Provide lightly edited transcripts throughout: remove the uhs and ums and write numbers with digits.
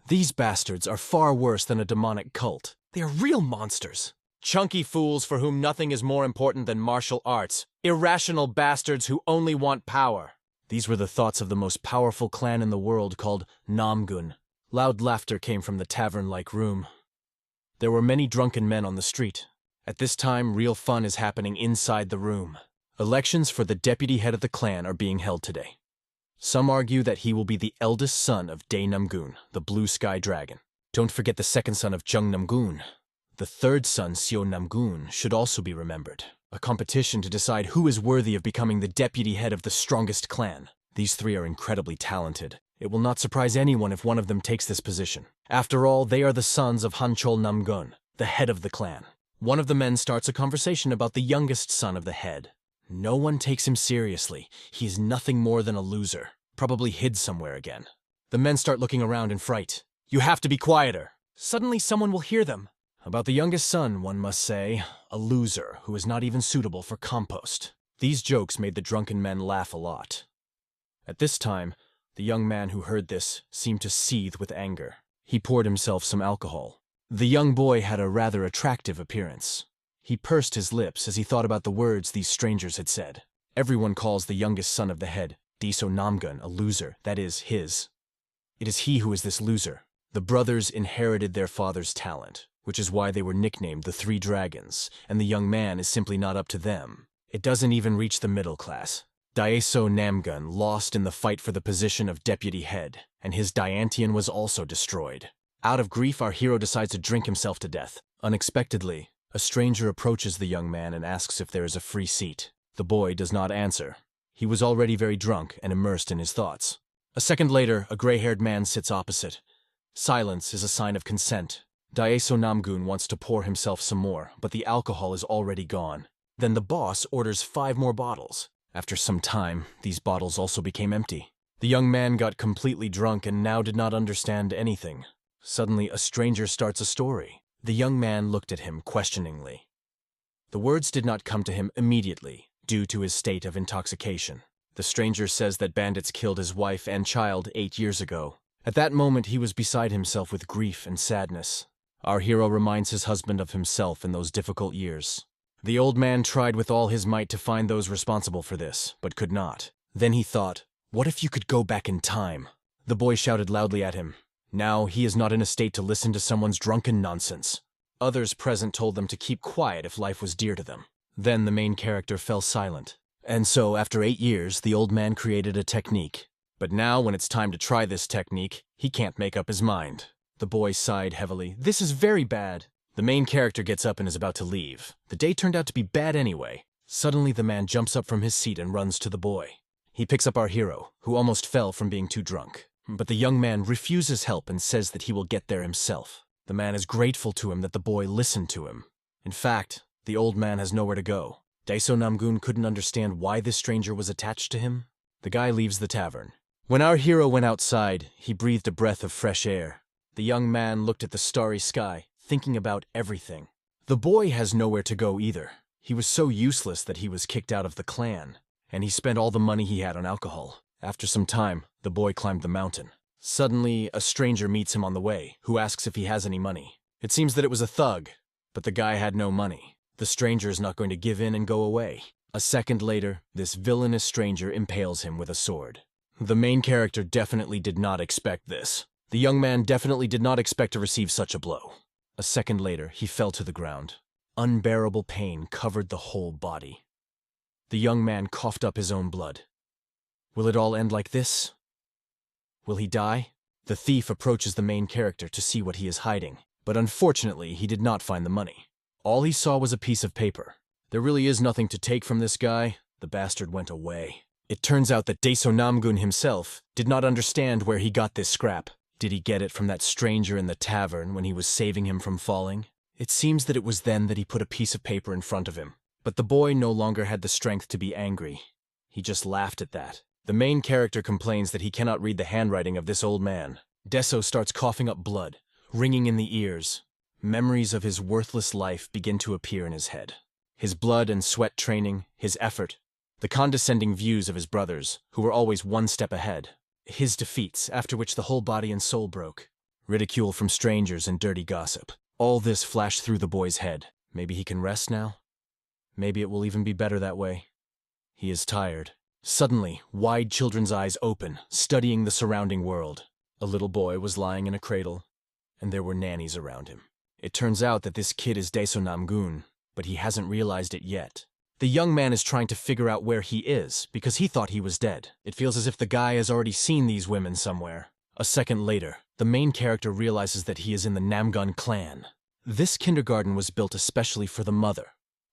These bastards are far worse than a demonic cult. They are real monsters. Chunky fools for whom nothing is more important than martial arts. Irrational bastards who only want power. These were the thoughts of the most powerful clan in the world called Namun. Loud laughter came from the tavern-like room. There were many drunken men on the street. At this time, real fun is happening inside the room. Elections for the deputy head of the clan are being held today. Some argue that he will be the eldest son of Dae Namgun, the blue sky dragon. Don't forget the second son of Jung Namgun. The third son, Seo Namgun, should also be remembered. A competition to decide who is worthy of becoming the deputy head of the strongest clan. These three are incredibly talented. It will not surprise anyone if one of them takes this position. After all, they are the sons of Hanchol Namgun, the head of the clan. One of the men starts a conversation about the youngest son of the head. No one takes him seriously. He is nothing more than a loser. Probably hid somewhere again. The men start looking around in fright. You have to be quieter. Suddenly someone will hear them. About the youngest son, one must say, a loser who is not even suitable for compost. These jokes made the drunken men laugh a lot. At this time, the young man who heard this seemed to seethe with anger. He poured himself some alcohol. The young boy had a rather attractive appearance. He pursed his lips as he thought about the words these strangers had said. Everyone calls the youngest son of the head, Diso Namgun, a loser, that is, his. It is he who is this loser. The brothers inherited their father's talent, which is why they were nicknamed the Three Dragons, and the young man is simply not up to them. It doesn't even reach the middle class. Daeso Namgun lost in the fight for the position of deputy head, and his Diantian was also destroyed. Out of grief, our hero decides to drink himself to death. Unexpectedly, a stranger approaches the young man and asks if there is a free seat. The boy does not answer. He was already very drunk and immersed in his thoughts. A second later, a gray-haired man sits opposite. Silence is a sign of consent. Daeso Namgun wants to pour himself some more, but the alcohol is already gone. Then the boss orders 5 more bottles. After some time, these bottles also became empty. The young man got completely drunk and now did not understand anything. Suddenly, a stranger starts a story. The young man looked at him questioningly. The words did not come to him immediately, due to his state of intoxication. The stranger says that bandits killed his wife and child 8 years ago. At that moment, he was beside himself with grief and sadness. Our hero reminds his husband of himself in those difficult years. The old man tried with all his might to find those responsible for this, but could not. Then he thought, what if you could go back in time? The boy shouted loudly at him. Now he is not in a state to listen to someone's drunken nonsense. Others present told them to keep quiet if life was dear to them. Then the main character fell silent. And so, after 8 years, the old man created a technique. But now, when it's time to try this technique, he can't make up his mind. The boy sighed heavily. This is very bad. The main character gets up and is about to leave. The day turned out to be bad anyway. Suddenly, the man jumps up from his seat and runs to the boy. He picks up our hero, who almost fell from being too drunk. But the young man refuses help and says that he will get there himself. The man is grateful to him that the boy listened to him. In fact, the old man has nowhere to go. Daeso Namgun couldn't understand why this stranger was attached to him. The guy leaves the tavern. When our hero went outside, he breathed a breath of fresh air. The young man looked at the starry sky, thinking about everything. The boy has nowhere to go either. He was so useless that he was kicked out of the clan, and he spent all the money he had on alcohol. After some time, the boy climbed the mountain. Suddenly, a stranger meets him on the way, who asks if he has any money. It seems that it was a thug, but the guy had no money. The stranger is not going to give in and go away. A second later, this villainous stranger impales him with a sword. The main character definitely did not expect this. The young man definitely did not expect to receive such a blow. A second later, he fell to the ground. Unbearable pain covered the whole body. The young man coughed up his own blood. Will it all end like this? Will he die? The thief approaches the main character to see what he is hiding, but unfortunately, he did not find the money. All he saw was a piece of paper. There really is nothing to take from this guy. The bastard went away. It turns out that Daeso Namgun himself did not understand where he got this scrap. Did he get it from that stranger in the tavern when he was saving him from falling? It seems that it was then that he put a piece of paper in front of him. But the boy no longer had the strength to be angry. He just laughed at that. The main character complains that he cannot read the handwriting of this old man. Deso starts coughing up blood, ringing in the ears. Memories of his worthless life begin to appear in his head. His blood and sweat training, his effort, the condescending views of his brothers, who were always one step ahead. His defeats, after which the whole body and soul broke. ridicule from strangers and dirty gossip. All this flashed through the boy's head. Maybe he can rest now? Maybe it will even be better that way. He is tired. Suddenly, wide children's eyes open, studying the surrounding world. A little boy was lying in a cradle, and there were nannies around him. It turns out that this kid is Daeso Namgun, but he hasn't realized it yet. The young man is trying to figure out where he is, because he thought he was dead. It feels as if the guy has already seen these women somewhere. A second later, the main character realizes that he is in the Namgun clan. This kindergarten was built especially for the mother,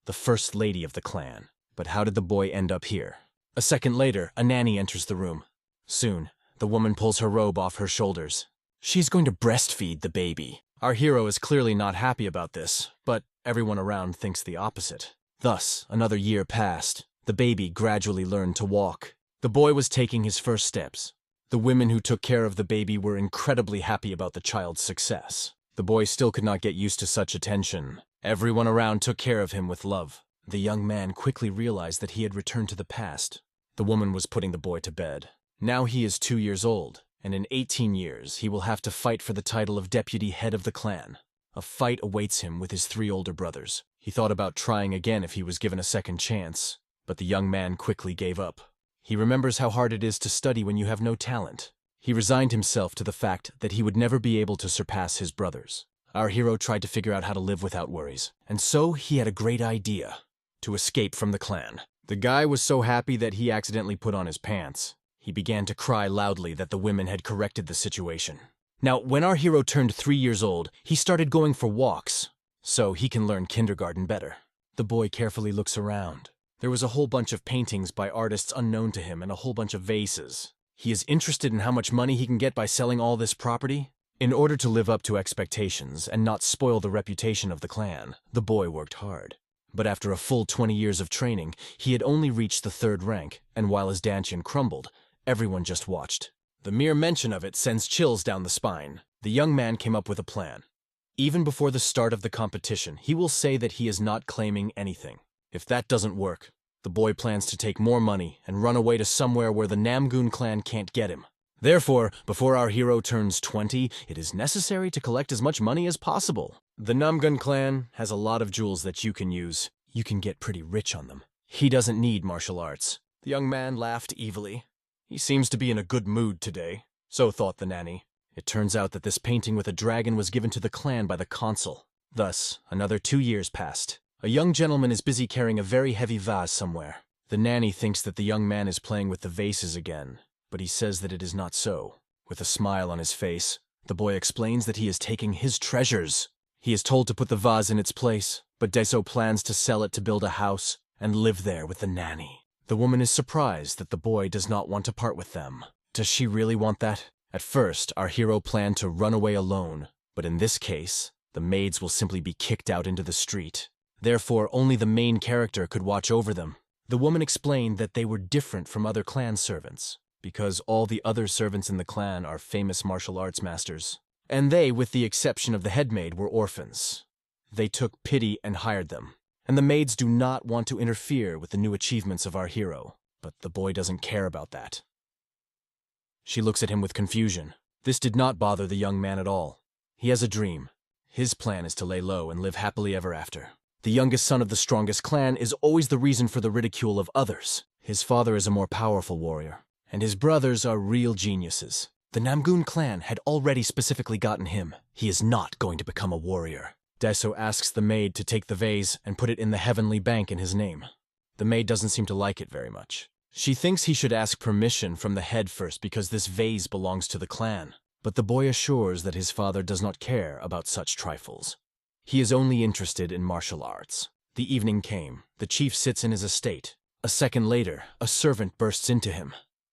the first lady of the clan. But how did the boy end up here? A second later, a nanny enters the room. Soon, the woman pulls her robe off her shoulders. She's going to breastfeed the baby. Our hero is clearly not happy about this, but everyone around thinks the opposite. Thus, another year passed. The baby gradually learned to walk. The boy was taking his first steps. The women who took care of the baby were incredibly happy about the child's success. The boy still could not get used to such attention. Everyone around took care of him with love. The young man quickly realized that he had returned to the past. The woman was putting the boy to bed. Now he is 2 years old, and in 18 years he will have to fight for the title of deputy head of the clan. A fight awaits him with his 3 older brothers. He thought about trying again if he was given a second chance, but the young man quickly gave up. He remembers how hard it is to study when you have no talent. He resigned himself to the fact that he would never be able to surpass his brothers. Our hero tried to figure out how to live without worries, and so he had a great idea: to escape from the clan. The guy was so happy that he accidentally put on his pants. He began to cry loudly that the women had corrected the situation. Now, when our hero turned 3 years old, he started going for walks, so he can learn kindergarten better. The boy carefully looks around. There was a whole bunch of paintings by artists unknown to him and a whole bunch of vases. He is interested in how much money he can get by selling all this property. In order to live up to expectations and not spoil the reputation of the clan, the boy worked hard. But after a full 20 years of training, he had only reached the 3rd rank, and while his dantian crumbled, everyone just watched. The mere mention of it sends chills down the spine. The young man came up with a plan. Even before the start of the competition, he will say that he is not claiming anything. If that doesn't work, the boy plans to take more money and run away to somewhere where the Namgun clan can't get him. Therefore, before our hero turns 20, it is necessary to collect as much money as possible. The Namgun clan has a lot of jewels that you can use. You can get pretty rich on them. He doesn't need martial arts. The young man laughed evilly. He seems to be in a good mood today, so thought the nanny. It turns out that this painting with a dragon was given to the clan by the consul. Thus, another 2 years passed. A young gentleman is busy carrying a very heavy vase somewhere. The nanny thinks that the young man is playing with the vases again, but he says that it is not so. With a smile on his face, the boy explains that he is taking his treasures. He is told to put the vase in its place, but Daeso plans to sell it to build a house and live there with the nanny. The woman is surprised that the boy does not want to part with them. Does she really want that? At first, our hero planned to run away alone, but in this case, the maids will simply be kicked out into the street. Therefore, only the main character could watch over them. The woman explained that they were different from other clan servants, because all the other servants in the clan are famous martial arts masters, and they, with the exception of the headmaid, were orphans. They took pity and hired them, and the maids do not want to interfere with the new achievements of our hero, but the boy doesn't care about that. She looks at him with confusion. This did not bother the young man at all. He has a dream. His plan is to lay low and live happily ever after. The youngest son of the strongest clan is always the reason for the ridicule of others. His father is a more powerful warrior, and his brothers are real geniuses. The Namgun clan had already specifically gotten him. He is not going to become a warrior. Daeso asks the maid to take the vase and put it in the heavenly bank in his name. The maid doesn't seem to like it very much. She thinks he should ask permission from the head first because this vase belongs to the clan. But the boy assures that his father does not care about such trifles. He is only interested in martial arts. The evening came. The chief sits in his estate. A second later, a servant bursts into him.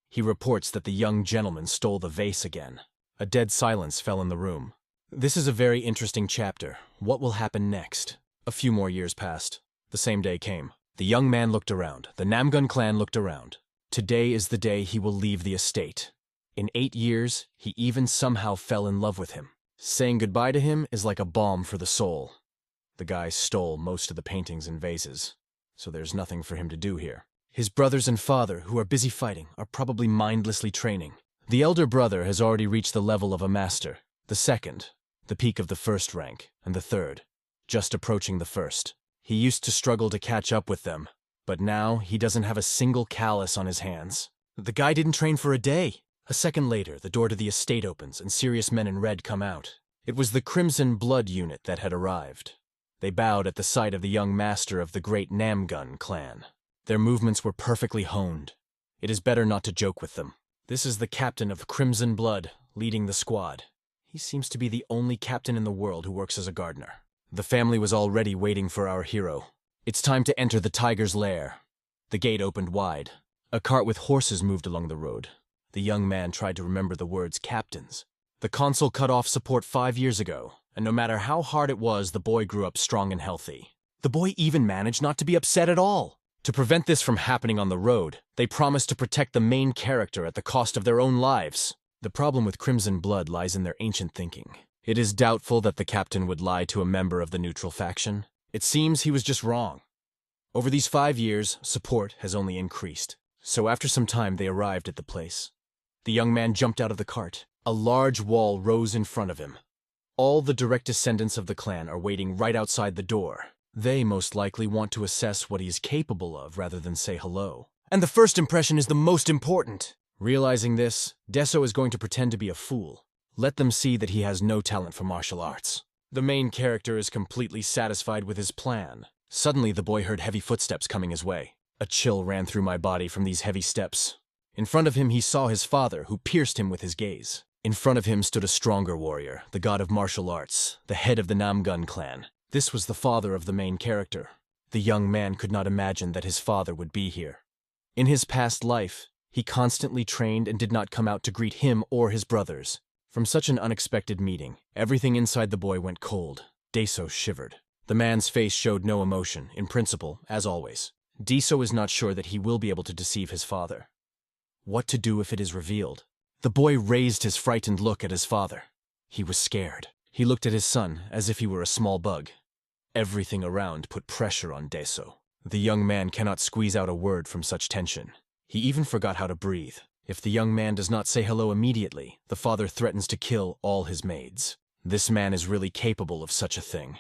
He reports that the young gentleman stole the vase again. A dead silence fell in the room. This is a very interesting chapter. What will happen next? A few more years passed. The same day came. The young man looked around. The Namgun clan looked around. Today is the day he will leave the estate. In 8 years, he even somehow fell in love with him. Saying goodbye to him is like a balm for the soul. The guy stole most of the paintings and vases, so there's nothing for him to do here. His brothers and father, who are busy fighting, are probably mindlessly training. The elder brother has already reached the level of a master. The second, the peak of the first rank, and the third, just approaching the first. He used to struggle to catch up with them, but now he doesn't have a single callus on his hands. The guy didn't train for a day. A second later, the door to the estate opens and serious men in red come out. It was the Crimson Blood unit that had arrived. They bowed at the sight of the young master of the great Namun clan. Their movements were perfectly honed. It is better not to joke with them. This is the captain of Crimson Blood, leading the squad. He seems to be the only captain in the world who works as a gardener. The family was already waiting for our hero. It's time to enter the tiger's lair. The gate opened wide. A cart with horses moved along the road. The young man tried to remember the words captains. The consul cut off support 5 years ago, and no matter how hard it was, the boy grew up strong and healthy. The boy even managed not to be upset at all. To prevent this from happening on the road, they promised to protect the main character at the cost of their own lives. The problem with Crimson Blood lies in their ancient thinking. It is doubtful that the captain would lie to a member of the neutral faction. It seems he was just wrong. Over these 5 years, support has only increased. So after some time, they arrived at the place. The young man jumped out of the cart. A large wall rose in front of him. All the direct descendants of the clan are waiting right outside the door. They most likely want to assess what he is capable of rather than say hello. And the first impression is the most important. Realizing this, Deso is going to pretend to be a fool. Let them see that he has no talent for martial arts. The main character is completely satisfied with his plan. Suddenly, the boy heard heavy footsteps coming his way. A chill ran through my body from these heavy steps. In front of him, he saw his father, who pierced him with his gaze. In front of him stood a stronger warrior, the god of martial arts, the head of the Namun clan. This was the father of the main character. The young man could not imagine that his father would be here. In his past life, he constantly trained and did not come out to greet him or his brothers. From such an unexpected meeting, everything inside the boy went cold. Deso shivered. The man's face showed no emotion, in principle, as always. Deso is not sure that he will be able to deceive his father. What to do if it is revealed? The boy raised his frightened look at his father. He was scared. He looked at his son as if he were a small bug. Everything around put pressure on Deso. The young man cannot squeeze out a word from such tension. He even forgot how to breathe. If the young man does not say hello immediately, the father threatens to kill all his maids. This man is really capable of such a thing,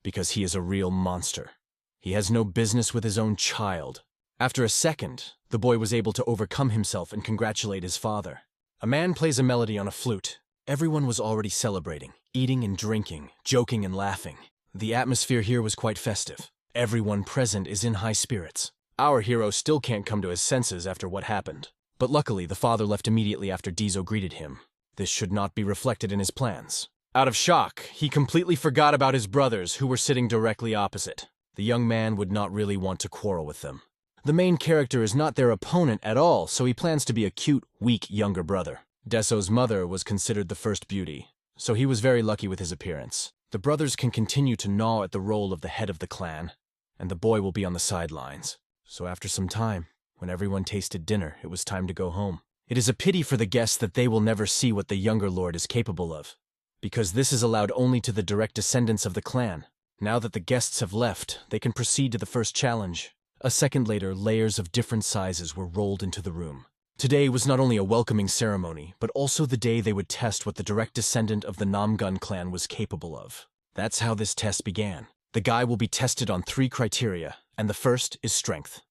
because he is a real monster. He has no business with his own child. After a second, the boy was able to overcome himself and congratulate his father. A man plays a melody on a flute. Everyone was already celebrating, eating and drinking, joking and laughing. The atmosphere here was quite festive. Everyone present is in high spirits. Our hero still can't come to his senses after what happened. But luckily, the father left immediately after Deso greeted him. This should not be reflected in his plans. Out of shock, he completely forgot about his brothers, who were sitting directly opposite. The young man would not really want to quarrel with them. The main character is not their opponent at all, so he plans to be a cute, weak younger brother. Deso's mother was considered the first beauty, so he was very lucky with his appearance. The brothers can continue to gnaw at the role of the head of the clan, and the boy will be on the sidelines. So after some time, when everyone tasted dinner, it was time to go home. It is a pity for the guests that they will never see what the younger lord is capable of, because this is allowed only to the direct descendants of the clan. Now that the guests have left, they can proceed to the first challenge. A second later, layers of different sizes were rolled into the room. Today was not only a welcoming ceremony, but also the day they would test what the direct descendant of the Namun clan was capable of. That's how this test began. The guy will be tested on 3 criteria, and the first is strength.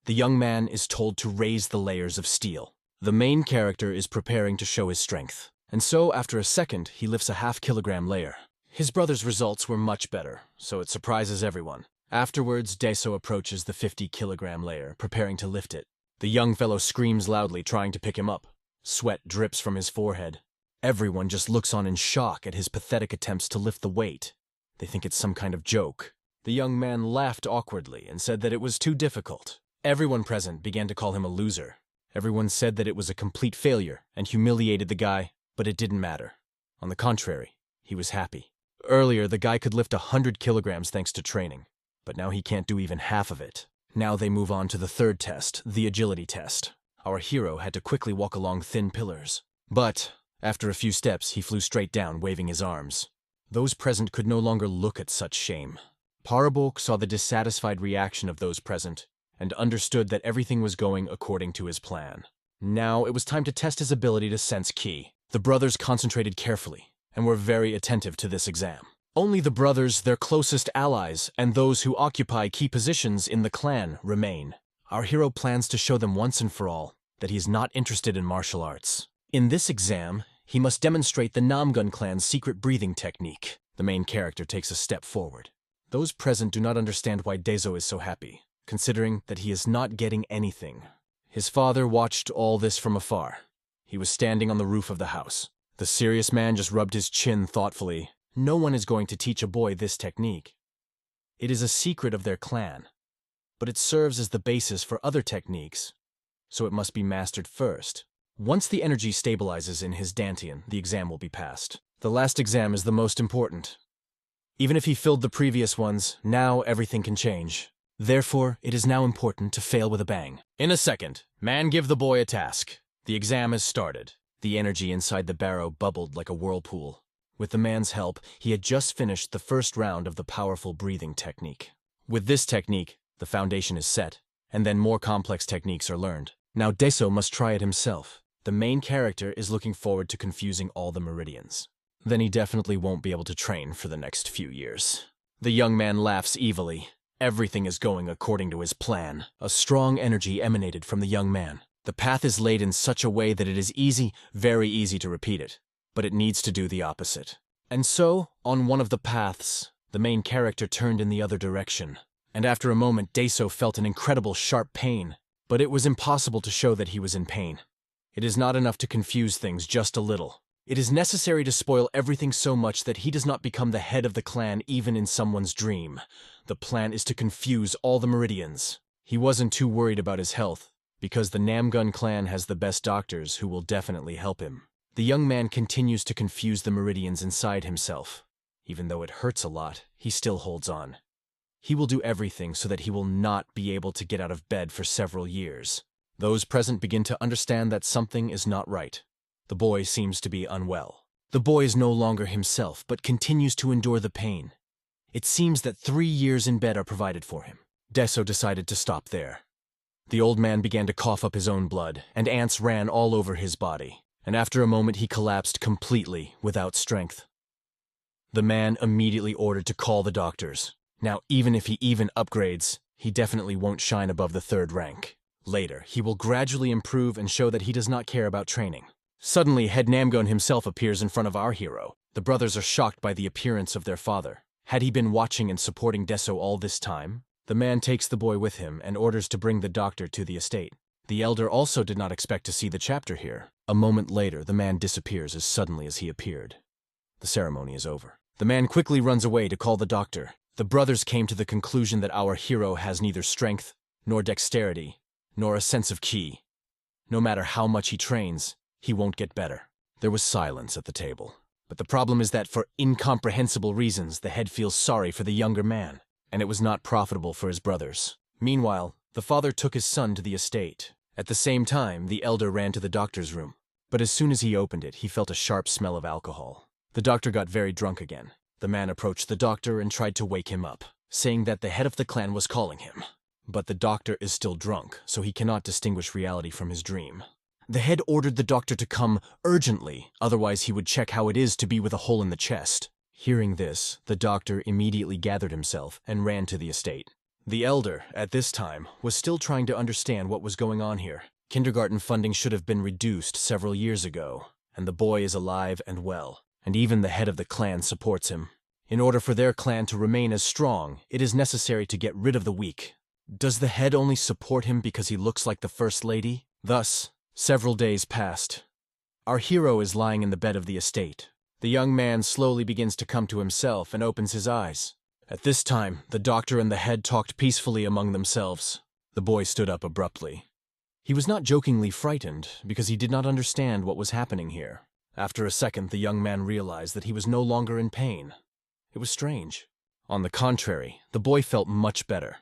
The young man is told to raise the layers of steel. The main character is preparing to show his strength, and so after a second, he lifts a half-kilogram layer. His brother's results were much better, so it surprises everyone. Afterwards, Deso approaches the 50-kilogram layer, preparing to lift it. The young fellow screams loudly, trying to pick him up. Sweat drips from his forehead. Everyone just looks on in shock at his pathetic attempts to lift the weight. They think it's some kind of joke. The young man laughed awkwardly and said that it was too difficult. Everyone present began to call him a loser. Everyone said that it was a complete failure and humiliated the guy, but it didn't matter. On the contrary, he was happy. Earlier, the guy could lift 100 kilograms thanks to training, but now he can't do even half of it. Now they move on to the third test, the agility test. Our hero had to quickly walk along thin pillars. But after a few steps, he flew straight down, waving his arms. Those present could no longer look at such shame. Parabok saw the dissatisfied reaction of those present and understood that everything was going according to his plan. Now it was time to test his ability to sense ki. The brothers concentrated carefully. and were very attentive to this exam. Only the brothers, their closest allies, and those who occupy key positions in the clan remain. Our hero plans to show them once and for all that he is not interested in martial arts. In this exam, he must demonstrate the Namun clan's secret breathing technique. The main character takes a step forward. Those present do not understand why Deso is so happy, considering that he is not getting anything. His father watched all this from afar. He was standing on the roof of the house. The serious man just rubbed his chin thoughtfully. No one is going to teach a boy this technique. It is a secret of their clan, but it serves as the basis for other techniques, so it must be mastered first. Once the energy stabilizes in his dantian, the exam will be passed. The last exam is the most important. Even if he filled the previous ones, now everything can change. Therefore, it is now important to fail with a bang. In a second, man give the boy a task. The exam has started. The energy inside the barrow bubbled like a whirlpool. With the man's help, he had just finished the first round of the powerful breathing technique. With this technique, the foundation is set, and then more complex techniques are learned. Now Deso must try it himself. The main character is looking forward to confusing all the meridians. Then he definitely won't be able to train for the next few years. The young man laughs evilly. Everything is going according to his plan. A strong energy emanated from the young man. The path is laid in such a way that it is easy, very easy to repeat it, but it needs to do the opposite. And so, on one of the paths, the main character turned in the other direction. And after a moment, Deso felt an incredible sharp pain, but it was impossible to show that he was in pain. It is not enough to confuse things just a little. It is necessary to spoil everything so much that he does not become the head of the clan even in someone's dream. The plan is to confuse all the meridians. He wasn't too worried about his health, because the Namun clan has the best doctors who will definitely help him. The young man continues to confuse the meridians inside himself. Even though it hurts a lot, he still holds on. He will do everything so that he will not be able to get out of bed for several years. Those present begin to understand that something is not right. The boy seems to be unwell. The boy is no longer himself, but continues to endure the pain. It seems that 3 years in bed are provided for him. Deso decided to stop there. The old man began to cough up his own blood, and ants ran all over his body. And after a moment he collapsed completely, without strength. The man immediately ordered to call the doctors. Now, even if he even upgrades, he definitely won't shine above the 3rd rank. Later, he will gradually improve and show that he does not care about training. Suddenly, head Namun himself appears in front of our hero. The brothers are shocked by the appearance of their father. Had he been watching and supporting Deso all this time? The man takes the boy with him and orders to bring the doctor to the estate. The elder also did not expect to see the chapter here. A moment later, the man disappears as suddenly as he appeared. The ceremony is over. The man quickly runs away to call the doctor. The brothers came to the conclusion that our hero has neither strength, nor dexterity, nor a sense of ki. No matter how much he trains, he won't get better. There was silence at the table. But the problem is that for incomprehensible reasons, the head feels sorry for the younger man, and it was not profitable for his brothers. Meanwhile, the father took his son to the estate. At the same time, the elder ran to the doctor's room. But as soon as he opened it, he felt a sharp smell of alcohol. The doctor got very drunk again. The man approached the doctor and tried to wake him up, saying that the head of the clan was calling him. But the doctor is still drunk, so he cannot distinguish reality from his dream. The head ordered the doctor to come urgently, otherwise he would check how it is to be with a hole in the chest. Hearing this, the doctor immediately gathered himself and ran to the estate. The elder, at this time, was still trying to understand what was going on here. Kindergarten funding should have been reduced several years ago, and the boy is alive and well, and even the head of the clan supports him. In order for their clan to remain as strong, it is necessary to get rid of the weak. Does the head only support him because he looks like the first lady? Thus, several days passed. Our hero is lying in the bed of the estate. The young man slowly begins to come to himself and opens his eyes. At this time, the doctor and the head talked peacefully among themselves. The boy stood up abruptly. He was not jokingly frightened, because he did not understand what was happening here. After a second, the young man realized that he was no longer in pain. It was strange. On the contrary, the boy felt much better.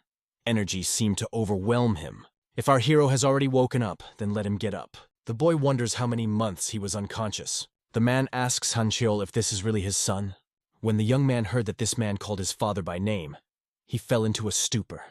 Energy seemed to overwhelm him. If our hero has already woken up, then let him get up. The boy wonders how many months he was unconscious. The man asks Hancheol if this is really his son. When the young man heard that this man called his father by name, he fell into a stupor.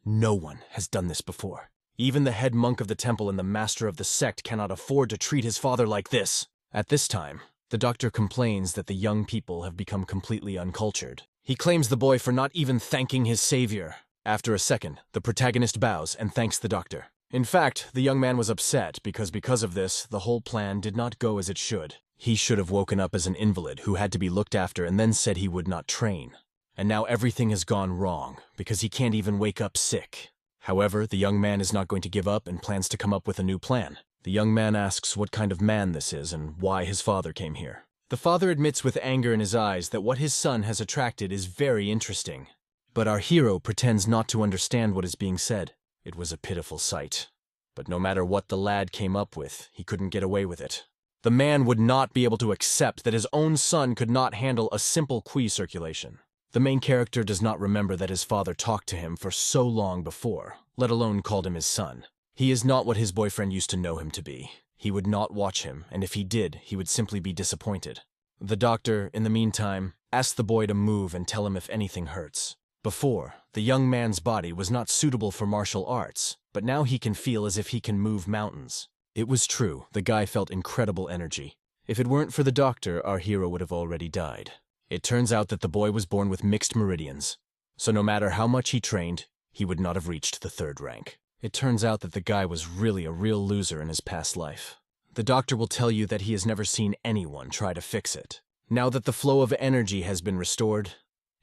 No one has done this before. Even the head monk of the temple and the master of the sect cannot afford to treat his father like this. At this time, The doctor complains that the young people have become completely uncultured. He claims the boy for not even thanking his savior. After a second, the protagonist bows and thanks the doctor. In fact, the young man was upset because of this, the whole plan did not go as it should. He should have woken up as an invalid who had to be looked after and then said he would not train. And now everything has gone wrong because he can't even wake up sick. However, the young man is not going to give up and plans to come up with a new plan. The young man asks what kind of man this is and why his father came here. The father admits with anger in his eyes that what his son has attracted is very interesting. But our hero pretends not to understand what is being said. It was a pitiful sight. But no matter what the lad came up with, he couldn't get away with it. The man would not be able to accept that his own son could not handle a simple qi circulation. The main character does not remember that his father talked to him for so long before, let alone called him his son. He is not what his boyfriend used to know him to be. He would not watch him, and if he did, he would simply be disappointed. The doctor, in the meantime, asked the boy to move and tell him if anything hurts. Before, the young man's body was not suitable for martial arts, but now he can feel as if he can move mountains. It was true, the guy felt incredible energy. If it weren't for the doctor, our hero would have already died. It turns out that the boy was born with mixed meridians, so no matter how much he trained, he would not have reached the 3rd rank. It turns out that the guy was really a real loser in his past life. The doctor will tell you that he has never seen anyone try to fix it. Now that the flow of energy has been restored,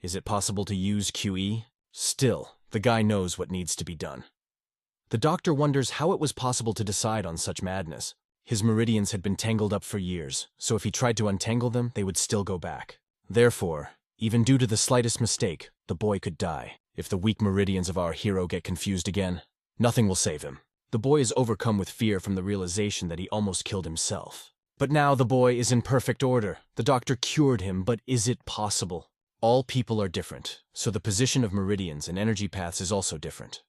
is it possible to use QE? Still, the guy knows what needs to be done. The doctor wonders how it was possible to decide on such madness. His meridians had been tangled up for years, so if he tried to untangle them, they would still go back. Therefore, even due to the slightest mistake, the boy could die. If the weak meridians of our hero get confused again, nothing will save him. The boy is overcome with fear from the realization that he almost killed himself. But now the boy is in perfect order. The doctor cured him, but is it possible? All people are different, so the position of meridians and energy paths is also different.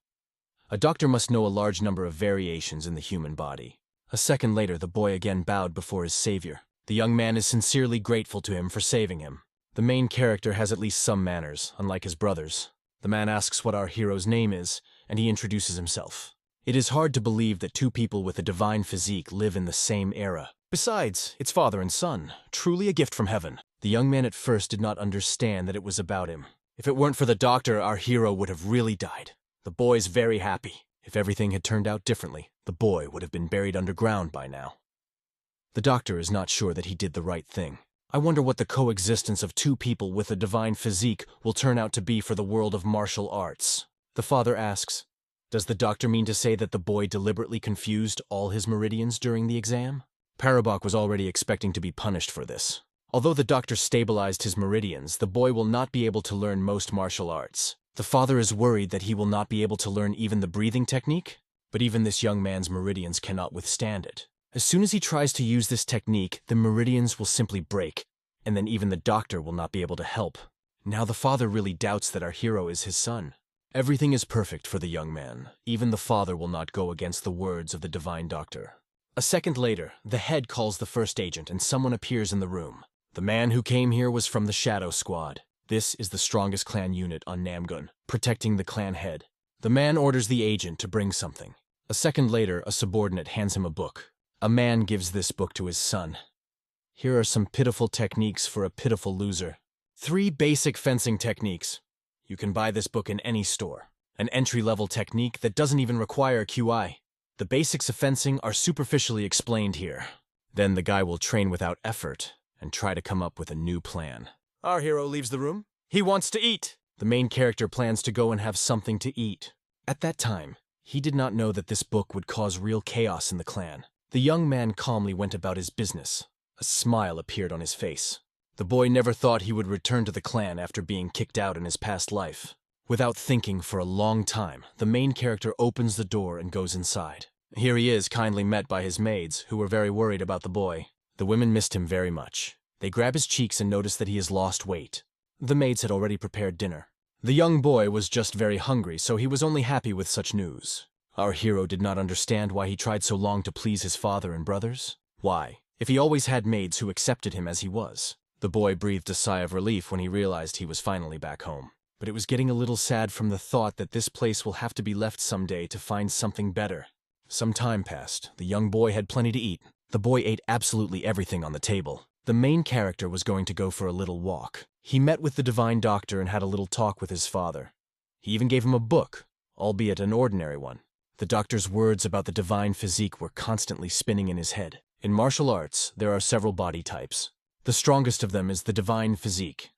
A doctor must know a large number of variations in the human body. A second later, the boy again bowed before his savior. The young man is sincerely grateful to him for saving him. The main character has at least some manners, unlike his brothers. The man asks what our hero's name is, and he introduces himself. It is hard to believe that two people with a divine physique live in the same era. Besides, it's father and son, truly a gift from heaven. The young man at first did not understand that it was about him. If it weren't for the doctor, our hero would have really died. The boy's very happy. If everything had turned out differently, the boy would have been buried underground by now. The doctor is not sure that he did the right thing. I wonder what the coexistence of two people with a divine physique will turn out to be for the world of martial arts. The father asks, does the doctor mean to say that the boy deliberately confused all his meridians during the exam? Parabok was already expecting to be punished for this. Although the doctor stabilized his meridians, the boy will not be able to learn most martial arts. The father is worried that he will not be able to learn even the breathing technique, but even this young man's meridians cannot withstand it. As soon as he tries to use this technique, the meridians will simply break, and then even the doctor will not be able to help. Now the father really doubts that our hero is his son. Everything is perfect for the young man. Even the father will not go against the words of the divine doctor. A second later, the head calls the first agent and someone appears in the room. The man who came here was from the Shadow Squad. This is the strongest clan unit on Namgun, protecting the clan head. The man orders the agent to bring something. A second later, a subordinate hands him a book. A man gives this book to his son. Here are some pitiful techniques for a pitiful loser. 3 basic fencing techniques. You can buy this book in any store. An entry-level technique that doesn't even require QI. The basics of fencing are superficially explained here. Then the guy will train without effort and try to come up with a new plan. Our hero leaves the room. He wants to eat. The main character plans to go and have something to eat. At that time, he did not know that this book would cause real chaos in the clan. The young man calmly went about his business. A smile appeared on his face. The boy never thought he would return to the clan after being kicked out in his past life. Without thinking for a long time, the main character opens the door and goes inside. Here he is, kindly met by his maids, who were very worried about the boy. The women missed him very much. They grab his cheeks and notice that he has lost weight. The maids had already prepared dinner. The young boy was just very hungry, so he was only happy with such news. Our hero did not understand why he tried so long to please his father and brothers. Why, if he always had maids who accepted him as he was? The boy breathed a sigh of relief when he realized he was finally back home. But it was getting a little sad from the thought that this place will have to be left someday to find something better. Some time passed. The young boy had plenty to eat. The boy ate absolutely everything on the table. The main character was going to go for a little walk. He met with the divine doctor and had a little talk with his father. He even gave him a book, albeit an ordinary one. The doctor's words about the divine physique were constantly spinning in his head. In martial arts, there are several body types. The strongest of them is the divine physique.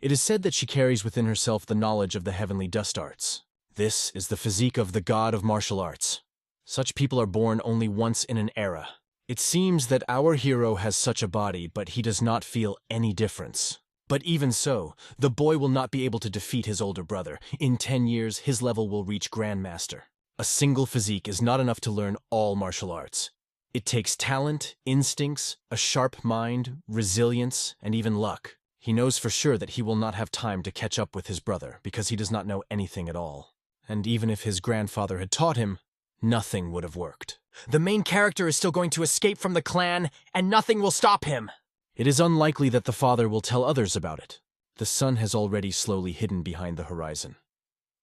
It is said that she carries within herself the knowledge of the heavenly dust arts. This is the physique of the god of martial arts. Such people are born only once in an era. It seems that our hero has such a body, but he does not feel any difference. But even so, the boy will not be able to defeat his older brother. In 10 years, his level will reach Grandmaster. A single physique is not enough to learn all martial arts. It takes talent, instincts, a sharp mind, resilience, and even luck. He knows for sure that he will not have time to catch up with his brother because he does not know anything at all. And even if his grandfather had taught him, nothing would have worked. The main character is still going to escape from the clan, and nothing will stop him. It is unlikely that the father will tell others about it. The sun has already slowly hidden behind the horizon.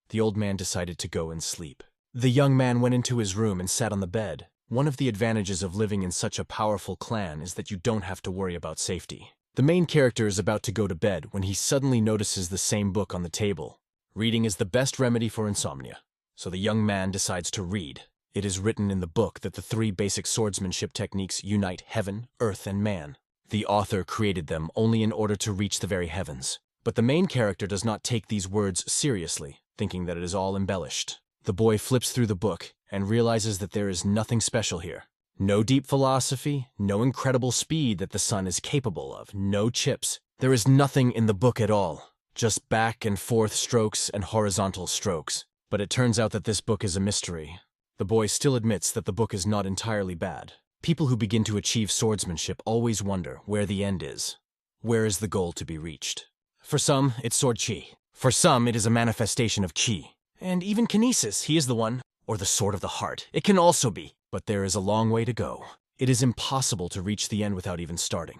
The old man decided to go and sleep. The young man went into his room and sat on the bed. One of the advantages of living in such a powerful clan is that you don't have to worry about safety. The main character is about to go to bed when he suddenly notices the same book on the table. Reading is the best remedy for insomnia, so the young man decides to read. It is written in the book that the 3 basic swordsmanship techniques unite heaven, earth, and man. The author created them only in order to reach the very heavens. But the main character does not take these words seriously, thinking that it is all embellished. The boy flips through the book and realizes that there is nothing special here. No deep philosophy, no incredible speed that the sun is capable of, no chips. There is nothing in the book at all, just back and forth strokes and horizontal strokes. But it turns out that this book is a mystery. The boy still admits that the book is not entirely bad. People who begin to achieve swordsmanship always wonder where the end is. Where is the goal to be reached? For some, it's sword chi. For some, it is a manifestation of chi. And even kinesis, he is the one. Or the sword of the heart. It can also be. But there is a long way to go. It is impossible to reach the end without even starting.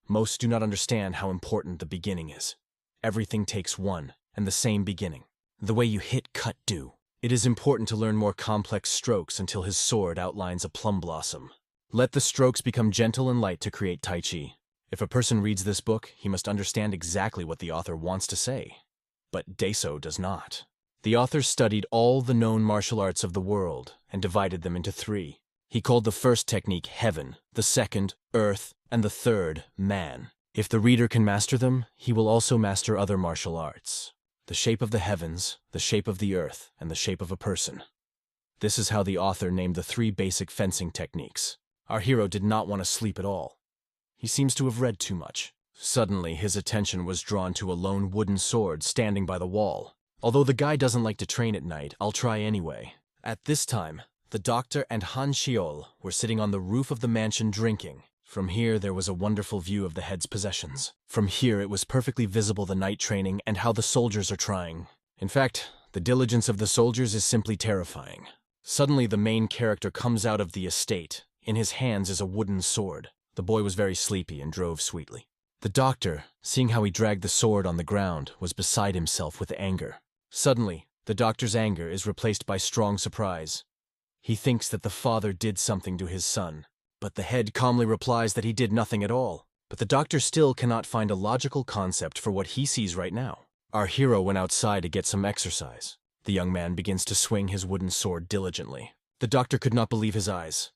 Most do not understand how important the beginning is. Everything takes one and the same beginning. The way you hit, cut, do. It is important to learn more complex strokes until his sword outlines a plum blossom. Let the strokes become gentle and light to create Tai Chi. If a person reads this book, he must understand exactly what the author wants to say. But Deso does not. The author studied all the known martial arts of the world and divided them into 3. He called the first technique Heaven, the second Earth, and the third Man. If the reader can master them, he will also master other martial arts. The shape of the heavens, the shape of the earth, and the shape of a person. This is how the author named the 3 basic fencing techniques. Our hero did not want to sleep at all. He seems to have read too much. Suddenly, his attention was drawn to a lone wooden sword standing by the wall. Although the guy doesn't like to train at night, I'll try anyway. At this time, the doctor and Han Shiol were sitting on the roof of the mansion drinking. From here, there was a wonderful view of the head's possessions. From here, it was perfectly visible the night training and how the soldiers are trying. In fact, the diligence of the soldiers is simply terrifying. Suddenly, the main character comes out of the estate. In his hands is a wooden sword. The boy was very sleepy and drove sweetly. The doctor, seeing how he dragged the sword on the ground, was beside himself with anger. Suddenly, the doctor's anger is replaced by strong surprise. He thinks that the father did something to his son. But the head calmly replies that he did nothing at all. But the doctor still cannot find a logical concept for what he sees right now. Our hero went outside to get some exercise. The young man begins to swing his wooden sword diligently. The doctor could not believe his eyes.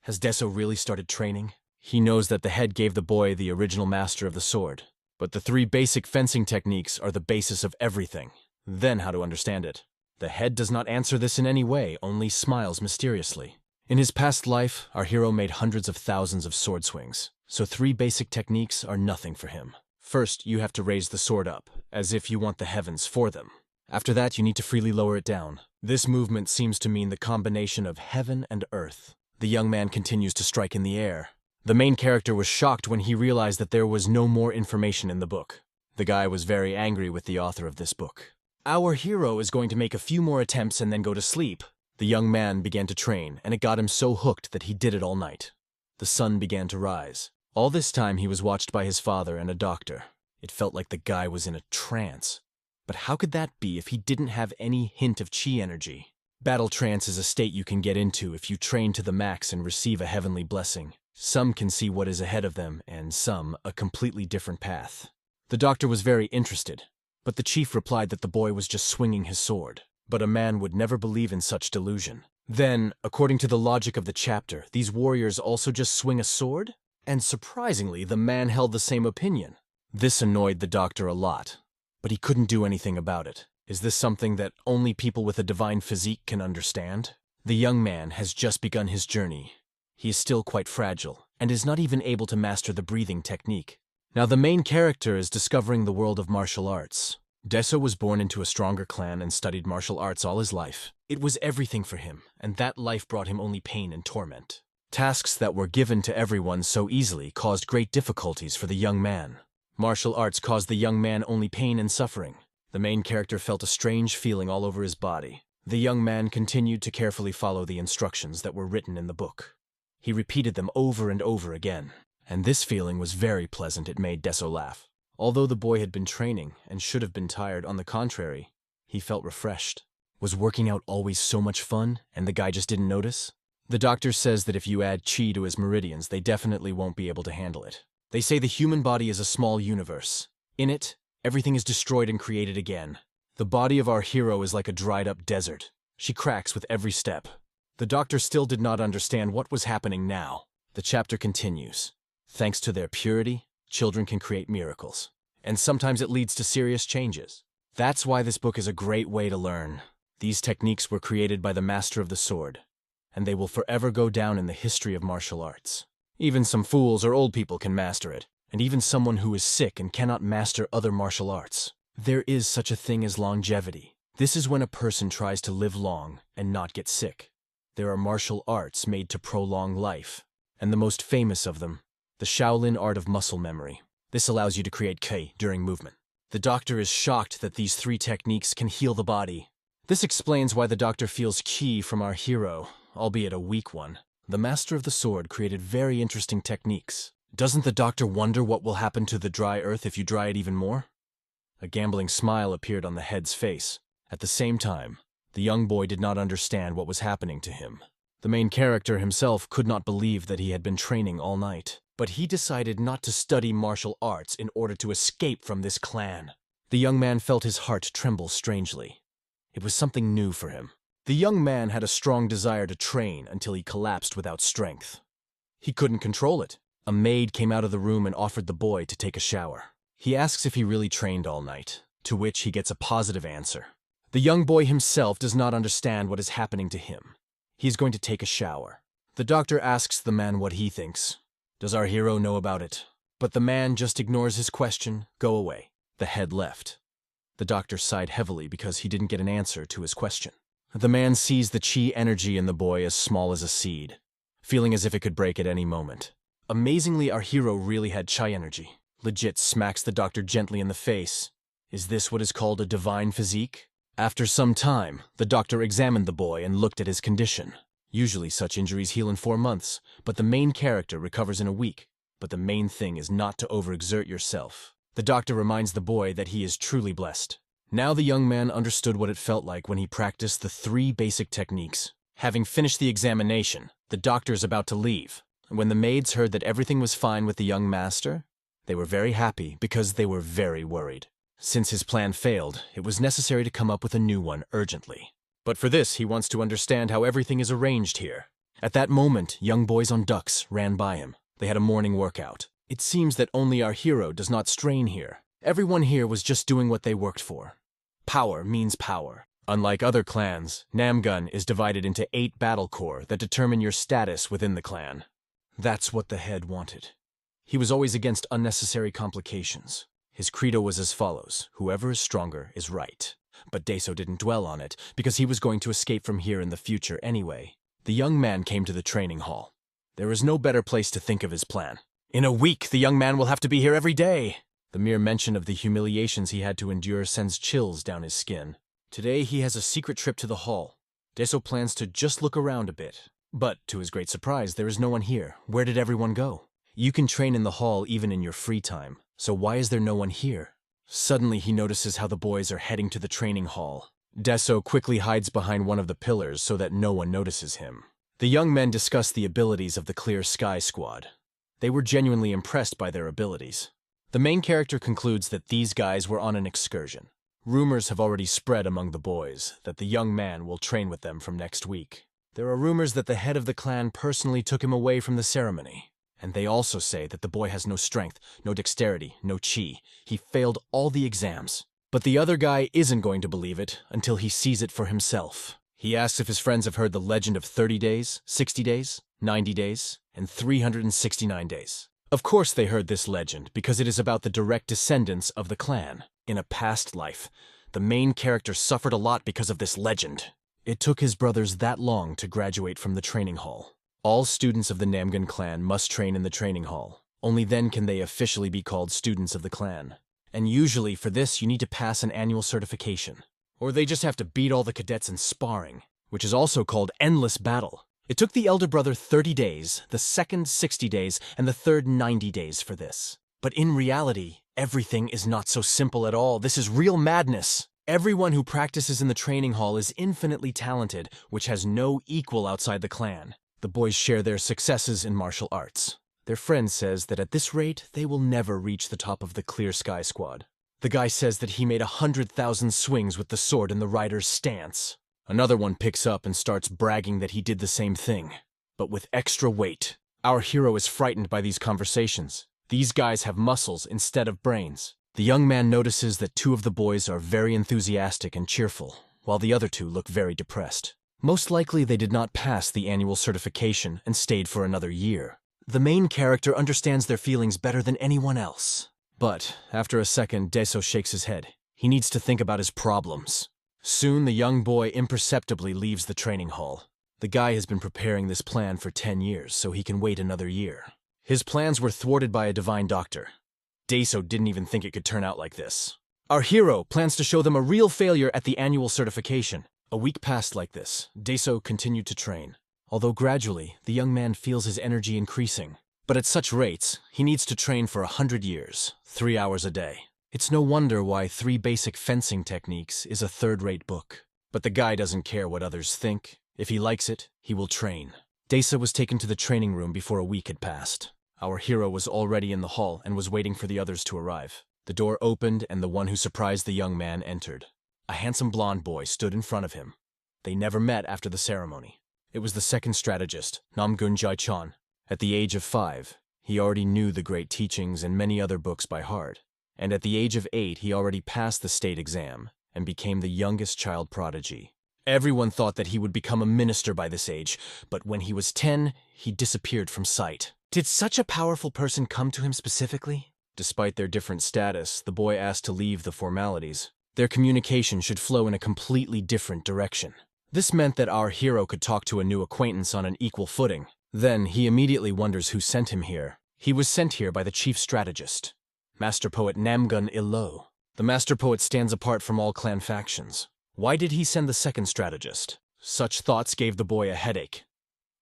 Has Deso really started training? He knows that the head gave the boy the original master of the sword. But the 3 basic fencing techniques are the basis of everything. Then how to understand it? The head does not answer this in any way, only smiles mysteriously. In his past life, our hero made hundreds of thousands of sword swings, so 3 basic techniques are nothing for him. First, you have to raise the sword up, as if you want the heavens for them. After that, you need to freely lower it down. This movement seems to mean the combination of heaven and earth. The young man continues to strike in the air. The main character was shocked when he realized that there was no more information in the book. The guy was very angry with the author of this book. Our hero is going to make a few more attempts and then go to sleep. The young man began to train, and it got him so hooked that he did it all night. The sun began to rise. All this time he was watched by his father and a doctor. It felt like the guy was in a trance. But how could that be if he didn't have any hint of chi energy? Battle trance is a state you can get into if you train to the max and receive a heavenly blessing. Some can see what is ahead of them, and some a completely different path. The doctor was very interested, but the chief replied that the boy was just swinging his sword. But a man would never believe in such delusion. Then, according to the logic of the chapter, these warriors also just swing a sword? And surprisingly, the man held the same opinion. This annoyed the doctor a lot, but he couldn't do anything about it. Is this something that only people with a divine physique can understand? The young man has just begun his journey. He is still quite fragile, and is not even able to master the breathing technique. Now the main character is discovering the world of martial arts. Deso was born into a stronger clan and studied martial arts all his life. It was everything for him, and that life brought him only pain and torment. Tasks that were given to everyone so easily caused great difficulties for the young man. Martial arts caused the young man only pain and suffering. The main character felt a strange feeling all over his body. The young man continued to carefully follow the instructions that were written in the book. He repeated them over and over again, and this feeling was very pleasant. It made Deso laugh. Although the boy had been training and should have been tired, on the contrary, he felt refreshed. Was working out always so much fun, and the guy just didn't notice? The doctor says that if you add chi to his meridians, they definitely won't be able to handle it. They say the human body is a small universe. In it, everything is destroyed and created again. The body of our hero is like a dried-up desert. She cracks with every step. The doctor still did not understand what was happening now. The chapter continues. Thanks to their purity, children can create miracles. And sometimes it leads to serious changes. That's why this book is a great way to learn. These techniques were created by the master of the sword, and they will forever go down in the history of martial arts. Even some fools or old people can master it, and even someone who is sick and cannot master other martial arts. There is such a thing as longevity. This is when a person tries to live long and not get sick. There are martial arts made to prolong life, and the most famous of them, the Shaolin art of muscle memory. This allows you to create Ki during movement. The doctor is shocked that these 3 techniques can heal the body. This explains why the doctor feels Ki from our hero, albeit a weak one. The master of the sword created very interesting techniques. Doesn't the doctor wonder what will happen to the dry earth if you dry it even more? A gambling smile appeared on the head's face. At the same time, the young boy did not understand what was happening to him. The main character himself could not believe that he had been training all night. But he decided not to study martial arts in order to escape from this clan. The young man felt his heart tremble strangely. It was something new for him. The young man had a strong desire to train until he collapsed without strength. He couldn't control it. A maid came out of the room and offered the boy to take a shower. He asks if he really trained all night, to which he gets a positive answer. The young boy himself does not understand what is happening to him. He is going to take a shower. The doctor asks the man what he thinks. Does our hero know about it? But the man just ignores his question. Go away. The head left. The doctor sighed heavily because he didn't get an answer to his question. The man sees the chi energy in the boy as small as a seed, feeling as if it could break at any moment. Amazingly, our hero really had chi energy. Legit smacks the doctor gently in the face. Is this what is called a divine physique? After some time, the doctor examined the boy and looked at his condition. Usually such injuries heal in 4 months, but the main character recovers in a week. But the main thing is not to overexert yourself. The doctor reminds the boy that he is truly blessed. Now the young man understood what it felt like when he practiced the 3 basic techniques. Having finished the examination, the doctor is about to leave. And when the maids heard that everything was fine with the young master, they were very happy because they were very worried. Since his plan failed, it was necessary to come up with a new one urgently. But for this, he wants to understand how everything is arranged here. At that moment, young boys on ducks ran by him. They had a morning workout. It seems that only our hero does not strain here. Everyone here was just doing what they worked for. Power means power. Unlike other clans, Namgun is divided into 8 battle corps that determine your status within the clan. That's what the head wanted. He was always against unnecessary complications. His credo was as follows: whoever is stronger is right. But Deso didn't dwell on it, because he was going to escape from here in the future anyway. The young man came to the training hall. There is no better place to think of his plan. In a week, the young man will have to be here every day. The mere mention of the humiliations he had to endure sends chills down his skin. Today he has a secret trip to the hall. Deso plans to just look around a bit. But, to his great surprise, there is no one here. Where did everyone go? You can train in the hall even in your free time, so why is there no one here? Suddenly he notices how the boys are heading to the training hall. Deso quickly hides behind one of the pillars so that no one notices him. The young men discussed the abilities of the Clear Sky Squad. They were genuinely impressed by their abilities. The main character concludes that these guys were on an excursion. Rumors have already spread among the boys that the young man will train with them from next week. There are rumors that the head of the clan personally took him away from the ceremony. And they also say that the boy has no strength, no dexterity, no chi. He failed all the exams. But the other guy isn't going to believe it until he sees it for himself. He asks if his friends have heard the legend of 30 days, 60 days, 90 days, and 369 days. Of course they heard this legend because it is about the direct descendants of the clan. In a past life, the main character suffered a lot because of this legend. It took his brothers that long to graduate from the training hall. All students of the Namun clan must train in the training hall. Only then can they officially be called students of the clan. And usually for this you need to pass an annual certification. Or they just have to beat all the cadets in sparring, which is also called endless battle. It took the elder brother 30 days, the second 60 days, and the third 90 days for this. But in reality, everything is not so simple at all. This is real madness. Everyone who practices in the training hall is infinitely talented, which has no equal outside the clan. The boys share their successes in martial arts. Their friend says that at this rate, they will never reach the top of the Clear Sky Squad. The guy says that he made 100,000 swings with the sword in the rider's stance. Another one picks up and starts bragging that he did the same thing, but with extra weight. Our hero is frightened by these conversations. These guys have muscles instead of brains. The young man notices that 2 of the boys are very enthusiastic and cheerful, while the other 2 look very depressed. Most likely they did not pass the annual certification and stayed for another year. The main character understands their feelings better than anyone else. But after a second, Deso shakes his head. He needs to think about his problems. Soon the young boy imperceptibly leaves the training hall. The guy has been preparing this plan for 10 years, so he can wait another year. His plans were thwarted by a divine doctor. Deso didn't even think it could turn out like this. Our hero plans to show them a real failure at the annual certification. A week passed like this. Deso continued to train. Although gradually, the young man feels his energy increasing. But at such rates, he needs to train for 100 years, 3 hours a day. It's no wonder why 3 Basic Fencing Techniques is a third-rate book. But the guy doesn't care what others think. If he likes it, he will train. Deso was taken to the training room before a week had passed. Our hero was already in the hall and was waiting for the others to arrive. The door opened and the one who surprised the young man entered. A handsome blonde boy stood in front of him. They never met after the ceremony. It was the second strategist, Namun Jai-chan. At the age of 5, he already knew the great teachings and many other books by heart. And at the age of 8, he already passed the state exam and became the youngest child prodigy. Everyone thought that he would become a minister by this age, but when he was 10, he disappeared from sight. Did such a powerful person come to him specifically? Despite their different status, the boy asked to leave the formalities. Their communication should flow in a completely different direction. This meant that our hero could talk to a new acquaintance on an equal footing. Then he immediately wonders who sent him here. He was sent here by the chief strategist, Master Poet Namgun Illo. The Master Poet stands apart from all clan factions. Why did he send the second strategist? Such thoughts gave the boy a headache.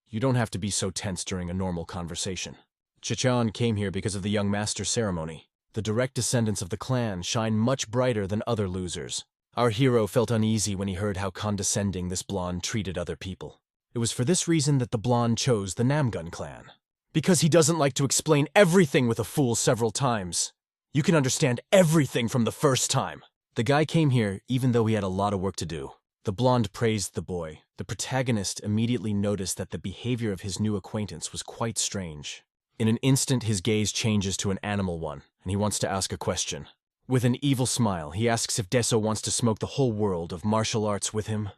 You don't have to be so tense during a normal conversation. Chichan came here because of the young master ceremony. The direct descendants of the clan shine much brighter than other losers. Our hero felt uneasy when he heard how condescending this blonde treated other people. It was for this reason that the blonde chose the Namun clan. Because he doesn't like to explain everything with a fool several times. You can understand everything from the first time. The guy came here even though he had a lot of work to do. The blonde praised the boy. The protagonist immediately noticed that the behavior of his new acquaintance was quite strange. In an instant, his gaze changes to an animal one, and he wants to ask a question. With an evil smile, he asks if Deso wants to smoke the whole world of martial arts with him.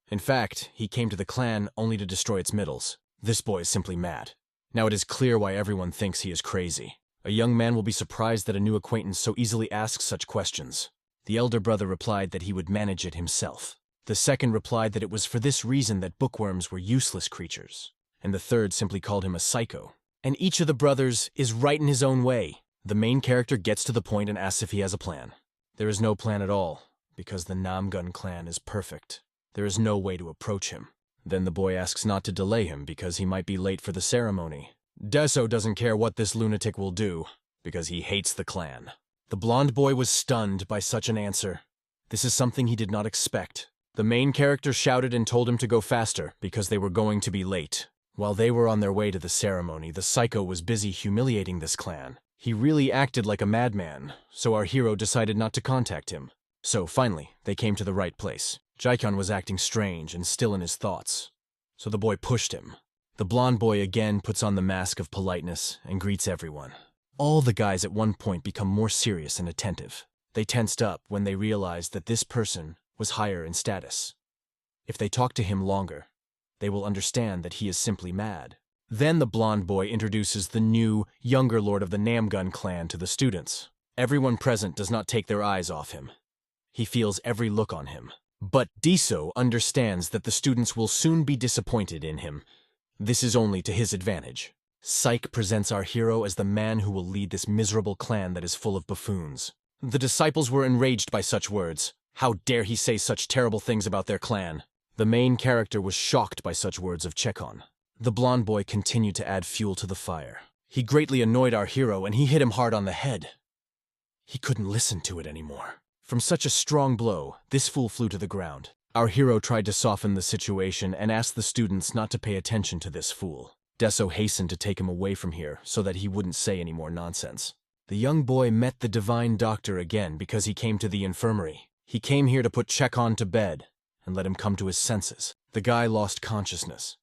In fact, he came to the clan only to destroy its middles. This boy is simply mad. Now it is clear why everyone thinks he is crazy. A young man will be surprised that a new acquaintance so easily asks such questions. The elder brother replied that he would manage it himself. The second replied that it was for this reason that bookworms were useless creatures. And the third simply called him a psycho. And each of the brothers is right in his own way. The main character gets to the point and asks if he has a plan. There is no plan at all, because the Namun clan is perfect. There is no way to approach him. Then the boy asks not to delay him because he might be late for the ceremony. Deso doesn't care what this lunatic will do, because he hates the clan. The blonde boy was stunned by such an answer. This is something he did not expect. The main character shouted and told him to go faster because they were going to be late. While they were on their way to the ceremony, the psycho was busy humiliating this clan. He really acted like a madman, so our hero decided not to contact him. So finally, they came to the right place. Jaikon was acting strange and still in his thoughts, so the boy pushed him. The blonde boy again puts on the mask of politeness and greets everyone. All the guys at one point become more serious and attentive. They tensed up when they realized that this person was higher in status. If they talk to him longer, they will understand that he is simply mad. Then the blonde boy introduces the new, younger lord of the Namun clan to the students. Everyone present does not take their eyes off him. He feels every look on him. But Diso understands that the students will soon be disappointed in him. This is only to his advantage. Psyche presents our hero as the man who will lead this miserable clan that is full of buffoons. The disciples were enraged by such words. How dare he say such terrible things about their clan? The main character was shocked by such words of Chekon. The blonde boy continued to add fuel to the fire. He greatly annoyed our hero and he hit him hard on the head. He couldn't listen to it anymore. From such a strong blow, this fool flew to the ground. Our hero tried to soften the situation and asked the students not to pay attention to this fool. Deso hastened to take him away from here so that he wouldn't say any more nonsense. The young boy met the divine doctor again because he came to the infirmary. He came here to put Chekon to bed and let him come to his senses. The guy lost consciousness.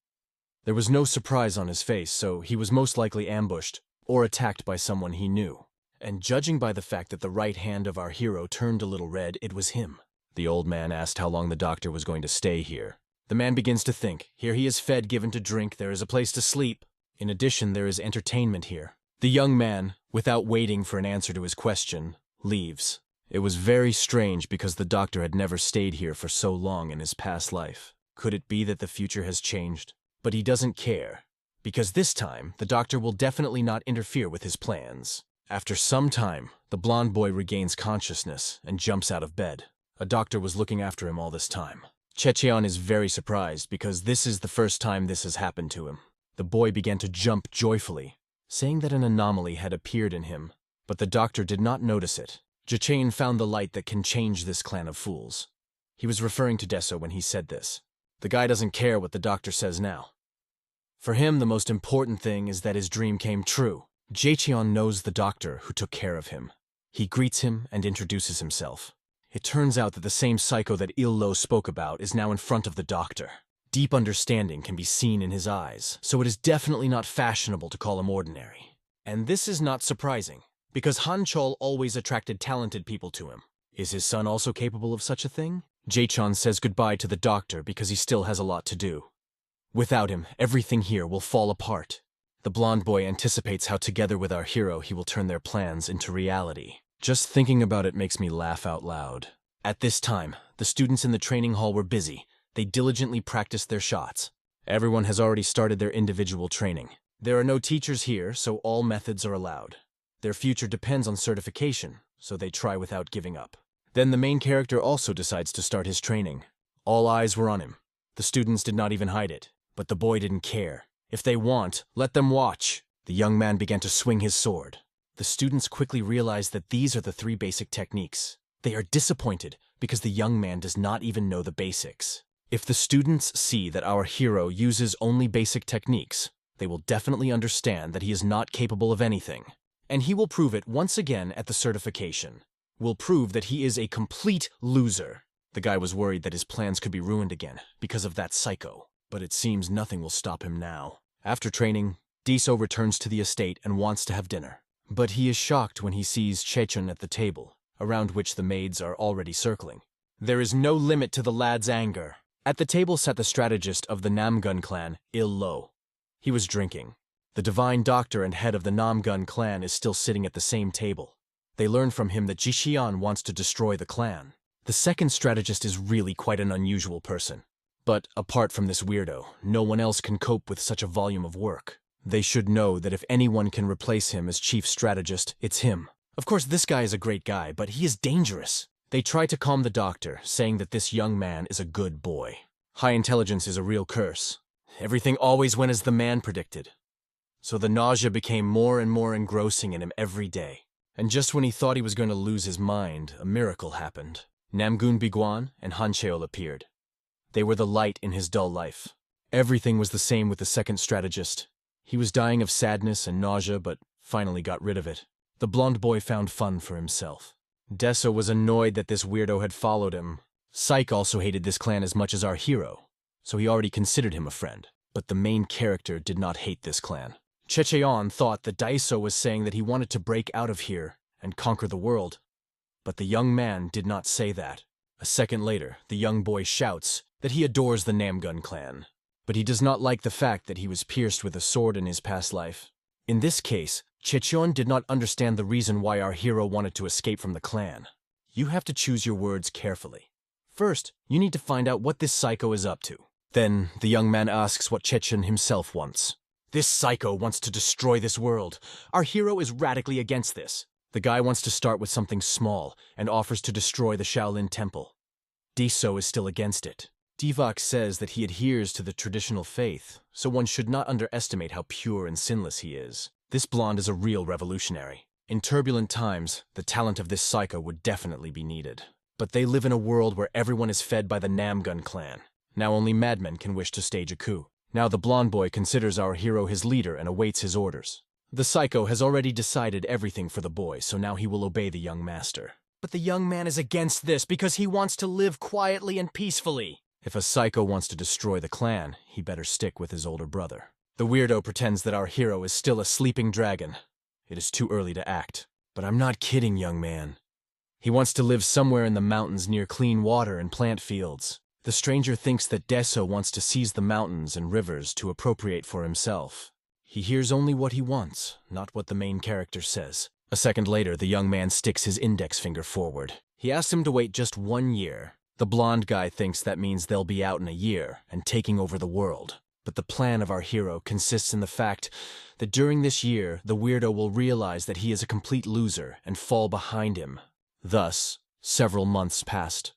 There was no surprise on his face, so he was most likely ambushed or attacked by someone he knew. And judging by the fact that the right hand of our hero turned a little red, it was him. The old man asked how long the doctor was going to stay here. The man begins to think. Here he is fed, given to drink, there is a place to sleep. In addition, there is entertainment here. The young man, without waiting for an answer to his question, leaves. It was very strange because the doctor had never stayed here for so long in his past life. Could it be that the future has changed? But he doesn't care, because this time, the doctor will definitely not interfere with his plans. After some time, the blonde boy regains consciousness and jumps out of bed. A doctor was looking after him all this time. Checheon is very surprised because this is the first time this has happened to him. The boy began to jump joyfully, saying that an anomaly had appeared in him, but the doctor did not notice it. Jachain found the light that can change this clan of fools. He was referring to Deso when he said this. The guy doesn't care what the doctor says now. For him, the most important thing is that his dream came true. Jacheon knows the doctor who took care of him. He greets him and introduces himself. It turns out that the same psycho that Yahello spoke about is now in front of the doctor. Deep understanding can be seen in his eyes, so it is definitely not fashionable to call him ordinary. And this is not surprising, because Han Chol always attracted talented people to him. Is his son also capable of such a thing? Jaechon says goodbye to the doctor because he still has a lot to do. Without him, everything here will fall apart. The blonde boy anticipates how together with our hero he will turn their plans into reality. Just thinking about it makes me laugh out loud. At this time, the students in the training hall were busy. They diligently practiced their shots. Everyone has already started their individual training. There are no teachers here, so all methods are allowed. Their future depends on certification, so they try without giving up. Then the main character also decides to start his training. All eyes were on him. The students did not even hide it, but the boy didn't care. If they want, let them watch. The young man began to swing his sword. The students quickly realized that these are the 3 basic techniques. They are disappointed because the young man does not even know the basics. If the students see that our hero uses only basic techniques, they will definitely understand that he is not capable of anything. And he will prove it once again at the certification. Will prove that he is a complete loser. The guy was worried that his plans could be ruined again because of that psycho. But it seems nothing will stop him now. After training, Diso returns to the estate and wants to have dinner. But he is shocked when he sees Chechun at the table, around which the maids are already circling. There is no limit to the lad's anger. At the table sat the strategist of the Namun clan, Yahello. He was drinking. The divine doctor and head of the Namun clan is still sitting at the same table. They learn from him that Jixian wants to destroy the clan. The second strategist is really quite an unusual person. But apart from this weirdo, no one else can cope with such a volume of work. They should know that if anyone can replace him as chief strategist, it's him. Of course, this guy is a great guy, but he is dangerous. They try to calm the doctor, saying that this young man is a good boy. High intelligence is a real curse. Everything always went as the man predicted. So the nausea became more and more engrossing in him every day. And just when he thought he was going to lose his mind, a miracle happened. Namgun Biguan and Han Cheol appeared. They were the light in his dull life. Everything was the same with the second strategist. He was dying of sadness and nausea, but finally got rid of it. The blonde boy found fun for himself. Deso was annoyed that this weirdo had followed him. Psyche also hated this clan as much as our hero, so he already considered him a friend. But the main character did not hate this clan. Checheon thought that Daiso was saying that he wanted to break out of here and conquer the world. But the young man did not say that. A second later, the young boy shouts that he adores the Namgun clan. But he does not like the fact that he was pierced with a sword in his past life. In this case, Checheon did not understand the reason why our hero wanted to escape from the clan. You have to choose your words carefully. First, you need to find out what this psycho is up to. Then, the young man asks what Chechen himself wants. This psycho wants to destroy this world. Our hero is radically against this. The guy wants to start with something small and offers to destroy the Shaolin Temple. Deso is still against it. Divok says that he adheres to the traditional faith, so one should not underestimate how pure and sinless he is. This blonde is a real revolutionary. In turbulent times, the talent of this psycho would definitely be needed. But they live in a world where everyone is fed by the Namgun clan. Now only madmen can wish to stage a coup. Now the blonde boy considers our hero his leader and awaits his orders. The psycho has already decided everything for the boy, so now he will obey the young master. But the young man is against this because he wants to live quietly and peacefully. If a psycho wants to destroy the clan, he better stick with his older brother. The weirdo pretends that our hero is still a sleeping dragon. It is too early to act. But I'm not kidding, young man. He wants to live somewhere in the mountains near clean water and plant fields. The stranger thinks that Deso wants to seize the mountains and rivers to appropriate for himself. He hears only what he wants, not what the main character says. A second later, the young man sticks his index finger forward. He asks him to wait just 1 year. The blonde guy thinks that means they'll be out in a year and taking over the world. But the plan of our hero consists in the fact that during this year, the weirdo will realize that he is a complete loser and fall behind him. Thus, several months passed.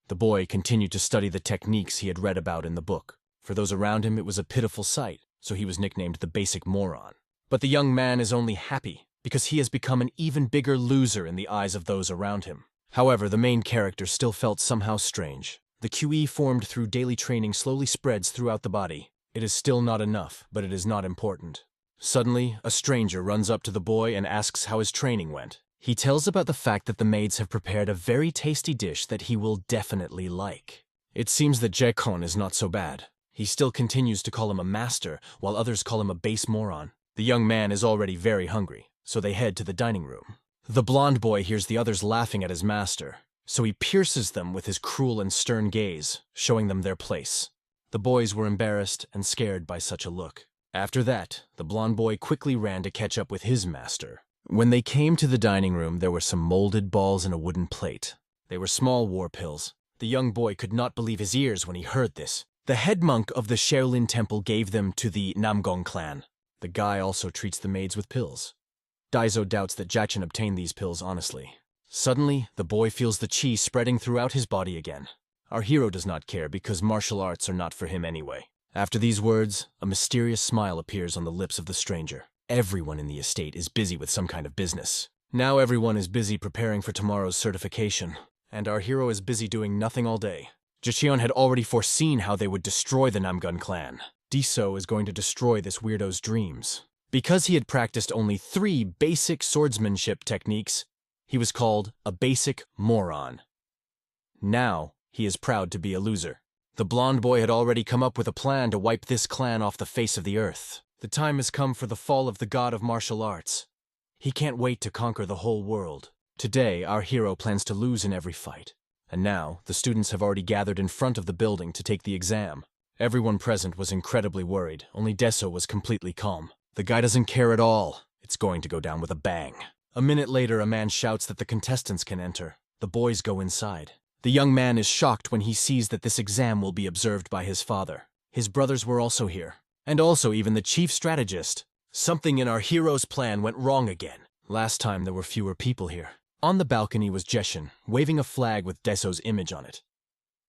The boy continued to study the techniques he had read about in the book. For those around him, it was a pitiful sight, so he was nicknamed the basic moron. But the young man is only happy because he has become an even bigger loser in the eyes of those around him. However, the main character still felt somehow strange. The QE formed through daily training slowly spreads throughout the body. It is still not enough, but it is not important. Suddenly, a stranger runs up to the boy and asks how his training went. He tells about the fact that the maids have prepared a very tasty dish that he will definitely like. It seems that Jaekon is not so bad. He still continues to call him a master, while others call him a base moron. The young man is already very hungry, so they head to the dining room. The blonde boy hears the others laughing at his master, so he pierces them with his cruel and stern gaze, showing them their place. The boys were embarrassed and scared by such a look. After that, the blonde boy quickly ran to catch up with his master. When they came to the dining room, there were some molded balls in a wooden plate. They were small war pills. The young boy could not believe his ears when he heard this. The head monk of the Shaolin Temple gave them to the Namgun clan. The guy also treats the maids with pills. Daiso doubts that Jachin obtained these pills honestly. Suddenly, the boy feels the chi spreading throughout his body again. Our hero does not care because martial arts are not for him anyway. After these words, a mysterious smile appears on the lips of the stranger. Everyone in the estate is busy with some kind of business. Now everyone is busy preparing for tomorrow's certification, and our hero is busy doing nothing all day. Jicheon had already foreseen how they would destroy the Namgun clan. Deso is going to destroy this weirdo's dreams. Because he had practiced only 3 basic swordsmanship techniques, he was called a basic moron. Now, he is proud to be a loser. The blonde boy had already come up with a plan to wipe this clan off the face of the earth. The time has come for the fall of the god of martial arts. He can't wait to conquer the whole world. Today, our hero plans to lose in every fight. And now, the students have already gathered in front of the building to take the exam. Everyone present was incredibly worried. Only Deso was completely calm. The guy doesn't care at all. It's going to go down with a bang. A minute later, a man shouts that the contestants can enter. The boys go inside. The young man is shocked when he sees that this exam will be observed by his father. His brothers were also here. And also even the chief strategist. Something in our hero's plan went wrong again. Last time there were fewer people here. On the balcony was Jeshin, waving a flag with Deso's image on it.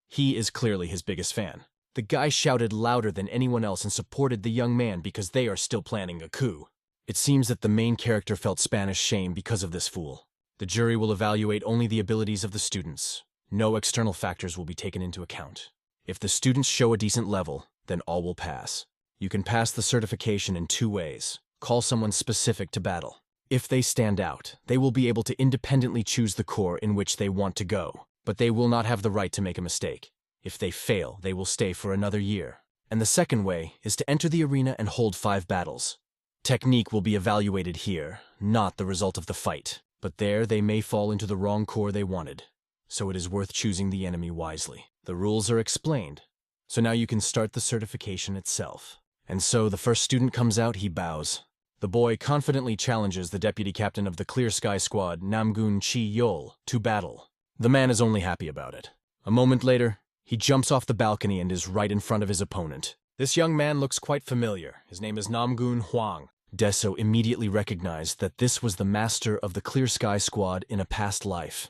He is clearly his biggest fan. The guy shouted louder than anyone else and supported the young man because they are still planning a coup. It seems that the main character felt Spanish shame because of this fool. The jury will evaluate only the abilities of the students. No external factors will be taken into account. If the students show a decent level, then all will pass. You can pass the certification in 2 ways. Call someone specific to battle. If they stand out, they will be able to independently choose the corps in which they want to go, but they will not have the right to make a mistake. If they fail, they will stay for another year. And the second way is to enter the arena and hold 5 battles. Technique will be evaluated here, not the result of the fight, but there they may fall into the wrong corps they wanted. So it is worth choosing the enemy wisely. The rules are explained, so now you can start the certification itself. And so the first student comes out, he bows. The boy confidently challenges the deputy captain of the Clear Sky Squad, Namgun Chi-yol, to battle. The man is only happy about it. A moment later, he jumps off the balcony and is right in front of his opponent. This young man looks quite familiar. His name is Namgun Huang. Deso immediately recognized that this was the master of the Clear Sky Squad in a past life.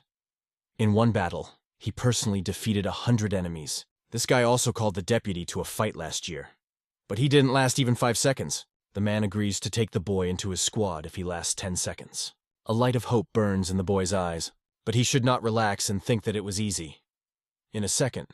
In one battle, he personally defeated 100 enemies. This guy also called the deputy to a fight last year. But he didn't last even 5 seconds. The man agrees to take the boy into his squad if he lasts 10 seconds. A light of hope burns in the boy's eyes, but he should not relax and think that it was easy. In a second,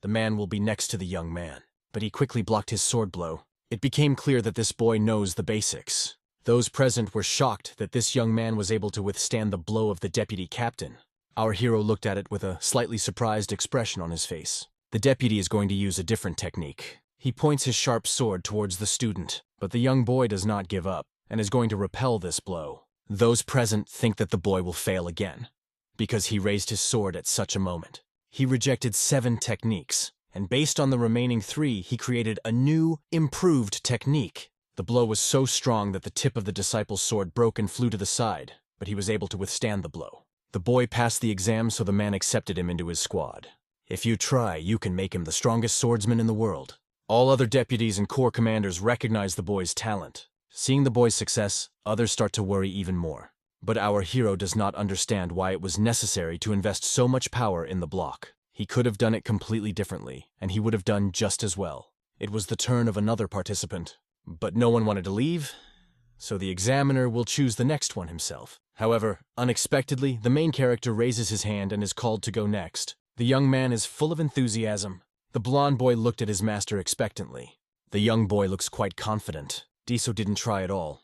the man will be next to the young man, but he quickly blocked his sword blow. It became clear that this boy knows the basics. Those present were shocked that this young man was able to withstand the blow of the deputy captain. Our hero looked at it with a slightly surprised expression on his face. The deputy is going to use a different technique. He points his sharp sword towards the student, but the young boy does not give up and is going to repel this blow. Those present think that the boy will fail again, because he raised his sword at such a moment. He rejected 7 techniques, and based on the remaining 3, he created a new, improved technique. The blow was so strong that the tip of the disciple's sword broke and flew to the side, but he was able to withstand the blow. The boy passed the exam, so the man accepted him into his squad. If you try, you can make him the strongest swordsman in the world. All other deputies and corps commanders recognize the boy's talent. Seeing the boy's success, others start to worry even more. But our hero does not understand why it was necessary to invest so much power in the block. He could have done it completely differently, and he would have done just as well. It was the turn of another participant, but no one wanted to leave, so the examiner will choose the next one himself. However, unexpectedly, the main character raises his hand and is called to go next. The young man is full of enthusiasm. The blonde boy looked at his master expectantly. The young boy looks quite confident. Deso didn't try at all.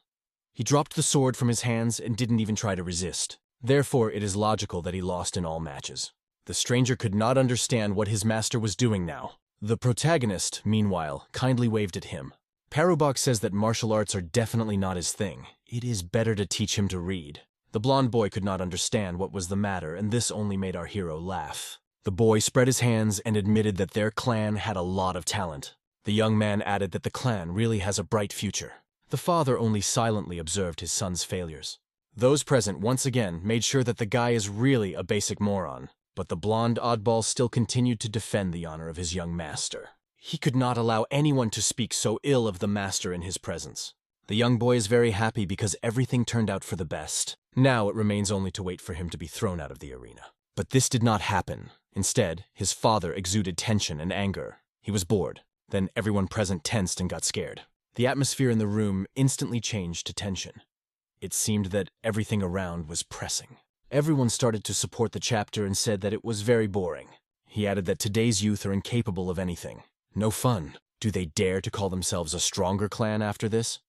He dropped the sword from his hands and didn't even try to resist. Therefore, it is logical that he lost in all matches. The stranger could not understand what his master was doing now. The protagonist, meanwhile, kindly waved at him. Parubok says that martial arts are definitely not his thing. It is better to teach him to read. The blonde boy could not understand what was the matter, and this only made our hero laugh. The boy spread his hands and admitted that their clan had a lot of talent. The young man added that the clan really has a bright future. The father only silently observed his son's failures. Those present once again made sure that the guy is really a basic moron, but the blonde oddball still continued to defend the honor of his young master. He could not allow anyone to speak so ill of the master in his presence. The young boy is very happy because everything turned out for the best. Now it remains only to wait for him to be thrown out of the arena. But this did not happen. Instead, his father exuded tension and anger. He was bored. Then everyone present tensed and got scared. The atmosphere in the room instantly changed to tension. It seemed that everything around was pressing. Everyone started to support the chapter and said that it was very boring. He added that today's youth are incapable of anything. No fun. Do they dare to call themselves a stronger clan after this?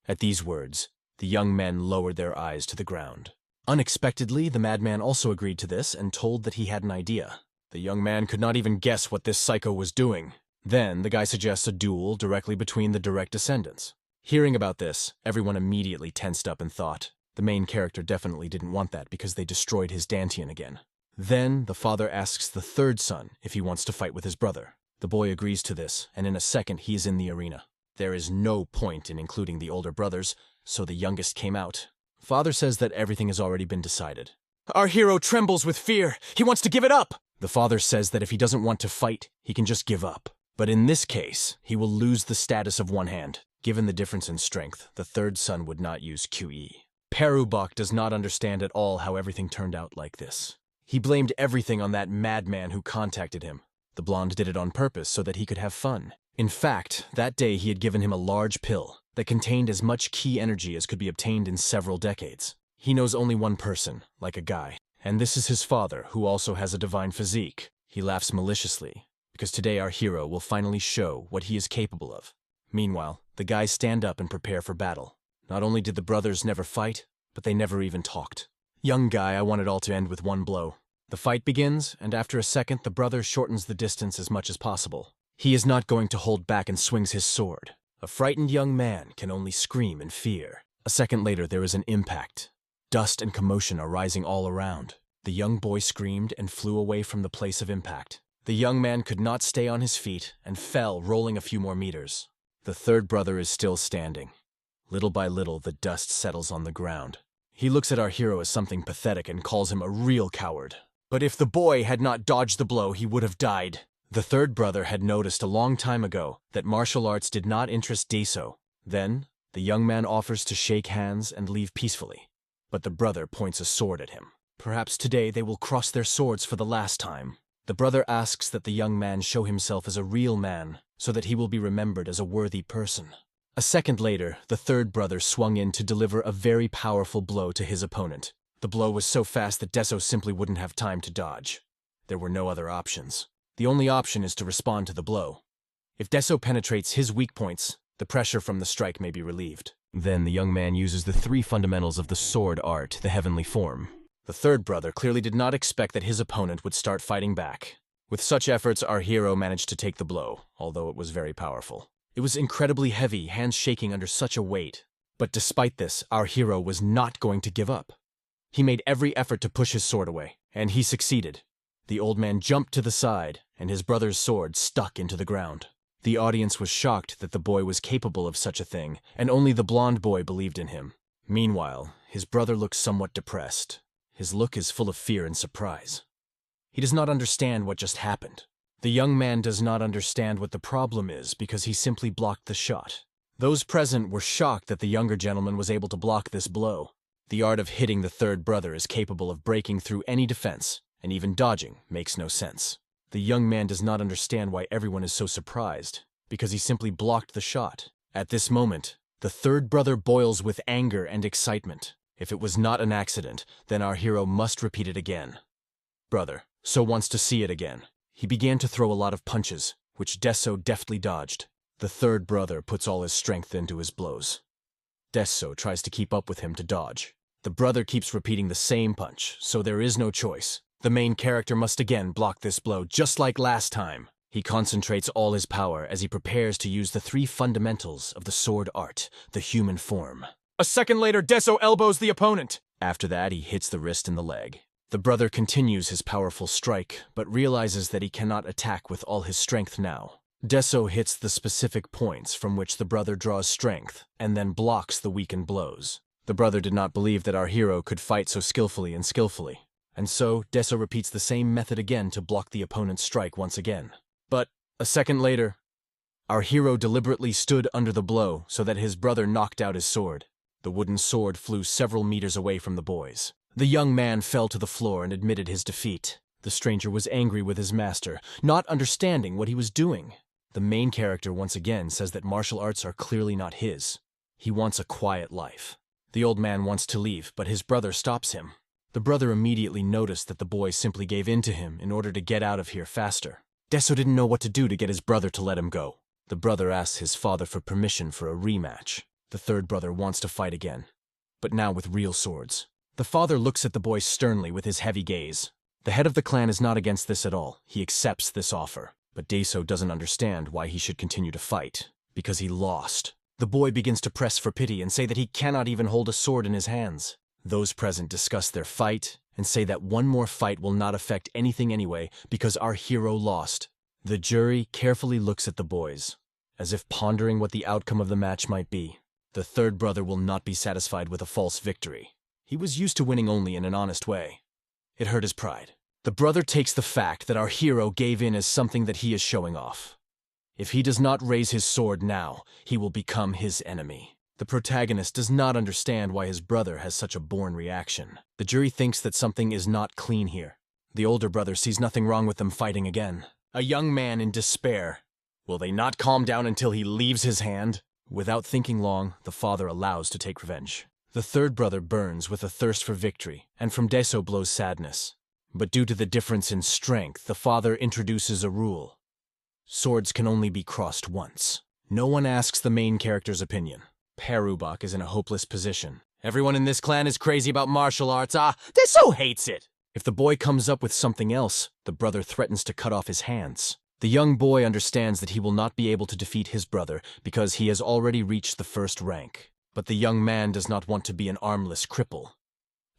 At these words, the young men lowered their eyes to the ground. Unexpectedly, the madman also agreed to this and told that he had an idea. The young man could not even guess what this psycho was doing. Then, the guy suggests a duel directly between the direct descendants. Hearing about this, everyone immediately tensed up and thought, the main character definitely didn't want that because they destroyed his Dantian again. Then, the father asks the third son if he wants to fight with his brother. The boy agrees to this, and in a second he is in the arena. There is no point in including the older brothers, so the youngest came out. Father says that everything has already been decided. Our hero trembles with fear. He wants to give it up. The father says that if he doesn't want to fight, he can just give up. But in this case, he will lose the status of one hand. Given the difference in strength, the third son would not use QE. Parubok does not understand at all how everything turned out like this. He blamed everything on that madman who contacted him. The blonde did it on purpose so that he could have fun. In fact, that day he had given him a large pill that contained as much key energy as could be obtained in several decades. He knows only one person, like a guy, and this is his father, who also has a divine physique. He laughs maliciously, because today our hero will finally show what he is capable of. Meanwhile, the guys stand up and prepare for battle. Not only did the brothers never fight, but they never even talked. Young guy, I want it all to end with one blow. The fight begins, and after a second, the brother shortens the distance as much as possible. He is not going to hold back and swings his sword. A frightened young man can only scream in fear. A second later, there is an impact. Dust and commotion are rising all around. The young boy screamed and flew away from the place of impact. The young man could not stay on his feet and fell, rolling a few more meters. The third brother is still standing. Little by little, the dust settles on the ground. He looks at our hero as something pathetic and calls him a real coward. But if the boy had not dodged the blow, he would have died. The third brother had noticed a long time ago that martial arts did not interest Deso. Then, the young man offers to shake hands and leave peacefully. But the brother points a sword at him. Perhaps today they will cross their swords for the last time. The brother asks that the young man show himself as a real man, so that he will be remembered as a worthy person. A second later, the third brother swung in to deliver a very powerful blow to his opponent. The blow was so fast that Deso simply wouldn't have time to dodge. There were no other options. The only option is to respond to the blow. If Deso penetrates his weak points, the pressure from the strike may be relieved. Then the young man uses the three fundamentals of the sword art, the heavenly form. The third brother clearly did not expect that his opponent would start fighting back. With such efforts, our hero managed to take the blow, although it was very powerful. It was incredibly heavy, hands shaking under such a weight. But despite this, our hero was not going to give up. He made every effort to push his sword away, and he succeeded. The old man jumped to the side, and his brother's sword stuck into the ground. The audience was shocked that the boy was capable of such a thing, and only the blonde boy believed in him. Meanwhile, his brother looks somewhat depressed. His look is full of fear and surprise. He does not understand what just happened. The young man does not understand what the problem is because he simply blocked the shot. Those present were shocked that the younger gentleman was able to block this blow. The art of hitting the third brother is capable of breaking through any defense, and even dodging makes no sense. The young man does not understand why everyone is so surprised, because he simply blocked the shot. At this moment, the third brother boils with anger and excitement. If it was not an accident, then our hero must repeat it again. Brother so wants to see it again. He began to throw a lot of punches, which Deso deftly dodged. The third brother puts all his strength into his blows. Deso tries to keep up with him to dodge. The brother keeps repeating the same punch, so there is no choice. The main character must again block this blow, just like last time. He concentrates all his power as he prepares to use the three fundamentals of the sword art, the human form. A second later, Deso elbows the opponent. After that, he hits the wrist and the leg. The brother continues his powerful strike, but realizes that he cannot attack with all his strength now. Deso hits the specific points from which the brother draws strength, and then blocks the weakened blows. The brother did not believe that our hero could fight so skillfully, and so Deso repeats the same method again to block the opponent's strike once again. But a second later, our hero deliberately stood under the blow so that his brother knocked out his sword. The wooden sword flew several meters away from the boys. The young man fell to the floor and admitted his defeat. The stranger was angry with his master, not understanding what he was doing. The main character once again says that martial arts are clearly not his. He wants a quiet life. The old man wants to leave, but his brother stops him. The brother immediately noticed that the boy simply gave in to him in order to get out of here faster. Deso didn't know what to do to get his brother to let him go. The brother asks his father for permission for a rematch. The third brother wants to fight again, but now with real swords. The father looks at the boy sternly with his heavy gaze. The head of the clan is not against this at all. He accepts this offer. But Deso doesn't understand why he should continue to fight, because he lost. The boy begins to press for pity and say that he cannot even hold a sword in his hands. Those present discuss their fight and say that one more fight will not affect anything anyway because our hero lost. The jury carefully looks at the boys, as if pondering what the outcome of the match might be. The third brother will not be satisfied with a false victory. He was used to winning only in an honest way. It hurt his pride. The brother takes the fact that our hero gave in as something that he is showing off. If he does not raise his sword now, he will become his enemy. The protagonist does not understand why his brother has such a born reaction. The jury thinks that something is not clean here. The older brother sees nothing wrong with them fighting again. A young man in despair. Will they not calm down until he leaves his hand? Without thinking long, the father allows to take revenge. The third brother burns with a thirst for victory, and from Deso blows sadness. But due to the difference in strength, the father introduces a rule. Swords can only be crossed once. No one asks the main character's opinion. Perubak is in a hopeless position. Everyone in this clan is crazy about martial arts. Deso hates it! If the boy comes up with something else, the brother threatens to cut off his hands. The young boy understands that he will not be able to defeat his brother because he has already reached the first rank. But the young man does not want to be an armless cripple.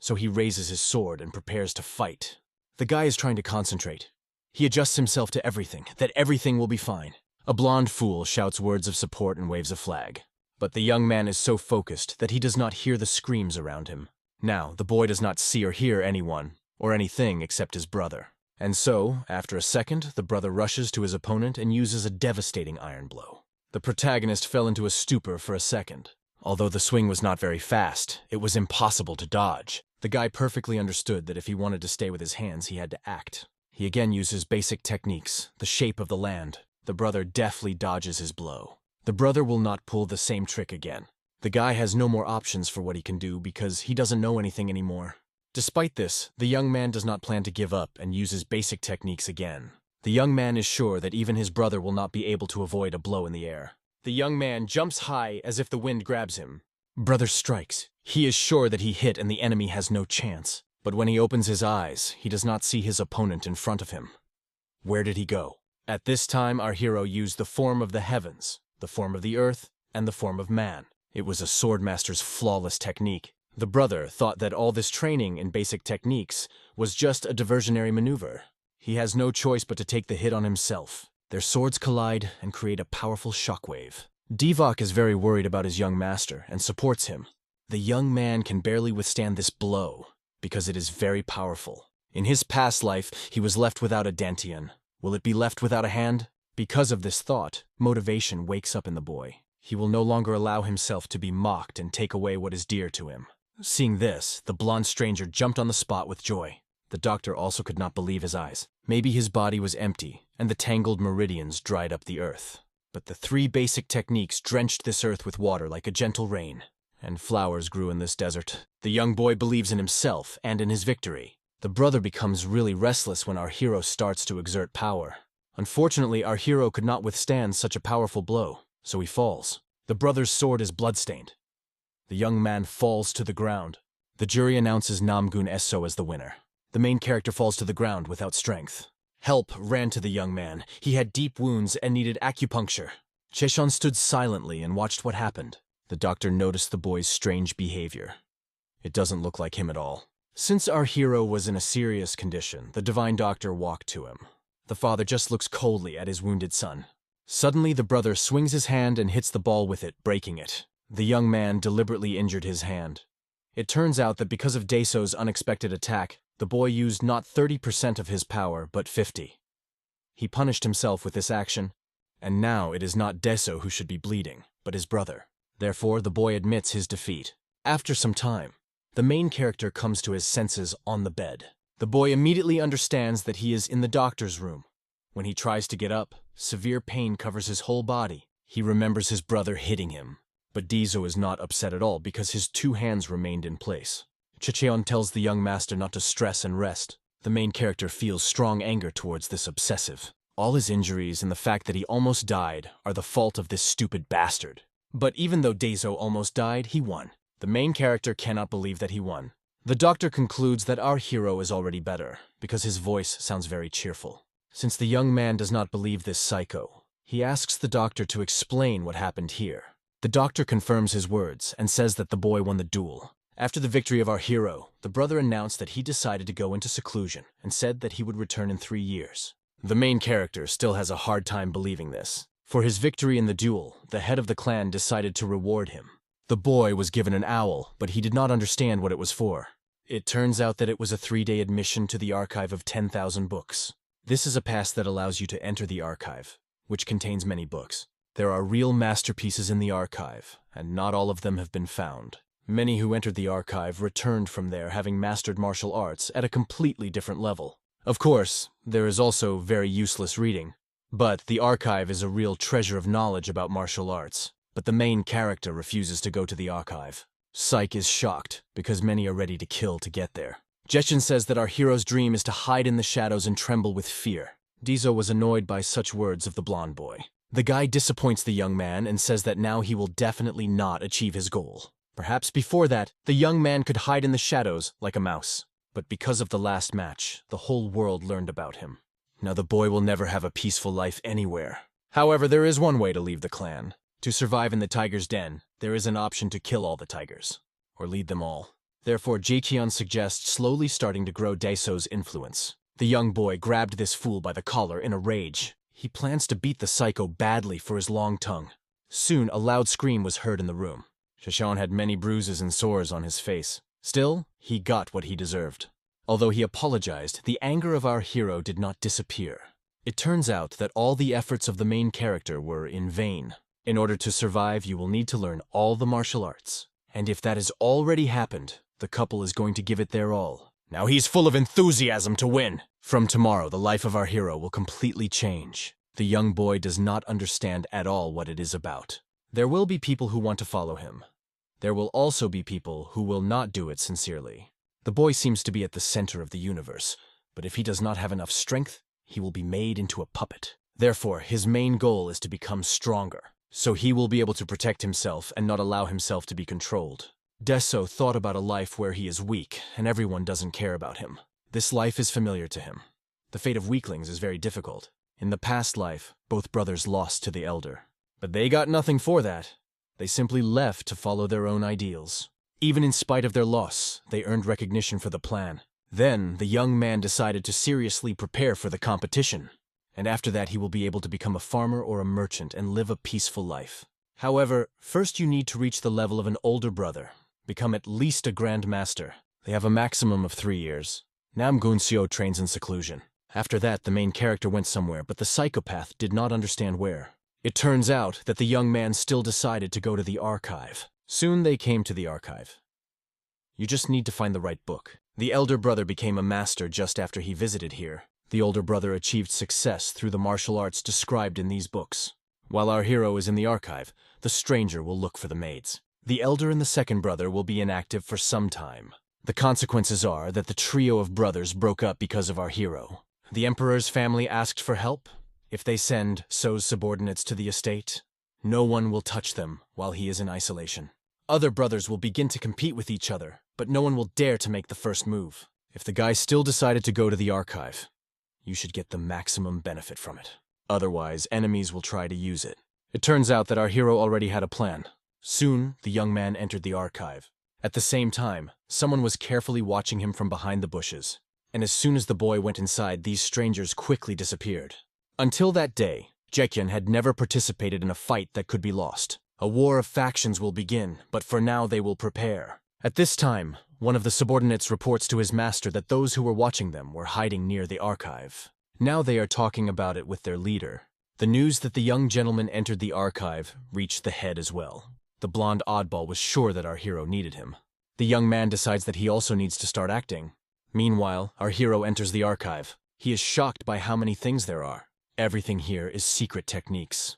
So he raises his sword and prepares to fight. The guy is trying to concentrate. He adjusts himself to everything, that everything will be fine. A blonde fool shouts words of support and waves a flag. But the young man is so focused that he does not hear the screams around him. Now, the boy does not see or hear anyone, or anything except his brother. And so, after a second, the brother rushes to his opponent and uses a devastating iron blow. The protagonist fell into a stupor for a second. Although the swing was not very fast, it was impossible to dodge. The guy perfectly understood that if he wanted to stay with his hands, he had to act. He again uses basic techniques, the shape of the land. The brother deftly dodges his blow. The brother will not pull the same trick again. The guy has no more options for what he can do because he doesn't know anything anymore. Despite this, the young man does not plan to give up and uses basic techniques again. The young man is sure that even his brother will not be able to avoid a blow in the air. The young man jumps high as if the wind grabs him. Brother strikes. He is sure that he hit and the enemy has no chance. But when he opens his eyes, he does not see his opponent in front of him. Where did he go? At this time, our hero used the form of the heavens, the form of the earth, and the form of man. It was a swordmaster's flawless technique. The brother thought that all this training in basic techniques was just a diversionary maneuver. He has no choice but to take the hit on himself. Their swords collide and create a powerful shockwave. Divak is very worried about his young master and supports him. The young man can barely withstand this blow because it is very powerful. In his past life, he was left without a dantian. Will it be left without a hand? Because of this thought, motivation wakes up in the boy. He will no longer allow himself to be mocked and take away what is dear to him. Seeing this, the blonde stranger jumped on the spot with joy. The doctor also could not believe his eyes. Maybe his body was empty, and the tangled meridians dried up the earth. But the 3 basic techniques drenched this earth with water like a gentle rain. And flowers grew in this desert. The young boy believes in himself and in his victory. The brother becomes really restless when our hero starts to exert power. Unfortunately, our hero could not withstand such a powerful blow, so he falls. The brother's sword is bloodstained. The young man falls to the ground. The jury announces Namgun Esso as the winner. The main character falls to the ground without strength. Help ran to the young man. He had deep wounds and needed acupuncture. Cheshon stood silently and watched what happened. The doctor noticed the boy's strange behavior. It doesn't look like him at all. Since our hero was in a serious condition, the divine doctor walked to him. The father just looks coldly at his wounded son. Suddenly, the brother swings his hand and hits the ball with it, breaking it. The young man deliberately injured his hand. It turns out that because of Deso's unexpected attack, the boy used not 30% of his power, but 50%. He punished himself with this action, and now it is not Deso who should be bleeding, but his brother. Therefore, the boy admits his defeat. After some time, the main character comes to his senses on the bed. The boy immediately understands that he is in the doctor's room. When he tries to get up, severe pain covers his whole body. He remembers his brother hitting him. But Deso is not upset at all because his 2 hands remained in place. Checheon tells the young master not to stress and rest. The main character feels strong anger towards this obsessive. All his injuries and the fact that he almost died are the fault of this stupid bastard. But even though Deso almost died, he won. The main character cannot believe that he won. The doctor concludes that our hero is already better, because his voice sounds very cheerful. Since the young man does not believe this psycho, he asks the doctor to explain what happened here. The doctor confirms his words and says that the boy won the duel. After the victory of our hero, the brother announced that he decided to go into seclusion and said that he would return in 3 years. The main character still has a hard time believing this. For his victory in the duel, the head of the clan decided to reward him. The boy was given an owl, but he did not understand what it was for. It turns out that it was a 3-day admission to the archive of 10,000 books. This is a pass that allows you to enter the archive, which contains many books. There are real masterpieces in the archive, and not all of them have been found. Many who entered the archive returned from there having mastered martial arts at a completely different level. Of course, there is also very useless reading, but the archive is a real treasure of knowledge about martial arts. But the main character refuses to go to the archive. Psyche is shocked, because many are ready to kill to get there. Jeshin says that our hero's dream is to hide in the shadows and tremble with fear. Dizo was annoyed by such words of the blonde boy. The guy disappoints the young man and says that now he will definitely not achieve his goal. Perhaps before that, the young man could hide in the shadows like a mouse. But because of the last match, the whole world learned about him. Now the boy will never have a peaceful life anywhere. However, there is one way to leave the clan. To survive in the tiger's den, there is an option to kill all the tigers. Or lead them all. Therefore, Jaekyun suggests slowly starting to grow Daeso's influence. The young boy grabbed this fool by the collar in a rage. He plans to beat the psycho badly for his long tongue. Soon, a loud scream was heard in the room. Shashon had many bruises and sores on his face. Still, he got what he deserved. Although he apologized, the anger of our hero did not disappear. It turns out that all the efforts of the main character were in vain. In order to survive, you will need to learn all the martial arts. And if that has already happened, the couple is going to give it their all. Now he's full of enthusiasm to win. From tomorrow, the life of our hero will completely change. The young boy does not understand at all what it is about. There will be people who want to follow him. There will also be people who will not do it sincerely. The boy seems to be at the center of the universe, but if he does not have enough strength, he will be made into a puppet. Therefore, his main goal is to become stronger, so he will be able to protect himself and not allow himself to be controlled. Deso thought about a life where he is weak and everyone doesn't care about him. This life is familiar to him. The fate of weaklings is very difficult. In the past life, both brothers lost to the elder. But they got nothing for that. They simply left to follow their own ideals. Even in spite of their loss, they earned recognition for the plan. Then, the young man decided to seriously prepare for the competition. And after that, he will be able to become a farmer or a merchant and live a peaceful life. However, first you need to reach the level of an older brother. Become at least a Grand Master. They have a maximum of 3 years. Namgunseo trains in seclusion. After that, the main character went somewhere, but the psychopath did not understand where. It turns out that the young man still decided to go to the archive. Soon they came to the archive. You just need to find the right book. The elder brother became a master just after he visited here. The older brother achieved success through the martial arts described in these books. While our hero is in the archive, the stranger will look for the maids. The elder and the second brother will be inactive for some time. The consequences are that the trio of brothers broke up because of our hero. The emperor's family asked for help. If they send So's subordinates to the estate, no one will touch them while he is in isolation. Other brothers will begin to compete with each other, but no one will dare to make the first move. If the guy still decided to go to the archive, you should get the maximum benefit from it. Otherwise, enemies will try to use it. It turns out that our hero already had a plan. Soon, the young man entered the archive. At the same time, someone was carefully watching him from behind the bushes. And as soon as the boy went inside, these strangers quickly disappeared. Until that day, Jaekyun had never participated in a fight that could be lost. A war of factions will begin, but for now they will prepare. At this time, one of the subordinates reports to his master that those who were watching them were hiding near the archive. Now they are talking about it with their leader. The news that the young gentleman entered the archive reached the head as well. The blonde oddball was sure that our hero needed him. The young man decides that he also needs to start acting. Meanwhile, our hero enters the archive. He is shocked by how many things there are. Everything here is secret techniques.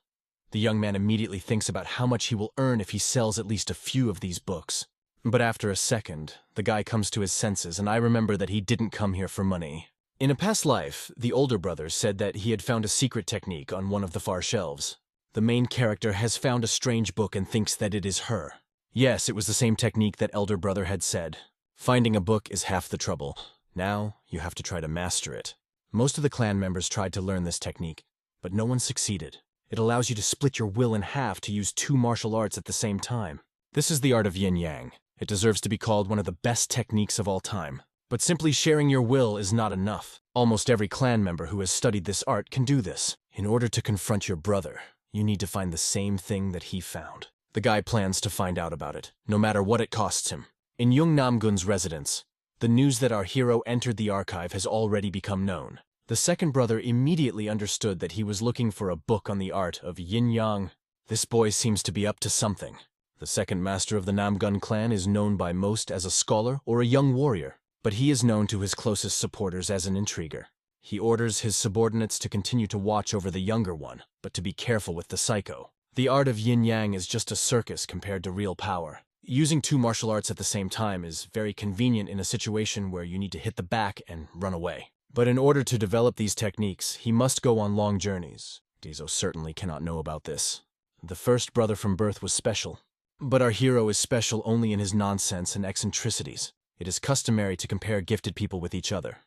The young man immediately thinks about how much he will earn if he sells at least a few of these books. But after a second, the guy comes to his senses, and I remember that he didn't come here for money. In a past life, the older brother said that he had found a secret technique on one of the far shelves. The main character has found a strange book and thinks that it is her. Yes, it was the same technique that elder brother had said. Finding a book is half the trouble. Now, you have to try to master it. Most of the clan members tried to learn this technique, but no one succeeded. It allows you to split your will in half to use 2 martial arts at the same time. This is the art of Yin-Yang. It deserves to be called one of the best techniques of all time. But simply sharing your will is not enough. Almost every clan member who has studied this art can do this. In order to confront your brother, you need to find the same thing that he found. The guy plans to find out about it, no matter what it costs him. In Namgun's residence, the news that our hero entered the archive has already become known. The second brother immediately understood that he was looking for a book on the art of Yin-Yang. This boy seems to be up to something. The second master of the Namgun clan is known by most as a scholar or a young warrior, but he is known to his closest supporters as an intriguer. He orders his subordinates to continue to watch over the younger one, but to be careful with the psycho. The art of Yin-Yang is just a circus compared to real power. Using 2 martial arts at the same time is very convenient in a situation where you need to hit the back and run away. But in order to develop these techniques, he must go on long journeys. Daiso certainly cannot know about this. The first brother from birth was special. But our hero is special only in his nonsense and eccentricities. It is customary to compare gifted people with each other.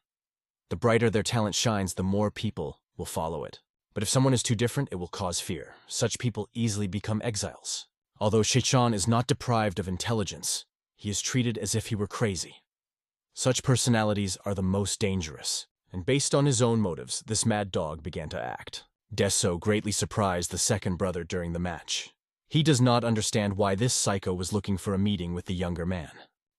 The brighter their talent shines, the more people will follow it. But if someone is too different, it will cause fear. Such people easily become exiles. Although Shichan is not deprived of intelligence, he is treated as if he were crazy. Such personalities are the most dangerous, and based on his own motives, this mad dog began to act. Deso greatly surprised the second brother during the match. He does not understand why this psycho was looking for a meeting with the younger man.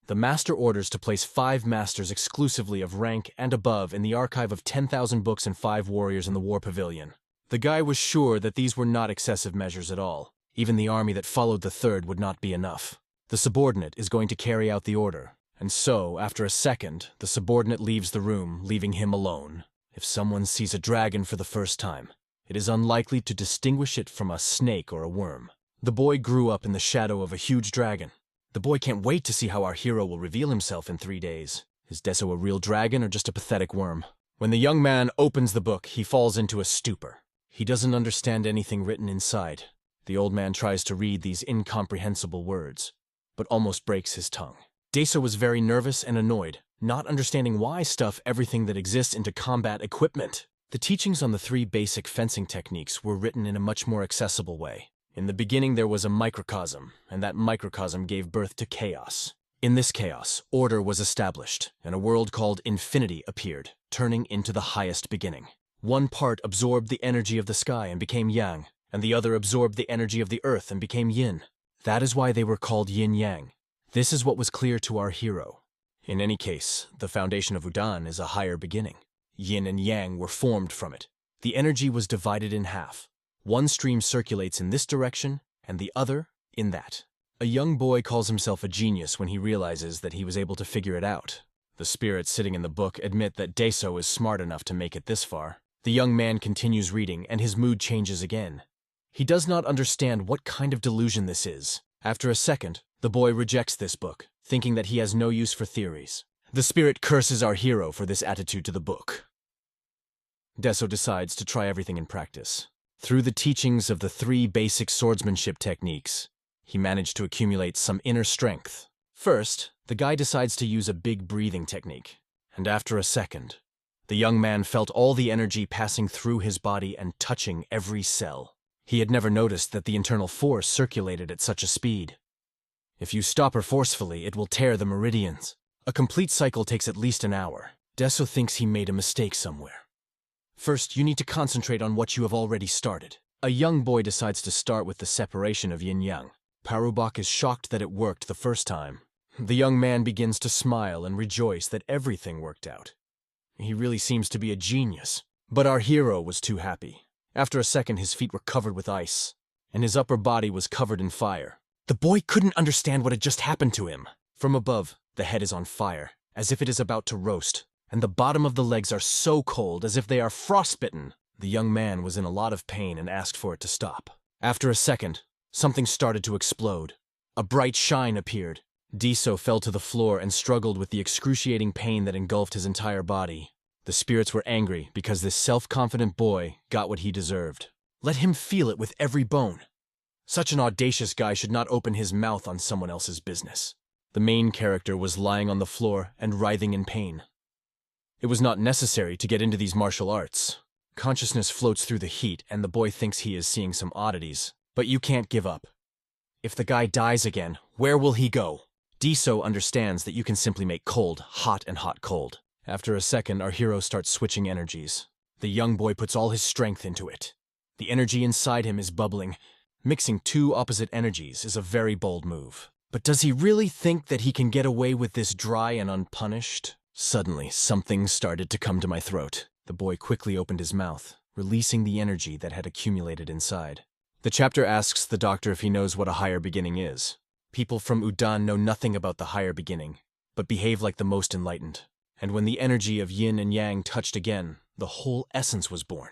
The master orders to place 5 masters exclusively of rank and above in the archive of 10,000 books and 5 warriors in the war pavilion. The guy was sure that these were not excessive measures at all. Even the army that followed the third would not be enough. The subordinate is going to carry out the order. And so, after a second, the subordinate leaves the room, leaving him alone. If someone sees a dragon for the first time, it is unlikely to distinguish it from a snake or a worm. The boy grew up in the shadow of a huge dragon. The boy can't wait to see how our hero will reveal himself in 3 days. Is Deso a real dragon or just a pathetic worm? When the young man opens the book, he falls into a stupor. He doesn't understand anything written inside. The old man tries to read these incomprehensible words, but almost breaks his tongue. Deso was very nervous and annoyed, not understanding why stuff everything that exists into combat equipment. The teachings on the 3 basic fencing techniques were written in a much more accessible way. In the beginning there was a microcosm, and that microcosm gave birth to chaos. In this chaos, order was established, and a world called infinity appeared, turning into the highest beginning. One part absorbed the energy of the sky and became yang, and the other absorbed the energy of the earth and became yin. That is why they were called Yin-Yang. This is what was clear to our hero. In any case, the foundation of Udan is a higher beginning. Yin and Yang were formed from it. The energy was divided in half. One stream circulates in this direction, and the other in that. A young boy calls himself a genius when he realizes that he was able to figure it out. The spirits sitting in the book admit that Deso is smart enough to make it this far. The young man continues reading, and his mood changes again. He does not understand what kind of delusion this is. After a second, the boy rejects this book, thinking that he has no use for theories. The spirit curses our hero for this attitude to the book. Deso decides to try everything in practice. Through the teachings of the 3 basic swordsmanship techniques, he managed to accumulate some inner strength. First, the guy decides to use a big breathing technique, and after a second, the young man felt all the energy passing through his body and touching every cell. He had never noticed that the internal force circulated at such a speed. If you stop her forcefully, it will tear the meridians. A complete cycle takes at least an hour. Deso thinks he made a mistake somewhere. First, you need to concentrate on what you have already started. A young boy decides to start with the separation of yin-yang. Parubak is shocked that it worked the first time. The young man begins to smile and rejoice that everything worked out. He really seems to be a genius. But our hero was too happy. After a second, his feet were covered with ice, and his upper body was covered in fire. The boy couldn't understand what had just happened to him. From above, the head is on fire, as if it is about to roast, and the bottom of the legs are so cold as if they are frostbitten. The young man was in a lot of pain and asked for it to stop. After a second, something started to explode. A bright shine appeared. Deso fell to the floor and struggled with the excruciating pain that engulfed his entire body. The spirits were angry because this self-confident boy got what he deserved. Let him feel it with every bone. Such an audacious guy should not open his mouth on someone else's business. The main character was lying on the floor and writhing in pain. It was not necessary to get into these martial arts. Consciousness floats through the heat, and the boy thinks he is seeing some oddities. But you can't give up. If the guy dies again, where will he go? Deso understands that you can simply make cold hot and hot cold. After a second, our hero starts switching energies. The young boy puts all his strength into it. The energy inside him is bubbling. Mixing 2 opposite energies is a very bold move. But does he really think that he can get away with this dry and unpunished? Suddenly, something started to come to my throat. The boy quickly opened his mouth, releasing the energy that had accumulated inside. The chapter asks the doctor if he knows what a higher beginning is. People from Udan know nothing about the higher beginning, but behave like the most enlightened. And when the energy of yin and yang touched again, the whole essence was born.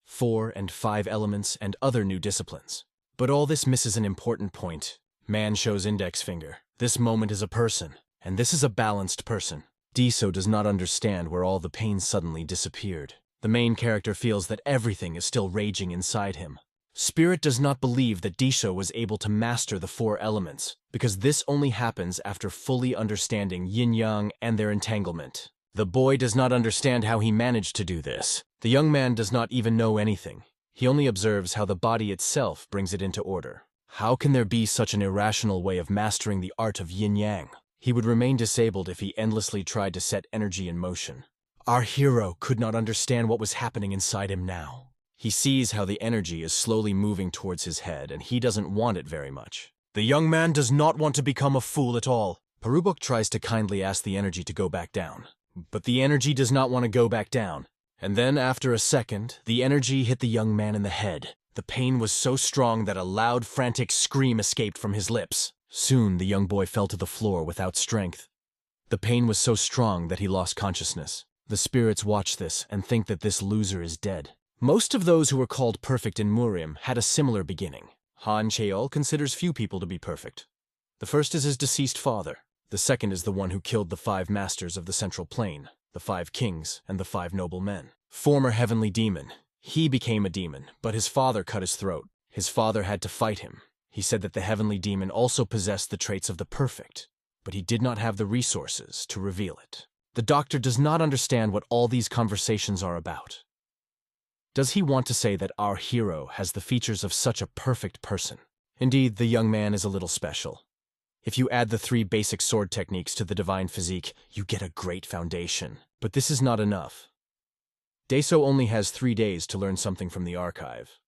4 and 5 elements and other new disciplines. But all this misses an important point. Man shows index finger. This moment is a person, and this is a balanced person. Diso does not understand where all the pain suddenly disappeared. The main character feels that everything is still raging inside him. Spirit does not believe that Diso was able to master the four elements, because this only happens after fully understanding Yin-Yang and their entanglement. The boy does not understand how he managed to do this. The young man does not even know anything. He only observes how the body itself brings it into order. How can there be such an irrational way of mastering the art of Yin-Yang? He would remain disabled if he endlessly tried to set energy in motion. Our hero could not understand what was happening inside him now. He sees how the energy is slowly moving towards his head, and he doesn't want it very much. The young man does not want to become a fool at all. Parubok tries to kindly ask the energy to go back down. But the energy does not want to go back down. And then, after a second, the energy hit the young man in the head. The pain was so strong that a loud, frantic scream escaped from his lips. Soon, the young boy fell to the floor without strength. The pain was so strong that he lost consciousness. The spirits watch this and think that this loser is dead. Most of those who were called perfect in Murim had a similar beginning. Han Cheol considers few people to be perfect. The first is his deceased father. The second is the one who killed the 5 masters of the Central Plain, the 5 kings, and the 5 noble men. Former heavenly demon. He became a demon, but his father cut his throat. His father had to fight him. He said that the heavenly demon also possessed the traits of the perfect, but he did not have the resources to reveal it. The doctor does not understand what all these conversations are about. Does he want to say that our hero has the features of such a perfect person? Indeed, the young man is a little special. If you add the 3 basic sword techniques to the divine physique, you get a great foundation. But this is not enough. Deso only has 3 days to learn something from the archive.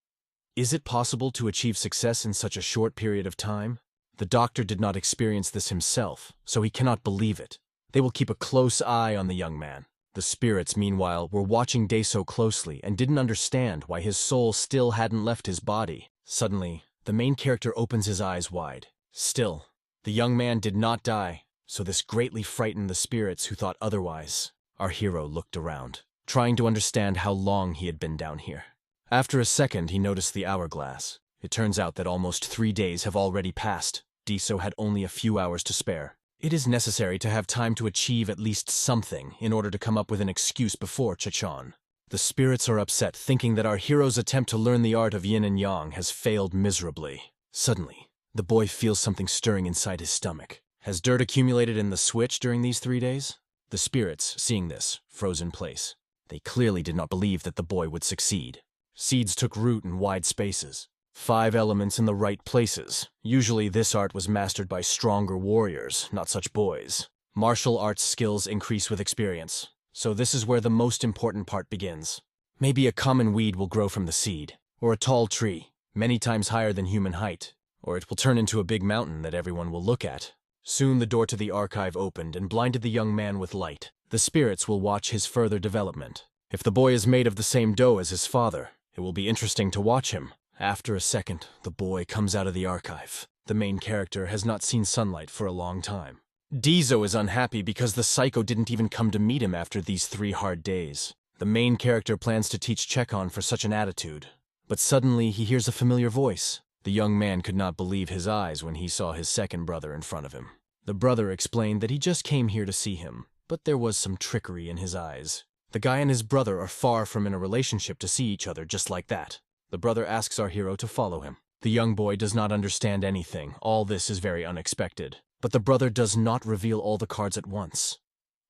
Is it possible to achieve success in such a short period of time? The doctor did not experience this himself, so he cannot believe it. They will keep a close eye on the young man. The spirits, meanwhile, were watching Deso closely and didn't understand why his soul still hadn't left his body. Suddenly, the main character opens his eyes wide. Still, the young man did not die, so this greatly frightened the spirits who thought otherwise. Our hero looked around, trying to understand how long he had been down here. After a second, he noticed the hourglass. It turns out that almost 3 days have already passed. Deso had only a few hours to spare. It is necessary to have time to achieve at least something in order to come up with an excuse before Chachan. The spirits are upset, thinking that our hero's attempt to learn the art of yin and yang has failed miserably. Suddenly, the boy feels something stirring inside his stomach. Has dirt accumulated in the switch during these 3 days? The spirits, seeing this, froze in place. They clearly did not believe that the boy would succeed. Seeds took root in wide spaces. 5 elements in the right places. Usually this art was mastered by stronger warriors, not such boys. Martial arts skills increase with experience, so this is where the most important part begins. Maybe a common weed will grow from the seed, or a tall tree, many times higher than human height, or it will turn into a big mountain that everyone will look at. Soon the door to the archive opened and blinded the young man with light. The spirits will watch his further development. If the boy is made of the same dough as his father, it will be interesting to watch him. After a second, the boy comes out of the archive. The main character has not seen sunlight for a long time. Deso is unhappy because the psycho didn't even come to meet him after these 3 hard days. The main character plans to teach Chekon for such an attitude. But suddenly he hears a familiar voice. The young man could not believe his eyes when he saw his second brother in front of him. The brother explained that he just came here to see him, but there was some trickery in his eyes. The guy and his brother are far from in a relationship to see each other just like that. The brother asks our hero to follow him. The young boy does not understand anything. All this is very unexpected. But the brother does not reveal all the cards at once.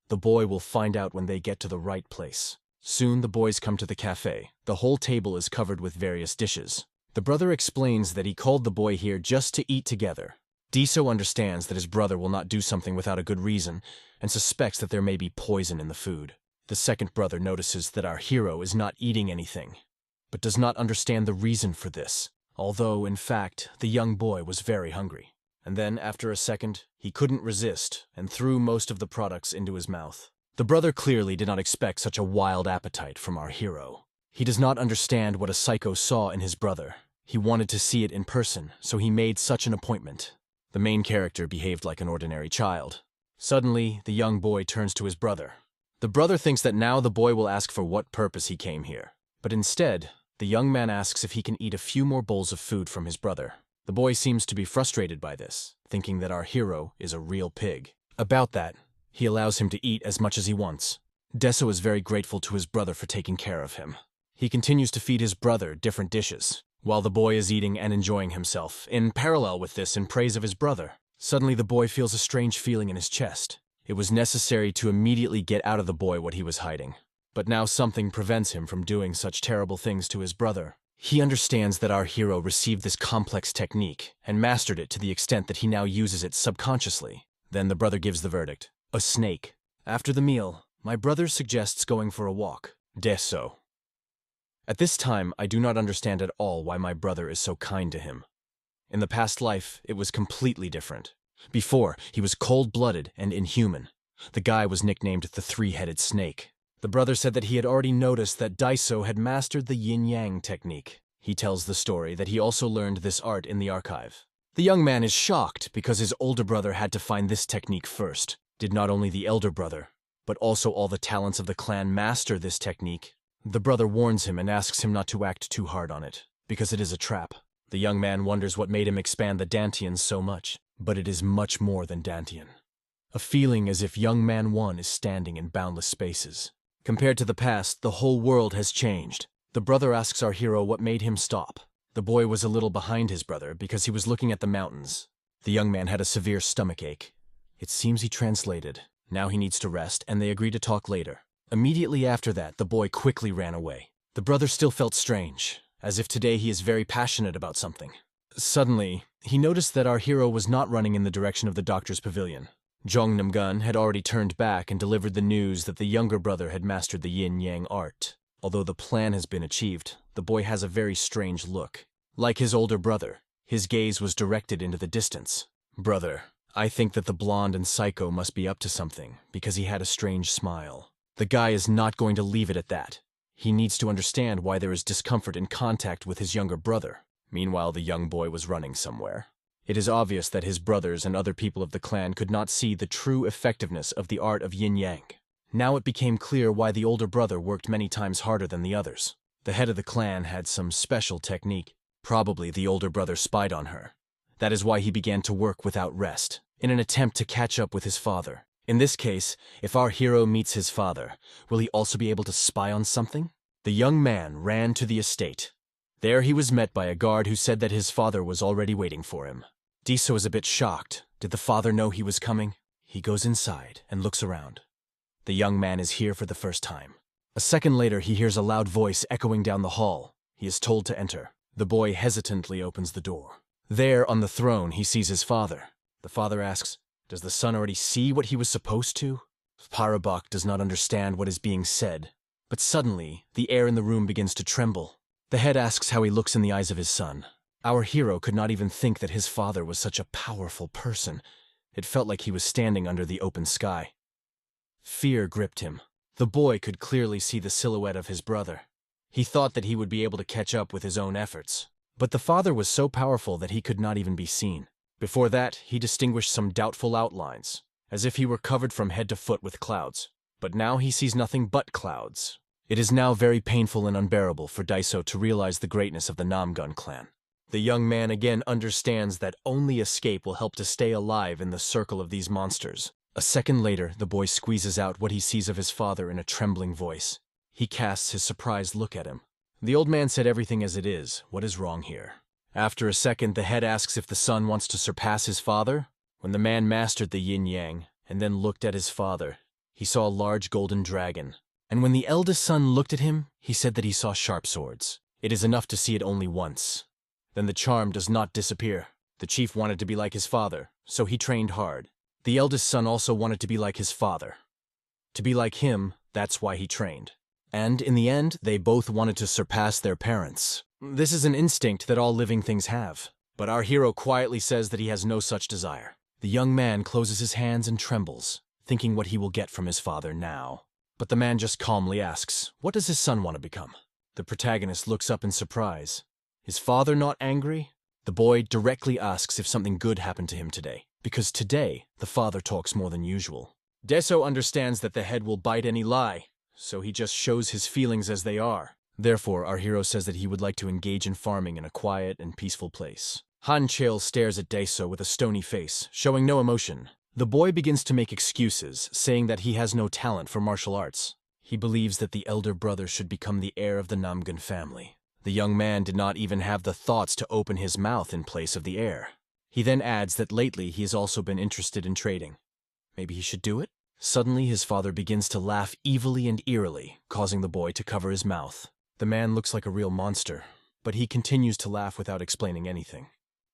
The boy will find out when they get to the right place. Soon the boys come to the cafe. The whole table is covered with various dishes. The brother explains that he called the boy here just to eat together. Deso understands that his brother will not do something without a good reason, and suspects that there may be poison in the food. The second brother notices that our hero is not eating anything, but does not understand the reason for this, although, in fact, the young boy was very hungry. And then, after a second, he couldn't resist and threw most of the products into his mouth. The brother clearly did not expect such a wild appetite from our hero. He does not understand what a psycho saw in his brother. He wanted to see it in person, so he made such an appointment. The main character behaved like an ordinary child. Suddenly, the young boy turns to his brother. The brother thinks that now the boy will ask for what purpose he came here. But instead, the young man asks if he can eat a few more bowls of food from his brother. The boy seems to be frustrated by this, thinking that our hero is a real pig. About that, He allows him to eat as much as he wants. Deso is very grateful to his brother for taking care of him. He continues to feed his brother different dishes, while the boy is eating and enjoying himself. In parallel with this, in praise of his brother, suddenly the boy feels a strange feeling in his chest. It was necessary to immediately get out of the boy what he was hiding. But now something prevents him from doing such terrible things to his brother. He understands that our hero received this complex technique and mastered it to the extent that he now uses it subconsciously. Then the brother gives the verdict: a snake. After the meal, my brother suggests going for a walk. Deso. At this time, I do not understand at all why my brother is so kind to him. In the past life, it was completely different. Before, he was cold-blooded and inhuman. The guy was nicknamed the Three-Headed Snake. The brother said that he had already noticed that Daiso had mastered the Yin-Yang technique. He tells the story that he also learned this art in the archive. The young man is shocked because his older brother had to find this technique first. Did not only the elder brother, but also all the talents of the clan master this technique? The brother warns him and asks him not to act too hard on it, because it is a trap. The young man wonders what made him expand the Dantians so much, but it is much more than Dantian. A feeling as if young man 1 is standing in boundless spaces. Compared to the past, the whole world has changed. The brother asks our hero what made him stop. The boy was a little behind his brother because he was looking at the mountains. The young man had a severe stomachache. It seems he translated. Now he needs to rest, and they agree to talk later. Immediately after that, the boy quickly ran away. The brother still felt strange, as if today he is very passionate about something. Suddenly, he noticed that our hero was not running in the direction of the doctor's pavilion. Jong Namgun had already turned back and delivered the news that the younger brother had mastered the yin-yang art. Although the plan has been achieved, the boy has a very strange look. Like his older brother, his gaze was directed into the distance. Brother, I think that the blonde and psycho must be up to something, because he had a strange smile. The guy is not going to leave it at that. He needs to understand why there is discomfort in contact with his younger brother. Meanwhile, the young boy was running somewhere. It is obvious that his brothers and other people of the clan could not see the true effectiveness of the art of yin-yang. Now it became clear why the older brother worked many times harder than the others. The head of the clan had some special technique. Probably the older brother spied on her. That is why he began to work without rest, in an attempt to catch up with his father. In this case, if our hero meets his father, will he also be able to spy on something? The young man ran to the estate. There he was met by a guard who said that his father was already waiting for him. Deso is a bit shocked. Did the father know he was coming? He goes inside and looks around. The young man is here for the first time. A second later, he hears a loud voice echoing down the hall. He is told to enter. The boy hesitantly opens the door. There, on the throne, he sees his father. The father asks, "Does the son already see what he was supposed to?" Parabok does not understand what is being said. But suddenly, the air in the room begins to tremble. The head asks how he looks in the eyes of his son. Our hero could not even think that his father was such a powerful person. It felt like he was standing under the open sky. Fear gripped him. The boy could clearly see the silhouette of his brother. He thought that he would be able to catch up with his own efforts. But the father was so powerful that he could not even be seen. Before that, he distinguished some doubtful outlines, as if he were covered from head to foot with clouds. But now he sees nothing but clouds. It is now very painful and unbearable for Daiso to realize the greatness of the Namgun clan. The young man again understands that only escape will help to stay alive in the circle of these monsters. A second later, the boy squeezes out what he sees of his father in a trembling voice. He casts his surprised look at him. The old man said everything as it is. What is wrong here? After a second, the head asks if the son wants to surpass his father. When the man mastered the yin-yang and then looked at his father, he saw a large golden dragon. And when the eldest son looked at him, he said that he saw sharp swords. It is enough to see it only once. Then the charm does not disappear. The chief wanted to be like his father, so he trained hard. The eldest son also wanted to be like his father. To be like him, that's why he trained. And in the end, they both wanted to surpass their parents. This is an instinct that all living things have. But our hero quietly says that he has no such desire. The young man closes his hands and trembles, thinking what he will get from his father now. But the man just calmly asks, what does his son want to become? The protagonist looks up in surprise. Is father not angry? The boy directly asks if something good happened to him today, because today the father talks more than usual. Deso understands that the head will bite any lie, so he just shows his feelings as they are. Therefore, our hero says that he would like to engage in farming in a quiet and peaceful place. Han Chael stares at Deso with a stony face, showing no emotion. The boy begins to make excuses, saying that he has no talent for martial arts. He believes that the elder brother should become the heir of the Namun family. The young man did not even have the thoughts to open his mouth in place of the heir. He then adds that lately he has also been interested in trading. Maybe he should do it? Suddenly his father begins to laugh evilly and eerily, causing the boy to cover his mouth. The man looks like a real monster, but he continues to laugh without explaining anything.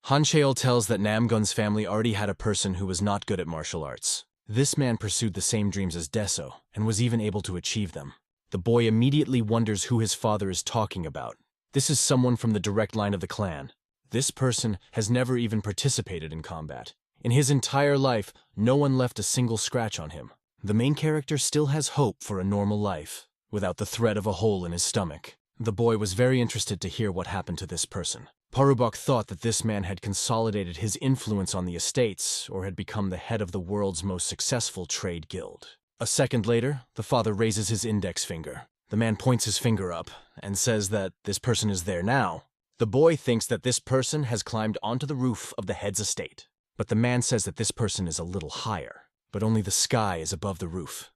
Han Cheol tells that Namgun's family already had a person who was not good at martial arts. This man pursued the same dreams as Deso, and was even able to achieve them. The boy immediately wonders who his father is talking about. This is someone from the direct line of the clan. This person has never even participated in combat. In his entire life, no one left a single scratch on him. The main character still has hope for a normal life, without the threat of a hole in his stomach. The boy was very interested to hear what happened to this person. Parubok thought that this man had consolidated his influence on the estates, or had become the head of the world's most successful trade guild. A second later, the father raises his index finger. The man points his finger up, and says that this person is there now. The boy thinks that this person has climbed onto the roof of the head's estate. But the man says that this person is a little higher, but only the sky is above the roof.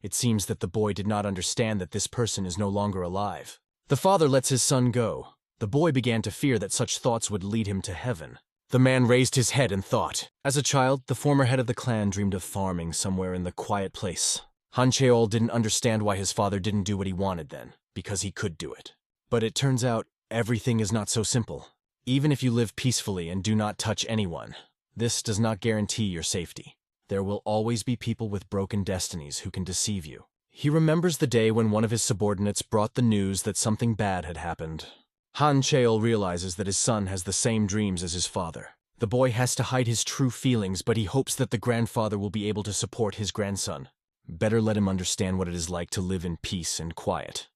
It seems that the boy did not understand that this person is no longer alive. The father lets his son go. The boy began to fear that such thoughts would lead him to heaven. The man raised his head and thought. As a child, the former head of the clan dreamed of farming somewhere in the quiet place. Han Cheol didn't understand why his father didn't do what he wanted then, because he could do it. But it turns out, everything is not so simple. Even if you live peacefully and do not touch anyone, this does not guarantee your safety. There will always be people with broken destinies who can deceive you. He remembers the day when one of his subordinates brought the news that something bad had happened. Han Cheol realizes that his son has the same dreams as his father. The boy has to hide his true feelings, but he hopes that the grandfather will be able to support his grandson. Better let him understand what it is like to live in peace and quiet.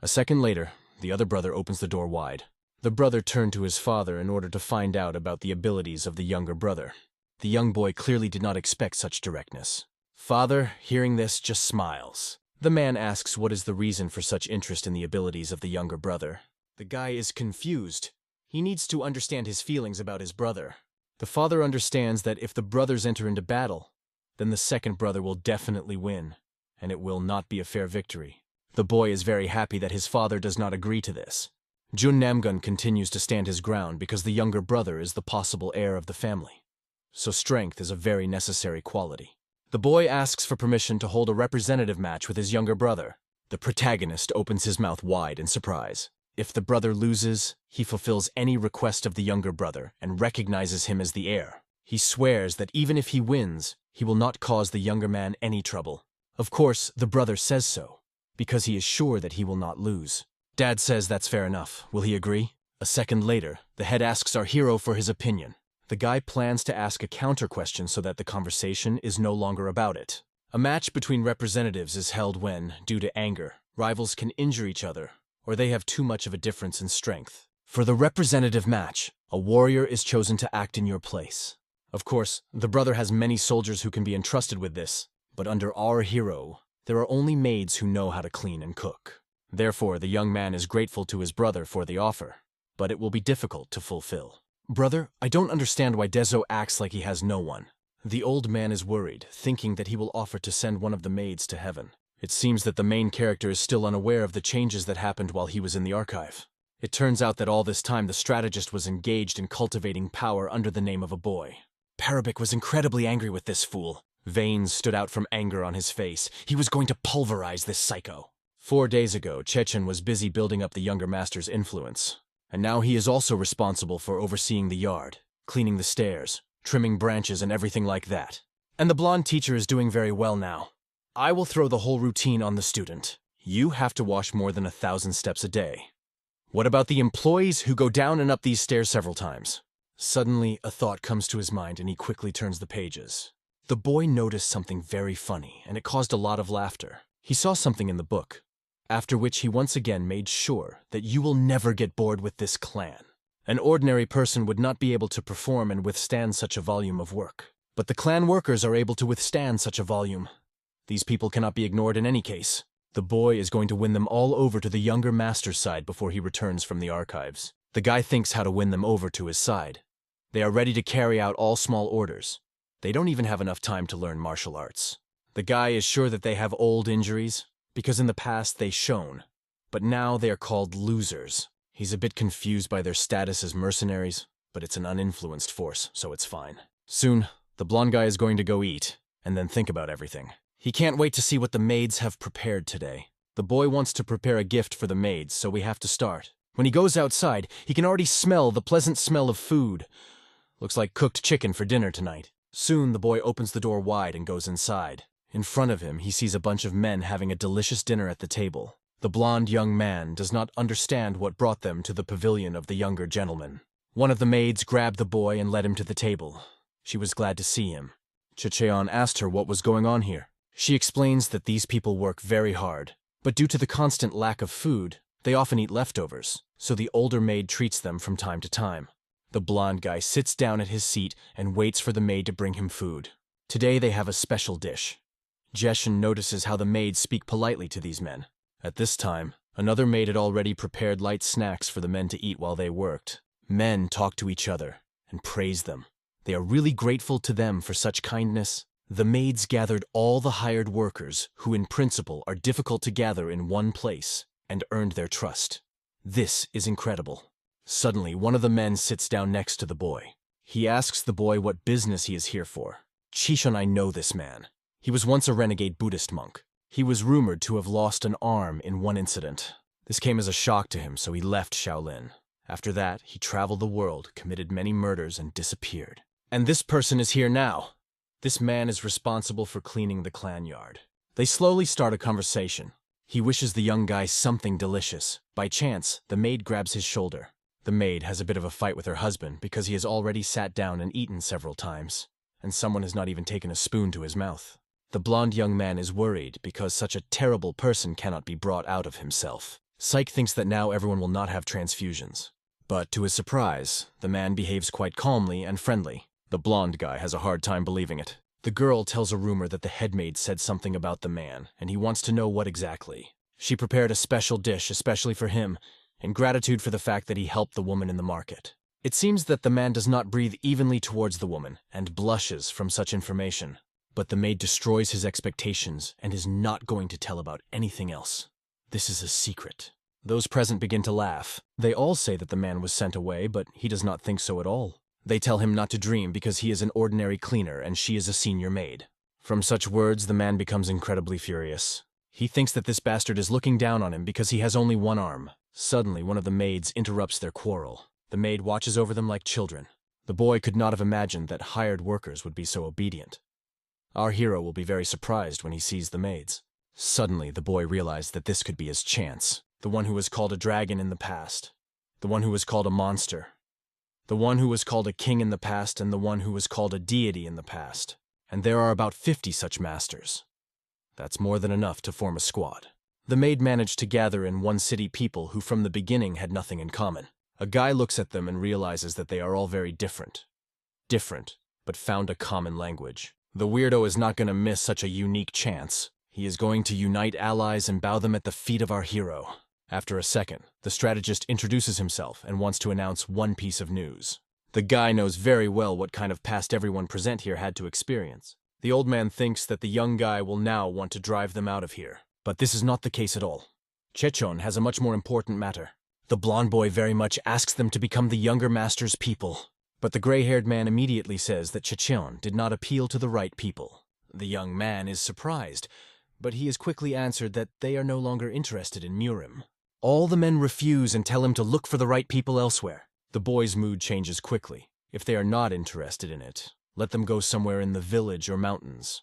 A second later, the other brother opens the door wide. The brother turned to his father in order to find out about the abilities of the younger brother. The young boy clearly did not expect such directness. Father, hearing this, just smiles. The man asks what is the reason for such interest in the abilities of the younger brother. The guy is confused. He needs to understand his feelings about his brother. The father understands that if the brothers enter into battle, then the second brother will definitely win, and it will not be a fair victory. The boy is very happy that his father does not agree to this. Jun Namgun continues to stand his ground because the younger brother is the possible heir of the family. So strength is a very necessary quality. The boy asks for permission to hold a representative match with his younger brother. The protagonist opens his mouth wide in surprise. If the brother loses, he fulfills any request of the younger brother and recognizes him as the heir. He swears that even if he wins, he will not cause the younger man any trouble. Of course, the brother says so, because he is sure that he will not lose. Dad says that's fair enough. Will he agree? A second later, the head asks our hero for his opinion. The guy plans to ask a counter question so that the conversation is no longer about it. A match between representatives is held when, due to anger, rivals can injure each other, or they have too much of a difference in strength. For the representative match, a warrior is chosen to act in your place. Of course, the brother has many soldiers who can be entrusted with this, but under our hero, there are only maids who know how to clean and cook. Therefore, the young man is grateful to his brother for the offer, but it will be difficult to fulfill. Brother, I don't understand why Deso acts like he has no one. The old man is worried, thinking that he will offer to send one of the maids to heaven. It seems that the main character is still unaware of the changes that happened while he was in the archive. It turns out that all this time the strategist was engaged in cultivating power under the name of a boy. Parubik was incredibly angry with this fool. Veins stood out from anger on his face. He was going to pulverize this psycho. 4 days ago, Chechen was busy building up the younger master's influence. And now he is also responsible for overseeing the yard, cleaning the stairs, trimming branches and everything like that. And the blonde teacher is doing very well now. I will throw the whole routine on the student. You have to wash more than 1,000 steps a day. What about the employees who go down and up these stairs several times? Suddenly, a thought comes to his mind and he quickly turns the pages. The boy noticed something very funny, and it caused a lot of laughter. He saw something in the book, after which he once again made sure that you will never get bored with this clan. An ordinary person would not be able to perform and withstand such a volume of work. But the clan workers are able to withstand such a volume. These people cannot be ignored in any case. The boy is going to win them all over to the younger master's side before he returns from the archives. The guy thinks how to win them over to his side. They are ready to carry out all small orders. They don't even have enough time to learn martial arts. The guy is sure that they have old injuries, because in the past they shone, but now they are called losers. He's a bit confused by their status as mercenaries, but it's an uninfluenced force, so it's fine. Soon, the blonde guy is going to go eat, and then think about everything. He can't wait to see what the maids have prepared today. The boy wants to prepare a gift for the maids, so we have to start. When he goes outside, he can already smell the pleasant smell of food. Looks like cooked chicken for dinner tonight. Soon, the boy opens the door wide and goes inside. In front of him, he sees a bunch of men having a delicious dinner at the table. The blonde young man does not understand what brought them to the pavilion of the younger gentleman. One of the maids grabbed the boy and led him to the table. She was glad to see him. Checheon asked her what was going on here. She explains that these people work very hard, but due to the constant lack of food, they often eat leftovers, so the older maid treats them from time to time. The blonde guy sits down at his seat and waits for the maid to bring him food. Today they have a special dish. Jeshin notices how the maids speak politely to these men. At this time, another maid had already prepared light snacks for the men to eat while they worked. Men talk to each other and praise them. They are really grateful to them for such kindness. The maids gathered all the hired workers, who in principle are difficult to gather in one place, and earned their trust. This is incredible. Suddenly, one of the men sits down next to the boy. He asks the boy what business he is here for. Chishon, I know this man. He was once a renegade Buddhist monk. He was rumored to have lost an arm in one incident. This came as a shock to him, so he left Shaolin. After that, he traveled the world, committed many murders, and disappeared. And this person is here now. This man is responsible for cleaning the clan yard. They slowly start a conversation. He wishes the young guy something delicious. By chance, the maid grabs his shoulder. The maid has a bit of a fight with her husband because he has already sat down and eaten several times, and someone has not even taken a spoon to his mouth. The blonde young man is worried because such a terrible person cannot be brought out of himself. Psyche thinks that now everyone will not have transfusions. But to his surprise, the man behaves quite calmly and friendly. The blonde guy has a hard time believing it. The girl tells a rumor that the headmaid said something about the man, and he wants to know what exactly. She prepared a special dish especially for him, in gratitude for the fact that he helped the woman in the market. It seems that the man does not breathe evenly towards the woman, and blushes from such information. But the maid destroys his expectations and is not going to tell about anything else. This is a secret. Those present begin to laugh. They all say that the man was sent away, but he does not think so at all. They tell him not to dream because he is an ordinary cleaner and she is a senior maid. From such words, the man becomes incredibly furious. He thinks that this bastard is looking down on him because he has only one arm. Suddenly, one of the maids interrupts their quarrel. The maid watches over them like children. The boy could not have imagined that hired workers would be so obedient. Our hero will be very surprised when he sees the maids. Suddenly, the boy realized that this could be his chance. The one who was called a dragon in the past. The one who was called a monster. The one who was called a king in the past and the one who was called a deity in the past. And there are about 50 such masters. That's more than enough to form a squad. The maid managed to gather in one city people who from the beginning had nothing in common. A guy looks at them and realizes that they are all very different. Different, but found a common language. The weirdo is not going to miss such a unique chance. He is going to unite allies and bow them at the feet of our hero. After a second, the strategist introduces himself and wants to announce one piece of news. The guy knows very well what kind of past everyone present here had to experience. The old man thinks that the young guy will now want to drive them out of here. But this is not the case at all. Chechon has a much more important matter. The blonde boy very much asks them to become the younger master's people. But the gray-haired man immediately says that Chechon did not appeal to the right people. The young man is surprised, but he is quickly answered that they are no longer interested in Murim. All the men refuse and tell him to look for the right people elsewhere. The boy's mood changes quickly. If they are not interested in it, let them go somewhere in the village or mountains.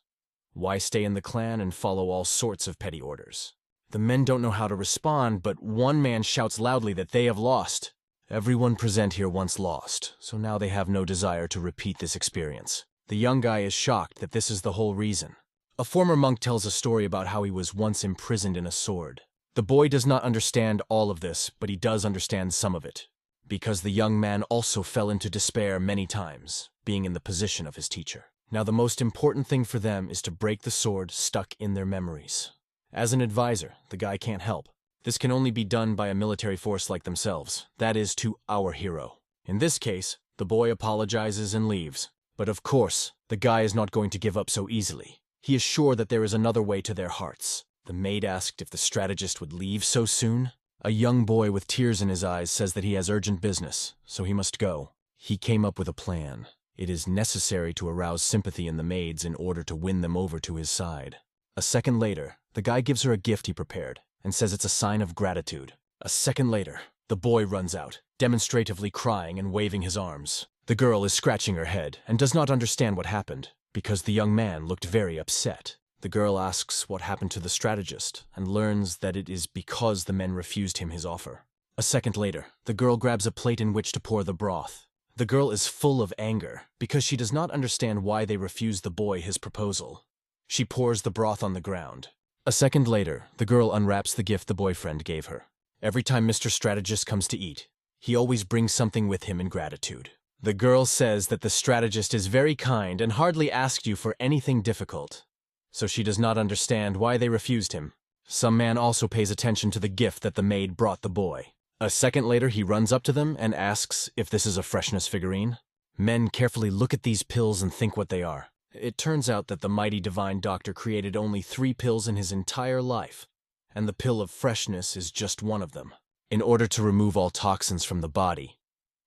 Why stay in the clan and follow all sorts of petty orders? The men don't know how to respond, but one man shouts loudly that they have lost. Everyone present here once lost, so now they have no desire to repeat this experience. The young guy is shocked that this is the whole reason. A former monk tells a story about how he was once imprisoned in a sword. The boy does not understand all of this, but he does understand some of it, because the young man also fell into despair many times, being in the position of his teacher. Now the most important thing for them is to break the sword stuck in their memories. As an advisor, the guy can't help. This can only be done by a military force like themselves, that is, to our hero. In this case, the boy apologizes and leaves. But of course, The guy is not going to give up so easily. He is sure that there is another way to their hearts. The maid asked if the strategist would leave so soon. A young boy with tears in his eyes says that he has urgent business, so he must go. He came up with a plan. It is necessary to arouse sympathy in the maids in order to win them over to his side. A second later, the guy gives her a gift he prepared and says it's a sign of gratitude. A second later, the boy runs out, demonstratively crying and waving his arms. The girl is scratching her head and does not understand what happened because the young man looked very upset. The girl asks what happened to the strategist and learns that it is because the men refused him his offer. A second later, the girl grabs a plate in which to pour the broth. The girl is full of anger because she does not understand why they refused the boy his proposal. She pours the broth on the ground. A second later, the girl unwraps the gift the boyfriend gave her. Every time Mr. Strategist comes to eat, he always brings something with him in gratitude. The girl says that the strategist is very kind and hardly asked you for anything difficult, so she does not understand why they refused him. Some man also pays attention to the gift that the maid brought the boy. A second later, he runs up to them and asks if this is a freshness figurine. Men carefully look at these pills and think what they are. It turns out that the mighty divine doctor created only 3 pills in his entire life, and the pill of freshness is just one of them. In order to remove all toxins from the body,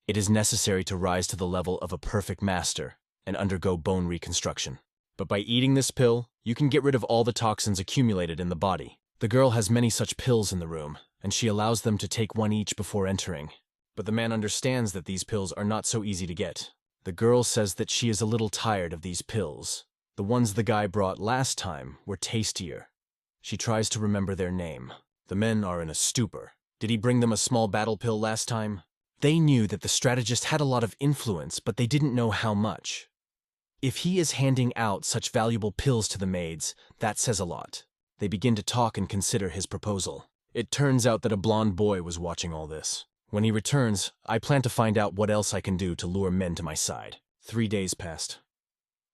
it is necessary to rise to the level of a perfect master and undergo bone reconstruction. But by eating this pill, you can get rid of all the toxins accumulated in the body. The girl has many such pills in the room, and she allows them to take one each before entering. But the man understands that these pills are not so easy to get. The girl says that she is a little tired of these pills. The ones the guy brought last time were tastier. She tries to remember their name. The men are in a stupor. Did he bring them a small battle pill last time? They knew that the strategist had a lot of influence, but they didn't know how much. If he is handing out such valuable pills to the maids, that says a lot. They begin to talk and consider his proposal. It turns out that a blonde boy was watching all this. When he returns, I plan to find out what else I can do to lure men to my side. 3 days passed.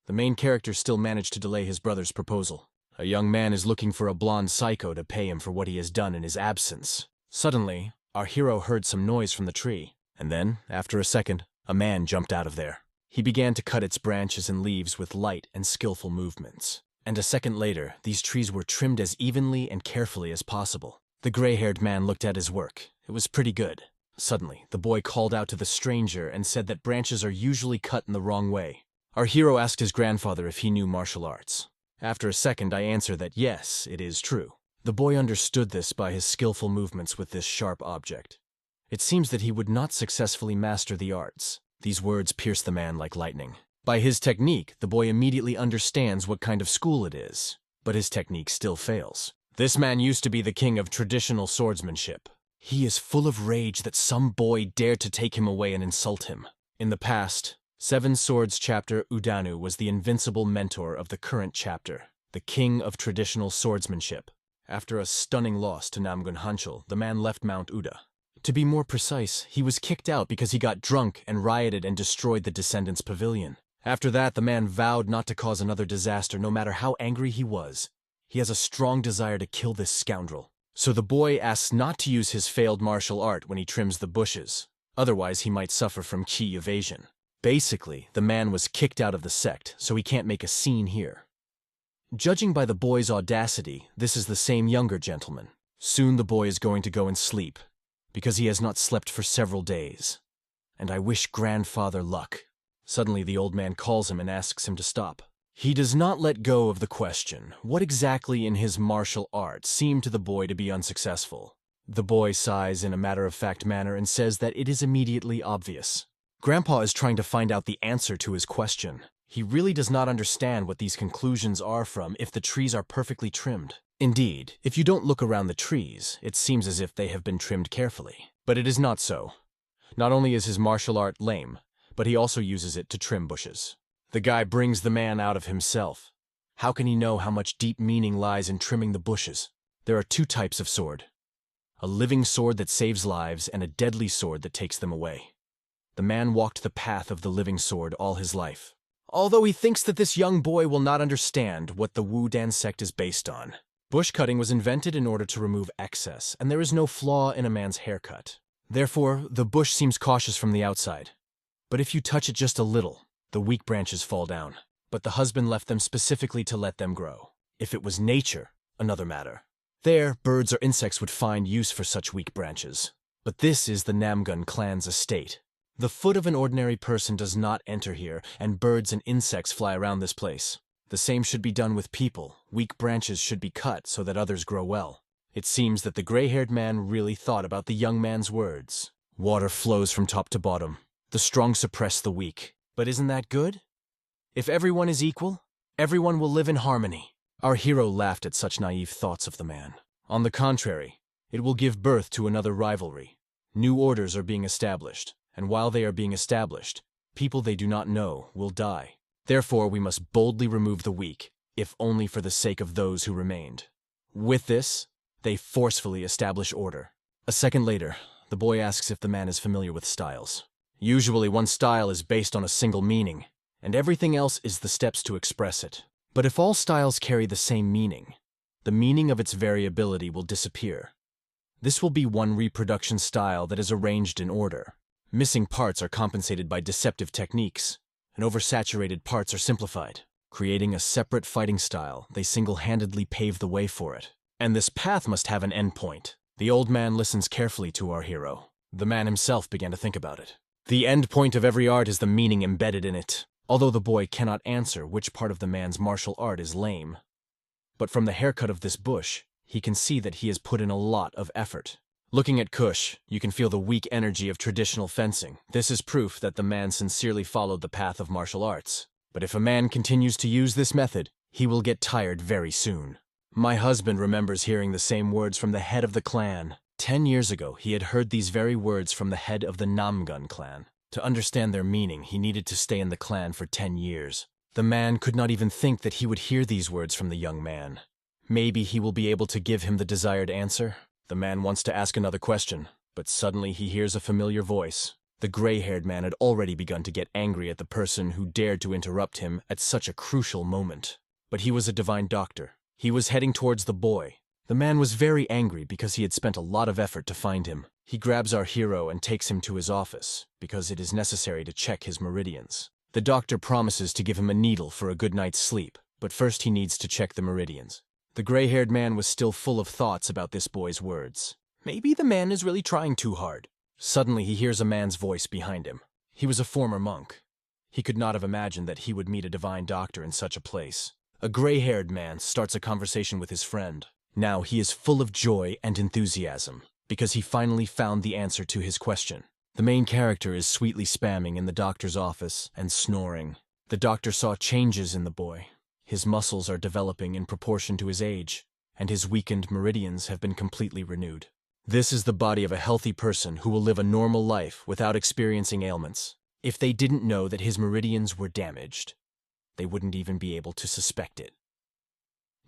The main character still managed to delay his brother's proposal. A young man is looking for a blonde psycho to pay him for what he has done in his absence. Suddenly, our hero heard some noise from the tree, and then, after a second, a man jumped out of there. He began to cut its branches and leaves with light and skillful movements. And a second later, these trees were trimmed as evenly and carefully as possible. The gray-haired man looked at his work. It was pretty good. Suddenly, the boy called out to the stranger and said that branches are usually cut in the wrong way. Our hero asked his grandfather if he knew martial arts. After a second, I answer that yes, it is true. The boy understood this by his skillful movements with this sharp object. It seems that he would not successfully master the arts. These words pierce the man like lightning. By his technique, the boy immediately understands what kind of school it is, but his technique still fails. This man used to be the king of traditional swordsmanship. He is full of rage that some boy dared to take him away and insult him. In the past, 7 Swords chapter Udanu was the invincible mentor of the current chapter, the king of traditional swordsmanship. After a stunning loss to Namun, the man left Mount Uda. To be more precise, he was kicked out because he got drunk and rioted and destroyed the descendants' pavilion. After that, the man vowed not to cause another disaster no matter how angry he was. He has a strong desire to kill this scoundrel. So the boy asks not to use his failed martial art when he trims the bushes. Otherwise, he might suffer from chi evasion. Basically, the man was kicked out of the sect, so he can't make a scene here. Judging by the boy's audacity, this is the same younger gentleman. Soon the boy is going to go and sleep, because he has not slept for several days. And I wish grandfather luck. Suddenly the old man calls him and asks him to stop. He does not let go of the question. What exactly in his martial art seemed to the boy to be unsuccessful? The boy sighs in a matter-of-fact manner and says that it is immediately obvious. Grandpa is trying to find out the answer to his question. He really does not understand what these conclusions are from if the trees are perfectly trimmed. Indeed, if you don't look around the trees, it seems as if they have been trimmed carefully. But it is not so. Not only is his martial art lame, but he also uses it to trim bushes. The guy brings the man out of himself. How can he know how much deep meaning lies in trimming the bushes? There are 2 types of sword. A living sword that saves lives and a deadly sword that takes them away. The man walked the path of the living sword all his life. Although he thinks that this young boy will not understand what the Wudan sect is based on. Bush cutting was invented in order to remove excess, and there is no flaw in a man's haircut. Therefore, the bush seems cautious from the outside. But if you touch it just a little, the weak branches fall down. but the husband left them specifically to let them grow. If it was nature, another matter. There, birds or insects would find use for such weak branches. But this is the Namgun clan's estate. The foot of an ordinary person does not enter here, and birds and insects fly around this place. The same should be done with people. Weak branches should be cut so that others grow well. It seems that the gray-haired man really thought about the young man's words. Water flows from top to bottom. The strong suppress the weak. But isn't that good? If everyone is equal, everyone will live in harmony. Our hero laughed at such naive thoughts of the man. On the contrary, it will give birth to another rivalry. New orders are being established, and while they are being established, people they do not know will die. Therefore, we must boldly remove the weak, if only for the sake of those who remained. With this, they forcefully establish order. A second later, the boy asks if the man is familiar with styles. Usually, one style is based on a single meaning, and everything else is the steps to express it. But if all styles carry the same meaning, the meaning of its variability will disappear. This will be one reproduction style that is arranged in order. Missing parts are compensated by deceptive techniques, and oversaturated parts are simplified. Creating a separate fighting style, they single-handedly pave the way for it. And this path must have an endpoint. The old man listens carefully to our hero. The man himself began to think about it. The endpoint of every art is the meaning embedded in it, although the boy cannot answer which part of the man's martial art is lame. But from the haircut of this bush, he can see that he has put in a lot of effort. Looking at Kush, you can feel the weak energy of traditional fencing. This is proof that the man sincerely followed the path of martial arts. But if a man continues to use this method, he will get tired very soon. My husband remembers hearing the same words from the head of the clan. 10 years ago, he had heard these very words from the head of the Namgun clan. To understand their meaning, he needed to stay in the clan for 10 years. The man could not even think that he would hear these words from the young man. Maybe he will be able to give him the desired answer. The man wants to ask another question, but suddenly he hears a familiar voice. The gray-haired man had already begun to get angry at the person who dared to interrupt him at such a crucial moment. But he was a divine doctor. He was heading towards the boy. The man was very angry because he had spent a lot of effort to find him. He grabs our hero and takes him to his office, because it is necessary to check his meridians. The doctor promises to give him a needle for a good night's sleep, but first he needs to check the meridians. The gray-haired man was still full of thoughts about this boy's words. Maybe the man is really trying too hard. Suddenly he hears a man's voice behind him. He was a former monk. He could not have imagined that he would meet a divine doctor in such a place. A gray-haired man starts a conversation with his friend. Now he is full of joy and enthusiasm, because he finally found the answer to his question. The main character is sweetly spamming in the doctor's office and snoring. The doctor saw changes in the boy. His muscles are developing in proportion to his age, and his weakened meridians have been completely renewed. This is the body of a healthy person who will live a normal life without experiencing ailments. If they didn't know that his meridians were damaged, they wouldn't even be able to suspect it.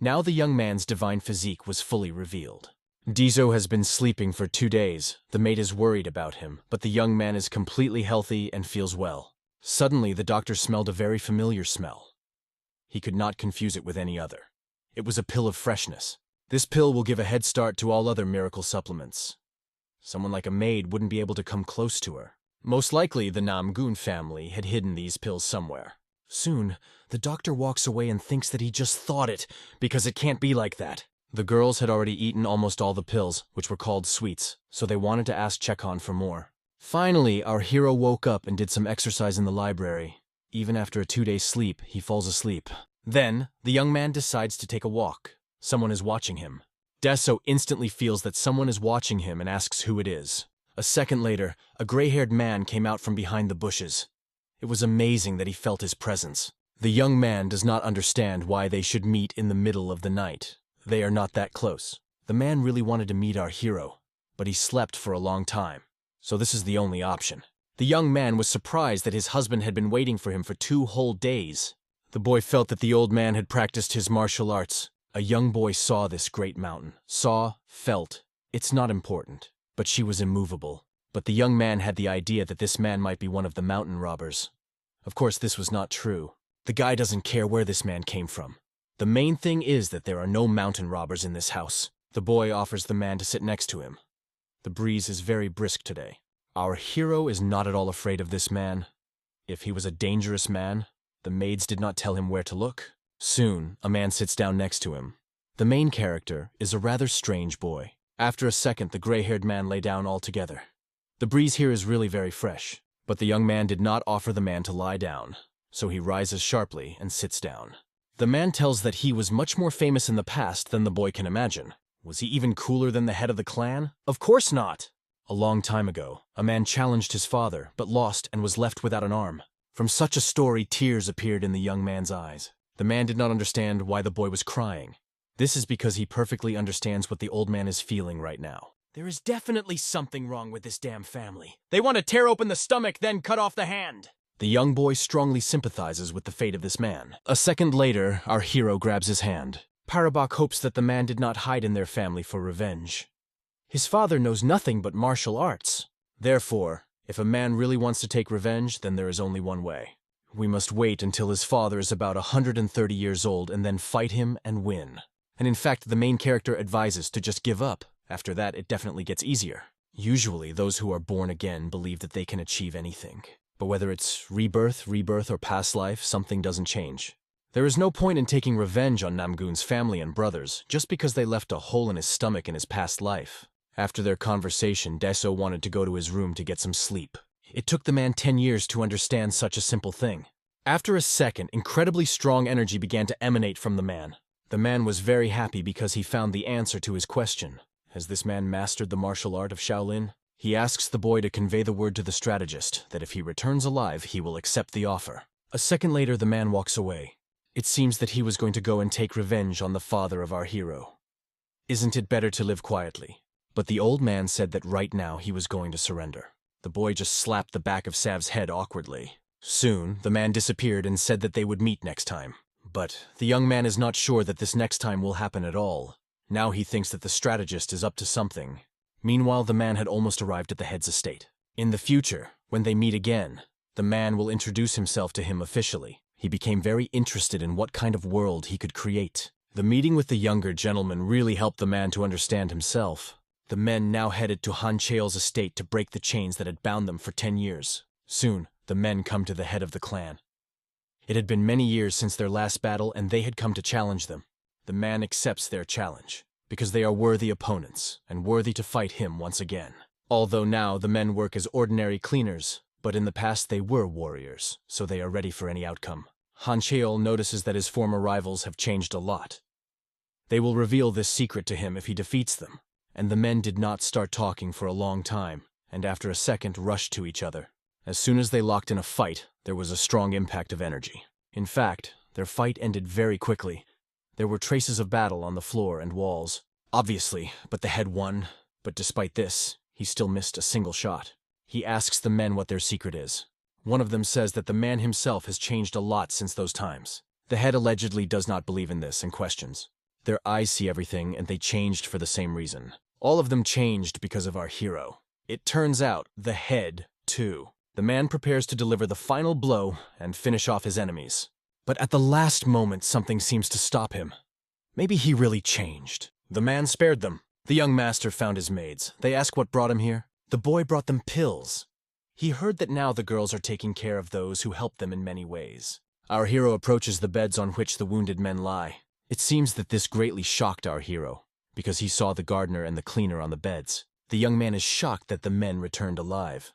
Now the young man's divine physique was fully revealed. Dizo has been sleeping for 2 days. The mate is worried about him, but the young man is completely healthy and feels well. Suddenly, the doctor smelled a very familiar smell. He could not confuse it with any other. It was a pill of freshness. This pill will give a head start to all other miracle supplements. Someone like a maid wouldn't be able to come close to her. Most likely, the Namgun family had hidden these pills somewhere. Soon, the doctor walks away and thinks that he just thought it, because it can't be like that. The girls had already eaten almost all the pills, which were called sweets, so they wanted to ask Chekhon for more. Finally, our hero woke up and did some exercise in the library. Even after a 2-day sleep, he falls asleep. Then, the young man decides to take a walk. Someone is watching him. Deso instantly feels that someone is watching him and asks who it is. A second later, a gray-haired man came out from behind the bushes. It was amazing that he felt his presence. The young man does not understand why they should meet in the middle of the night. They are not that close. The man really wanted to meet our hero, but he slept for a long time, so this is the only option. The young man was surprised that his husband had been waiting for him for 2 whole days. The boy felt that the old man had practiced his martial arts. A young boy saw this great mountain. Saw, felt. It's not important. But she was immovable. But the young man had the idea that this man might be one of the mountain robbers. Of course, this was not true. The guy doesn't care where this man came from. The main thing is that there are no mountain robbers in this house. The boy offers the man to sit next to him. The breeze is very brisk today. Our hero is not at all afraid of this man. If he was a dangerous man, The maids did not tell him where to look. Soon, a man sits down next to him. The main character is a rather strange boy. After a second, the gray-haired man lay down altogether. The breeze here is really very fresh, but the young man did not offer the man to lie down, so he rises sharply and sits down. The man tells that he was much more famous in the past than the boy can imagine. Was he even cooler than the head of the clan? Of course not! A long time ago, a man challenged his father, but lost and was left without an arm. From such a story, tears appeared in the young man's eyes. The man did not understand why the boy was crying. This is because he perfectly understands what the old man is feeling right now. There is definitely something wrong with this damn family. They want to tear open the stomach, then cut off the hand. The young boy strongly sympathizes with the fate of this man. A second later, our hero grabs his hand. Parabok hopes that the man did not hide in their family for revenge. His father knows nothing but martial arts. Therefore, if a man really wants to take revenge, then there is only one way. We must wait until his father is about 130 years old and then fight him and win. And in fact, the main character advises to just give up. After that, it definitely gets easier. Usually, those who are born again believe that they can achieve anything. But whether it's rebirth, or past life, something doesn't change. There is no point in taking revenge on Namgun's family and brothers just because they left a hole in his stomach in his past life. After their conversation, Deso wanted to go to his room to get some sleep. It took the man 10 years to understand such a simple thing. After a second, incredibly strong energy began to emanate from the man. The man was very happy because he found the answer to his question. Has this man mastered the martial art of Shaolin? He asks the boy to convey the word to the strategist that if he returns alive, he will accept the offer. A second later, the man walks away. It seems that he was going to go and take revenge on the father of our hero. Isn't it better to live quietly? But the old man said that right now he was going to surrender. The boy just slapped the back of Sav's head awkwardly. Soon, the man disappeared and said that they would meet next time. But the young man is not sure that this next time will happen at all. Now he thinks that the strategist is up to something. Meanwhile, the man had almost arrived at the head's estate. In the future, when they meet again, the man will introduce himself to him officially. He became very interested in what kind of world he could create. The meeting with the younger gentleman really helped the man to understand himself. The men now headed to Han Cheol's estate to break the chains that had bound them for 10 years. Soon, the men come to the head of the clan. It had been many years since their last battle, and they had come to challenge them. The man accepts their challenge, because they are worthy opponents, and worthy to fight him once again. Although now the men work as ordinary cleaners, but in the past they were warriors, so they are ready for any outcome. Han Cheol notices that his former rivals have changed a lot. They will reveal this secret to him if he defeats them. And the men did not start talking for a long time, and after a second rushed to each other. As soon as they locked in a fight, there was a strong impact of energy. In fact, their fight ended very quickly. There were traces of battle on the floor and walls. Obviously, but the head won. But despite this, he still missed a single shot. He asks the men what their secret is. One of them says that the man himself has changed a lot since those times. The head allegedly does not believe in this and questions. Their eyes see everything, and they changed for the same reason. All of them changed because of our hero. It turns out, the head, too. The man prepares to deliver the final blow and finish off his enemies. But at the last moment, something seems to stop him. Maybe he really changed. The man spared them. The young master found his maids. They ask what brought him here. The boy brought them pills. He heard that now the girls are taking care of those who help them in many ways. Our hero approaches the beds on which the wounded men lie. It seems that this greatly shocked our hero, because he saw the gardener and the cleaner on the beds. The young man is shocked that the men returned alive.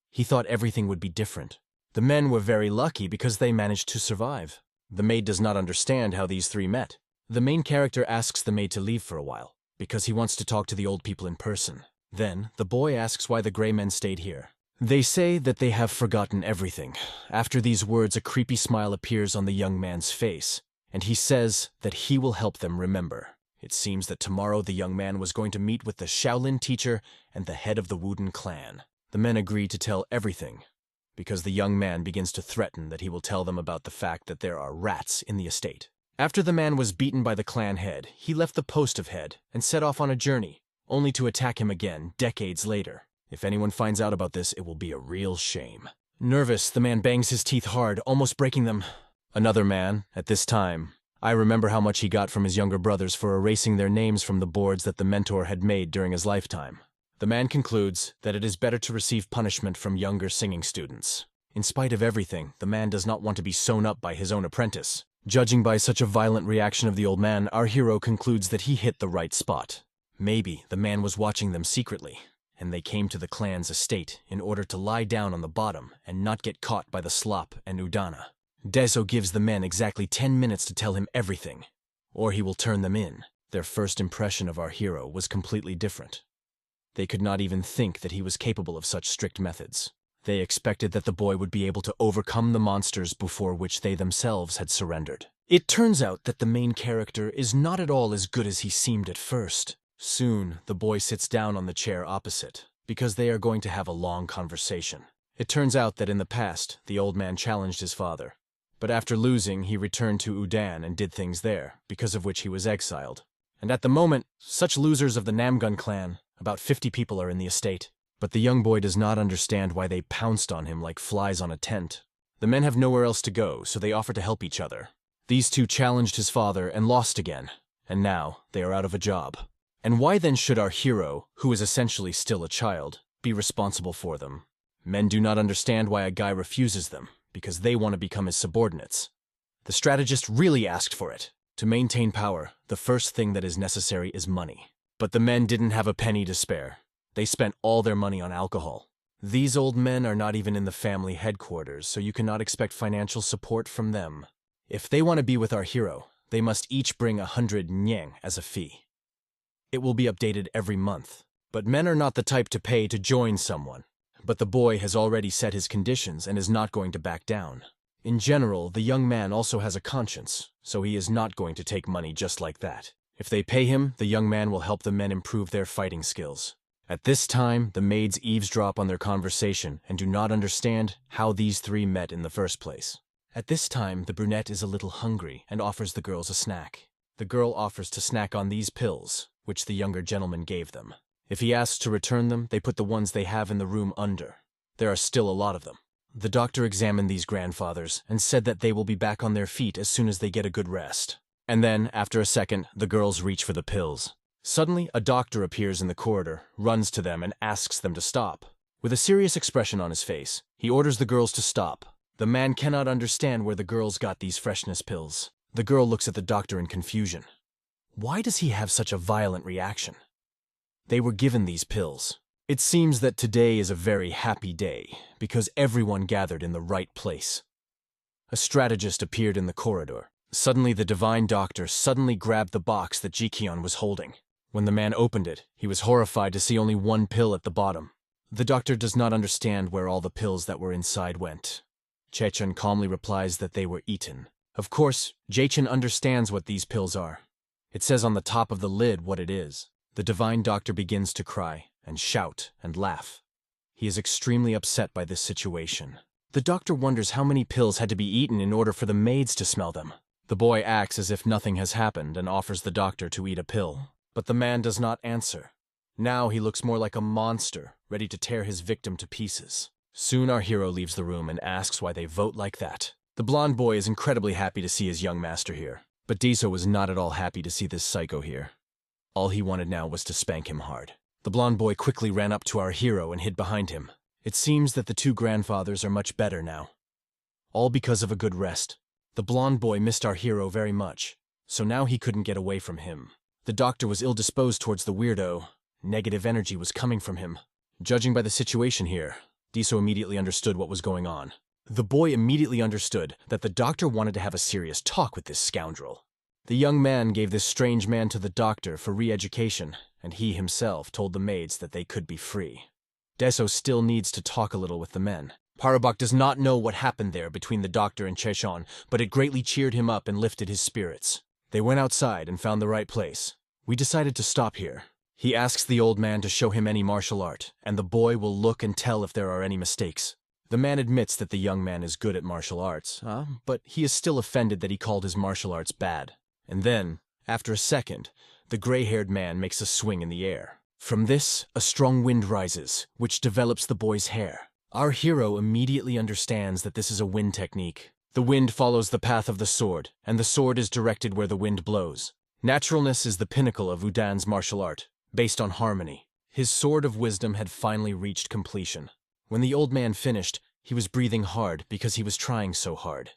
He thought everything would be different. The men were very lucky because they managed to survive. The maid does not understand how these three met. The main character asks the maid to leave for a while, because he wants to talk to the old people in person. Then, the boy asks why the gray men stayed here. They say that they have forgotten everything. After these words, a creepy smile appears on the young man's face, and he says that he will help them remember. It seems that tomorrow the young man was going to meet with the Shaolin teacher and the head of the Wooden clan. The men agree to tell everything, because the young man begins to threaten that he will tell them about the fact that there are rats in the estate. After the man was beaten by the clan head, he left the post of head and set off on a journey, only to attack him again decades later. If anyone finds out about this, it will be a real shame. Nervous, the man bangs his teeth hard, almost breaking them. Another man, at this time, I remember how much he got from his younger brothers for erasing their names from the boards that the mentor had made during his lifetime. The man concludes that it is better to receive punishment from younger singing students. In spite of everything, the man does not want to be sewn up by his own apprentice. Judging by such a violent reaction of the old man, our hero concludes that he hit the right spot. Maybe the man was watching them secretly, and they came to the clan's estate in order to lie down on the bottom and not get caught by the slop and udana. Deso gives the men exactly 10 minutes to tell him everything, or he will turn them in. Their first impression of our hero was completely different. They could not even think that he was capable of such strict methods. They expected that the boy would be able to overcome the monsters before which they themselves had surrendered. It turns out that the main character is not at all as good as he seemed at first. Soon, the boy sits down on the chair opposite, because they are going to have a long conversation. It turns out that in the past, the old man challenged his father. But after losing, he returned to Udan and did things there, because of which he was exiled. And at the moment, such losers of the Namgun clan, about 50 people are in the estate. But the young boy does not understand why they pounced on him like flies on a tent. The men have nowhere else to go, so they offer to help each other. These two challenged his father and lost again, and now they are out of a job. And why then should our hero, who is essentially still a child, be responsible for them? Men do not understand why a guy refuses them, because they want to become his subordinates. The strategist really asked for it. To maintain power, the first thing that is necessary is money. But the men didn't have a penny to spare. They spent all their money on alcohol. These old men are not even in the family headquarters, so you cannot expect financial support from them. If they want to be with our hero, they must each bring 100 Yin-Yang as a fee. It will be updated every month, but men are not the type to pay to join someone. But the boy has already set his conditions and is not going to back down. In general, the young man also has a conscience, so he is not going to take money just like that. If they pay him, the young man will help the men improve their fighting skills. At this time, the maids eavesdrop on their conversation and do not understand how these three met in the first place. At this time, the brunette is a little hungry and offers the girls a snack. The girl offers to snack on these pills, which the younger gentleman gave them. If he asks to return them, they put the ones they have in the room under. There are still a lot of them. The doctor examined these grandfathers and said that they will be back on their feet as soon as they get a good rest. And then, after a second, the girls reach for the pills. Suddenly, a doctor appears in the corridor, runs to them, and asks them to stop. With a serious expression on his face, he orders the girls to stop. The man cannot understand where the girls got these freshness pills. The girl looks at the doctor in confusion. Why does he have such a violent reaction? They were given these pills. It seems that today is a very happy day, because everyone gathered in the right place. A strategist appeared in the corridor. Suddenly, the divine doctor suddenly grabbed the box that Jikion was holding. When the man opened it, he was horrified to see only one pill at the bottom. The doctor does not understand where all the pills that were inside went. Jaechun calmly replies that they were eaten. Of course, Jaechun understands what these pills are. It says on the top of the lid what it is. The divine doctor begins to cry, and shout, and laugh. He is extremely upset by this situation. The doctor wonders how many pills had to be eaten in order for the maids to smell them. The boy acts as if nothing has happened and offers the doctor to eat a pill. But the man does not answer. Now he looks more like a monster, ready to tear his victim to pieces. Soon our hero leaves the room and asks why they vote like that. The blonde boy is incredibly happy to see his young master here. But Deso was not at all happy to see this psycho here. All he wanted now was to spank him hard. The blonde boy quickly ran up to our hero and hid behind him. It seems that the two grandfathers are much better now. All because of a good rest. The blonde boy missed our hero very much, so now he couldn't get away from him. The doctor was ill-disposed towards the weirdo. Negative energy was coming from him. Judging by the situation here, Deso immediately understood what was going on. The boy immediately understood that the doctor wanted to have a serious talk with this scoundrel. The young man gave this strange man to the doctor for re-education, and he himself told the maids that they could be free. Deso still needs to talk a little with the men. Parabak does not know what happened there between the doctor and Cheshon, but it greatly cheered him up and lifted his spirits. They went outside and found the right place. We decided to stop here. He asks the old man to show him any martial art, and the boy will look and tell if there are any mistakes. The man admits that the young man is good at martial arts, but he is still offended that he called his martial arts bad. And then, after a second, the gray-haired man makes a swing in the air. From this, a strong wind rises, which develops the boy's hair. Our hero immediately understands that this is a wind technique. The wind follows the path of the sword, and the sword is directed where the wind blows. Naturalness is the pinnacle of Udan's martial art, based on harmony. His sword of wisdom had finally reached completion. When the old man finished, He was breathing hard because he was trying so hard.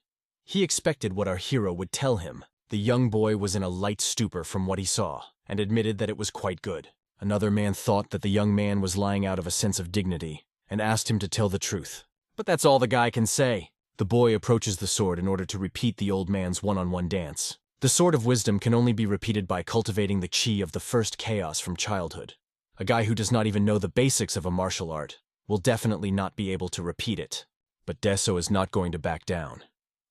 He expected what our hero would tell him. The young boy was in a light stupor from what he saw, and admitted that it was quite good. Another man thought that the young man was lying out of a sense of dignity, and asked him to tell the truth. But that's all the guy can say. The boy approaches the sword in order to repeat the old man's one-on-one dance. The Sword of Wisdom can only be repeated by cultivating the chi of the first chaos from childhood. A guy who does not even know the basics of a martial art will definitely not be able to repeat it. But Deso is not going to back down.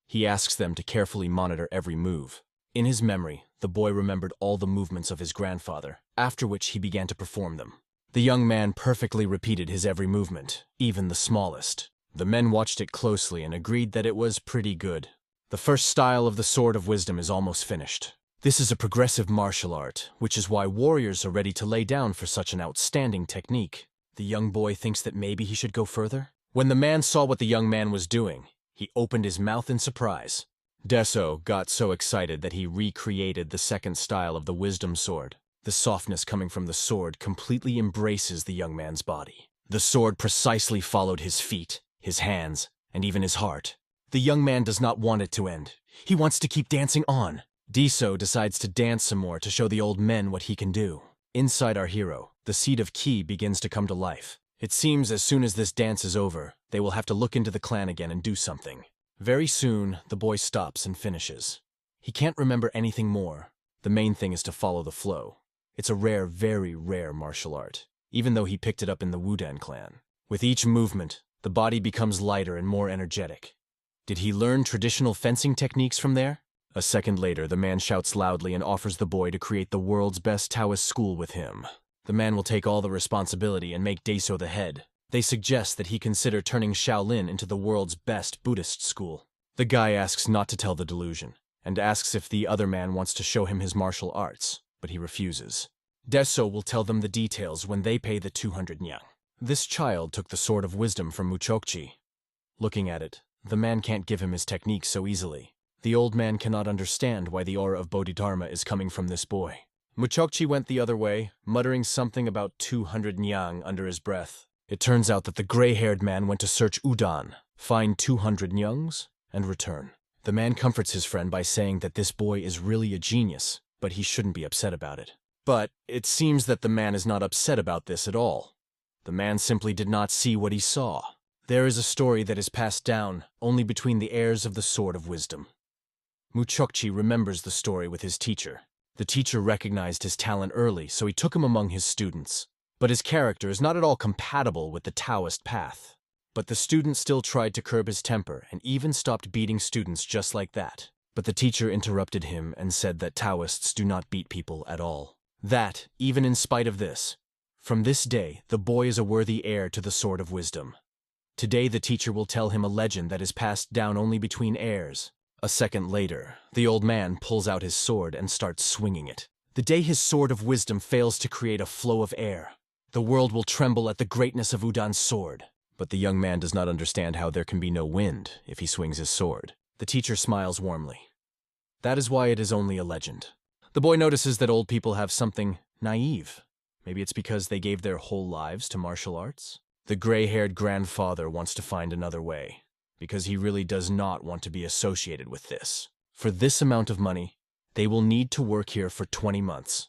He asks them to carefully monitor every move. In his memory, the boy remembered all the movements of his grandfather, after which he began to perform them. The young man perfectly repeated his every movement, even the smallest. The men watched it closely and agreed that it was pretty good. The first style of the Sword of Wisdom is almost finished. This is a progressive martial art, which is why warriors are ready to lay down for such an outstanding technique. The young boy thinks that maybe he should go further. When the man saw what the young man was doing, he opened his mouth in surprise. Deso got so excited that he recreated the second style of the Wisdom Sword. The softness coming from the sword completely embraces the young man's body. The sword precisely followed his feet, his hands, and even his heart. The young man does not want it to end. He wants to keep dancing on. Deso decides to dance some more to show the old men what he can do. Inside our hero, the seed of ki begins to come to life. It seems as soon as this dance is over, they will have to look into the clan again and do something. Very soon, the boy stops and finishes. He can't remember anything more. The main thing is to follow the flow. It's a rare, very rare martial art, even though he picked it up in the Wudan clan. With each movement, the body becomes lighter and more energetic. Did he learn traditional fencing techniques from there? A second later, the man shouts loudly and offers the boy to create the world's best Taoist school with him. The man will take all the responsibility and make Deso the head. They suggest that he consider turning Shaolin into the world's best Buddhist school. The guy asks not to tell the delusion, and asks if the other man wants to show him his martial arts, but he refuses. Deso will tell them the details when they pay the 200 nyang. This child took the Sword of Wisdom from Muchokchi. Looking at it, the man can't give him his technique so easily. The old man cannot understand why the aura of Bodhidharma is coming from this boy. Muchokchi went the other way, muttering something about 200 nyang under his breath. It turns out that the gray-haired man went to search Udan, find 200 nyangs, and return. The man comforts his friend by saying that this boy is really a genius, but he shouldn't be upset about it. But it seems that the man is not upset about this at all. The man simply did not see what he saw. There is a story that is passed down only between the heirs of the Sword of Wisdom. Muchokchi remembers the story with his teacher. The teacher recognized his talent early, so he took him among his students. But his character is not at all compatible with the Taoist path. But the student still tried to curb his temper and even stopped beating students just like that. But the teacher interrupted him and said that Taoists do not beat people at all. That, even in spite of this. From this day, the boy is a worthy heir to the Sword of Wisdom. Today the teacher will tell him a legend that is passed down only between heirs. A second later, the old man pulls out his sword and starts swinging it. The day his Sword of Wisdom fails to create a flow of air, the world will tremble at the greatness of Udan's sword. But the young man does not understand how there can be no wind if he swings his sword. The teacher smiles warmly. That is why it is only a legend. The boy notices that old people have something naive. Maybe it's because they gave their whole lives to martial arts? The gray-haired grandfather wants to find another way, because he really does not want to be associated with this. For this amount of money, they will need to work here for 20 months.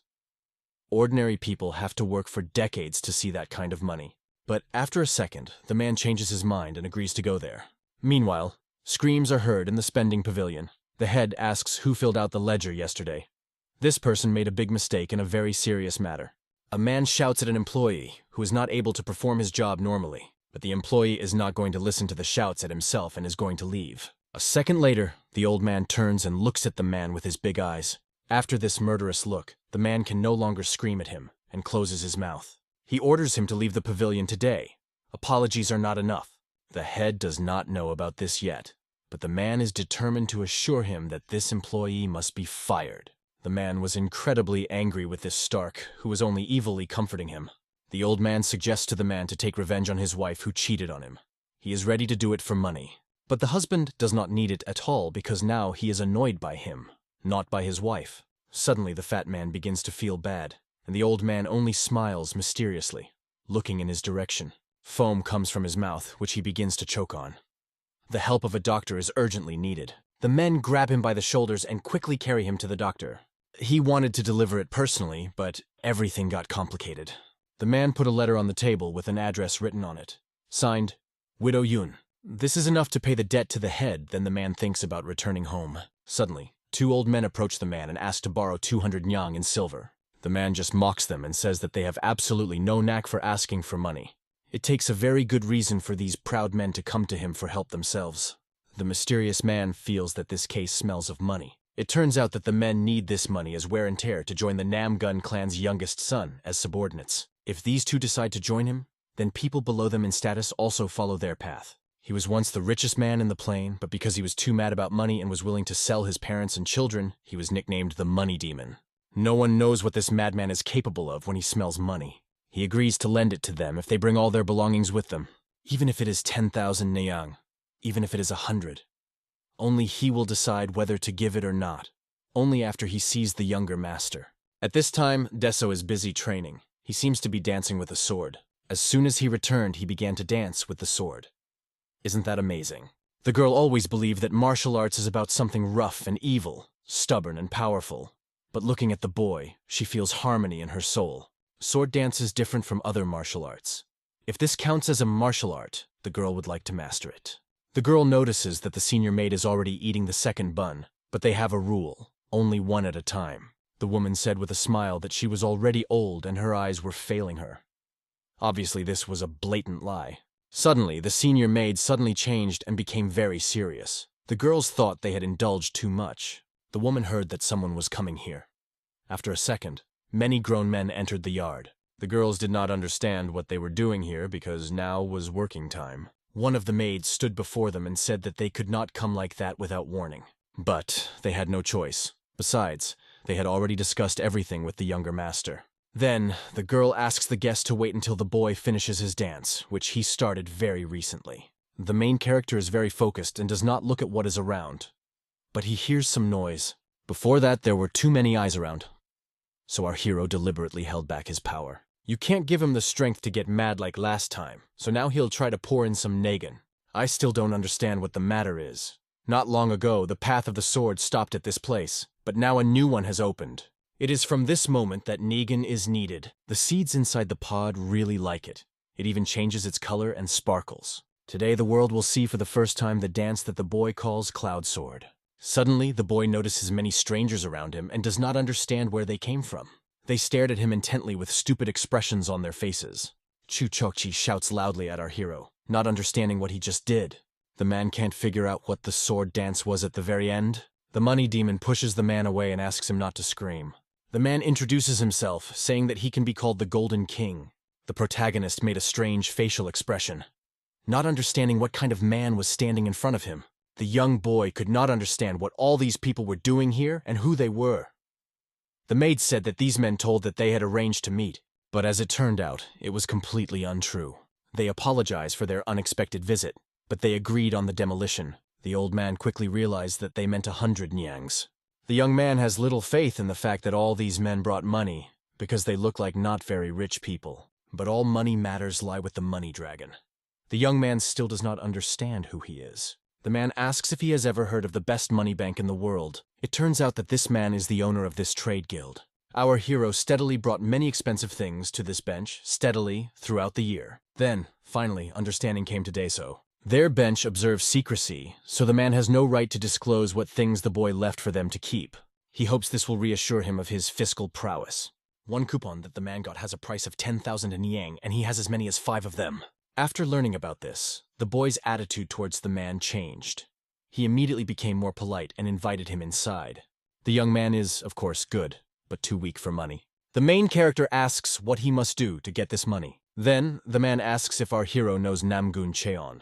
Ordinary people have to work for decades to see that kind of money. But after a second, the man changes his mind and agrees to go there. Meanwhile, screams are heard in the spending pavilion. The head asks who filled out the ledger yesterday. This person made a big mistake in a very serious matter. A man shouts at an employee who is not able to perform his job normally, but the employee is not going to listen to the shouts at himself and is going to leave. A second later, the old man turns and looks at the man with his big eyes. After this murderous look, the man can no longer scream at him and closes his mouth. He orders him to leave the pavilion today. Apologies are not enough. The head does not know about this yet, but the man is determined to assure him that this employee must be fired. The man was incredibly angry with this Stark, who was only evilly comforting him. The old man suggests to the man to take revenge on his wife who cheated on him. He is ready to do it for money. But the husband does not need it at all because now he is annoyed by him, not by his wife. Suddenly the fat man begins to feel bad, and the old man only smiles mysteriously, looking in his direction. Foam comes from his mouth, which he begins to choke on. The help of a doctor is urgently needed. The men grab him by the shoulders and quickly carry him to the doctor. He wanted to deliver it personally, but everything got complicated. The man put a letter on the table with an address written on it. Signed, Widow Yun. This is enough to pay the debt to the head, then the man thinks about returning home. Suddenly, two old men approach the man and ask to borrow 200 nyang in silver. The man just mocks them and says that they have absolutely no knack for asking for money. It takes a very good reason for these proud men to come to him for help themselves. The mysterious man feels that this case smells of money. It turns out that the men need this money as wear and tear to join the Namgun clan's youngest son as subordinates. If these two decide to join him, then people below them in status also follow their path. He was once the richest man in the plain, but because he was too mad about money and was willing to sell his parents and children, he was nicknamed the Money Demon. No one knows what this madman is capable of when he smells money. He agrees to lend it to them if they bring all their belongings with them, even if it is 10,000 nyang, even if it is 100. Only he will decide whether to give it or not, only after he sees the younger master. At this time, Deso is busy training. He seems to be dancing with a sword. As soon as he returned, he began to dance with the sword. Isn't that amazing? The girl always believed that martial arts is about something rough and evil, stubborn and powerful. But looking at the boy, she feels harmony in her soul. Sword dance is different from other martial arts. If this counts as a martial art, the girl would like to master it. The girl notices that the senior maid is already eating the second bun, but they have a rule, only one at a time. The woman said with a smile that she was already old and her eyes were failing her. Obviously, this was a blatant lie. Suddenly, the senior maid suddenly changed and became very serious. The girls thought they had indulged too much. The woman heard that someone was coming here. After a second, many grown men entered the yard. The girls did not understand what they were doing here because now was working time. One of the maids stood before them and said that they could not come like that without warning. But they had no choice. Besides, they had already discussed everything with the younger master. Then, the girl asks the guest to wait until the boy finishes his dance, which he started very recently. The main character is very focused and does not look at what is around. But he hears some noise. Before that, there were too many eyes around. So our hero deliberately held back his power. You can't give him the strength to get mad like last time, so now he'll try to pour in some Negan. I still don't understand what the matter is. Not long ago, the path of the sword stopped at this place, but now a new one has opened. It is from this moment that Negan is needed. The seeds inside the pod really like it. It even changes its color and sparkles. Today the world will see for the first time the dance that the boy calls Cloud Sword. Suddenly, the boy notices many strangers around him and does not understand where they came from. They stared at him intently with stupid expressions on their faces. Chu Chokchi shouts loudly at our hero, not understanding what he just did. The man can't figure out what the sword dance was at the very end. The money demon pushes the man away and asks him not to scream. The man introduces himself, saying that he can be called the Golden King. The protagonist made a strange facial expression, not understanding what kind of man was standing in front of him. The young boy could not understand what all these people were doing here and who they were. The maid said that these men told that they had arranged to meet, but as it turned out, it was completely untrue. They apologized for their unexpected visit, but they agreed on the demolition. The old man quickly realized that they meant 100 nyangs. The young man has little faith in the fact that all these men brought money, because they look like not very rich people. But all money matters lie with the money dragon. The young man still does not understand who he is. The man asks if he has ever heard of the best money bank in the world. It turns out that this man is the owner of this trade guild. Our hero steadily brought many expensive things to this bench, steadily, throughout the year. Then, finally, understanding came to Deso. Their bench observes secrecy, so the man has no right to disclose what things the boy left for them to keep. He hopes this will reassure him of his fiscal prowess. One coupon that the man got has a price of 10,000 Yin-Yang, and he has as many as 5 of them. After learning about this, the boy's attitude towards the man changed. He immediately became more polite and invited him inside. The young man is, of course, good, but too weak for money. The main character asks what he must do to get this money. Then, the man asks if our hero knows Namgun Cheon.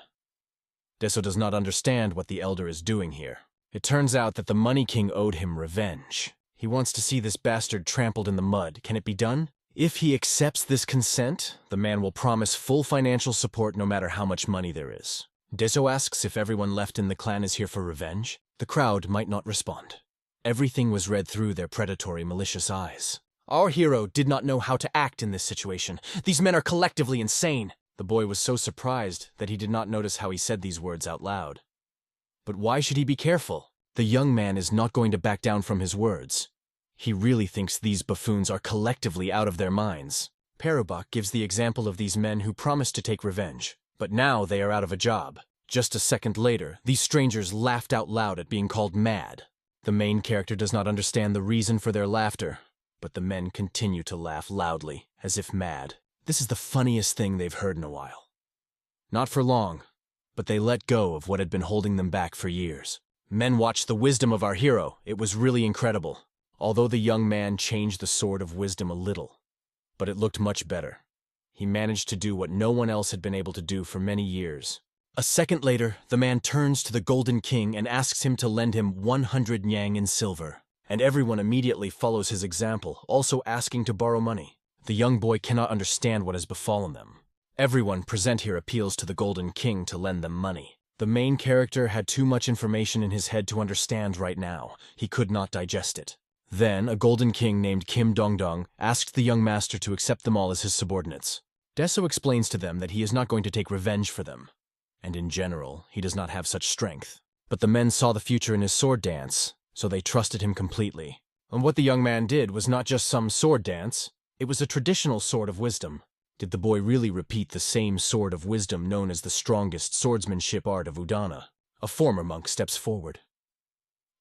Deso does not understand what the elder is doing here. It turns out that the Money King owed him revenge. He wants to see this bastard trampled in the mud. Can it be done? If he accepts this consent, the man will promise full financial support no matter how much money there is. Deso asks if everyone left in the clan is here for revenge. The crowd might not respond. Everything was read through their predatory, malicious eyes. Our hero did not know how to act in this situation. These men are collectively insane. The boy was so surprised that he did not notice how he said these words out loud. But why should he be careful? The young man is not going to back down from his words. He really thinks these buffoons are collectively out of their minds. Perubach gives the example of these men who promised to take revenge, but now they are out of a job. Just a second later, these strangers laughed out loud at being called mad. The main character does not understand the reason for their laughter, but the men continue to laugh loudly, as if mad. This is the funniest thing they've heard in a while. Not for long, but they let go of what had been holding them back for years. Men watched the wisdom of our hero. It was really incredible. Although the young man changed the sword of wisdom a little, but it looked much better. He managed to do what no one else had been able to do for many years. A second later, the man turns to the Golden King and asks him to lend him 100 yang in silver. And everyone immediately follows his example, also asking to borrow money. The young boy cannot understand what has befallen them. Everyone present here appeals to the Golden King to lend them money. The main character had too much information in his head to understand right now. He could not digest it. Then, a Golden King named Kim Dongdong asked the young master to accept them all as his subordinates. Deso explains to them that he is not going to take revenge for them. And in general, he does not have such strength. But the men saw the future in his sword dance, so they trusted him completely. And what the young man did was not just some sword dance, it was a traditional sword of wisdom. Did the boy really repeat the same sword of wisdom known as the strongest swordsmanship art of Udana? A former monk steps forward.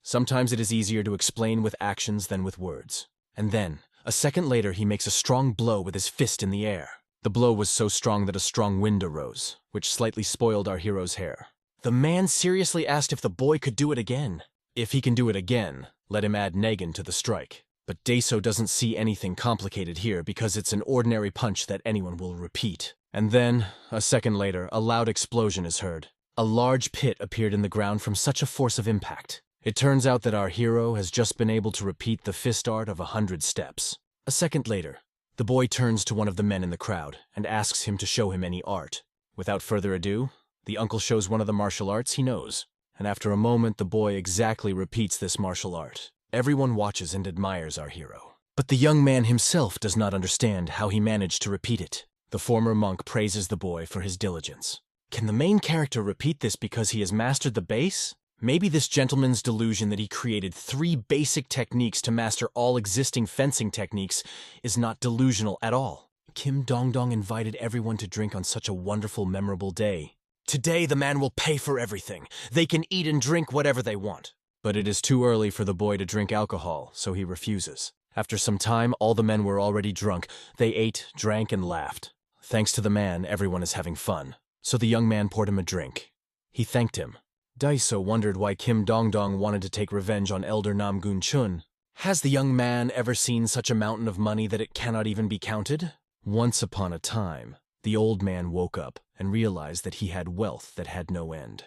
Sometimes it is easier to explain with actions than with words. And then, a second later, he makes a strong blow with his fist in the air. The blow was so strong that a strong wind arose, which slightly spoiled our hero's hair. The man seriously asked if the boy could do it again. If he can do it again, let him add Negan to the strike. But Deso doesn't see anything complicated here because it's an ordinary punch that anyone will repeat. And then, a second later, a loud explosion is heard. A large pit appeared in the ground from such a force of impact. It turns out that our hero has just been able to repeat the fist art of 100 steps. A second later, the boy turns to one of the men in the crowd and asks him to show him any art. Without further ado, the uncle shows one of the martial arts he knows. And after a moment, the boy exactly repeats this martial art. Everyone watches and admires our hero. But the young man himself does not understand how he managed to repeat it. The former monk praises the boy for his diligence. Can the main character repeat this because he has mastered the base? Maybe this gentleman's delusion that he created 3 basic techniques to master all existing fencing techniques is not delusional at all. Kim Dongdong invited everyone to drink on such a wonderful, memorable day. Today the man will pay for everything. They can eat and drink whatever they want. But it is too early for the boy to drink alcohol, so he refuses. After some time, all the men were already drunk. They ate, drank, and laughed. Thanks to the man, everyone is having fun. So the young man poured him a drink. He thanked him. Daiso wondered why Kim Dongdong wanted to take revenge on Elder Nam Gun Chun. Has the young man ever seen such a mountain of money that it cannot even be counted? Once upon a time, the old man woke up and realized that he had wealth that had no end.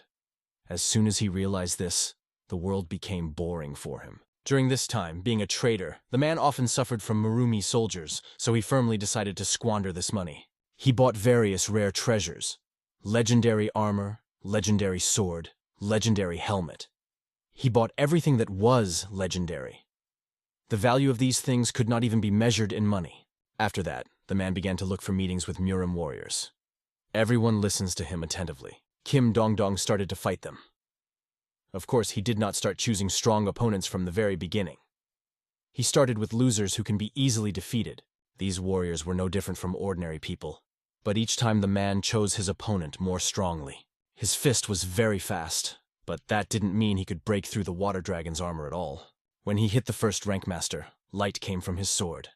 As soon as he realized this, the world became boring for him. During this time, being a trader, the man often suffered from Murumi soldiers, so he firmly decided to squander this money. He bought various rare treasures: legendary armor, legendary sword, legendary helmet. He bought everything that was legendary. The value of these things could not even be measured in money. After that, the man began to look for meetings with Murim warriors. Everyone listens to him attentively. Kim Dongdong started to fight them. Of course, he did not start choosing strong opponents from the very beginning. He started with losers who can be easily defeated. These warriors were no different from ordinary people. But each time the man chose his opponent more strongly. His fist was very fast, but that didn't mean he could break through the water dragon's armor at all. When he hit the first rank master, light came from his sword.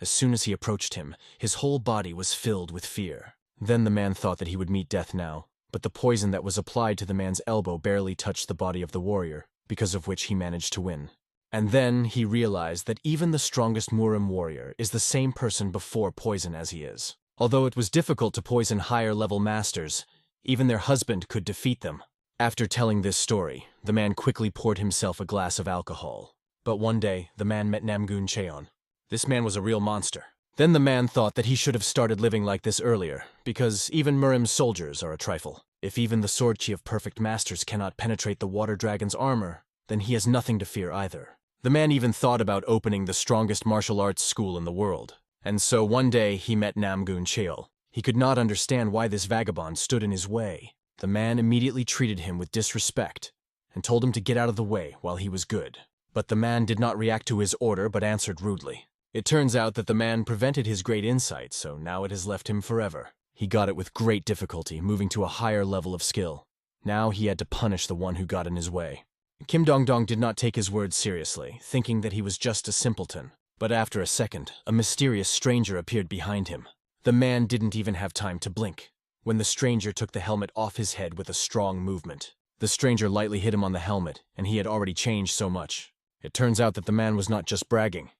As soon as he approached him, his whole body was filled with fear. Then the man thought that he would meet death now, but the poison that was applied to the man's elbow barely touched the body of the warrior, because of which he managed to win. And then he realized that even the strongest Murim warrior is the same person before poison as he is. Although it was difficult to poison higher-level masters, even their husband could defeat them. After telling this story, the man quickly poured himself a glass of alcohol. But one day, the man met Namgun Cheon. This man was a real monster. Then the man thought that he should have started living like this earlier, because even Murim's soldiers are a trifle. If even the sword chi of perfect masters cannot penetrate the water dragon's armor, then he has nothing to fear either. The man even thought about opening the strongest martial arts school in the world. And so one day he met Namgun Cheol. He could not understand why this vagabond stood in his way. The man immediately treated him with disrespect and told him to get out of the way while he was good. But the man did not react to his order but answered rudely. It turns out that the man prevented his great insight, so now it has left him forever. He got it with great difficulty, moving to a higher level of skill. Now he had to punish the one who got in his way. Kim Dong-dong did not take his words seriously, thinking that he was just a simpleton. But after a second, a mysterious stranger appeared behind him. The man didn't even have time to blink, when the stranger took the helmet off his head with a strong movement. The stranger lightly hit him on the helmet, and he had already changed so much. It turns out that the man was not just bragging.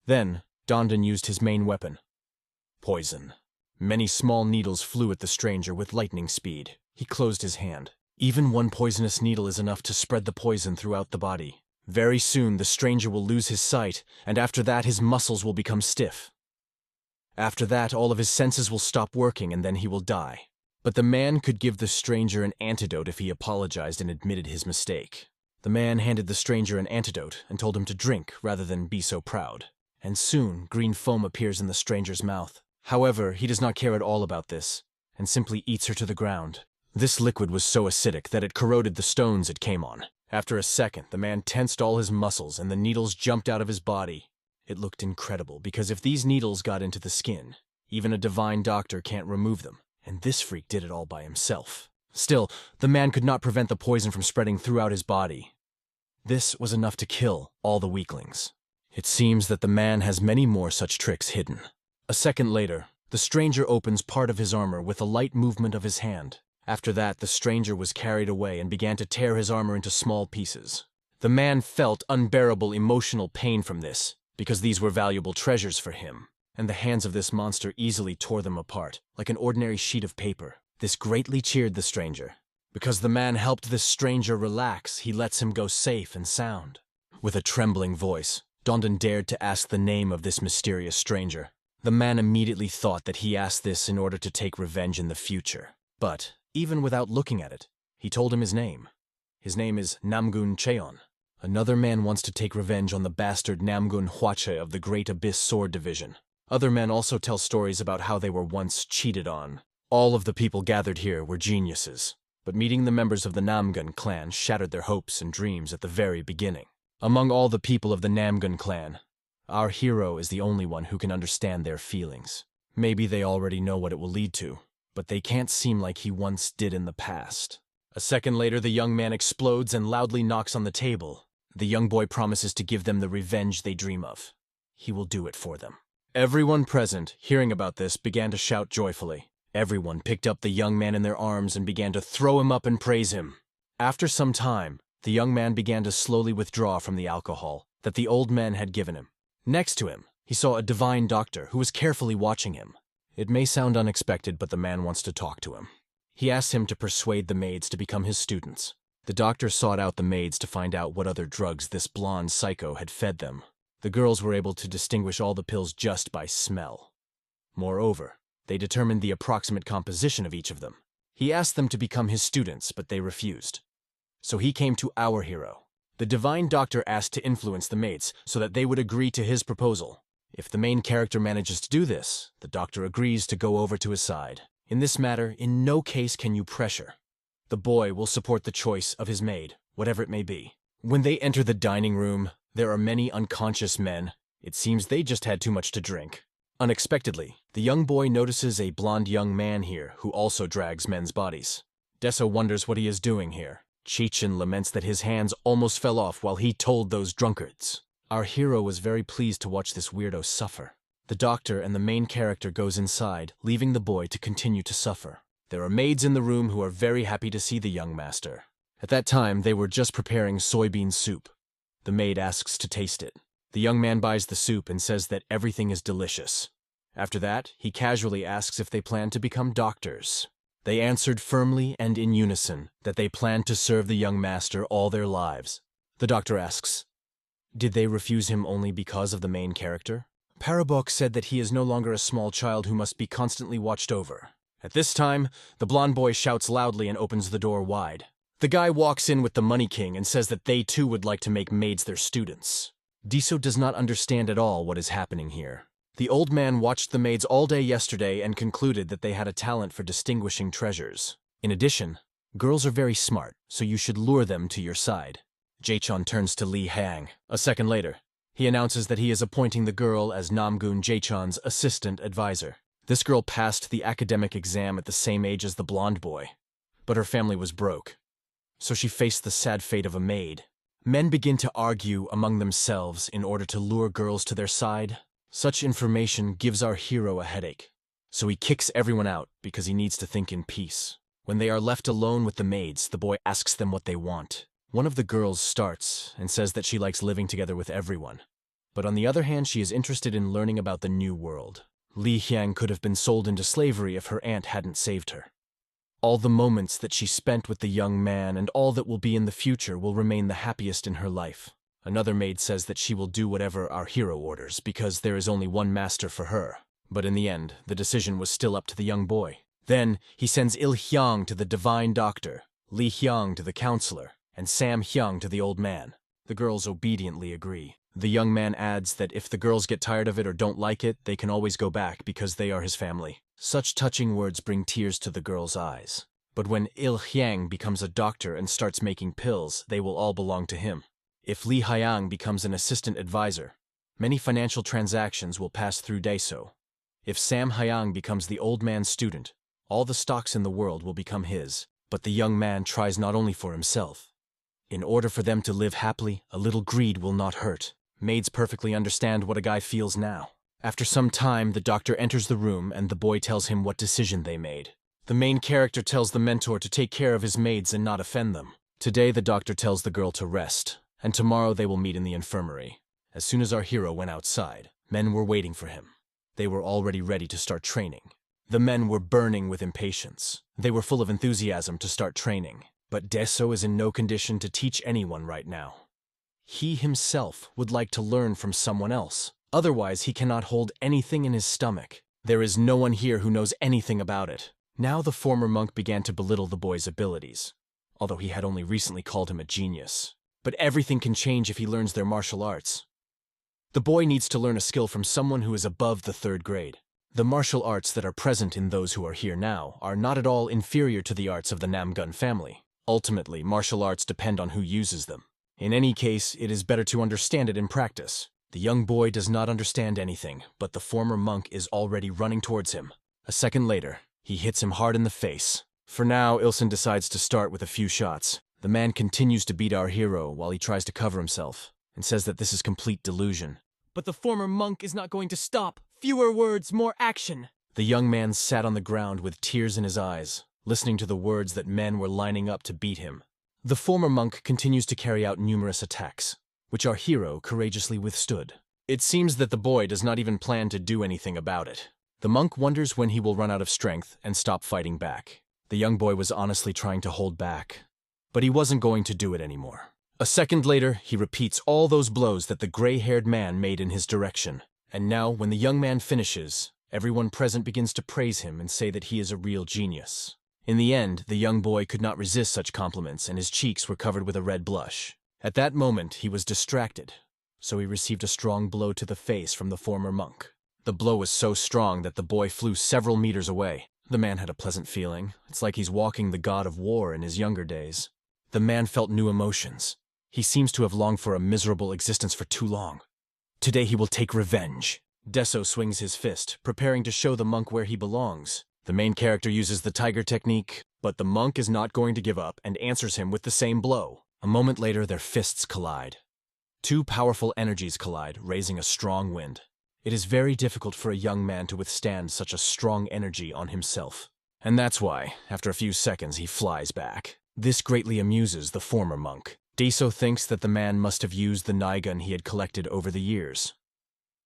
Then, Dondon used his main weapon. Poison. Many small needles flew at the stranger with lightning speed. He closed his hand. Even one poisonous needle is enough to spread the poison throughout the body. Very soon the stranger will lose his sight, and after that his muscles will become stiff. After that all of his senses will stop working and then he will die. But the man could give the stranger an antidote if he apologized and admitted his mistake. The man handed the stranger an antidote and told him to drink rather than be so proud. And soon green foam appears in the stranger's mouth. However, he does not care at all about this, and simply eats her to the ground. This liquid was so acidic that it corroded the stones it came on. After a second, the man tensed all his muscles and the needles jumped out of his body. It looked incredible, because if these needles got into the skin, even a divine doctor can't remove them, and this freak did it all by himself. Still, the man could not prevent the poison from spreading throughout his body. This was enough to kill all the weaklings. It seems that the man has many more such tricks hidden. A second later, the stranger opens part of his armor with a light movement of his hand. After that, the stranger was carried away and began to tear his armor into small pieces. The man felt unbearable emotional pain from this, because these were valuable treasures for him, and the hands of this monster easily tore them apart, like an ordinary sheet of paper. This greatly cheered the stranger. Because the man helped this stranger relax, he lets him go safe and sound. With a trembling voice, Dondon dared to ask the name of this mysterious stranger. The man immediately thought that he asked this in order to take revenge in the future. But, even without looking at it, he told him his name. His name is Namgun Cheon. Another man wants to take revenge on the bastard Namgun Hwache of the Great Abyss Sword Division. Other men also tell stories about how they were once cheated on. All of the people gathered here were geniuses, but meeting the members of the Namgun clan shattered their hopes and dreams at the very beginning. Among all the people of the Namgun clan, our hero is the only one who can understand their feelings. Maybe they already know what it will lead to, but they can't seem like he once did in the past. A second later, the young man explodes and loudly knocks on the table. The young boy promises to give them the revenge they dream of. He will do it for them. Everyone present, hearing about this, began to shout joyfully. Everyone picked up the young man in their arms and began to throw him up and praise him. After some time, the young man began to slowly withdraw from the alcohol that the old men had given him. Next to him, he saw a divine doctor who was carefully watching him. It may sound unexpected, but the man wants to talk to him. He asked him to persuade the maids to become his students. The doctor sought out the maids to find out what other drugs this blonde psycho had fed them. The girls were able to distinguish all the pills just by smell. Moreover, they determined the approximate composition of each of them. He asked them to become his students, but they refused. So he came to our hero. The divine doctor asked to influence the maids so that they would agree to his proposal. If the main character manages to do this, the doctor agrees to go over to his side. In this matter, in no case can you pressure. The boy will support the choice of his maid, whatever it may be. When they enter the dining room, there are many unconscious men. It seems they just had too much to drink. Unexpectedly, the young boy notices a blonde young man here who also drags men's bodies. Dessa wonders what he is doing here. Chichin laments that his hands almost fell off while he told those drunkards. Our hero was very pleased to watch this weirdo suffer. The doctor and the main character goes inside, leaving the boy to continue to suffer. There are maids in the room who are very happy to see the young master. At that time, they were just preparing soybean soup. The maid asks to taste it. The young man buys the soup and says that everything is delicious. After that, he casually asks if they plan to become doctors. They answered firmly and in unison that they planned to serve the young master all their lives. The doctor asks, did they refuse him only because of the main character? Parabok said that he is no longer a small child who must be constantly watched over. At this time, the blonde boy shouts loudly and opens the door wide. The guy walks in with the Money King and says that they too would like to make maids their students. Diso does not understand at all what is happening here. The old man watched the maids all day yesterday and concluded that they had a talent for distinguishing treasures. In addition, girls are very smart, so you should lure them to your side. Jaechon turns to Lee Hyang. A second later, he announces that he is appointing the girl as Namgun Jaechon's assistant advisor. This girl passed the academic exam at the same age as the blonde boy, but her family was broke, so she faced the sad fate of a maid. Men begin to argue among themselves in order to lure girls to their side. Such information gives our hero a headache, so he kicks everyone out because he needs to think in peace. When they are left alone with the maids, the boy asks them what they want. One of the girls starts and says that she likes living together with everyone, but on the other hand, she is interested in learning about the new world. Lee Hyang could have been sold into slavery if her aunt hadn't saved her. All the moments that she spent with the young man and all that will be in the future will remain the happiest in her life. Another maid says that she will do whatever our hero orders because there is only one master for her. But in the end, the decision was still up to the young boy. Then, he sends Il Hyang to the divine doctor, Lee Hyang to the counselor, and Sam Hyang to the old man. The girls obediently agree. The young man adds that if the girls get tired of it or don't like it, they can always go back because they are his family. Such touching words bring tears to the girls' eyes. But when Il Hyang becomes a doctor and starts making pills, they will all belong to him. If Lee Hyang becomes an assistant advisor, many financial transactions will pass through Daeso. If Sam Hyang becomes the old man's student, all the stocks in the world will become his. But the young man tries not only for himself. In order for them to live happily, a little greed will not hurt. Maids perfectly understand what a guy feels now. After some time, the doctor enters the room and the boy tells him what decision they made. The main character tells the mentor to take care of his maids and not offend them. Today, the doctor tells the girl to rest, and tomorrow they will meet in the infirmary. As soon as our hero went outside, men were waiting for him. They were already ready to start training. The men were burning with impatience. They were full of enthusiasm to start training. But Daeso is in no condition to teach anyone right now. He himself would like to learn from someone else. Otherwise, he cannot hold anything in his stomach. There is no one here who knows anything about it. Now the former monk began to belittle the boy's abilities, although he had only recently called him a genius. But everything can change if he learns their martial arts. The boy needs to learn a skill from someone who is above the 3rd grade. The martial arts that are present in those who are here now are not at all inferior to the arts of the Namgun family. Ultimately, martial arts depend on who uses them. In any case, it is better to understand it in practice. The young boy does not understand anything, but the former monk is already running towards him. A second later, he hits him hard in the face. For now, Ilsen decides to start with a few shots. The man continues to beat our hero while he tries to cover himself, and says that this is complete delusion. But the former monk is not going to stop. Fewer words, more action. The young man sat on the ground with tears in his eyes, listening to the words that men were lining up to beat him. The former monk continues to carry out numerous attacks, which our hero courageously withstood. It seems that the boy does not even plan to do anything about it. The monk wonders when he will run out of strength and stop fighting back. The young boy was honestly trying to hold back, but he wasn't going to do it anymore. A second later, he repeats all those blows that the gray-haired man made in his direction. And now, when the young man finishes, everyone present begins to praise him and say that he is a real genius. In the end, the young boy could not resist such compliments and his cheeks were covered with a red blush. At that moment, he was distracted, so he received a strong blow to the face from the former monk. The blow was so strong that the boy flew several meters away. The man had a pleasant feeling. It's like he's walking the god of war in his younger days. The man felt new emotions. He seems to have longed for a miserable existence for too long. Today he will take revenge. Daeso swings his fist, preparing to show the monk where he belongs. The main character uses the tiger technique, but the monk is not going to give up and answers him with the same blow. A moment later, their fists collide. Two powerful energies collide, raising a strong wind. It is very difficult for a young man to withstand such a strong energy on himself. And that's why, after a few seconds, he flies back. This greatly amuses the former monk. Daeso thinks that the man must have used the Naigun he had collected over the years.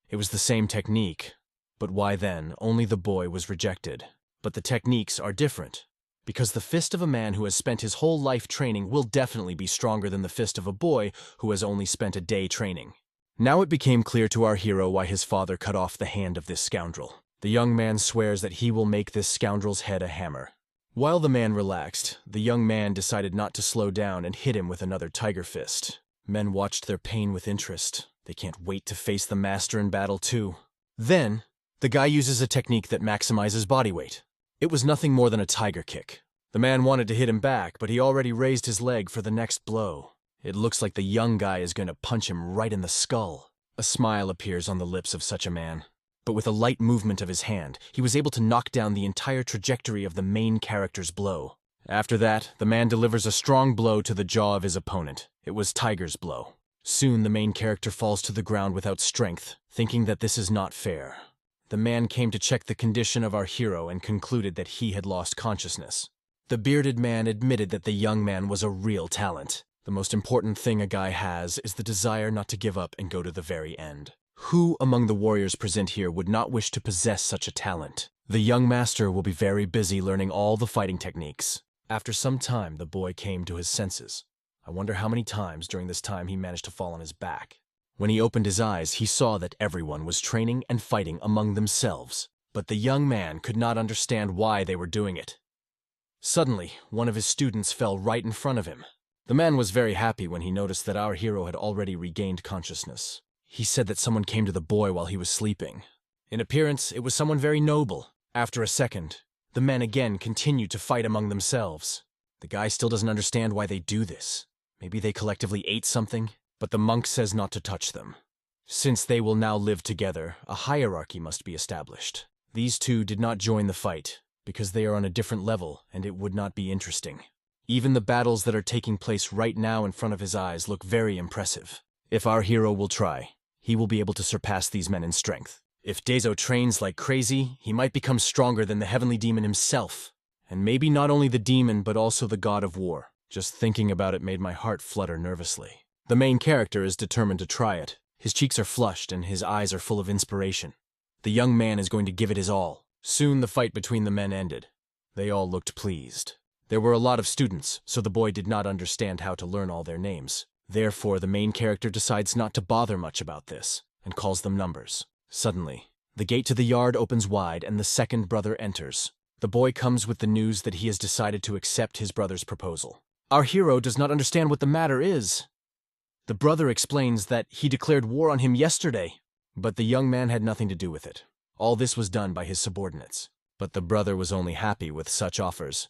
It was the same technique, but why then only the boy was rejected? But the techniques are different, because the fist of a man who has spent his whole life training will definitely be stronger than the fist of a boy who has only spent a day training. Now it became clear to our hero why his father cut off the hand of this scoundrel. The young man swears that he will make this scoundrel's head a hammer. While the man relaxed, the young man decided not to slow down and hit him with another tiger fist. Men watched their pain with interest. They can't wait to face the master in battle too. Then, The guy uses a technique that maximizes body weight. It was nothing more than a tiger kick. The man wanted to hit him back, but he already raised his leg for the next blow. It looks like the young guy is going to punch him right in the skull. A smile appears on the lips of such a man. But with a light movement of his hand, he was able to knock down the entire trajectory of the main character's blow. After that, the man delivers a strong blow to the jaw of his opponent. It was Tiger's blow. Soon the main character falls to the ground without strength, thinking that this is not fair. The man came to check the condition of our hero and concluded that he had lost consciousness. The bearded man admitted that the young man was a real talent. The most important thing a guy has is the desire not to give up and go to the very end. Who among the warriors present here would not wish to possess such a talent? The young master will be very busy learning all the fighting techniques. After some time, the boy came to his senses. I wonder how many times during this time he managed to fall on his back. When he opened his eyes, he saw that everyone was training and fighting among themselves. But the young man could not understand why they were doing it. Suddenly, one of his students fell right in front of him. The man was very happy when he noticed that our hero had already regained consciousness. He said that someone came to the boy while he was sleeping. In appearance, it was someone very noble. After a second, the men again continued to fight among themselves. The guy still doesn't understand why they do this. Maybe they collectively ate something, but the monk says not to touch them. Since they will now live together, a hierarchy must be established. These two did not join the fight, because they are on a different level and it would not be interesting. Even the battles that are taking place right now in front of his eyes look very impressive. If our hero will try, he will be able to surpass these men in strength. If Dezo trains like crazy, he might become stronger than the heavenly demon himself. And maybe not only the demon, but also the god of war. Just thinking about it made my heart flutter nervously. The main character is determined to try it. His cheeks are flushed and his eyes are full of inspiration. The young man is going to give it his all. Soon the fight between the men ended. They all looked pleased. There were a lot of students, so the boy did not understand how to learn all their names. Therefore, the main character decides not to bother much about this, and calls them numbers. Suddenly, the gate to the yard opens wide and the second brother enters. The boy comes with the news that he has decided to accept his brother's proposal. Our hero does not understand what the matter is. The brother explains that he declared war on him yesterday, but the young man had nothing to do with it. All this was done by his subordinates. But the brother was only happy with such offers.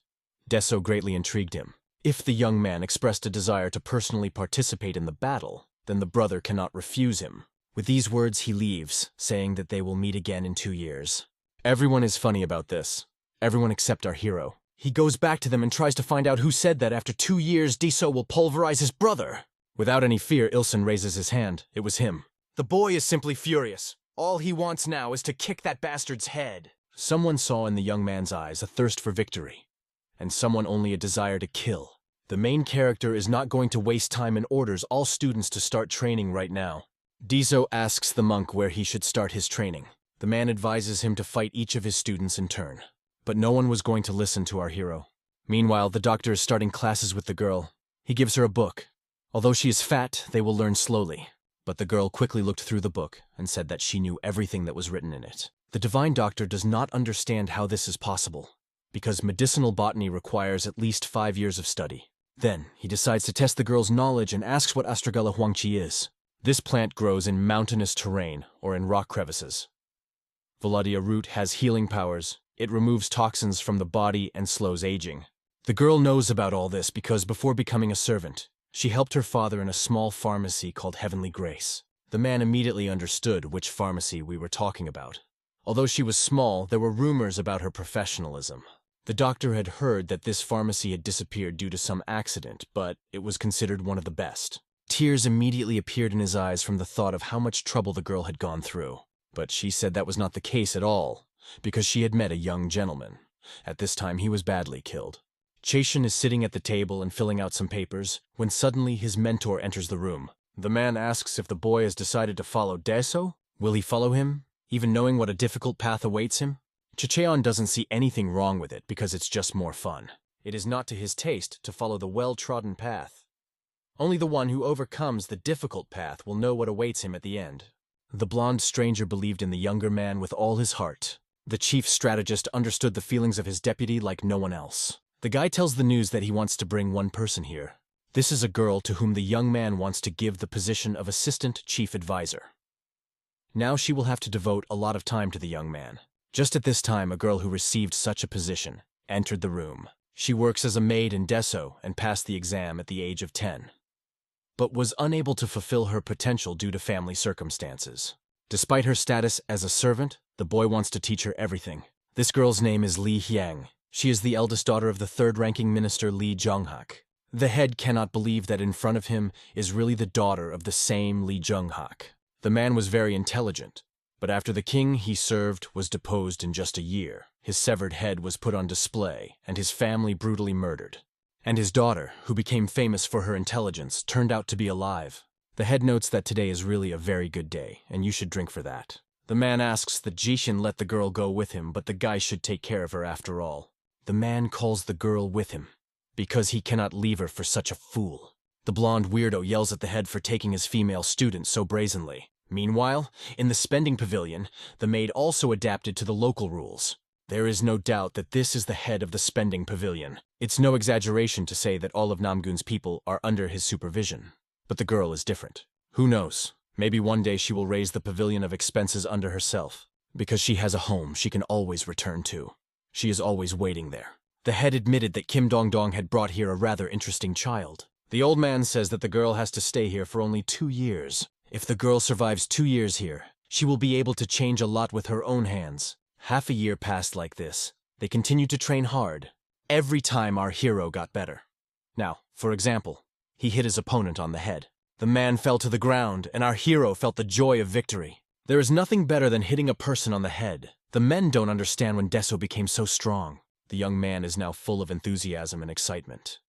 Deso greatly intrigued him. If the young man expressed a desire to personally participate in the battle, then the brother cannot refuse him. With these words he leaves, saying that they will meet again in 2 years. Everyone is funny about this. Everyone except our hero. He goes back to them and tries to find out who said that after 2 years Deso will pulverize his brother. Without any fear, Ilson raises his hand. It was him. The boy is simply furious. All he wants now is to kick that bastard's head. Someone saw in the young man's eyes a thirst for victory, and someone only a desire to kill. The main character is not going to waste time and orders all students to start training right now. Deso asks the monk where he should start his training. The man advises him to fight each of his students in turn. But no one was going to listen to our hero. Meanwhile, the doctor is starting classes with the girl. He gives her a book. Although she is fat, they will learn slowly. But the girl quickly looked through the book and said that she knew everything that was written in it. The divine doctor does not understand how this is possible, because medicinal botany requires at least 5 years of study. Then, he decides to test the girl's knowledge and asks what Astragala Huangqi is. This plant grows in mountainous terrain or in rock crevices. Valadia root has healing powers. It removes toxins from the body and slows aging. The girl knows about all this because before becoming a servant, she helped her father in a small pharmacy called Heavenly Grace. The man immediately understood which pharmacy we were talking about. Although she was small, there were rumors about her professionalism. The doctor had heard that this pharmacy had disappeared due to some accident, but it was considered one of the best. Tears immediately appeared in his eyes from the thought of how much trouble the girl had gone through. But she said that was not the case at all, because she had met a young gentleman. At this time, he was badly killed. Chashin is sitting at the table and filling out some papers, when suddenly his mentor enters the room. The man asks if the boy has decided to follow Deso. Will he follow him, even knowing what a difficult path awaits him? Chicheon doesn't see anything wrong with it because it's just more fun. It is not to his taste to follow the well-trodden path. Only the one who overcomes the difficult path will know what awaits him at the end. The blonde stranger believed in the younger man with all his heart. The chief strategist understood the feelings of his deputy like no one else. The guy tells the news that he wants to bring one person here. This is a girl to whom the young man wants to give the position of assistant chief advisor. Now she will have to devote a lot of time to the young man. Just at this time, a girl who received such a position entered the room. She works as a maid in Deso and passed the exam at the age of 10, but was unable to fulfill her potential due to family circumstances. Despite her status as a servant, the boy wants to teach her everything. This girl's name is Yin-Yang. She is the eldest daughter of the third-ranking minister Lee Jung-hak. The head cannot believe that in front of him is really the daughter of the same Lee Jung-hak. The man was very intelligent, but after the king he served was deposed in just a year, his severed head was put on display and his family brutally murdered. And his daughter, who became famous for her intelligence, turned out to be alive. The head notes that today is really a very good day, and you should drink for that. The man asks that Jishin let the girl go with him, but the guy should take care of her after all. The man calls the girl with him, because he cannot leave her for such a fool. The blonde weirdo yells at the head for taking his female student so brazenly. Meanwhile, in the spending pavilion, the maid also adapted to the local rules. There is no doubt that this is the head of the spending pavilion. It's no exaggeration to say that all of Namgun's people are under his supervision. But the girl is different. Who knows? Maybe one day she will raise the pavilion of expenses under herself. Because she has a home she can always return to. She is always waiting there. The head admitted that Kim Dong-dong had brought here a rather interesting child. The old man says that the girl has to stay here for only 2 years. If the girl survives 2 years here, she will be able to change a lot with her own hands. Half a year passed like this. They continued to train hard. Every time our hero got better. Now, for example, he hit his opponent on the head. The man fell to the ground, and our hero felt the joy of victory. There is nothing better than hitting a person on the head. The men don't understand when Deso became so strong. The young man is now full of enthusiasm and excitement.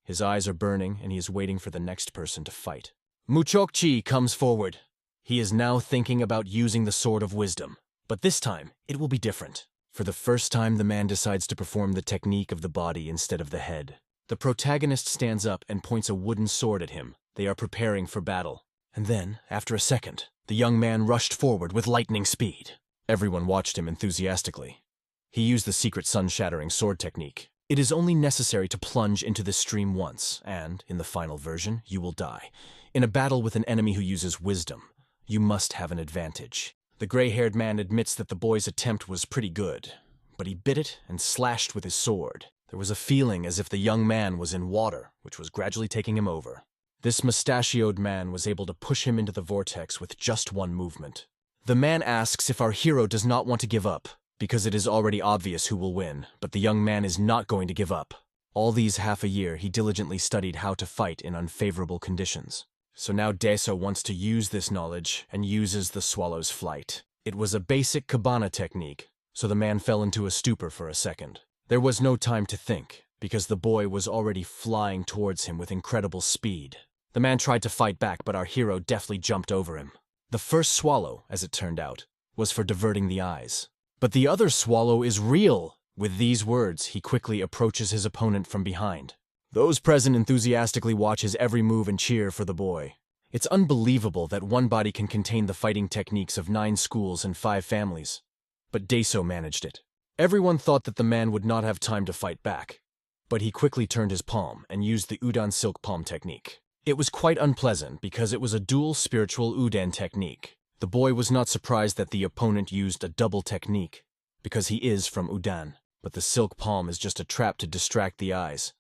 His eyes are burning, and he is waiting for the next person to fight. Muchokchi comes forward. He is now thinking about using the Sword of Wisdom. But this time, it will be different. For the first time, the man decides to perform the technique of the body instead of the head. The protagonist stands up and points a wooden sword at him. They are preparing for battle. And then, after a second, the young man rushed forward with lightning speed. Everyone watched him enthusiastically. He used the secret sun-shattering sword technique. It is only necessary to plunge into this stream once, and, in the final version, you will die. In a battle with an enemy who uses wisdom, you must have an advantage. The gray-haired man admits that the boy's attempt was pretty good, but he bit it and slashed with his sword. There was a feeling as if the young man was in water, which was gradually taking him over. This mustachioed man was able to push him into the vortex with just one movement. The man asks if our hero does not want to give up, because it is already obvious who will win, but the young man is not going to give up. All these half a year, he diligently studied how to fight in unfavorable conditions. So now Deso wants to use this knowledge and uses the swallow's flight. It was a basic cabana technique, so the man fell into a stupor for a second. There was no time to think, because the boy was already flying towards him with incredible speed. The man tried to fight back, but our hero deftly jumped over him. The first swallow, as it turned out, was for diverting the eyes. But the other swallow is real! With these words, he quickly approaches his opponent from behind. Those present enthusiastically watch his every move and cheer for the boy. It's unbelievable that one body can contain the fighting techniques of 9 schools and 5 families. But Deso managed it. Everyone thought that the man would not have time to fight back. But he quickly turned his palm and used the Udan silk palm technique. It was quite unpleasant because it was a dual spiritual Udan technique. The boy was not surprised that the opponent used a double technique, because he is from Udan. But the silk palm is just a trap to distract the eyes.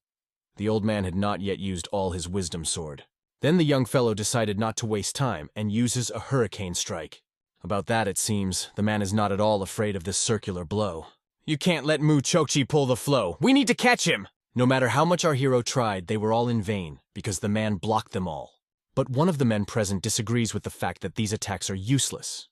The old man had not yet used all his wisdom sword. Then the young fellow decided not to waste time and uses a hurricane strike. About that, it seems, the man is not at all afraid of this circular blow. You can't let Muchokchi pull the flow. We need to catch him! No matter how much our hero tried, they were all in vain, because the man blocked them all. But one of the men present disagrees with the fact that these attacks are useless,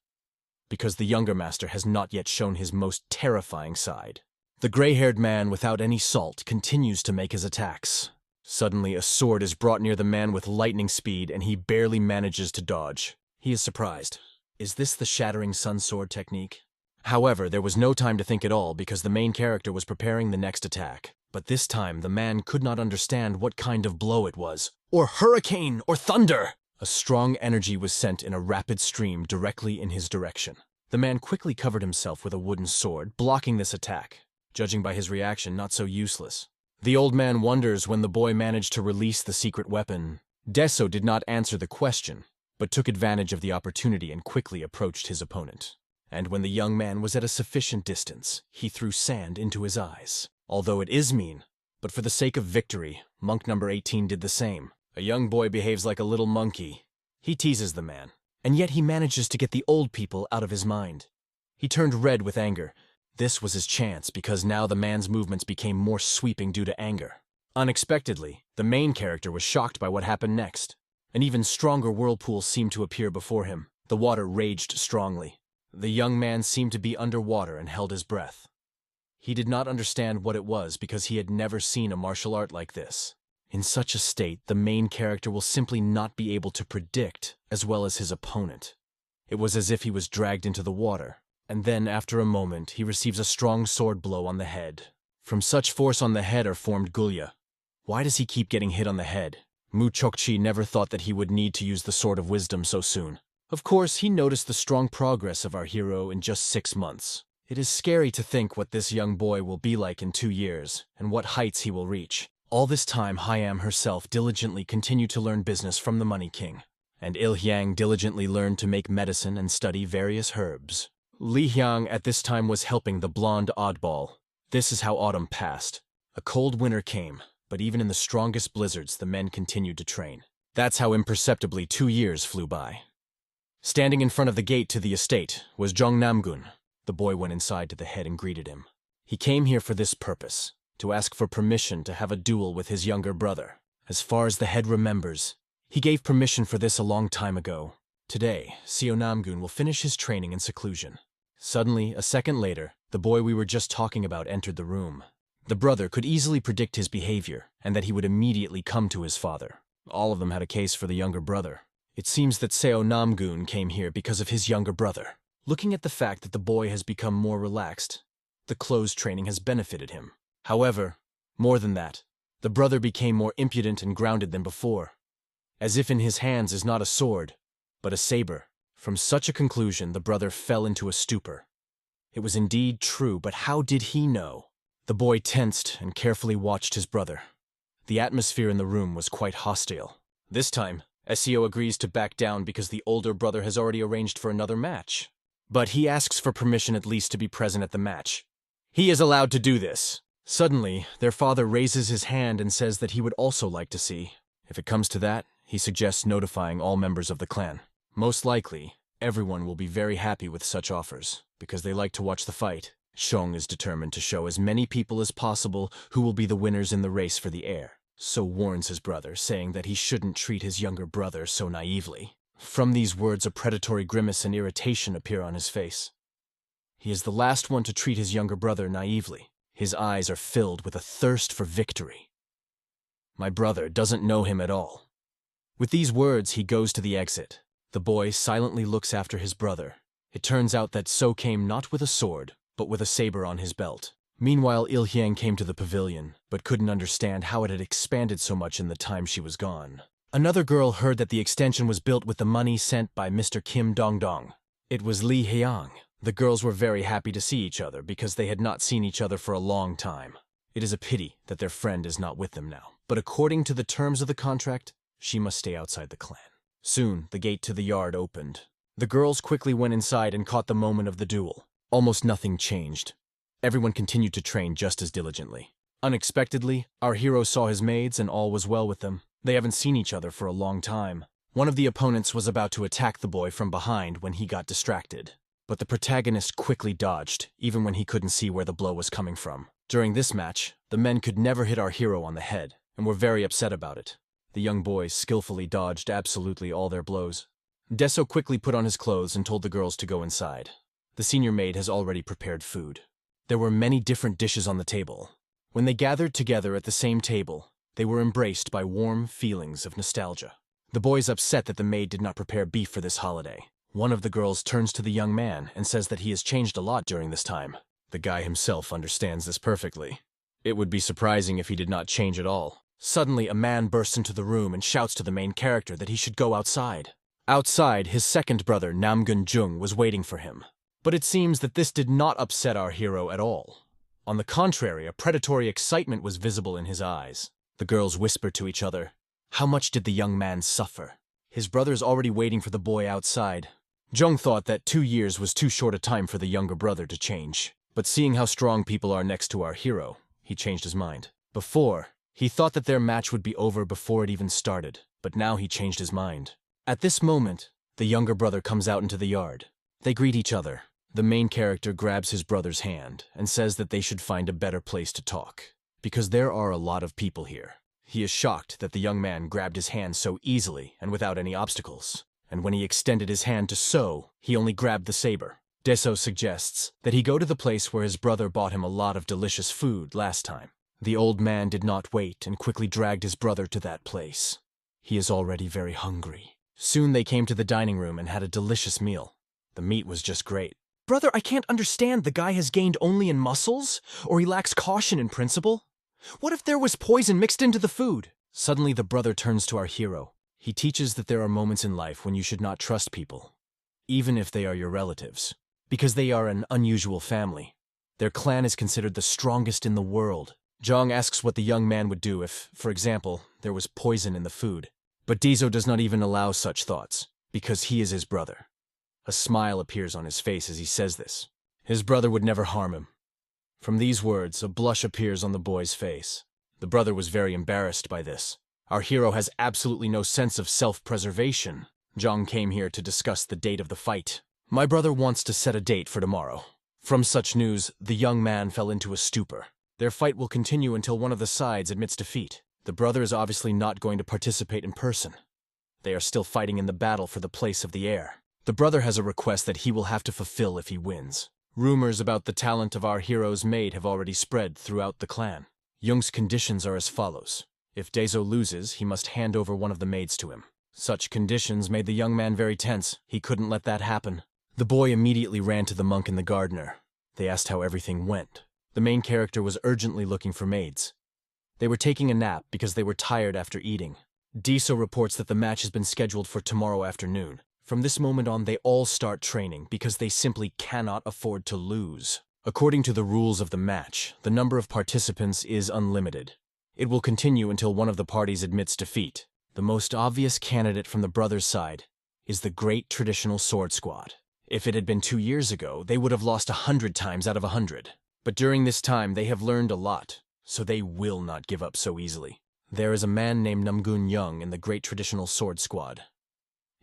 because the younger master has not yet shown his most terrifying side. The gray-haired man, without any salt, continues to make his attacks. Suddenly, a sword is brought near the man with lightning speed, and he barely manages to dodge. He is surprised. Is this the shattering sun sword technique? However, there was no time to think at all because the main character was preparing the next attack. But this time, the man could not understand what kind of blow it was. Or hurricane, or thunder! A strong energy was sent in a rapid stream directly in his direction. The man quickly covered himself with a wooden sword, blocking this attack. Judging by his reaction, not so useless. The old man wonders when the boy managed to release the secret weapon. Deso did not answer the question, but took advantage of the opportunity and quickly approached his opponent. And when the young man was at a sufficient distance, he threw sand into his eyes. Although it is mean, but for the sake of victory, monk number 18 did the same. A young boy behaves like a little monkey. He teases the man, and yet he manages to get the old people out of his mind. He turned red with anger. This was his chance because now the man's movements became more sweeping due to anger. Unexpectedly, the main character was shocked by what happened next. An even stronger whirlpool seemed to appear before him. The water raged strongly. The young man seemed to be underwater and held his breath. He did not understand what it was because he had never seen a martial art like this. In such a state, the main character will simply not be able to predict as well as his opponent. It was as if he was dragged into the water, and then after a moment he receives a strong sword blow on the head. From such force on the head are formed gulya. Why does he keep getting hit on the head? Mu Chokchi never thought that he would need to use the Sword of Wisdom so soon. Of course, he noticed the strong progress of our hero in just 6 months. It is scary to think what this young boy will be like in 2 years, and what heights he will reach. All this time, Hyam herself diligently continued to learn business from the Money King, and Il-Hyang diligently learned to make medicine and study various herbs. Li-Hyang at this time was helping the blonde oddball. This is how autumn passed. A cold winter came, but even in the strongest blizzards, the men continued to train. That's how imperceptibly 2 years flew by. Standing in front of the gate to the estate was Jong Namgun. The boy went inside to the head and greeted him. He came here for this purpose, to ask for permission to have a duel with his younger brother. As far as the head remembers, he gave permission for this a long time ago. Today, Seo Namgun will finish his training in seclusion. Suddenly, a second later, the boy we were just talking about entered the room. The brother could easily predict his behavior, and that he would immediately come to his father. All of them had a case for the younger brother. It seems that Seo Namgun came here because of his younger brother. Looking at the fact that the boy has become more relaxed, the closed training has benefited him. However, more than that, the brother became more impudent and grounded than before, as if in his hands is not a sword, but a saber. From such a conclusion, the brother fell into a stupor. It was indeed true, but how did he know? The boy tensed and carefully watched his brother. The atmosphere in the room was quite hostile. This time, Seo agrees to back down because the older brother has already arranged for another match. But he asks for permission at least to be present at the match. He is allowed to do this. Suddenly, their father raises his hand and says that he would also like to see. If it comes to that, he suggests notifying all members of the clan. Most likely, everyone will be very happy with such offers, because they like to watch the fight. Shong is determined to show as many people as possible who will be the winners in the race for the heir. So warns his brother, saying that he shouldn't treat his younger brother so naively. From these words, a predatory grimace and irritation appear on his face. He is the last one to treat his younger brother naively. His eyes are filled with a thirst for victory. My brother doesn't know him at all. With these words, he goes to the exit. The boy silently looks after his brother. It turns out that So came not with a sword, but with a saber on his belt. Meanwhile, Il-Hyang came to the pavilion, but couldn't understand how it had expanded so much in the time she was gone. Another girl heard that the extension was built with the money sent by Mr. Kim Dong-dong. It was Li-Hyang. The girls were very happy to see each other because they had not seen each other for a long time. It is a pity that their friend is not with them now. But according to the terms of the contract, she must stay outside the clan. Soon, the gate to the yard opened. The girls quickly went inside and caught the moment of the duel. Almost nothing changed. Everyone continued to train just as diligently. Unexpectedly, our hero saw his maids and all was well with them. They haven't seen each other for a long time. One of the opponents was about to attack the boy from behind when he got distracted. But the protagonist quickly dodged, even when he couldn't see where the blow was coming from. During this match, the men could never hit our hero on the head, and were very upset about it. The young boys skillfully dodged absolutely all their blows. Deso quickly put on his clothes and told the girls to go inside. The senior maid has already prepared food. There were many different dishes on the table. When they gathered together at the same table, they were embraced by warm feelings of nostalgia. The boys upset that the maid did not prepare beef for this holiday. One of the girls turns to the young man and says that he has changed a lot during this time. The guy himself understands this perfectly. It would be surprising if he did not change at all. Suddenly, a man bursts into the room and shouts to the main character that he should go outside. Outside, his second brother, Namgun Jung, was waiting for him. But it seems that this did not upset our hero at all. On the contrary, a predatory excitement was visible in his eyes. The girls whispered to each other, "How much did the young man suffer? His brother is already waiting for the boy outside. Jung thought that 2 years was too short a time for the younger brother to change. But seeing how strong people are next to our hero, he changed his mind. Before, he thought that their match would be over before it even started, but now he changed his mind. At this moment, the younger brother comes out into the yard. They greet each other. The main character grabs his brother's hand and says that they should find a better place to talk, because there are a lot of people here. He is shocked that the young man grabbed his hand so easily and without any obstacles, and when he extended his hand to sew, he only grabbed the saber. Deso suggests that he go to the place where his brother bought him a lot of delicious food last time. The old man did not wait and quickly dragged his brother to that place. He is already very hungry. Soon they came to the dining room and had a delicious meal. The meat was just great. Brother, I can't understand. The guy has gained only in muscles? Or he lacks caution in principle? What if there was poison mixed into the food? Suddenly the brother turns to our hero. He teaches that there are moments in life when you should not trust people, even if they are your relatives, because they are an unusual family. Their clan is considered the strongest in the world. Jong asks what the young man would do if, for example, there was poison in the food. But Deso does not even allow such thoughts, because he is his brother. A smile appears on his face as he says this. His brother would never harm him. From these words, a blush appears on the boy's face. The brother was very embarrassed by this. Our hero has absolutely no sense of self-preservation. Jong came here to discuss the date of the fight. My brother wants to set a date for tomorrow. From such news, the young man fell into a stupor. Their fight will continue until one of the sides admits defeat. The brother is obviously not going to participate in person. They are still fighting in the battle for the place of the heir. The brother has a request that he will have to fulfill if he wins. Rumors about the talent of our hero's maid have already spread throughout the clan. Jung's conditions are as follows. If Deso loses, he must hand over one of the maids to him. Such conditions made the young man very tense. He couldn't let that happen. The boy immediately ran to the monk and the gardener. They asked how everything went. The main character was urgently looking for maids. They were taking a nap because they were tired after eating. Deso reports that the match has been scheduled for tomorrow afternoon. From this moment on, they all start training because they simply cannot afford to lose. According to the rules of the match, the number of participants is unlimited. It will continue until one of the parties admits defeat. The most obvious candidate from the brothers' side is the Great Traditional Sword Squad. If it had been 2 years ago, they would have lost 100 times out of 100. But during this time, they have learned a lot, so they will not give up so easily. There is a man named Namun Young in the Great Traditional Sword Squad.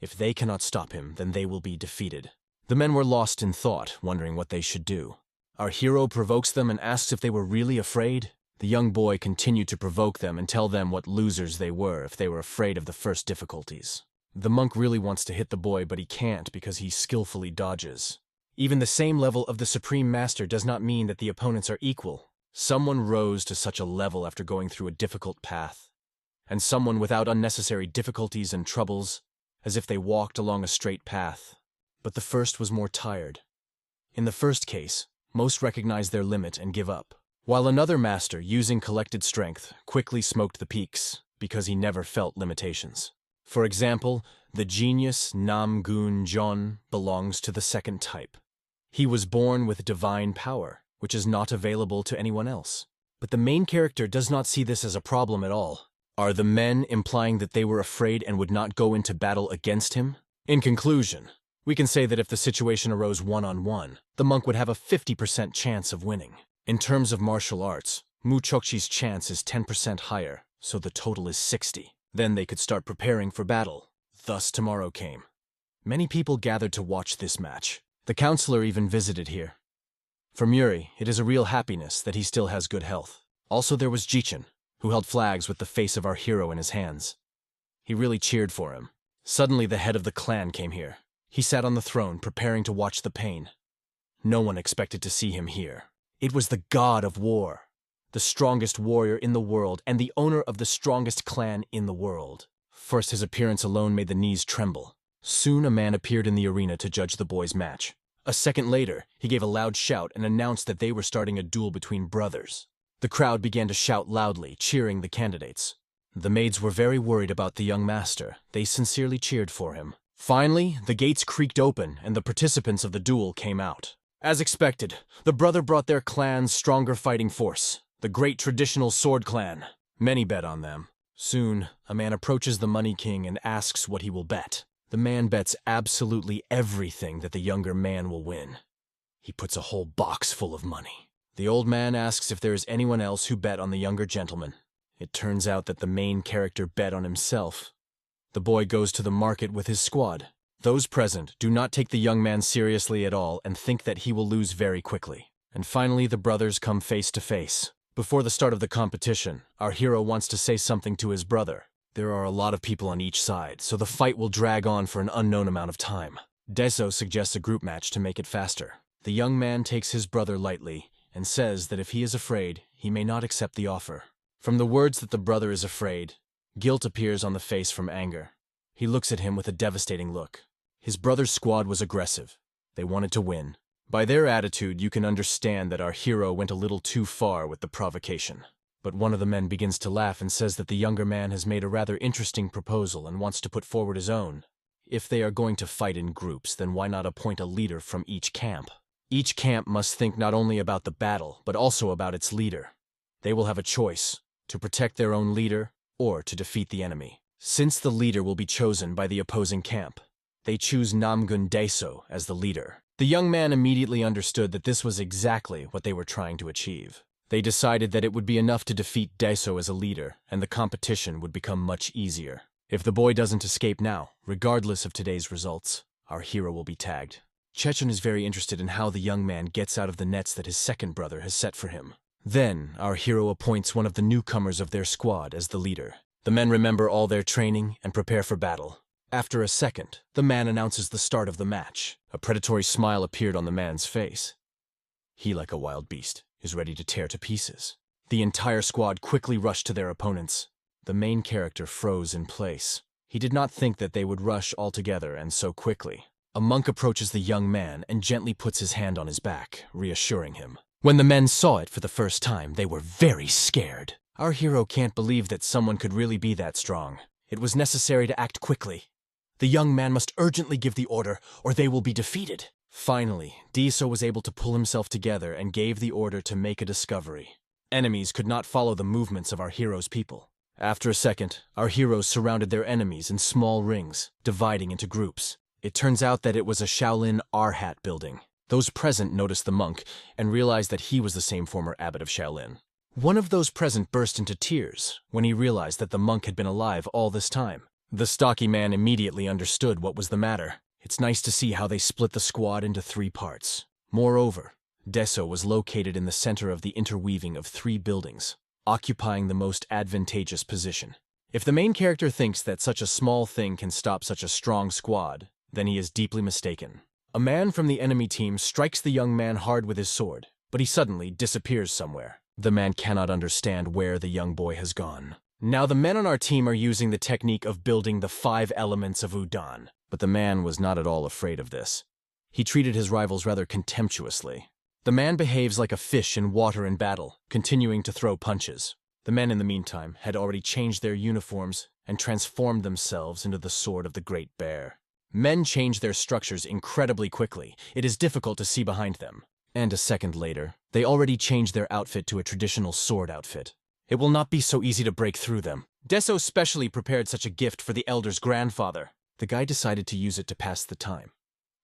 If they cannot stop him, then they will be defeated. The men were lost in thought, wondering what they should do. Our hero provokes them and asks if they were really afraid. The young boy continued to provoke them and tell them what losers they were if they were afraid of the first difficulties. The monk really wants to hit the boy, but he can't because he skillfully dodges. Even the same level of the Supreme Master does not mean that the opponents are equal. Someone rose to such a level after going through a difficult path, and someone without unnecessary difficulties and troubles, as if they walked along a straight path. But the first was more tired. In the first case, most recognize their limit and give up, while another master, using collected strength, quickly smoked the peaks because he never felt limitations. For example, the genius Nam-gun Jon belongs to the second type. He was born with divine power, which is not available to anyone else. But the main character does not see this as a problem at all. Are the men implying that they were afraid and would not go into battle against him? In conclusion, we can say that if the situation arose one-on-one, the monk would have a 50% chance of winning. In terms of martial arts, Mu Chokchi's chance is 10% higher, so the total is 60. Then they could start preparing for battle. Thus tomorrow came. Many people gathered to watch this match. The counselor even visited here. For Muri, it is a real happiness that he still has good health. Also there was Jichin, who held flags with the face of our hero in his hands. He really cheered for him. Suddenly the head of the clan came here. He sat on the throne, preparing to watch the pain. No one expected to see him here. It was the god of war, the strongest warrior in the world, and the owner of the strongest clan in the world. First, his appearance alone made the knees tremble. Soon a man appeared in the arena to judge the boys' match. A second later, he gave a loud shout and announced that they were starting a duel between brothers. The crowd began to shout loudly, cheering the candidates. The maids were very worried about the young master. They sincerely cheered for him. Finally, the gates creaked open and the participants of the duel came out. As expected, the brother brought their clan's stronger fighting force, the Great Traditional Sword Clan. Many bet on them. Soon, a man approaches the Money King and asks what he will bet. The man bets absolutely everything that the younger man will win. He puts a whole box full of money. The old man asks if there is anyone else who bet on the younger gentleman. It turns out that the main character bet on himself. The boy goes to the market with his squad. Those present do not take the young man seriously at all and think that he will lose very quickly. And finally, the brothers come face to face. Before the start of the competition, our hero wants to say something to his brother. There are a lot of people on each side, so the fight will drag on for an unknown amount of time. Deso suggests a group match to make it faster. The young man takes his brother lightly and says that if he is afraid, he may not accept the offer. From the words that the brother is afraid, guilt appears on the face from anger. He looks at him with a devastating look. His brother's squad was aggressive. They wanted to win. By their attitude, you can understand that our hero went a little too far with the provocation. But one of the men begins to laugh and says that the younger man has made a rather interesting proposal and wants to put forward his own. If they are going to fight in groups, then why not appoint a leader from each camp? Each camp must think not only about the battle, but also about its leader. They will have a choice, to protect their own leader or to defeat the enemy. Since the leader will be chosen by the opposing camp, they choose Namun Deso as the leader. The young man immediately understood that this was exactly what they were trying to achieve. They decided that it would be enough to defeat Deso as a leader, and the competition would become much easier. If the boy doesn't escape now, regardless of today's results, our hero will be tagged. Chechun is very interested in how the young man gets out of the nets that his second brother has set for him. Then, our hero appoints one of the newcomers of their squad as the leader. The men remember all their training and prepare for battle. After a second, the man announces the start of the match. A predatory smile appeared on the man's face. He, like a wild beast, is ready to tear to pieces. The entire squad quickly rushed to their opponents. The main character froze in place. He did not think that they would rush all together and so quickly. A monk approaches the young man and gently puts his hand on his back, reassuring him. When the men saw it for the first time, they were very scared. Our hero can't believe that someone could really be that strong. It was necessary to act quickly. The young man must urgently give the order, or they will be defeated. Finally, Deso was able to pull himself together and gave the order to make a discovery. Enemies could not follow the movements of our hero's people. After a second, our heroes surrounded their enemies in small rings, dividing into groups. It turns out that it was a Shaolin R-Hat building. Those present noticed the monk and realized that he was the same former abbot of Shaolin. One of those present burst into tears when he realized that the monk had been alive all this time. The stocky man immediately understood what was the matter. It's nice to see how they split the squad into 3 parts. Moreover, Deso was located in the center of the interweaving of 3 buildings, occupying the most advantageous position. If the main character thinks that such a small thing can stop such a strong squad, then he is deeply mistaken. A man from the enemy team strikes the young man hard with his sword, but he suddenly disappears somewhere. The man cannot understand where the young boy has gone. Now the men on our team are using the technique of building the 5 elements of Udon, but the man was not at all afraid of this. He treated his rivals rather contemptuously. The man behaves like a fish in water in battle, continuing to throw punches. The men, in the meantime, had already changed their uniforms and transformed themselves into the sword of the Great Bear. Men change their structures incredibly quickly. It is difficult to see behind them. And a second later, they already changed their outfit to a traditional sword outfit. It will not be so easy to break through them. Deso specially prepared such a gift for the elder's grandfather. The guy decided to use it to pass the time.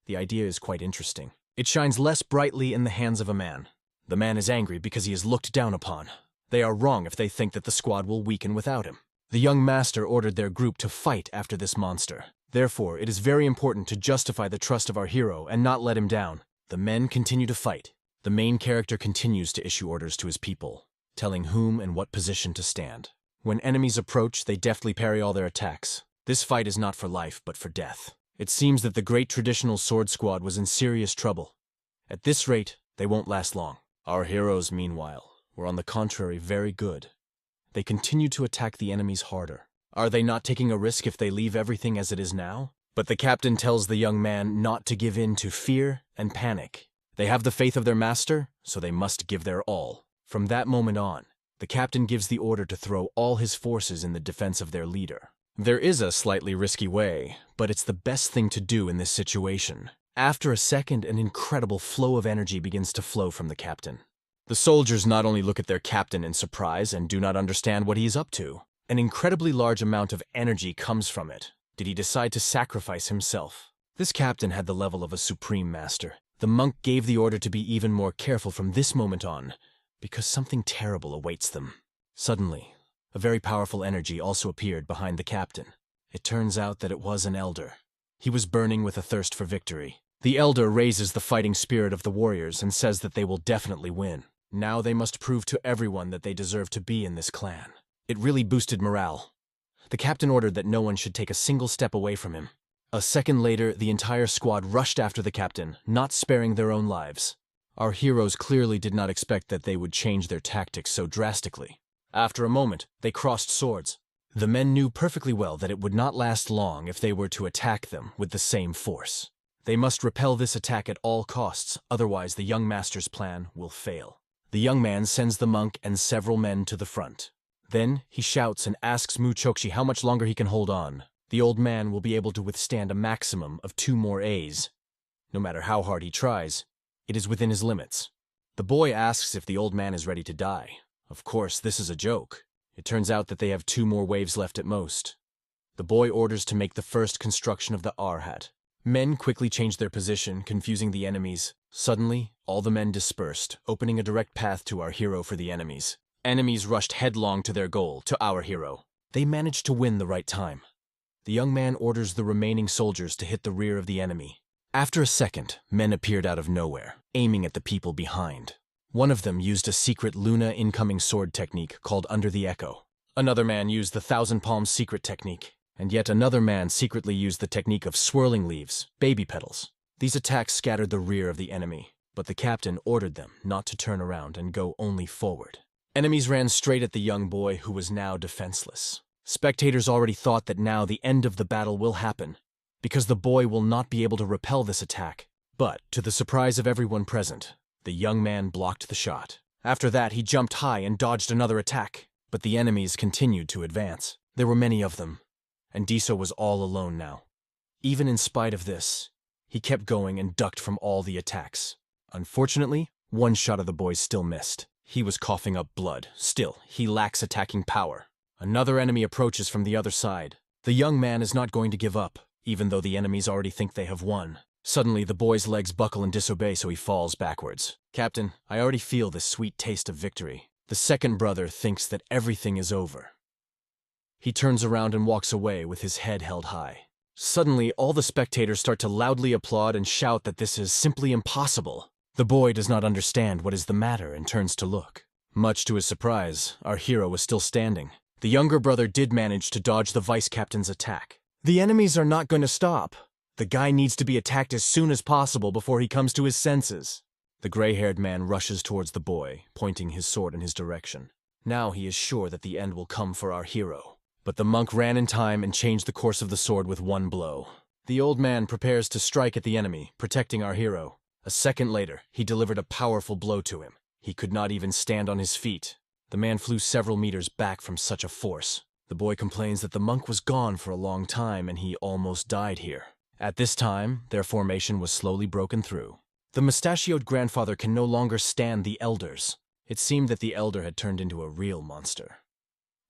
The idea is quite interesting. It shines less brightly in the hands of a man. The man is angry because he is looked down upon. They are wrong if they think that the squad will weaken without him. The young master ordered their group to fight after this monster. Therefore, it is very important to justify the trust of our hero and not let him down. The men continue to fight. The main character continues to issue orders to his people, telling whom and what position to stand. When enemies approach, they deftly parry all their attacks. This fight is not for life, but for death. It seems that the great traditional sword squad was in serious trouble. At this rate, they won't last long. Our heroes, meanwhile, were on the contrary very good. They continue to attack the enemies harder. Are they not taking a risk if they leave everything as it is now? But the captain tells the young man not to give in to fear and panic. They have the faith of their master, so they must give their all. From that moment on, the captain gives the order to throw all his forces in the defense of their leader. There is a slightly risky way, but it's the best thing to do in this situation. After a second, an incredible flow of energy begins to flow from the captain. The soldiers not only look at their captain in surprise and do not understand what he is up to, An incredibly large amount of energy comes from it. Did he decide to sacrifice himself? This captain had the level of a supreme master. The monk gave the order to be even more careful from this moment on, because something terrible awaits them. Suddenly, a very powerful energy also appeared behind the captain. It turns out that it was an elder. He was burning with a thirst for victory. The elder raises the fighting spirit of the warriors and says that they will definitely win. Now they must prove to everyone that they deserve to be in this clan. It really boosted morale. The captain ordered that no one should take a single step away from him. A second later, the entire squad rushed after the captain, not sparing their own lives. Our heroes clearly did not expect that they would change their tactics so drastically. After a moment, they crossed swords. The men knew perfectly well that it would not last long if they were to attack them with the same force. They must repel this attack at all costs, otherwise the young master's plan will fail. The young man sends the monk and several men to the front. Then he shouts and asks Mu Chokshi how much longer he can hold on. The old man will be able to withstand a maximum of 2 more A's. No matter how hard he tries, it is within his limits. The boy asks if the old man is ready to die. Of course, this is a joke. It turns out that they have 2 more waves left at most. The boy orders to make the first construction of the R-hat. Men quickly change their position, confusing the enemies. Suddenly, all the men dispersed, opening a direct path to our hero for the enemies. Enemies rushed headlong to their goal, to our hero. They managed to win the right time. The young man orders the remaining soldiers to hit the rear of the enemy. After a second, men appeared out of nowhere, aiming at the people behind. One of them used a secret Luna incoming sword technique called Under the Echo. Another man used the Thousand Palms secret technique, and yet another man secretly used the technique of swirling leaves, baby petals. These attacks scattered the rear of the enemy, but the captain ordered them not to turn around and go only forward. Enemies ran straight at the young boy, who was now defenseless. Spectators already thought that now the end of the battle will happen, because the boy will not be able to repel this attack. But, to the surprise of everyone present, the young man blocked the shot. After that, he jumped high and dodged another attack. But the enemies continued to advance. There were many of them, and Diso was all alone now. Even in spite of this, he kept going and ducked from all the attacks. Unfortunately, one shot of the boy still missed. He was coughing up blood. Still, he lacks attacking power. Another enemy approaches from the other side. The young man is not going to give up, even though the enemies already think they have won. Suddenly, the boy's legs buckle and disobey, so he falls backwards. Captain, I already feel the sweet taste of victory. The second brother thinks that everything is over. He turns around and walks away with his head held high. Suddenly, all the spectators start to loudly applaud and shout that this is simply impossible. The boy does not understand what is the matter and turns to look. Much to his surprise, our hero was still standing. The younger brother did manage to dodge the vice captain's attack. The enemies are not going to stop. The guy needs to be attacked as soon as possible before he comes to his senses. The gray-haired man rushes towards the boy, pointing his sword in his direction. Now he is sure that the end will come for our hero. But the monk ran in time and changed the course of the sword with one blow. The old man prepares to strike at the enemy, protecting our hero. A second later, he delivered a powerful blow to him. He could not even stand on his feet. The man flew several meters back from such a force. The boy complains that the monk was gone for a long time and he almost died here. At this time, their formation was slowly broken through. The mustachioed grandfather can no longer stand the elders. It seemed that the elder had turned into a real monster.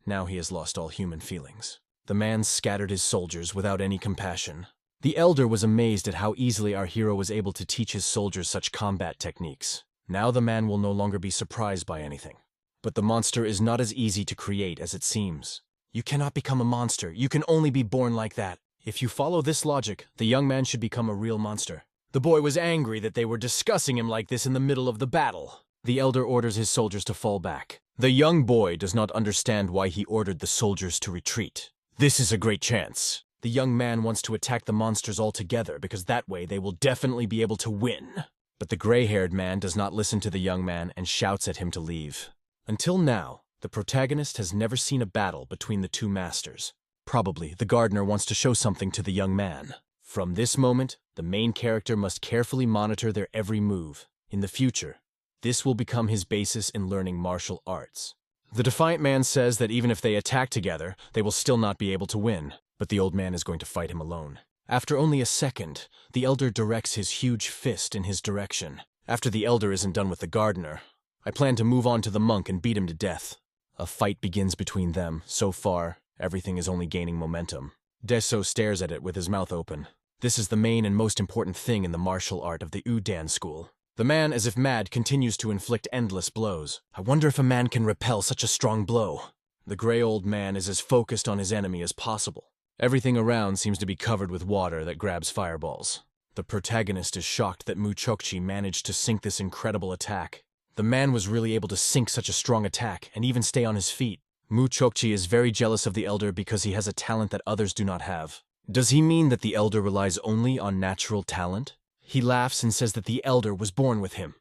Now he has lost all human feelings. The man scattered his soldiers without any compassion. The elder was amazed at how easily our hero was able to teach his soldiers such combat techniques. Now the man will no longer be surprised by anything. But the monster is not as easy to create as it seems. You cannot become a monster. You can only be born like that. If you follow this logic, the young man should become a real monster. The boy was angry that they were discussing him like this in the middle of the battle. The elder orders his soldiers to fall back. The young boy does not understand why he ordered the soldiers to retreat. This is a great chance. The young man wants to attack the monsters all together because that way they will definitely be able to win. But the gray-haired man does not listen to the young man and shouts at him to leave. Until now, the protagonist has never seen a battle between the two masters. Probably, the gardener wants to show something to the young man. From this moment, the main character must carefully monitor their every move. In the future, this will become his basis in learning martial arts. The defiant man says that even if they attack together, they will still not be able to win, but the old man is going to fight him alone. After only a second, the elder directs his huge fist in his direction. After the elder isn't done with the gardener, I plan to move on to the monk and beat him to death. A fight begins between them. So far, everything is only gaining momentum. Deso stares at it with his mouth open. This is the main and most important thing in the martial art of the Udan school. The man, as if mad, continues to inflict endless blows. I wonder if a man can repel such a strong blow. The gray old man is as focused on his enemy as possible. Everything around seems to be covered with water that grabs fireballs. The protagonist is shocked that Muchokchi managed to sink this incredible attack. The man was really able to sink such a strong attack and even stay on his feet. Muchokchi is very jealous of the elder because he has a talent that others do not have. Does he mean that the elder relies only on natural talent? He laughs and says that the elder was born with him.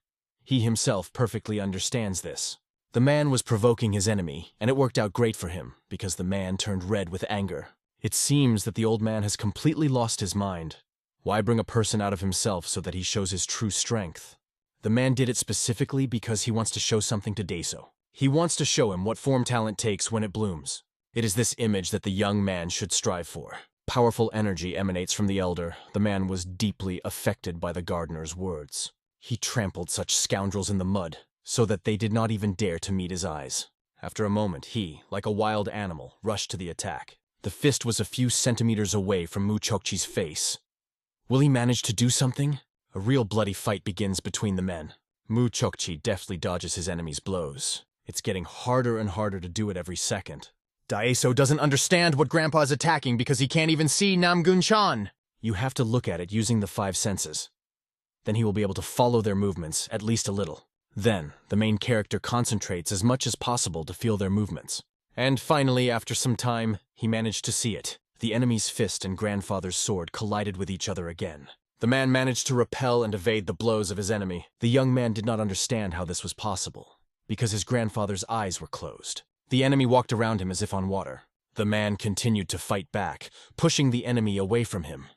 He himself perfectly understands this. The man was provoking his enemy, and it worked out great for him because the man turned red with anger. It seems that the old man has completely lost his mind. Why bring a person out of himself so that he shows his true strength? The man did it specifically because he wants to show something to Deso. He wants to show him what form talent takes when it blooms. It is this image that the young man should strive for. Powerful energy emanates from the elder. The man was deeply affected by the gardener's words. He trampled such scoundrels in the mud so that they did not even dare to meet his eyes. After a moment, he, like a wild animal, rushed to the attack. The fist was a few centimeters away from Muchokchi's face. Will he manage to do something? A real bloody fight begins between the men. Muchokchi deftly dodges his enemy's blows. It's getting harder and harder to do it every second. Daeso doesn't understand what Grandpa is attacking because he can't even see Namgun-chan. You have to look at it using the 5 senses. Then he will be able to follow their movements, at least a little. Then, the main character concentrates as much as possible to feel their movements. And finally, after some time, he managed to see it. The enemy's fist and grandfather's sword collided with each other again. The man managed to repel and evade the blows of his enemy. The young man did not understand how this was possible, because his grandfather's eyes were closed. The enemy walked around him as if on water. The man continued to fight back, pushing the enemy away from him.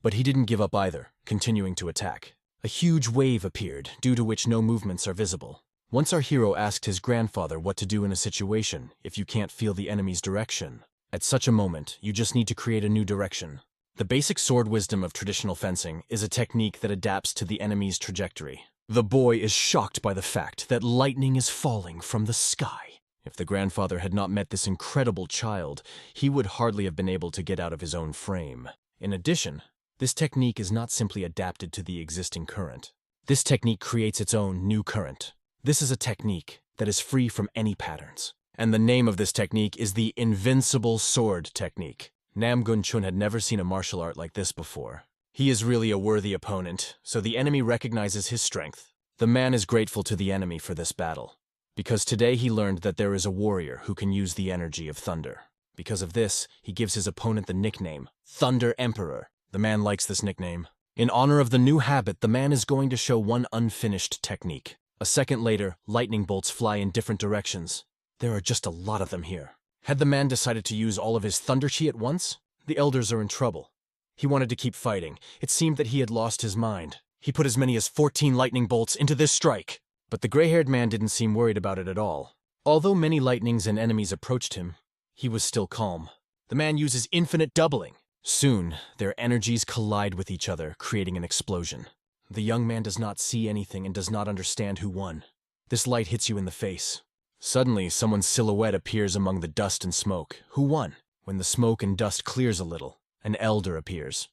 But he didn't give up either, continuing to attack. A huge wave appeared, due to which no movements are visible. Once our hero asked his grandfather what to do in a situation if you can't feel the enemy's direction. At such a moment, you just need to create a new direction. The basic sword wisdom of traditional fencing is a technique that adapts to the enemy's trajectory. The boy is shocked by the fact that lightning is falling from the sky. If the grandfather had not met this incredible child, he would hardly have been able to get out of his own frame. In addition, this technique is not simply adapted to the existing current. This technique creates its own new current. This is a technique that is free from any patterns. And the name of this technique is the Invincible Sword Technique. Namgun-chun had never seen a martial art like this before. He is really a worthy opponent, so the enemy recognizes his strength. The man is grateful to the enemy for this battle, because today he learned that there is a warrior who can use the energy of thunder. Because of this, he gives his opponent the nickname, Thunder Emperor. The man likes this nickname. In honor of the new habit, the man is going to show one unfinished technique. A second later, lightning bolts fly in different directions. There are just a lot of them here. Had the man decided to use all of his thunder chi at once? The elders are in trouble. He wanted to keep fighting. It seemed that he had lost his mind. He put as many as 14 lightning bolts into this strike. But the gray-haired man didn't seem worried about it at all. Although many lightnings and enemies approached him, he was still calm. The man uses infinite doubling. Soon, their energies collide with each other, creating an explosion. The young man does not see anything and does not understand who won. This light hits you in the face. Suddenly, someone's silhouette appears among the dust and smoke. Who won? When the smoke and dust clears a little, an elder appears.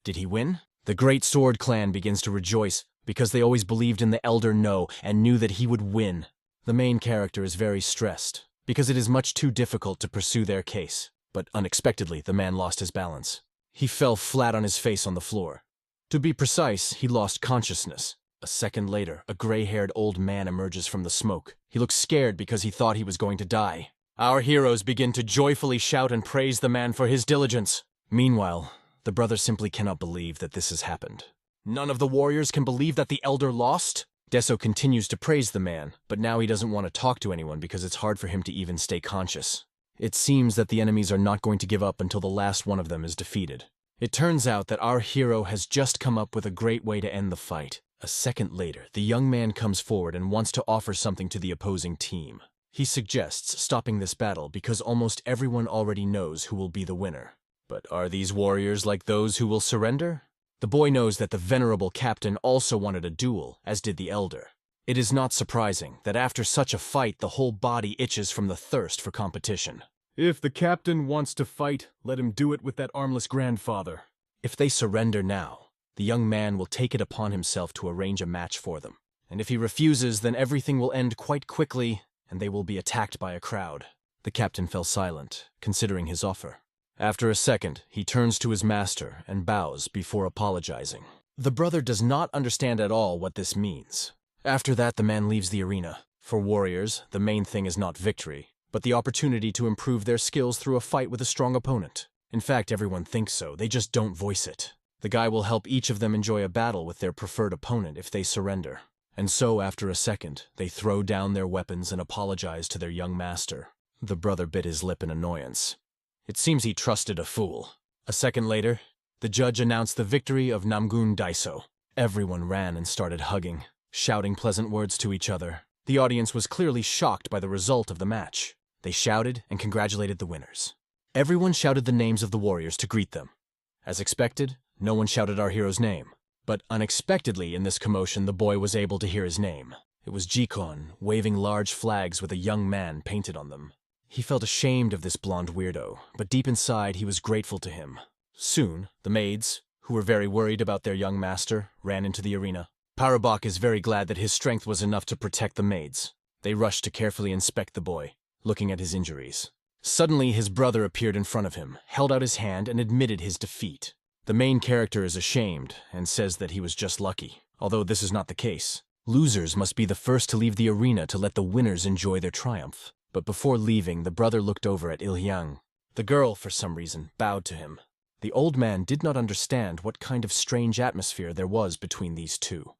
Did he win? The Great Sword Clan begins to rejoice because they always believed in the Elder No and knew that he would win. The main character is very stressed because it is much too difficult to pursue their case. But unexpectedly, the man lost his balance. He fell flat on his face on the floor. To be precise, he lost consciousness. A second later, a gray-haired old man emerges from the smoke. He looks scared because he thought he was going to die. Our heroes begin to joyfully shout and praise the man for his diligence. Meanwhile, the brother simply cannot believe that this has happened. None of the warriors can believe that the elder lost? Deso continues to praise the man, but now he doesn't want to talk to anyone because it's hard for him to even stay conscious. It seems that the enemies are not going to give up until the last one of them is defeated. It turns out that our hero has just come up with a great way to end the fight. A second later, the young man comes forward and wants to offer something to the opposing team. He suggests stopping this battle because almost everyone already knows who will be the winner. But are these warriors like those who will surrender? The boy knows that the venerable captain also wanted a duel, as did the elder. It is not surprising that after such a fight the whole body itches from the thirst for competition. If the captain wants to fight, let him do it with that armless grandfather. If they surrender now, the young man will take it upon himself to arrange a match for them. And if he refuses, then everything will end quite quickly, and they will be attacked by a crowd. The captain fell silent, considering his offer. After a second, he turns to his master and bows before apologizing. The brother does not understand at all what this means. After that, the man leaves the arena. For warriors, the main thing is not victory, but the opportunity to improve their skills through a fight with a strong opponent. In fact, everyone thinks so, they just don't voice it. The guy will help each of them enjoy a battle with their preferred opponent if they surrender. And so, after a second, they throw down their weapons and apologize to their young master. The brother bit his lip in annoyance. It seems he trusted a fool. A second later, the judge announced the victory of Namun Daiso. Everyone ran and started hugging, shouting pleasant words to each other. The audience was clearly shocked by the result of the match. They shouted and congratulated the winners. Everyone shouted the names of the warriors to greet them. As expected, no one shouted our hero's name. But unexpectedly in this commotion, the boy was able to hear his name. It was Jikon, waving large flags with a young man painted on them. He felt ashamed of this blonde weirdo, but deep inside he was grateful to him. Soon, the maids, who were very worried about their young master, ran into the arena. Parabak is very glad that his strength was enough to protect the maids. They rushed to carefully inspect the boy, looking at his injuries. Suddenly, his brother appeared in front of him, held out his hand, and admitted his defeat. The main character is ashamed and says that he was just lucky, although this is not the case. Losers must be the first to leave the arena to let the winners enjoy their triumph. But before leaving, the brother looked over at Yin-Yang. The girl, for some reason, bowed to him. The old man did not understand what kind of strange atmosphere there was between these two.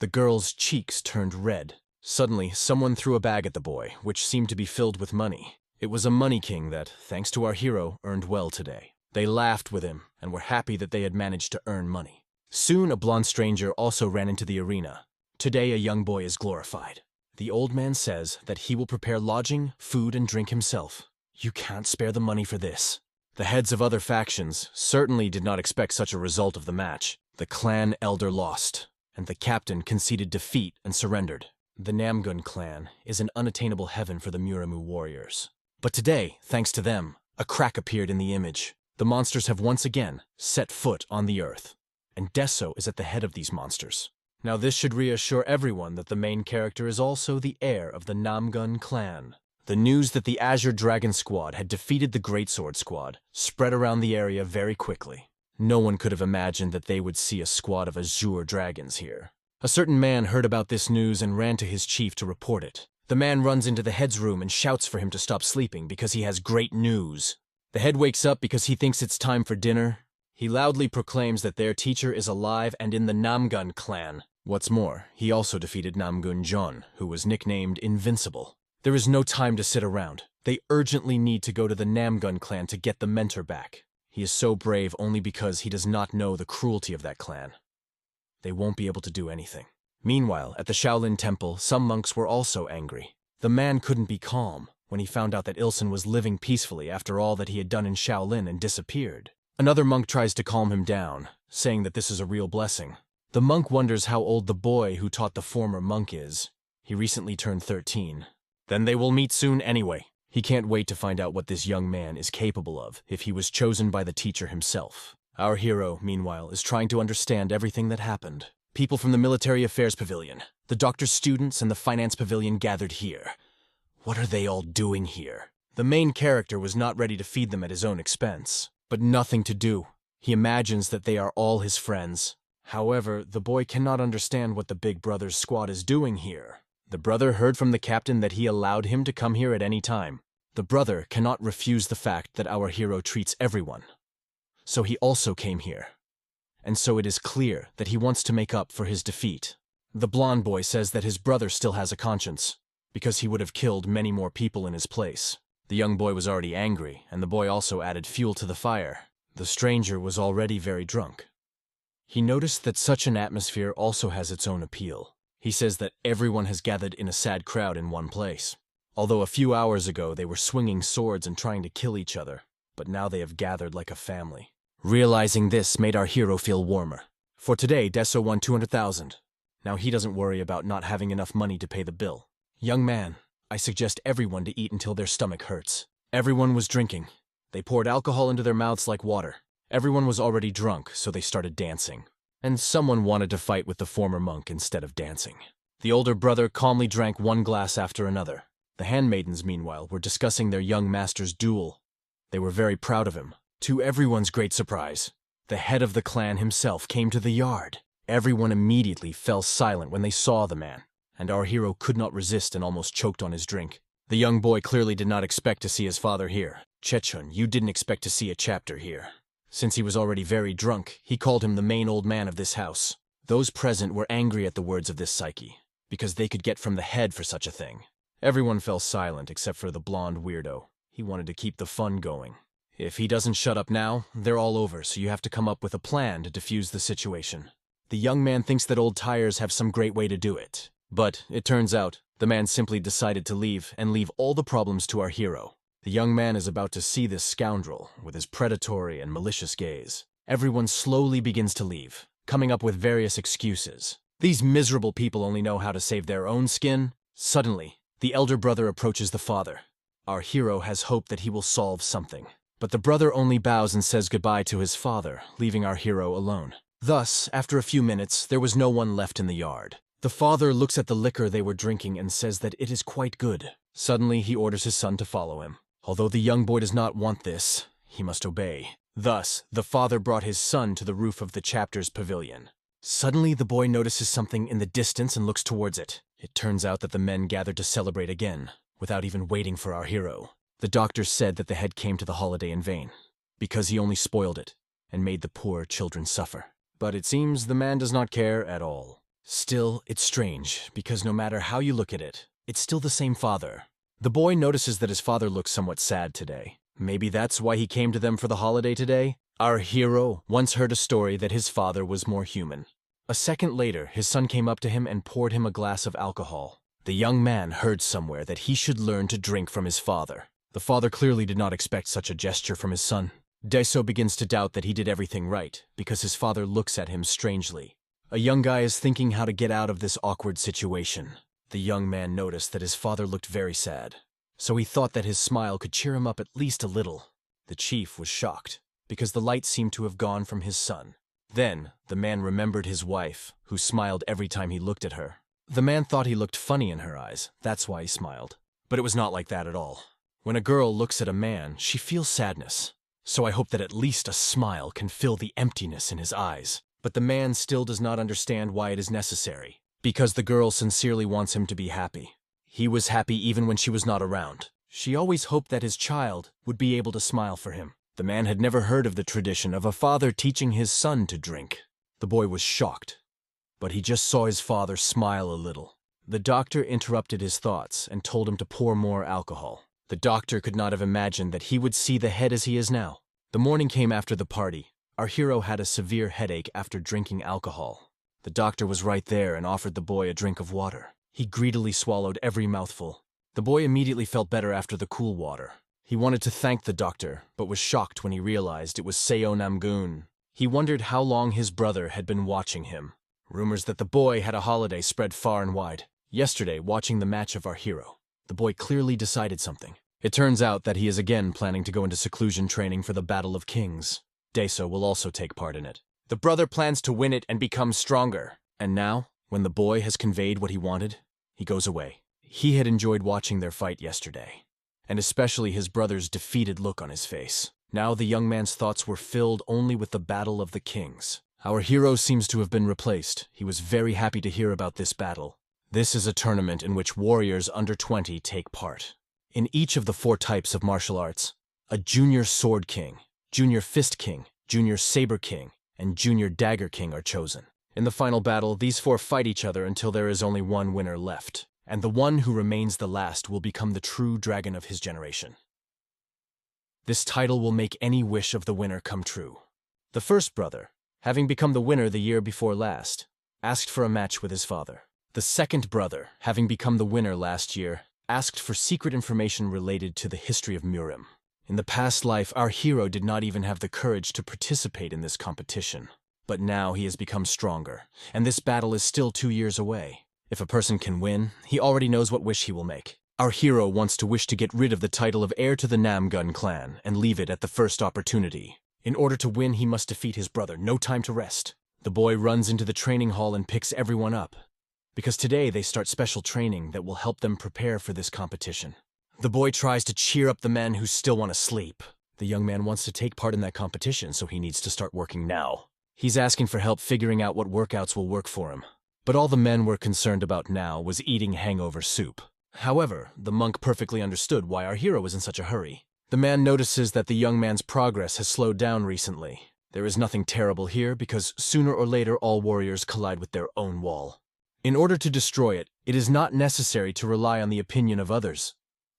The girl's cheeks turned red. Suddenly, someone threw a bag at the boy, which seemed to be filled with money. It was a money king that, thanks to our hero, earned well today. They laughed with him and were happy that they had managed to earn money. Soon, a blonde stranger also ran into the arena. Today, a young boy is glorified. The old man says that he will prepare lodging, food, and drink himself. You can't spare the money for this. The heads of other factions certainly did not expect such a result of the match. The clan elder lost, and the captain conceded defeat and surrendered. The Namun clan is an unattainable heaven for the Muramu warriors. But today, thanks to them, a crack appeared in the image. The monsters have once again set foot on the earth, and Deso is at the head of these monsters. Now this should reassure everyone that the main character is also the heir of the Namun clan. The news that the Azure Dragon Squad had defeated the Greatsword Squad spread around the area very quickly. No one could have imagined that they would see a squad of Azure dragons here. A certain man heard about this news and ran to his chief to report it. The man runs into the head's room and shouts for him to stop sleeping because he has great news. The head wakes up because he thinks it's time for dinner. He loudly proclaims that their teacher is alive and in the Namun clan. What's more, he also defeated Namun John, who was nicknamed Invincible. There is no time to sit around. They urgently need to go to the Namun clan to get the mentor back. He is so brave only because he does not know the cruelty of that clan. They won't be able to do anything. Meanwhile, at the Shaolin Temple, some monks were also angry. The man couldn't be calm when he found out that Ilsen was living peacefully after all that he had done in Shaolin and disappeared. Another monk tries to calm him down, saying that this is a real blessing. The monk wonders how old the boy who taught the former monk is. He recently turned 13. Then they will meet soon anyway. He can't wait to find out what this young man is capable of if he was chosen by the teacher himself. Our hero, meanwhile, is trying to understand everything that happened. People from the Military Affairs Pavilion, the doctor's students, and the Finance Pavilion gathered here. What are they all doing here? The main character was not ready to feed them at his own expense, but nothing to do. He imagines that they are all his friends. However, the boy cannot understand what the Big Brother's squad is doing here. The brother heard from the captain that he allowed him to come here at any time. The brother cannot refuse the fact that our hero treats everyone. So he also came here. And so it is clear that he wants to make up for his defeat. The blonde boy says that his brother still has a conscience, because he would have killed many more people in his place. The young boy was already angry, and the boy also added fuel to the fire. The stranger was already very drunk. He noticed that such an atmosphere also has its own appeal. He says that everyone has gathered in a sad crowd in one place. Although a few hours ago they were swinging swords and trying to kill each other, but now they have gathered like a family. Realizing this made our hero feel warmer. For today, Deso won 200,000. Now he doesn't worry about not having enough money to pay the bill. Young man, I suggest everyone to eat until their stomach hurts. Everyone was drinking. They poured alcohol into their mouths like water. Everyone was already drunk, so they started dancing. And someone wanted to fight with the former monk instead of dancing. The older brother calmly drank one glass after another. The handmaidens, meanwhile, were discussing their young master's duel. They were very proud of him. To everyone's great surprise, the head of the clan himself came to the yard. Everyone immediately fell silent when they saw the man, and our hero could not resist and almost choked on his drink. The young boy clearly did not expect to see his father here. Chechun, you didn't expect to see a chapter here. Since he was already very drunk, he called him the main old man of this house. Those present were angry at the words of this psyche, because they could get from the head for such a thing. Everyone fell silent except for the blonde weirdo. He wanted to keep the fun going. If he doesn't shut up now, they're all over, so you have to come up with a plan to defuse the situation. The young man thinks that old tires have some great way to do it. But, it turns out, the man simply decided to leave and leave all the problems to our hero. The young man is about to see this scoundrel with his predatory and malicious gaze. Everyone slowly begins to leave, coming up with various excuses. These miserable people only know how to save their own skin. Suddenly, the elder brother approaches the father. Our hero has hope that he will solve something. But the brother only bows and says goodbye to his father, leaving our hero alone. Thus, after a few minutes, there was no one left in the yard. The father looks at the liquor they were drinking and says that it is quite good. Suddenly, he orders his son to follow him. Although the young boy does not want this, he must obey. Thus, the father brought his son to the roof of the chapter's pavilion. Suddenly, the boy notices something in the distance and looks towards it. It turns out that the men gathered to celebrate again, without even waiting for our hero. The doctor said that the head came to the holiday in vain, because he only spoiled it, and made the poor children suffer. But it seems the man does not care at all. Still, it's strange, because no matter how you look at it, it's still the same father. The boy notices that his father looks somewhat sad today. Maybe that's why he came to them for the holiday today? Our hero once heard a story that his father was more human. A second later, his son came up to him and poured him a glass of alcohol. The young man heard somewhere that he should learn to drink from his father. The father clearly did not expect such a gesture from his son. Daiso begins to doubt that he did everything right, because his father looks at him strangely. A young guy is thinking how to get out of this awkward situation. The young man noticed that his father looked very sad, so he thought that his smile could cheer him up at least a little. The chief was shocked, because the light seemed to have gone from his son. Then, the man remembered his wife, who smiled every time he looked at her. The man thought he looked funny in her eyes, that's why he smiled. But it was not like that at all. When a girl looks at a man, she feels sadness. So I hope that at least a smile can fill the emptiness in his eyes. But the man still does not understand why it is necessary. Because the girl sincerely wants him to be happy. He was happy even when she was not around. She always hoped that his child would be able to smile for him. The man had never heard of the tradition of a father teaching his son to drink. The boy was shocked, but he just saw his father smile a little. The doctor interrupted his thoughts and told him to pour more alcohol. The doctor could not have imagined that he would see the head as he is now. The morning came after the party. Our hero had a severe headache after drinking alcohol. The doctor was right there and offered the boy a drink of water. He greedily swallowed every mouthful. The boy immediately felt better after the cool water. He wanted to thank the doctor, but was shocked when he realized it was Seo Namgun. He wondered how long his brother had been watching him. Rumors that the boy had a holiday spread far and wide. Yesterday, watching the match of our hero, the boy clearly decided something. It turns out that he is again planning to go into seclusion training for the Battle of Kings. Daiso will also take part in it. The brother plans to win it and become stronger. And now, when the boy has conveyed what he wanted, he goes away. He had enjoyed watching their fight yesterday, and especially his brother's defeated look on his face. Now the young man's thoughts were filled only with the Battle of the Kings. Our hero seems to have been replaced. He was very happy to hear about this battle. This is a tournament in which warriors under 20 take part. In each of the 4 types of martial arts, a junior sword king, junior fist king, junior saber king, and junior dagger king are chosen. In the final battle, these 4 fight each other until there is only one winner left, and the one who remains the last will become the true dragon of his generation. This title will make any wish of the winner come true. The first brother, having become the winner the year before last, asked for a match with his father. The second brother, having become the winner last year, asked for secret information related to the history of Murim. In the past life, our hero did not even have the courage to participate in this competition. But now he has become stronger, and this battle is still 2 years away. If a person can win, he already knows what wish he will make. Our hero wants to wish to get rid of the title of heir to the Namgun clan and leave it at the first opportunity. In order to win, he must defeat his brother. No time to rest. The boy runs into the training hall and picks everyone up, because today they start special training that will help them prepare for this competition. The boy tries to cheer up the men who still want to sleep. The young man wants to take part in that competition, so he needs to start working now. He's asking for help figuring out what workouts will work for him. But all the men were concerned about now was eating hangover soup. However, the monk perfectly understood why our hero was in such a hurry. The man notices that the young man's progress has slowed down recently. There is nothing terrible here because sooner or later all warriors collide with their own wall. In order to destroy it, it is not necessary to rely on the opinion of others.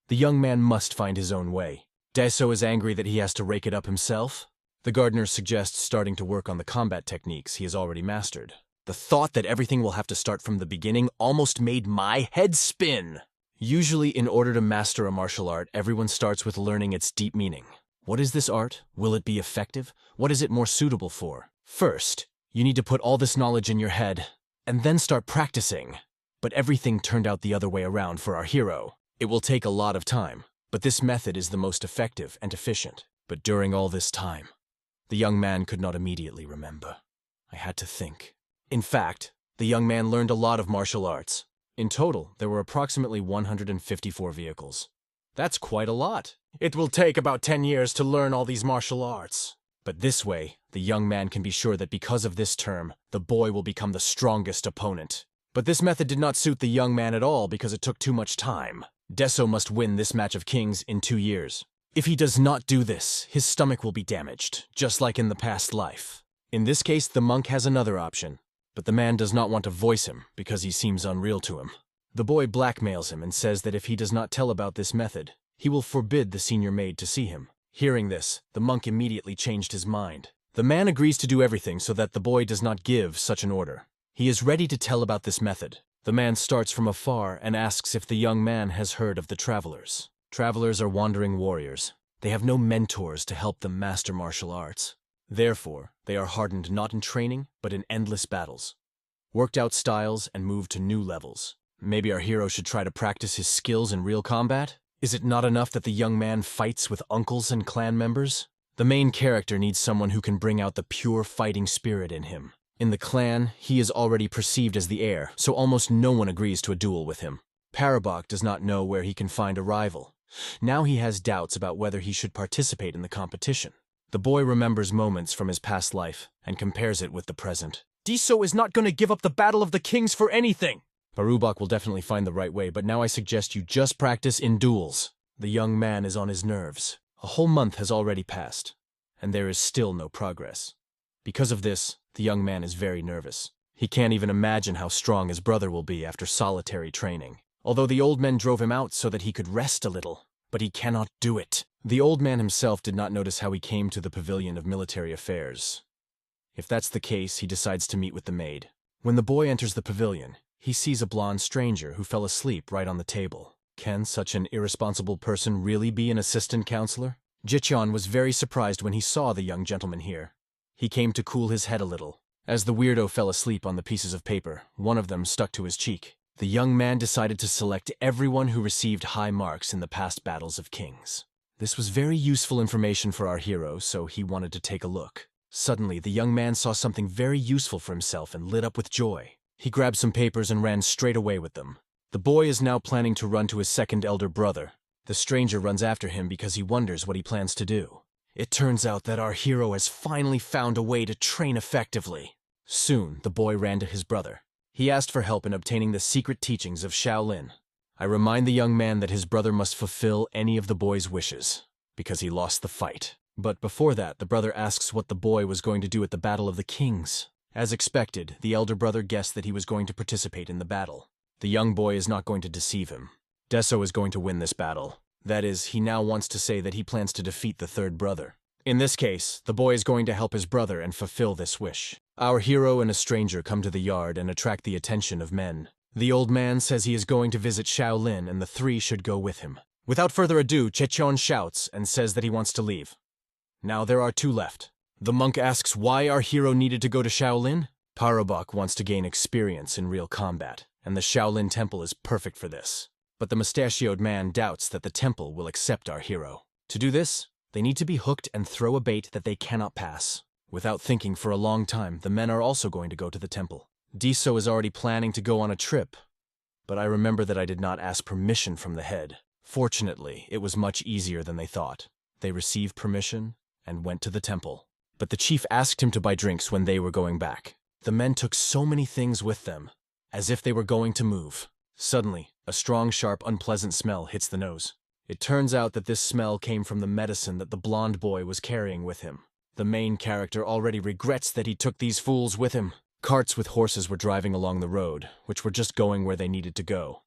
The young man must find his own way. Deso is angry that he has to rake it up himself. The gardener suggests starting to work on the combat techniques he has already mastered. The thought that everything will have to start from the beginning almost made my head spin. Usually, in order to master a martial art, everyone starts with learning its deep meaning. What is this art? Will it be effective? What is it more suitable for? First, you need to put all this knowledge in your head, and then start practicing. But everything turned out the other way around for our hero. It will take a lot of time, but this method is the most effective and efficient. But during all this time, the young man could not immediately remember. I had to think. In fact, the young man learned a lot of martial arts. In total, there were approximately 154 vehicles. That's quite a lot. It will take about 10 years to learn all these martial arts. But this way, the young man can be sure that because of this term, the boy will become the strongest opponent. But this method did not suit the young man at all because it took too much time. Deso must win this match of kings in 2 years. If he does not do this, his stomach will be damaged, just like in the past life. In this case, the monk has another option. But the man does not want to voice him because he seems unreal to him. The boy blackmails him and says that if he does not tell about this method, he will forbid the senior maid to see him. Hearing this, the monk immediately changed his mind. The man agrees to do everything so that the boy does not give such an order. He is ready to tell about this method. The man starts from afar and asks if the young man has heard of the travelers. Travelers are wandering warriors. They have no mentors to help them master martial arts. Therefore, they are hardened not in training, but in endless battles. Worked out styles and moved to new levels. Maybe our hero should try to practice his skills in real combat? Is it not enough that the young man fights with uncles and clan members? The main character needs someone who can bring out the pure fighting spirit in him. In the clan, he is already perceived as the heir, so almost no one agrees to a duel with him. Parabok does not know where he can find a rival. Now he has doubts about whether he should participate in the competition. The boy remembers moments from his past life and compares it with the present. Deso is not going to give up the Battle of the Kings for anything! Parubok will definitely find the right way, but now I suggest you just practice in duels. The young man is on his nerves. A whole month has already passed, and there is still no progress. Because of this, the young man is very nervous. He can't even imagine how strong his brother will be after solitary training. Although the old men drove him out so that he could rest a little, but he cannot do it. The old man himself did not notice how he came to the pavilion of military affairs. If that's the case, he decides to meet with the maid. When the boy enters the pavilion, he sees a blonde stranger who fell asleep right on the table. Can such an irresponsible person really be an assistant counselor? Jichon was very surprised when he saw the young gentleman here. He came to cool his head a little. As the weirdo fell asleep on the pieces of paper, one of them stuck to his cheek. The young man decided to select everyone who received high marks in the past battles of kings. This was very useful information for our hero, so he wanted to take a look. Suddenly, the young man saw something very useful for himself and lit up with joy. He grabbed some papers and ran straight away with them. The boy is now planning to run to his second elder brother. The stranger runs after him because he wonders what he plans to do. It turns out that our hero has finally found a way to train effectively. Soon, the boy ran to his brother. He asked for help in obtaining the secret teachings of Shaolin. I remind the young man that his brother must fulfill any of the boy's wishes, because he lost the fight. But before that, the brother asks what the boy was going to do at the Battle of the Kings. As expected, the elder brother guessed that he was going to participate in the battle. The young boy is not going to deceive him. Deso is going to win this battle. That is, he now wants to say that he plans to defeat the third brother. In this case, the boy is going to help his brother and fulfill this wish. Our hero and a stranger come to the yard and attract the attention of men. The old man says he is going to visit Shaolin and the three should go with him. Without further ado, Chechon shouts and says that he wants to leave. Now there are two left. The monk asks why our hero needed to go to Shaolin. Parabok wants to gain experience in real combat, and the Shaolin Temple is perfect for this. But the mustachioed man doubts that the temple will accept our hero. To do this, they need to be hooked and throw a bait that they cannot pass. Without thinking for a long time, the men are also going to go to the temple. Diso is already planning to go on a trip, but I remember that I did not ask permission from the head. Fortunately, it was much easier than they thought. They received permission and went to the temple. But the chief asked him to buy drinks when they were going back. The men took so many things with them, as if they were going to move. Suddenly, a strong, sharp, unpleasant smell hits the nose. It turns out that this smell came from the medicine that the blonde boy was carrying with him. The main character already regrets that he took these fools with him. Carts with horses were driving along the road, which were just going where they needed to go.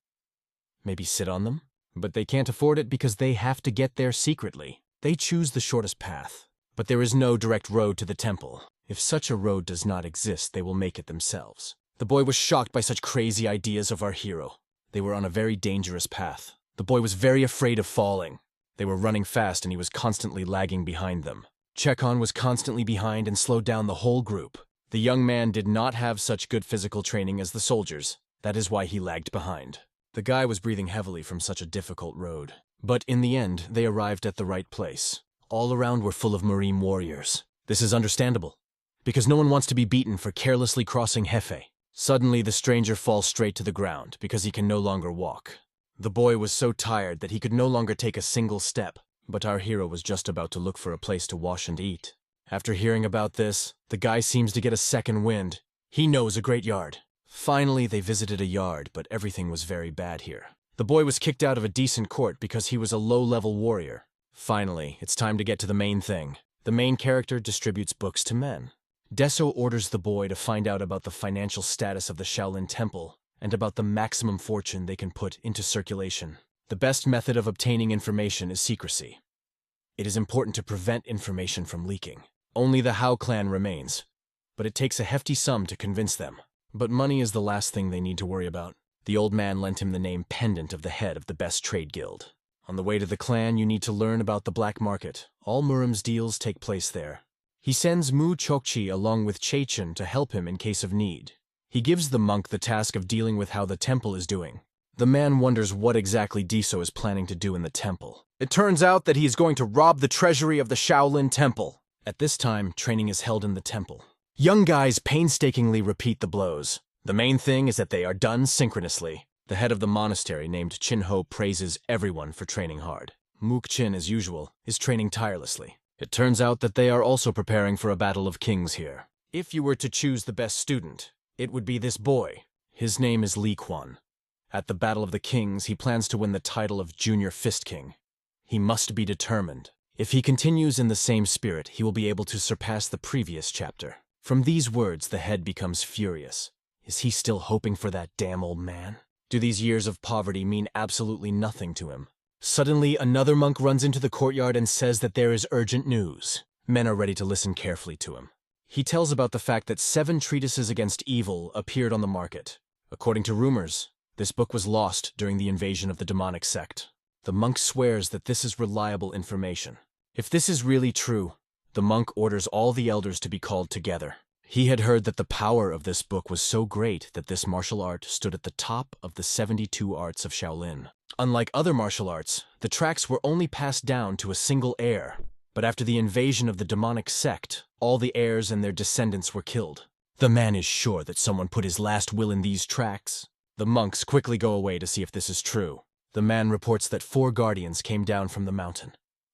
Maybe sit on them? But they can't afford it because they have to get there secretly. They choose the shortest path. But there is no direct road to the temple. If such a road does not exist, they will make it themselves. The boy was shocked by such crazy ideas of our hero. They were on a very dangerous path. The boy was very afraid of falling. They were running fast and he was constantly lagging behind them. Chekon was constantly behind and slowed down the whole group. The young man did not have such good physical training as the soldiers. That is why he lagged behind. The guy was breathing heavily from such a difficult road. But in the end, they arrived at the right place. All around were full of Marine warriors. This is understandable, because no one wants to be beaten for carelessly crossing Hefe. Suddenly, the stranger falls straight to the ground because he can no longer walk. The boy was so tired that he could no longer take a single step, but our hero was just about to look for a place to wash and eat. After hearing about this, the guy seems to get a second wind. He knows a great yard. Finally, they visited a yard, but everything was very bad here. The boy was kicked out of a decent court because he was a low-level warrior. Finally, it's time to get to the main thing. The main character distributes books to men. Deso orders the boy to find out about the financial status of the Shaolin Temple and about the maximum fortune they can put into circulation. The best method of obtaining information is secrecy. It is important to prevent information from leaking. Only the Hao clan remains, but it takes a hefty sum to convince them. But money is the last thing they need to worry about. The old man lent him the name pendant of the head of the best trade guild. On the way to the clan, you need to learn about the black market. All Murim's deals take place there. He sends Mu Chokchi along with Chechen to help him in case of need. He gives the monk the task of dealing with how the temple is doing. The man wonders what exactly Diso is planning to do in the temple. It turns out that he is going to rob the treasury of the Shaolin Temple. At this time, training is held in the temple. Young guys painstakingly repeat the blows. The main thing is that they are done synchronously. The head of the monastery, named Chinho, praises everyone for training hard. Mook Chin, as usual, is training tirelessly. It turns out that they are also preparing for a battle of kings here. If you were to choose the best student, it would be this boy. His name is Li Quan. At the Battle of the Kings, he plans to win the title of Junior Fist King. He must be determined. If he continues in the same spirit, he will be able to surpass the previous chapter. From these words, the head becomes furious. Is he still hoping for that damn old man? Do these years of poverty mean absolutely nothing to him? Suddenly, another monk runs into the courtyard and says that there is urgent news. Men are ready to listen carefully to him. He tells about the fact that 7 treatises against evil appeared on the market. According to rumors, this book was lost during the invasion of the demonic sect. The monk swears that this is reliable information. If this is really true, the monk orders all the elders to be called together. He had heard that the power of this book was so great that this martial art stood at the top of the 72 arts of Shaolin. Unlike other martial arts, the tracks were only passed down to a single heir. But after the invasion of the demonic sect, all the heirs and their descendants were killed. The man is sure that someone put his last will in these tracks. The monks quickly go away to see if this is true. The man reports that 4 guardians came down from the mountain.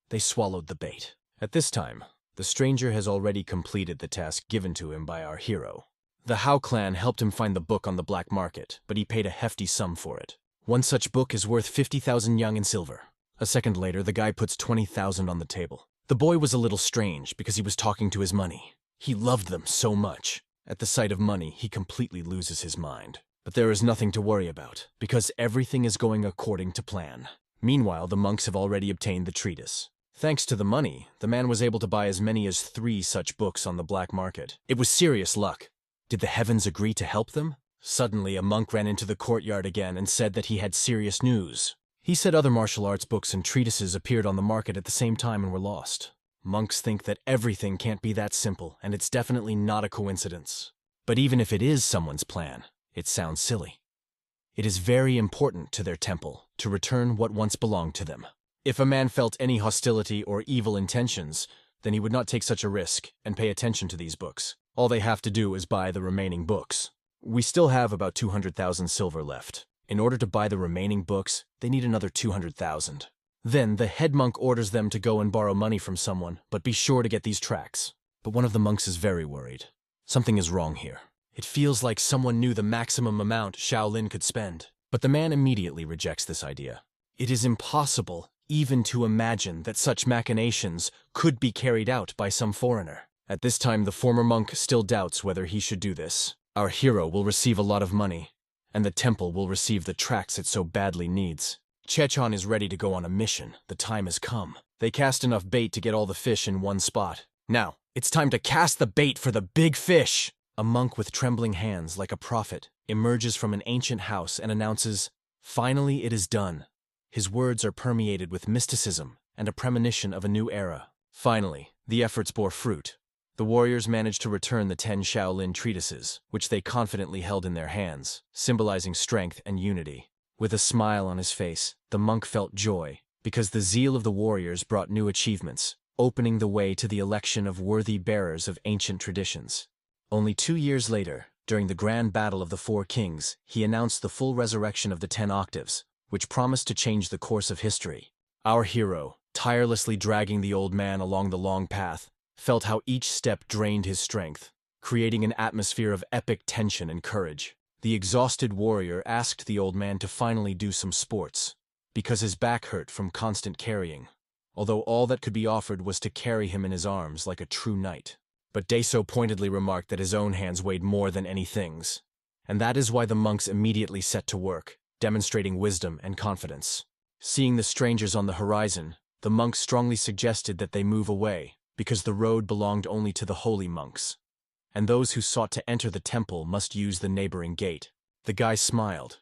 They swallowed the bait. At this time, the stranger has already completed the task given to him by our hero. The Hao clan helped him find the book on the black market, but he paid a hefty sum for it. One such book is worth 50,000 yang in silver. A second later, the guy puts 20,000 on the table. The boy was a little strange because he was talking to his money. He loved them so much. At the sight of money, he completely loses his mind. But there is nothing to worry about, because everything is going according to plan. Meanwhile, the monks have already obtained the treatise. Thanks to the money, the man was able to buy as many as 3 such books on the black market. It was serious luck. Did the heavens agree to help them? Suddenly, a monk ran into the courtyard again and said that he had serious news. He said other martial arts books and treatises appeared on the market at the same time and were lost. Monks think that everything can't be that simple, and it's definitely not a coincidence. But even if it is someone's plan, it sounds silly. It is very important to their temple to return what once belonged to them. If a man felt any hostility or evil intentions, then he would not take such a risk and pay attention to these books. All they have to do is buy the remaining books. We still have about 200,000 silver left. In order to buy the remaining books, they need another 200,000. Then the head monk orders them to go and borrow money from someone, but be sure to get these tracks. But one of the monks is very worried. Something is wrong here. It feels like someone knew the maximum amount Shaolin could spend. But the man immediately rejects this idea. It is impossible even to imagine that such machinations could be carried out by some foreigner. At this time, the former monk still doubts whether he should do this. Our hero will receive a lot of money, and the temple will receive the tracts it so badly needs. Chechon is ready to go on a mission. The time has come. They cast enough bait to get all the fish in one spot. Now, it's time to cast the bait for the big fish! A monk with trembling hands, like a prophet, emerges from an ancient house and announces, "Finally, it is done." His words are permeated with mysticism and a premonition of a new era. Finally, the efforts bore fruit. The warriors managed to return the 10 Shaolin treatises, which they confidently held in their hands, symbolizing strength and unity. With a smile on his face, the monk felt joy, because the zeal of the warriors brought new achievements, opening the way to the election of worthy bearers of ancient traditions. Only 2 years later, during the grand battle of the 4 kings, he announced the full resurrection of the 10 octaves, which promised to change the course of history. Our hero, tirelessly dragging the old man along the long path, felt how each step drained his strength, creating an atmosphere of epic tension and courage. The exhausted warrior asked the old man to finally do some sports, because his back hurt from constant carrying, although all that could be offered was to carry him in his arms like a true knight. But Deso pointedly remarked that his own hands weighed more than any things, and that is why the monks immediately set to work, demonstrating wisdom and confidence. Seeing the strangers on the horizon, the monks strongly suggested that they move away, because the road belonged only to the holy monks, and those who sought to enter the temple must use the neighboring gate. The guy smiled,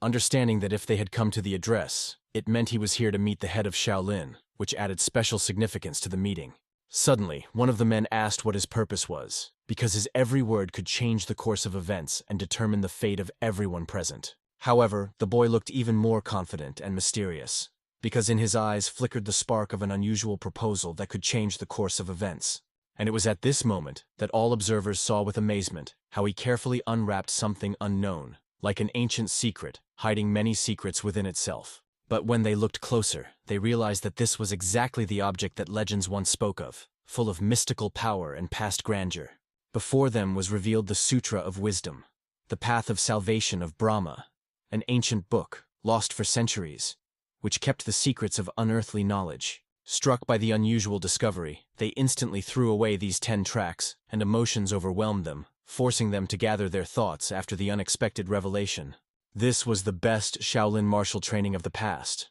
understanding that if they had come to the address, it meant he was here to meet the head of Shaolin, which added special significance to the meeting. Suddenly, one of the men asked what his purpose was, because his every word could change the course of events and determine the fate of everyone present. However, the boy looked even more confident and mysterious, because in his eyes flickered the spark of an unusual proposal that could change the course of events. And it was at this moment that all observers saw with amazement how he carefully unwrapped something unknown, like an ancient secret, hiding many secrets within itself. But when they looked closer, they realized that this was exactly the object that legends once spoke of, full of mystical power and past grandeur. Before them was revealed the Sutra of Wisdom, the Path of Salvation of Brahma, an ancient book, lost for centuries, which kept the secrets of unearthly knowledge. Struck by the unusual discovery, they instantly threw away these 10 tracts, and emotions overwhelmed them, forcing them to gather their thoughts after the unexpected revelation. This was the best Shaolin martial training of the past.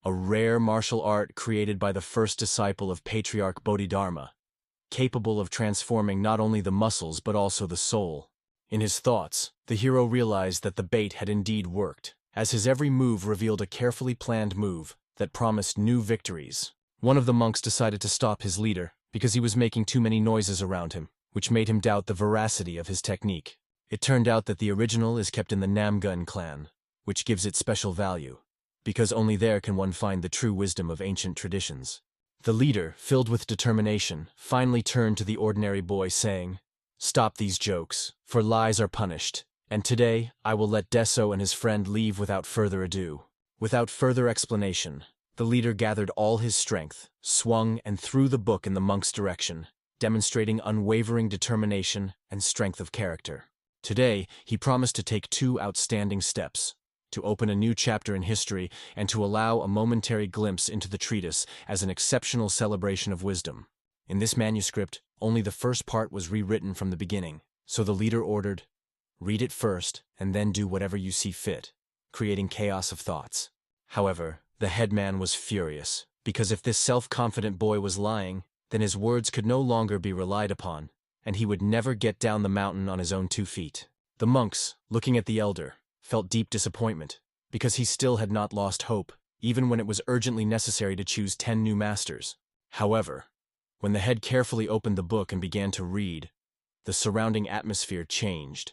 A rare martial art created by the first disciple of Patriarch Bodhidharma, capable of transforming not only the muscles but also the soul. In his thoughts, the hero realized that the bait had indeed worked, as his every move revealed a carefully planned move that promised new victories. One of the monks decided to stop his leader because he was making too many noises around him, which made him doubt the veracity of his technique. It turned out that the original is kept in the Namgun clan, which gives it special value, because only there can one find the true wisdom of ancient traditions. The leader, filled with determination, finally turned to the ordinary boy saying, "Stop these jokes, for lies are punished, and today I will let Deso and his friend leave without further ado." Without further explanation, the leader gathered all his strength, swung and threw the book in the monk's direction, demonstrating unwavering determination and strength of character. Today, he promised to take 2 outstanding steps, to open a new chapter in history and to allow a momentary glimpse into the treatise as an exceptional celebration of wisdom. In this manuscript, only the first part was rewritten from the beginning, so the leader ordered, "Read it first and then do whatever you see fit," creating chaos of thoughts. However, the headman was furious, because if this self-confident boy was lying, then his words could no longer be relied upon, and he would never get down the mountain on his own 2 feet. The monks, looking at the elder, felt deep disappointment, because he still had not lost hope, even when it was urgently necessary to choose 10 new masters. However, When the head carefully opened the book and began to read, the surrounding atmosphere changed,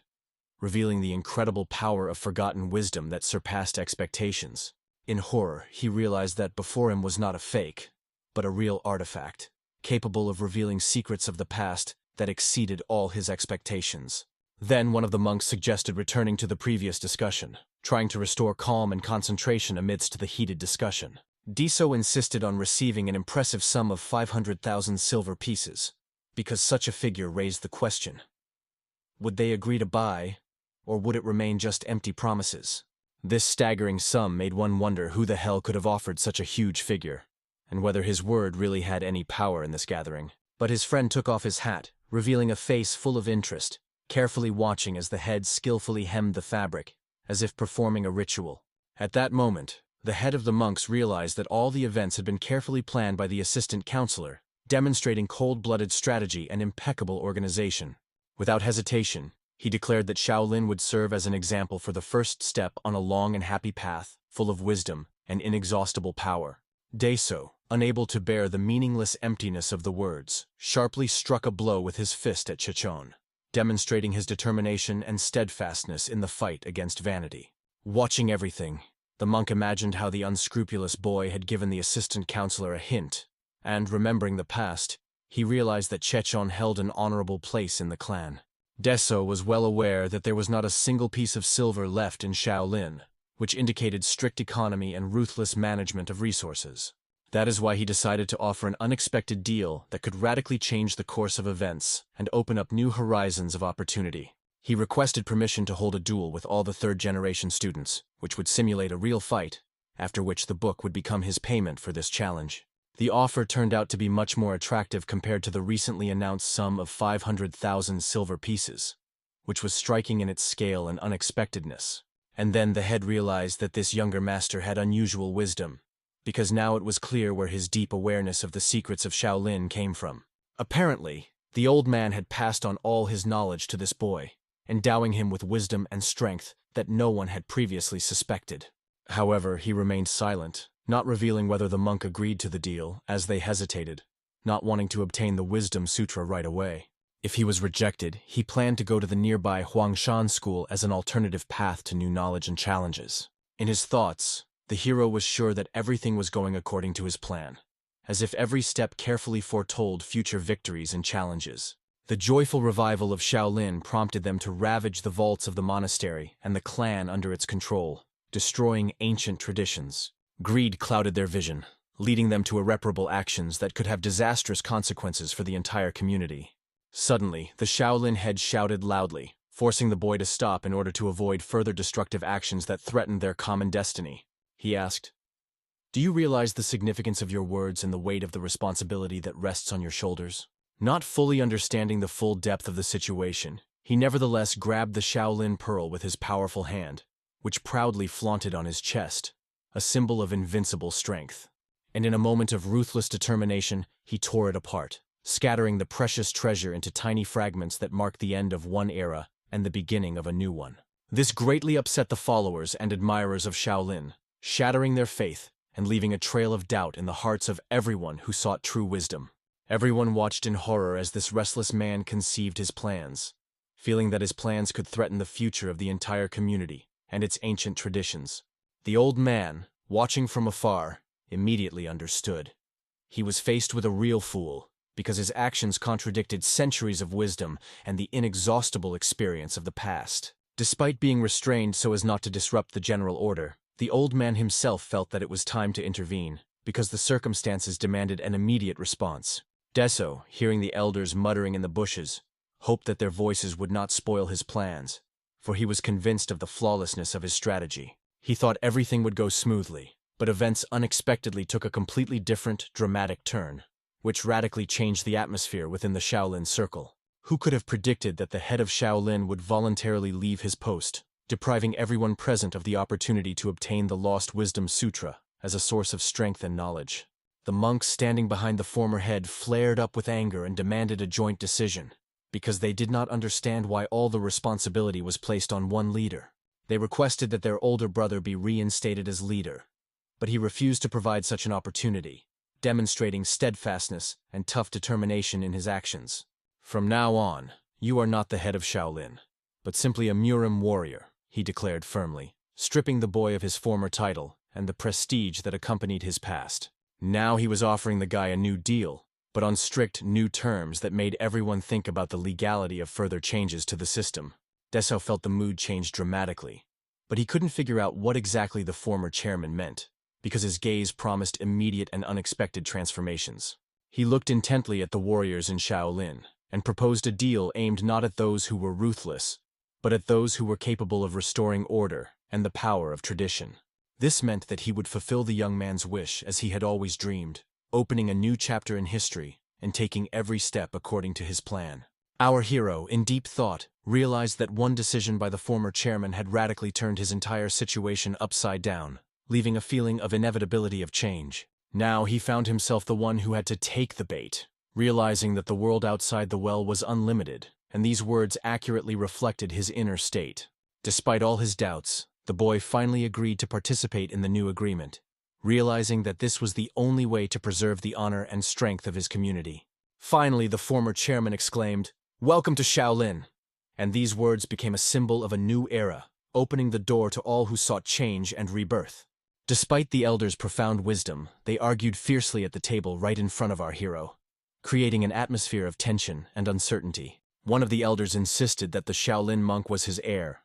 revealing the incredible power of forgotten wisdom that surpassed expectations. In horror, he realized that before him was not a fake, but a real artifact, capable of revealing secrets of the past that exceeded all his expectations. Then one of the monks suggested returning to the previous discussion, trying to restore calm and concentration amidst the heated discussion. Deso insisted on receiving an impressive sum of 500,000 silver pieces, because such a figure raised the question. Would they agree to buy, or would it remain just empty promises? This staggering sum made one wonder who the hell could have offered such a huge figure, and whether his word really had any power in this gathering. But his friend took off his hat, revealing a face full of interest, carefully watching as the head skillfully hemmed the fabric, as if performing a ritual. At that moment, the head of the monks realized that all the events had been carefully planned by the assistant counselor, demonstrating cold-blooded strategy and impeccable organization. Without hesitation, he declared that Shaolin would serve as an example for the first step on a long and happy path, full of wisdom and inexhaustible power. Deso, unable to bear the meaningless emptiness of the words, sharply struck a blow with his fist at Chichon, demonstrating his determination and steadfastness in the fight against vanity. Watching everything, the monk imagined how the unscrupulous boy had given the assistant counselor a hint, and, remembering the past, he realized that Chichon held an honorable place in the clan. Deso was well aware that there was not a single piece of silver left in Shaolin, which indicated strict economy and ruthless management of resources. That is why he decided to offer an unexpected deal that could radically change the course of events and open up new horizons of opportunity. He requested permission to hold a duel with all the third-generation students, which would simulate a real fight, after which the book would become his payment for this challenge. The offer turned out to be much more attractive compared to the recently announced sum of 500,000 silver pieces, which was striking in its scale and unexpectedness. And then the head realized that this younger master had unusual wisdom, because now it was clear where his deep awareness of the secrets of Shaolin came from. Apparently, the old man had passed on all his knowledge to this boy, endowing him with wisdom and strength that no one had previously suspected. However, he remained silent, not revealing whether the monk agreed to the deal, as they hesitated, not wanting to obtain the Wisdom Sutra right away. If he was rejected, he planned to go to the nearby Huangshan school as an alternative path to new knowledge and challenges. In his thoughts, the hero was sure that everything was going according to his plan, as if every step carefully foretold future victories and challenges. The joyful revival of Shaolin prompted them to ravage the vaults of the monastery and the clan under its control, destroying ancient traditions. Greed clouded their vision, leading them to irreparable actions that could have disastrous consequences for the entire community. Suddenly, the Shaolin head shouted loudly, forcing the boy to stop in order to avoid further destructive actions that threatened their common destiny. He asked, "Do you realize the significance of your words and the weight of the responsibility that rests on your shoulders?" Not fully understanding the full depth of the situation, he nevertheless grabbed the Shaolin pearl with his powerful hand, which proudly flaunted on his chest, a symbol of invincible strength. And in a moment of ruthless determination, he tore it apart, scattering the precious treasure into tiny fragments that marked the end of one era and the beginning of a new one. This greatly upset the followers and admirers of Shaolin, shattering their faith and leaving a trail of doubt in the hearts of everyone who sought true wisdom. Everyone watched in horror as this restless man conceived his plans, feeling that his plans could threaten the future of the entire community and its ancient traditions. The old man, watching from afar, immediately understood. He was faced with a real fool, because his actions contradicted centuries of wisdom and the inexhaustible experience of the past. Despite being restrained so as not to disrupt the general order, the old man himself felt that it was time to intervene, because the circumstances demanded an immediate response. Deso, hearing the elders muttering in the bushes, hoped that their voices would not spoil his plans, for he was convinced of the flawlessness of his strategy. He thought everything would go smoothly, but events unexpectedly took a completely different, dramatic turn, which radically changed the atmosphere within the Shaolin circle. Who could have predicted that the head of Shaolin would voluntarily leave his post, depriving everyone present of the opportunity to obtain the lost Wisdom Sutra as a source of strength and knowledge? The monks standing behind the former head flared up with anger and demanded a joint decision, because they did not understand why all the responsibility was placed on one leader. They requested that their older brother be reinstated as leader, but he refused to provide such an opportunity, demonstrating steadfastness and tough determination in his actions. "From now on, you are not the head of Shaolin, but simply a Murim warrior," he declared firmly, stripping the boy of his former title and the prestige that accompanied his past. Now he was offering the guy a new deal, but on strict new terms that made everyone think about the legality of further changes to the system. Deso felt the mood change dramatically, but he couldn't figure out what exactly the former chairman meant, because his gaze promised immediate and unexpected transformations. He looked intently at the warriors in Shaolin and proposed a deal aimed not at those who were ruthless, but at those who were capable of restoring order and the power of tradition. This meant that he would fulfill the young man's wish as he had always dreamed, opening a new chapter in history and taking every step according to his plan. Our hero, in deep thought, realized that one decision by the former chairman had radically turned his entire situation upside down, leaving a feeling of inevitability of change. Now he found himself the one who had to take the bait, realizing that the world outside the well was unlimited, and these words accurately reflected his inner state. Despite all his doubts, the boy finally agreed to participate in the new agreement, realizing that this was the only way to preserve the honor and strength of his community. Finally, the former chairman exclaimed, "Welcome to Shaolin!" And these words became a symbol of a new era, opening the door to all who sought change and rebirth. Despite the elders' profound wisdom, they argued fiercely at the table right in front of our hero, creating an atmosphere of tension and uncertainty. One of the elders insisted that the Shaolin monk was his heir,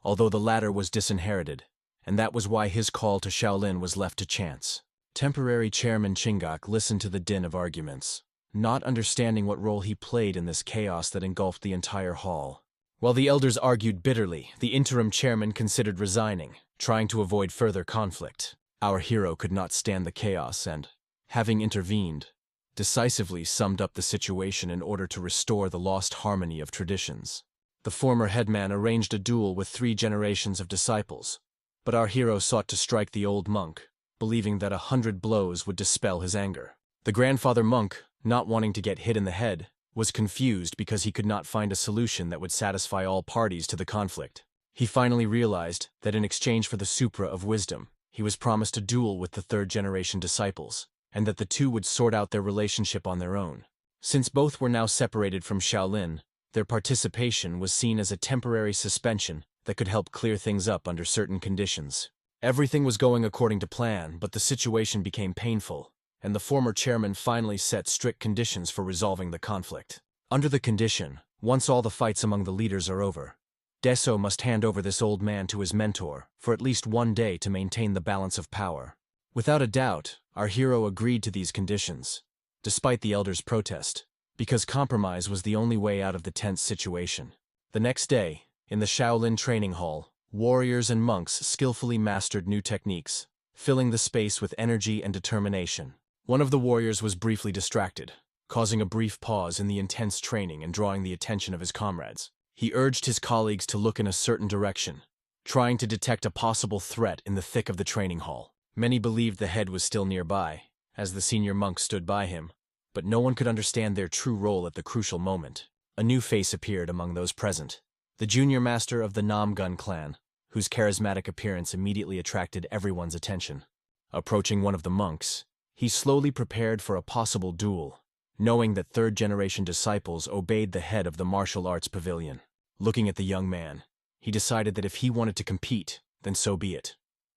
although the latter was disinherited, and that was why his call to Shaolin was left to chance. Temporary Chairman Chingok listened to the din of arguments, not understanding what role he played in this chaos that engulfed the entire hall. While the elders argued bitterly, the interim chairman considered resigning, trying to avoid further conflict. Our hero could not stand the chaos and, having intervened, decisively summed up the situation in order to restore the lost harmony of traditions. The former headman arranged a duel with 3 generations of disciples, but our hero sought to strike the old monk, believing that 100 blows would dispel his anger. The grandfather monk, not wanting to get hit in the head, was confused because he could not find a solution that would satisfy all parties to the conflict. He finally realized that in exchange for the Supra of Wisdom, he was promised a duel with the 3rd-generation disciples, and that the two would sort out their relationship on their own. Since both were now separated from Shaolin, their participation was seen as a temporary suspension that could help clear things up under certain conditions. Everything was going according to plan, but the situation became painful, and the former chairman finally set strict conditions for resolving the conflict. Under the condition, once all the fights among the leaders are over, Deso must hand over this old man to his mentor for at least 1 day to maintain the balance of power. Without a doubt, our hero agreed to these conditions, despite the elders' protest, because compromise was the only way out of the tense situation. The next day, in the Shaolin training hall, warriors and monks skillfully mastered new techniques, filling the space with energy and determination. One of the warriors was briefly distracted, causing a brief pause in the intense training and drawing the attention of his comrades. He urged his colleagues to look in a certain direction, trying to detect a possible threat in the thick of the training hall. Many believed the head was still nearby, as the senior monk stood by him, but no one could understand their true role at the crucial moment. A new face appeared among those present, the junior master of the Namun clan, whose charismatic appearance immediately attracted everyone's attention. Approaching one of the monks, he slowly prepared for a possible duel, knowing that 3rd-generation disciples obeyed the head of the martial arts pavilion. Looking at the young man, he decided that if he wanted to compete, then so be it.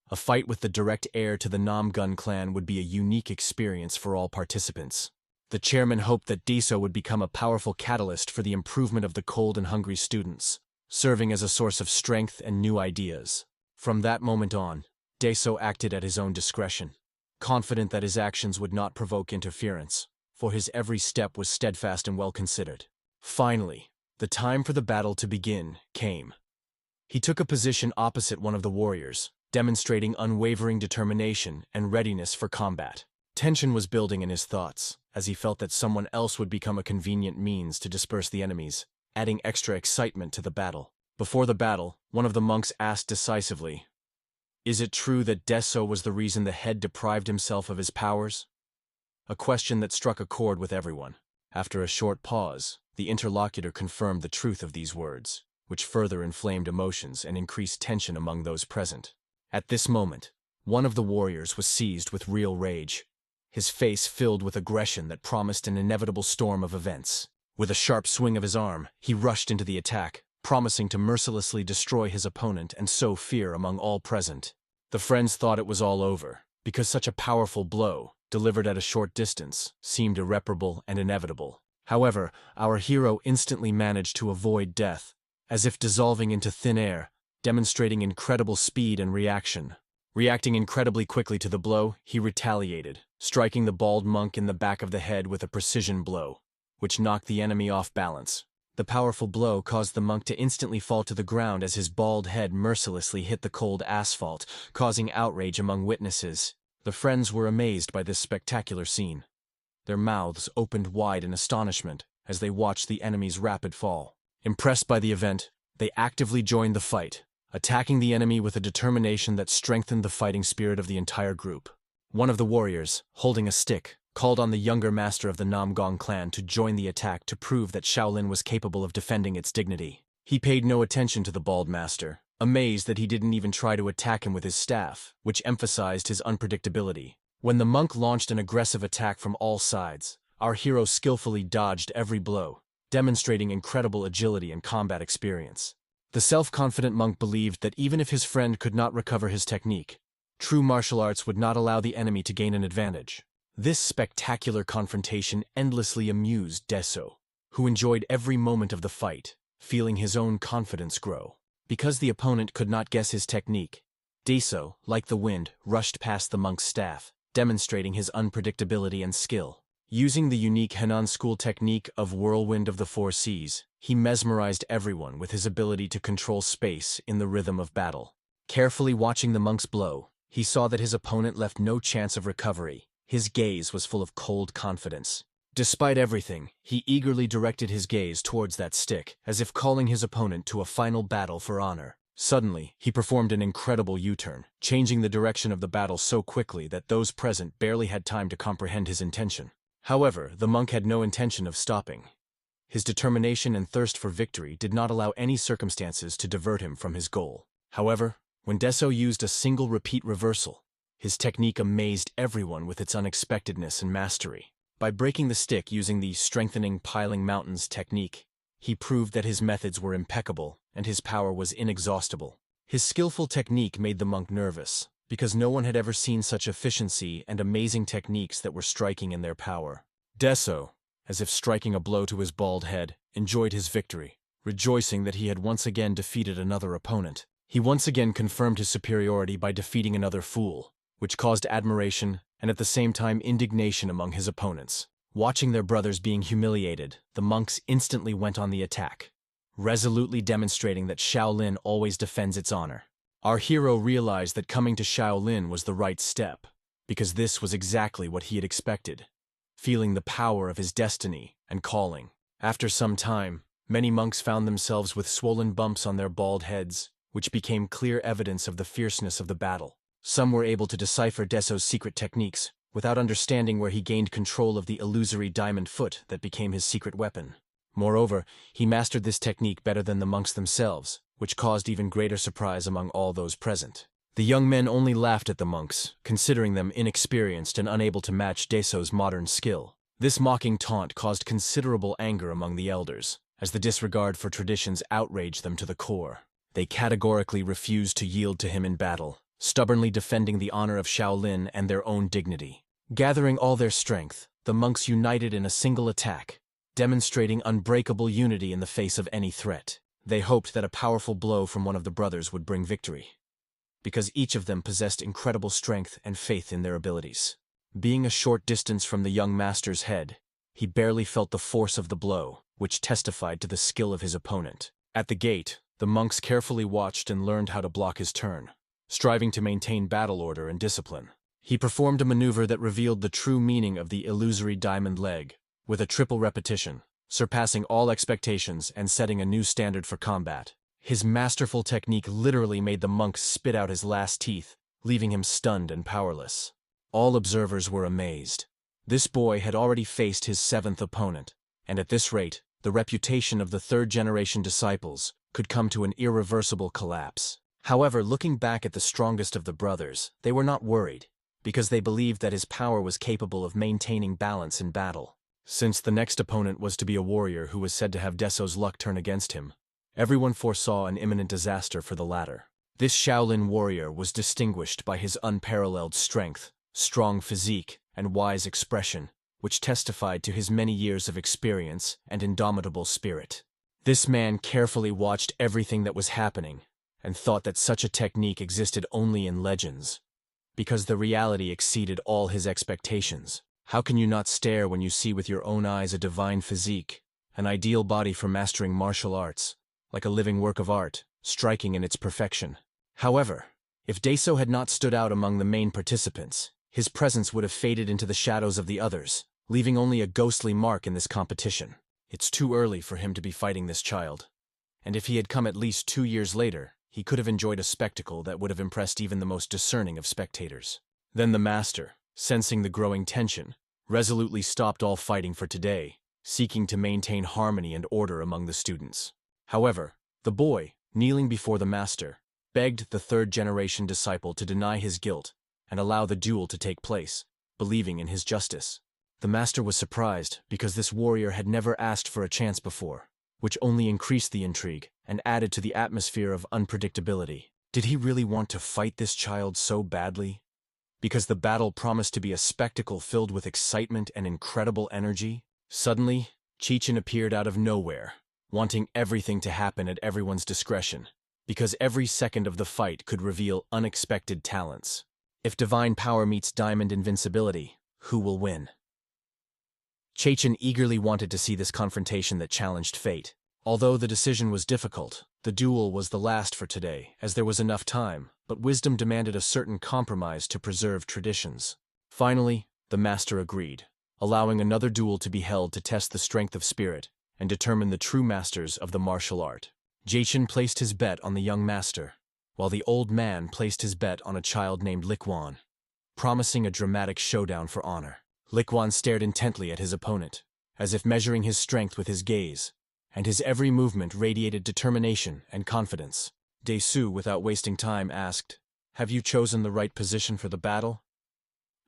A fight with the direct heir to the Namun clan would be a unique experience for all participants. The chairman hoped that Deso would become a powerful catalyst for the improvement of the cold and hungry students, serving as a source of strength and new ideas. From that moment on, Deso acted at his own discretion, confident that his actions would not provoke interference, for his every step was steadfast and well-considered. Finally, the time for the battle to begin came. He took a position opposite one of the warriors, demonstrating unwavering determination and readiness for combat. Tension was building in his thoughts, as he felt that someone else would become a convenient means to disperse the enemies, adding extra excitement to the battle. Before the battle, one of the monks asked decisively, "Is it true that Deso was the reason the head deprived himself of his powers?" A question that struck a chord with everyone. After a short pause, the interlocutor confirmed the truth of these words, which further inflamed emotions and increased tension among those present. At this moment, one of the warriors was seized with real rage. his face filled with aggression that promised an inevitable storm of events. With a sharp swing of his arm, he rushed into the attack, promising to mercilessly destroy his opponent and sow fear among all present. The friends thought it was all over, because such a powerful blow, delivered at a short distance, seemed irreparable and inevitable. However, our hero instantly managed to avoid death, as if dissolving into thin air, demonstrating incredible speed and reaction. Reacting incredibly quickly to the blow, he retaliated, striking the bald monk in the back of the head with a precision blow, which knocked the enemy off balance. The powerful blow caused the monk to instantly fall to the ground as his bald head mercilessly hit the cold asphalt, causing outrage among witnesses. The friends were amazed by this spectacular scene. Their mouths opened wide in astonishment as they watched the enemy's rapid fall. Impressed by the event, they actively joined the fight, attacking the enemy with a determination that strengthened the fighting spirit of the entire group. One of the warriors, holding a stick, called on the younger master of the Namgong clan to join the attack to prove that Shaolin was capable of defending its dignity. He paid no attention to the bald master, amazed that he didn't even try to attack him with his staff, which emphasized his unpredictability. When the monk launched an aggressive attack from all sides, our hero skillfully dodged every blow, demonstrating incredible agility and combat experience. The self-confident monk believed that even if his friend could not recover his technique, true martial arts would not allow the enemy to gain an advantage. This spectacular confrontation endlessly amused Deso, who enjoyed every moment of the fight, feeling his own confidence grow. Because the opponent could not guess his technique, Deso, like the wind, rushed past the monk's staff, demonstrating his unpredictability and skill. Using the unique Henan school technique of Whirlwind of the Four Seas, he mesmerized everyone with his ability to control space in the rhythm of battle. Carefully watching the monk's blow, he saw that his opponent left no chance of recovery. His gaze was full of cold confidence. Despite everything, he eagerly directed his gaze towards that stick, as if calling his opponent to a final battle for honor. Suddenly, he performed an incredible U-turn, changing the direction of the battle so quickly that those present barely had time to comprehend his intention. However, the monk had no intention of stopping. His determination and thirst for victory did not allow any circumstances to divert him from his goal. However, when Deso used a single repeat reversal, his technique amazed everyone with its unexpectedness and mastery. By breaking the stick using the strengthening piling mountains technique, he proved that his methods were impeccable and his power was inexhaustible. His skillful technique made the monk nervous, because no one had ever seen such efficiency and amazing techniques that were striking in their power. Deso, as if striking a blow to his bald head, enjoyed his victory, rejoicing that he had once again defeated another opponent. He once again confirmed his superiority by defeating another fool, which caused admiration and at the same time indignation among his opponents. Watching their brothers being humiliated, the monks instantly went on the attack, resolutely demonstrating that Shaolin always defends its honor. Our hero realized that coming to Shaolin was the right step, because this was exactly what he had expected, feeling the power of his destiny and calling. After some time, many monks found themselves with swollen bumps on their bald heads, which became clear evidence of the fierceness of the battle. Some were able to decipher Deso's secret techniques, without understanding where he gained control of the illusory diamond foot that became his secret weapon. Moreover, he mastered this technique better than the monks themselves, which caused even greater surprise among all those present. The young men only laughed at the monks, considering them inexperienced and unable to match Deso's modern skill. This mocking taunt caused considerable anger among the elders, as the disregard for traditions outraged them to the core. They categorically refused to yield to him in battle, stubbornly defending the honor of Shaolin and their own dignity. Gathering all their strength, the monks united in a single attack, demonstrating unbreakable unity in the face of any threat. They hoped that a powerful blow from one of the brothers would bring victory, because each of them possessed incredible strength and faith in their abilities. Being a short distance from the young master's head, he barely felt the force of the blow, which testified to the skill of his opponent. At the gate, the monks carefully watched and learned how to block his turn, striving to maintain battle order and discipline. He performed a maneuver that revealed the true meaning of the illusory diamond leg, with a triple repetition, surpassing all expectations and setting a new standard for combat. His masterful technique literally made the monk spit out his last teeth, leaving him stunned and powerless. All observers were amazed. This boy had already faced his seventh opponent, and at this rate, the reputation of the third-generation disciples could come to an irreversible collapse. However, looking back at the strongest of the brothers, they were not worried, because they believed that his power was capable of maintaining balance in battle. Since the next opponent was to be a warrior who was said to have Deso's luck turn against him, everyone foresaw an imminent disaster for the latter. This Shaolin warrior was distinguished by his unparalleled strength, strong physique, and wise expression, which testified to his many years of experience and indomitable spirit. This man carefully watched everything that was happening and thought that such a technique existed only in legends, because the reality exceeded all his expectations. How can you not stare when you see with your own eyes a divine physique, an ideal body for mastering martial arts, like a living work of art, striking in its perfection? However, if Deso had not stood out among the main participants, his presence would have faded into the shadows of the others, leaving only a ghostly mark in this competition. It's too early for him to be fighting this child, and if he had come at least 2 years later, he could have enjoyed a spectacle that would have impressed even the most discerning of spectators. Then the master, sensing the growing tension, resolutely stopped all fighting for today, seeking to maintain harmony and order among the students. However, the boy, kneeling before the master, begged the third-generation disciple to deny his guilt and allow the duel to take place, believing in his justice. The master was surprised because this warrior had never asked for a chance before, which only increased the intrigue and added to the atmosphere of unpredictability. Did he really want to fight this child so badly? Because the battle promised to be a spectacle filled with excitement and incredible energy? Suddenly, Chechen appeared out of nowhere, wanting everything to happen at everyone's discretion, because every second of the fight could reveal unexpected talents. If divine power meets diamond invincibility, who will win? Chechen eagerly wanted to see this confrontation that challenged fate. Although the decision was difficult, the duel was the last for today, as there was enough time, but wisdom demanded a certain compromise to preserve traditions. Finally, the master agreed, allowing another duel to be held to test the strength of spirit and determine the true masters of the martial art. Jachin placed his bet on the young master, while the old man placed his bet on a child named Liquan, promising a dramatic showdown for honor. Liquan stared intently at his opponent, as if measuring his strength with his gaze, and his every movement radiated determination and confidence. Desu, without wasting time, asked, "Have you chosen the right position for the battle?"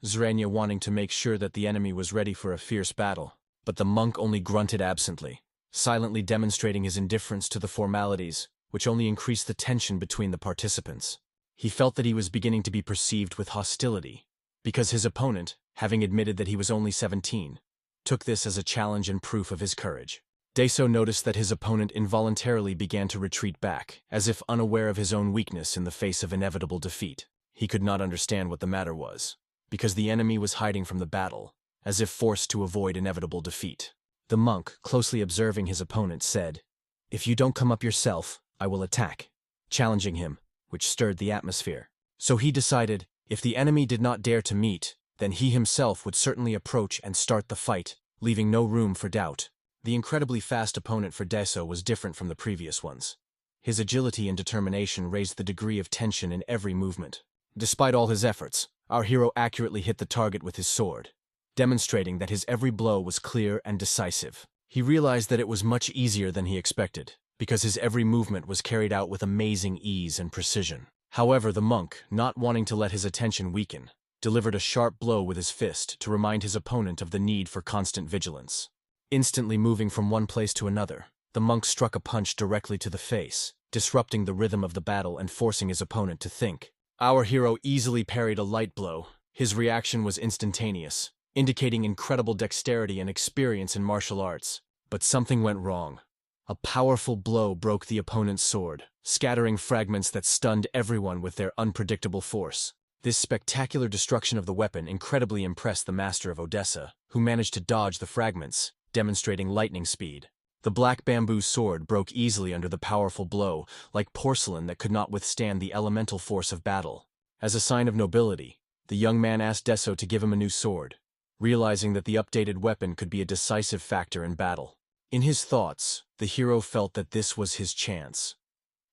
Zrenya wanting to make sure that the enemy was ready for a fierce battle, but the monk only grunted absently, silently demonstrating his indifference to the formalities, which only increased the tension between the participants. He felt that he was beginning to be perceived with hostility, because his opponent, having admitted that he was only 17, took this as a challenge and proof of his courage. Deso noticed that his opponent involuntarily began to retreat back, as if unaware of his own weakness in the face of inevitable defeat. He could not understand what the matter was, because the enemy was hiding from the battle, as if forced to avoid inevitable defeat. The monk, closely observing his opponent, said, "If you don't come up yourself, I will attack," challenging him, which stirred the atmosphere. So he decided, if the enemy did not dare to meet, then he himself would certainly approach and start the fight, leaving no room for doubt. The incredibly fast opponent for Deso was different from the previous ones. His agility and determination raised the degree of tension in every movement. Despite all his efforts, our hero accurately hit the target with his sword, demonstrating that his every blow was clear and decisive. He realized that it was much easier than he expected, because his every movement was carried out with amazing ease and precision. However, the monk, not wanting to let his attention weaken, delivered a sharp blow with his fist to remind his opponent of the need for constant vigilance. Instantly moving from one place to another, the monk struck a punch directly to the face, disrupting the rhythm of the battle and forcing his opponent to think. Our hero easily parried a light blow. His reaction was instantaneous, indicating incredible dexterity and experience in martial arts. But something went wrong. A powerful blow broke the opponent's sword, scattering fragments that stunned everyone with their unpredictable force. This spectacular destruction of the weapon incredibly impressed the master of Odessa, who managed to dodge the fragments, demonstrating lightning speed. The black bamboo sword broke easily under the powerful blow, like porcelain that could not withstand the elemental force of battle. As a sign of nobility, the young man asked Deso to give him a new sword, realizing that the updated weapon could be a decisive factor in battle. In his thoughts, the hero felt that this was his chance.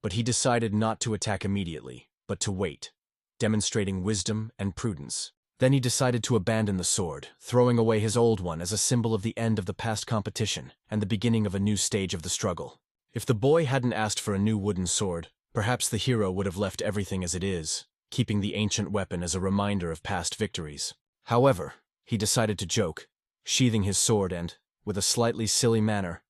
But he decided not to attack immediately, but to wait, demonstrating wisdom and prudence. Then he decided to abandon the sword, throwing away his old one as a symbol of the end of the past competition and the beginning of a new stage of the struggle. If the boy hadn't asked for a new wooden sword, perhaps the hero would have left everything as it is, keeping the ancient weapon as a reminder of past victories. However, he decided to joke, sheathing his sword and, with a slightly silly manner,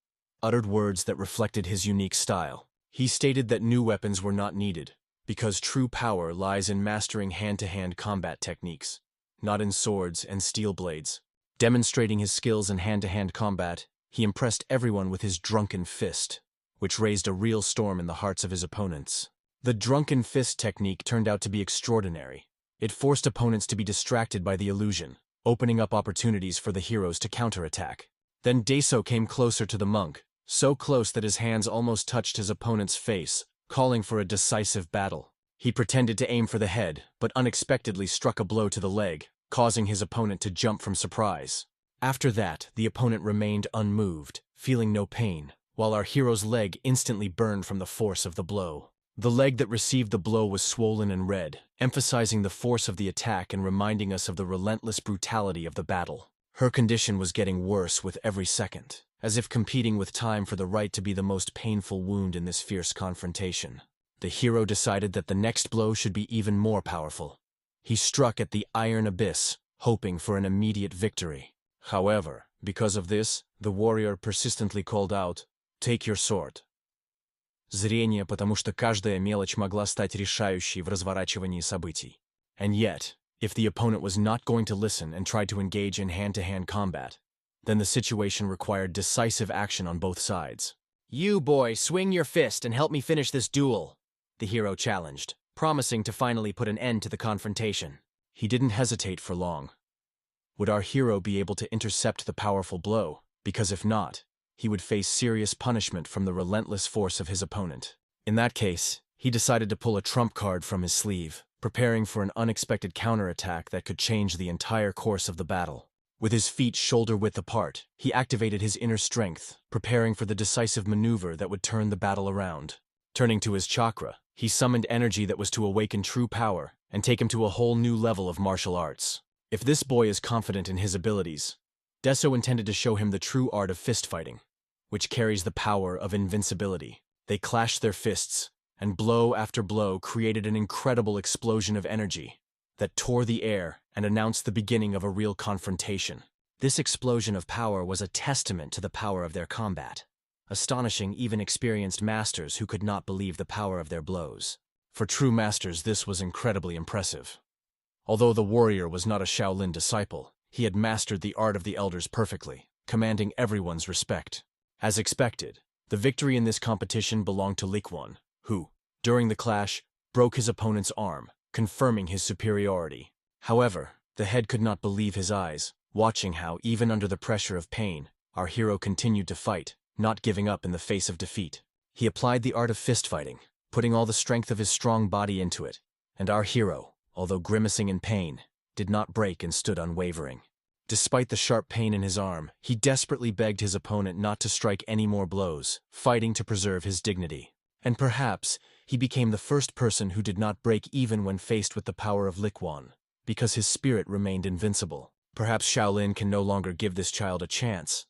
uttered words that reflected his unique style. He stated that new weapons were not needed, because true power lies in mastering hand-to-hand combat techniques, not in swords and steel blades. Demonstrating his skills in hand-to-hand combat, he impressed everyone with his drunken fist, which raised a real storm in the hearts of his opponents. The drunken fist technique turned out to be extraordinary. It forced opponents to be distracted by the illusion, opening up opportunities for the heroes to counterattack. Then Deso came closer to the monk, so close that his hands almost touched his opponent's face, calling for a decisive battle. He pretended to aim for the head, but unexpectedly struck a blow to the leg, causing his opponent to jump from surprise. After that, the opponent remained unmoved, feeling no pain, while our hero's leg instantly burned from the force of the blow. The leg that received the blow was swollen and red, emphasizing the force of the attack and reminding us of the relentless brutality of the battle. Her condition was getting worse with every second, as if competing with time for the right to be the most painful wound in this fierce confrontation. The hero decided that the next blow should be even more powerful. He struck at the iron abyss, hoping for an immediate victory. However, because of this, the warrior persistently called out, "Take your sword." Зрение, потому что каждая мелочь могла стать решающей в разворачивании событий. And yet, if the opponent was not going to listen and tried to engage in hand-to-hand combat, then the situation required decisive action on both sides. "You, boy, swing your fist and help me finish this duel," the hero challenged, promising to finally put an end to the confrontation. He didn't hesitate for long. Would our hero be able to intercept the powerful blow? Because if not, he would face serious punishment from the relentless force of his opponent. In that case, he decided to pull a trump card from his sleeve, preparing for an unexpected counterattack that could change the entire course of the battle. With his feet shoulder-width apart, he activated his inner strength, preparing for the decisive maneuver that would turn the battle around. Turning to his chakra, he summoned energy that was to awaken true power and take him to a whole new level of martial arts. If this boy is confident in his abilities, Deso intended to show him the true art of fist fighting, which carries the power of invincibility. They clashed their fists, and blow after blow created an incredible explosion of energy that tore the air and announced the beginning of a real confrontation. This explosion of power was a testament to the power of their combat, astonishing even experienced masters who could not believe the power of their blows. For true masters, this was incredibly impressive. Although the warrior was not a Shaolin disciple, he had mastered the art of the elders perfectly, commanding everyone's respect. As expected, the victory in this competition belonged to Likwon, who, during the clash, broke his opponent's arm, confirming his superiority. However, the head could not believe his eyes, watching how, even under the pressure of pain, our hero continued to fight, not giving up in the face of defeat. He applied the art of fist fighting, putting all the strength of his strong body into it, and our hero, although grimacing in pain, did not break and stood unwavering. Despite the sharp pain in his arm, he desperately begged his opponent not to strike any more blows, fighting to preserve his dignity. And perhaps, he became the first person who did not break even when faced with the power of Likwon, because his spirit remained invincible. Perhaps Shaolin can no longer give this child a chance.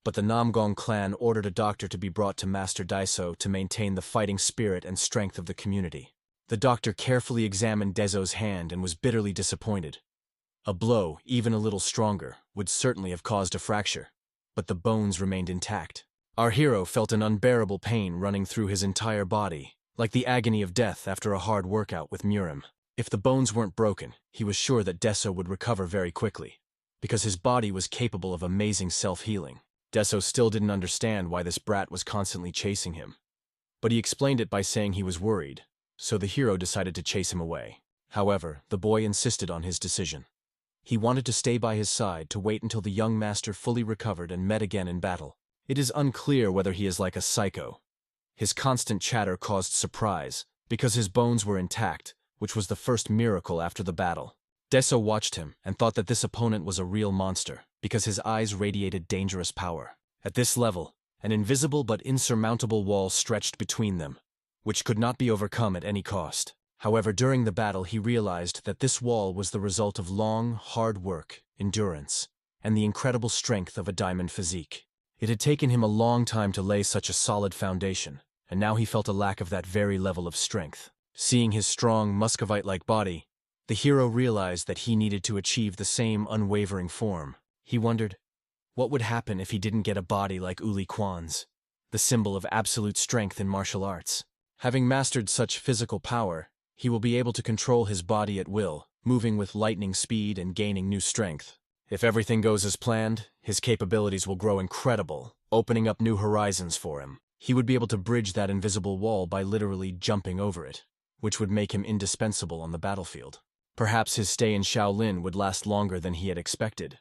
But the Namgong clan ordered a doctor to be brought to Master Daiso to maintain the fighting spirit and strength of the community. The doctor carefully examined Deso's hand and was bitterly disappointed. A blow, even a little stronger, would certainly have caused a fracture, but the bones remained intact. Our hero felt an unbearable pain running through his entire body, like the agony of death after a hard workout with Murim. If the bones weren't broken, he was sure that Deso would recover very quickly, because his body was capable of amazing self-healing. Deso still didn't understand why this brat was constantly chasing him, but he explained it by saying he was worried, so the hero decided to chase him away. However, the boy insisted on his decision. He wanted to stay by his side to wait until the young master fully recovered and met again in battle. It is unclear whether he is like a psycho. His constant chatter caused surprise, because his bones were intact, which was the first miracle after the battle. Deso watched him and thought that this opponent was a real monster, because his eyes radiated dangerous power. At this level, an invisible but insurmountable wall stretched between them, which could not be overcome at any cost. However, during the battle he realized that this wall was the result of long, hard work, endurance, and the incredible strength of a diamond physique. It had taken him a long time to lay such a solid foundation, and now he felt a lack of that very level of strength. Seeing his strong, Muscovite-like body, the hero realized that he needed to achieve the same unwavering form. He wondered, what would happen if he didn't get a body like Uli Kwan's, the symbol of absolute strength in martial arts? Having mastered such physical power, he will be able to control his body at will, moving with lightning speed and gaining new strength. If everything goes as planned, his capabilities will grow incredible, opening up new horizons for him. He would be able to bridge that invisible wall by literally jumping over it, which would make him indispensable on the battlefield. Perhaps his stay in Shaolin would last longer than he had expected.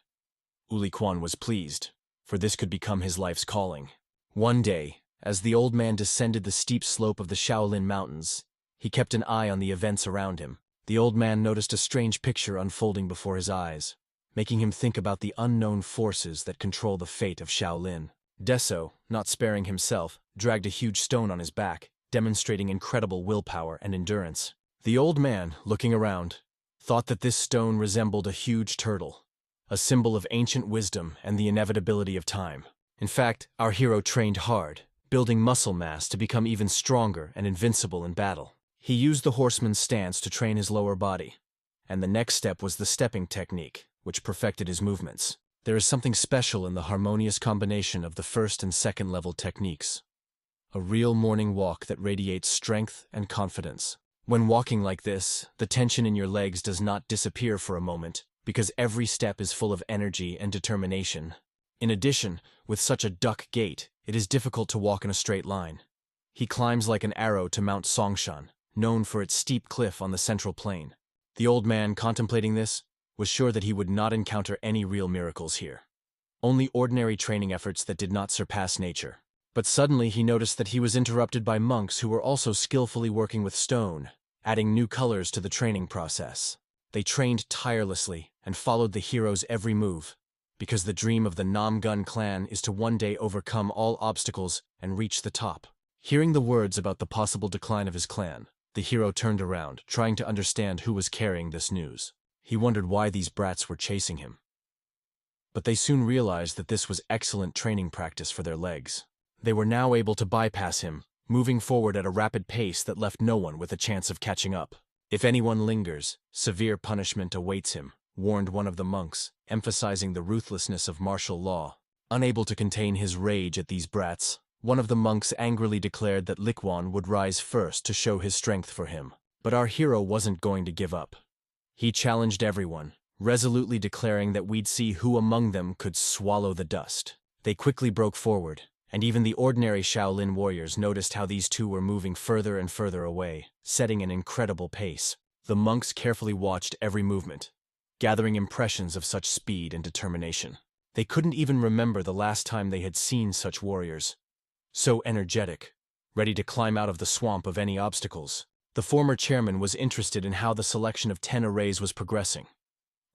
Uli Kwan was pleased, for this could become his life's calling. One day, as the old man descended the steep slope of the Shaolin Mountains, he kept an eye on the events around him. The old man noticed a strange picture unfolding before his eyes, making him think about the unknown forces that control the fate of Shaolin. Deso, not sparing himself, dragged a huge stone on his back, demonstrating incredible willpower and endurance. The old man, looking around, thought that this stone resembled a huge turtle, a symbol of ancient wisdom and the inevitability of time. In fact, our hero trained hard, building muscle mass to become even stronger and invincible in battle. He used the horseman's stance to train his lower body, and the next step was the stepping technique, which perfected his movements. There is something special in the harmonious combination of the first and second level techniques. A real morning walk that radiates strength and confidence. When walking like this, the tension in your legs does not disappear for a moment, because every step is full of energy and determination. In addition, with such a duck gait, it is difficult to walk in a straight line. He climbs like an arrow to Mount Songshan, known for its steep cliff on the central plain. The old man, contemplating this, was sure that he would not encounter any real miracles here. Only ordinary training efforts that did not surpass nature. But suddenly he noticed that he was interrupted by monks who were also skillfully working with stone, adding new colors to the training process. They trained tirelessly and followed the hero's every move, because the dream of the Namun clan is to one day overcome all obstacles and reach the top. Hearing the words about the possible decline of his clan, the hero turned around, trying to understand who was carrying this news. He wondered why these brats were chasing him. But they soon realized that this was excellent training practice for their legs. They were now able to bypass him, moving forward at a rapid pace that left no one with a chance of catching up. If anyone lingers, severe punishment awaits him, warned one of the monks, emphasizing the ruthlessness of martial law. Unable to contain his rage at these brats, one of the monks angrily declared that Likwan would rise first to show his strength for him. But our hero wasn't going to give up. He challenged everyone, resolutely declaring that we'd see who among them could swallow the dust. They quickly broke forward, and even the ordinary Shaolin warriors noticed how these two were moving further and further away, setting an incredible pace. The monks carefully watched every movement, gathering impressions of such speed and determination. They couldn't even remember the last time they had seen such warriors. So energetic, ready to climb out of the swamp of any obstacles. The former chairman was interested in how the selection of 10 arrays was progressing.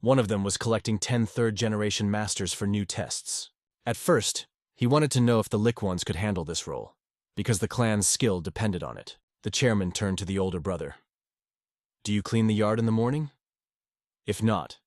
One of them was collecting 10 third-generation masters for new tests. At first, he wanted to know if the Likwans could handle this role, because the clan's skill depended on it. The chairman turned to the older brother. "Do you clean the yard in the morning? If not,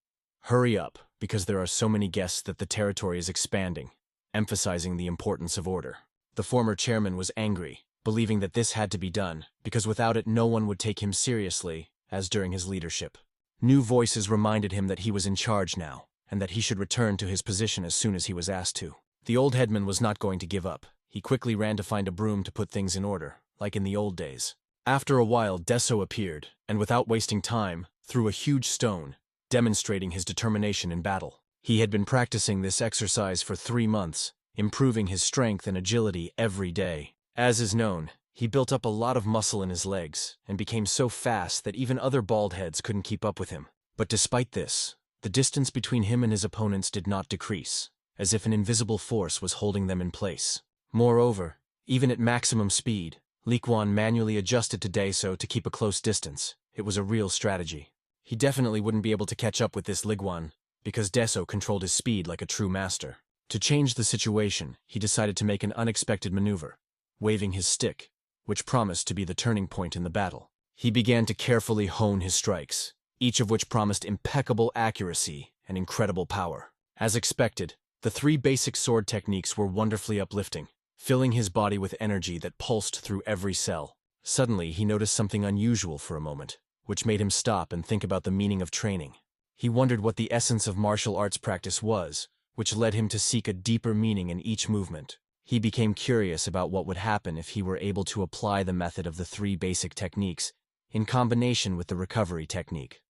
hurry up, because there are so many guests that the territory is expanding," emphasizing the importance of order. The former chairman was angry, believing that this had to be done, because without it no one would take him seriously, as during his leadership. New voices reminded him that he was in charge now, and that he should return to his position as soon as he was asked to. The old headman was not going to give up. He quickly ran to find a broom to put things in order, like in the old days. After a while, Deso appeared, and without wasting time, threw a huge stone, demonstrating his determination in battle. He had been practicing this exercise for 3 months, improving his strength and agility every day. As is known, he built up a lot of muscle in his legs, and became so fast that even other bald heads couldn't keep up with him. But despite this, the distance between him and his opponents did not decrease, as if an invisible force was holding them in place. Moreover, even at maximum speed, Likwan manually adjusted to Deso to keep a close distance. It was a real strategy. He definitely wouldn't be able to catch up with this Ligwan, because Deso controlled his speed like a true master. To change the situation, he decided to make an unexpected maneuver, waving his stick, which promised to be the turning point in the battle. He began to carefully hone his strikes, each of which promised impeccable accuracy and incredible power. As expected, the 3 basic sword techniques were wonderfully uplifting, filling his body with energy that pulsed through every cell. Suddenly, he noticed something unusual for a moment, which made him stop and think about the meaning of training. He wondered what the essence of martial arts practice was, which led him to seek a deeper meaning in each movement. He became curious about what would happen if he were able to apply the method of the 3 basic techniques in combination with the recovery technique.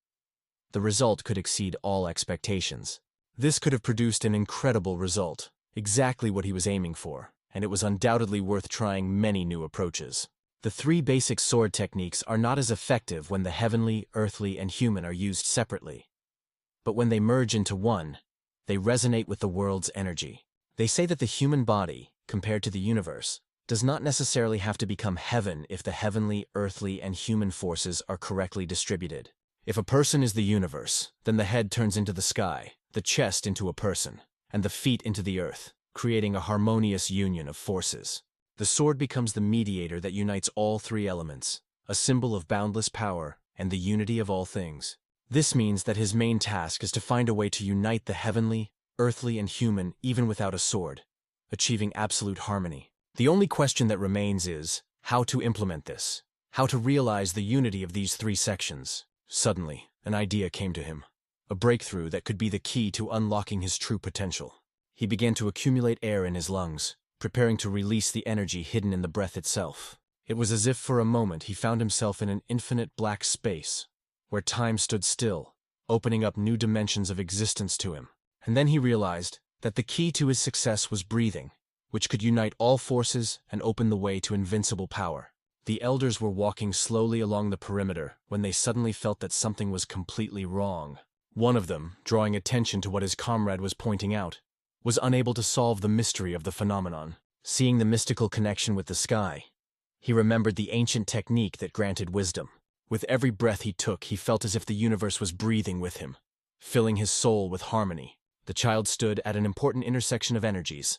The result could exceed all expectations. This could have produced an incredible result, exactly what he was aiming for, and it was undoubtedly worth trying many new approaches. The 3 basic sword techniques are not as effective when the heavenly, earthly, and human are used separately. But when they merge into one, they resonate with the world's energy. They say that the human body, compared to the universe, does not necessarily have to become heaven if the heavenly, earthly, and human forces are correctly distributed. If a person is the universe, then the head turns into the sky, the chest into a person, and the feet into the earth, creating a harmonious union of forces. The sword becomes the mediator that unites all 3 elements, a symbol of boundless power and the unity of all things. This means that his main task is to find a way to unite the heavenly, earthly, and human even without a sword, achieving absolute harmony. The only question that remains is how to implement this, how to realize the unity of these 3 sections. Suddenly, an idea came to him, a breakthrough that could be the key to unlocking his true potential. He began to accumulate air in his lungs, preparing to release the energy hidden in the breath itself. It was as if for a moment he found himself in an infinite black space, where time stood still, opening up new dimensions of existence to him. And then he realized that the key to his success was breathing, which could unite all forces and open the way to invincible power. The elders were walking slowly along the perimeter when they suddenly felt that something was completely wrong. One of them, drawing attention to what his comrade was pointing out, was unable to solve the mystery of the phenomenon. Seeing the mystical connection with the sky, he remembered the ancient technique that granted wisdom. With every breath he took, he felt as if the universe was breathing with him, filling his soul with harmony. The child stood at an important intersection of energies.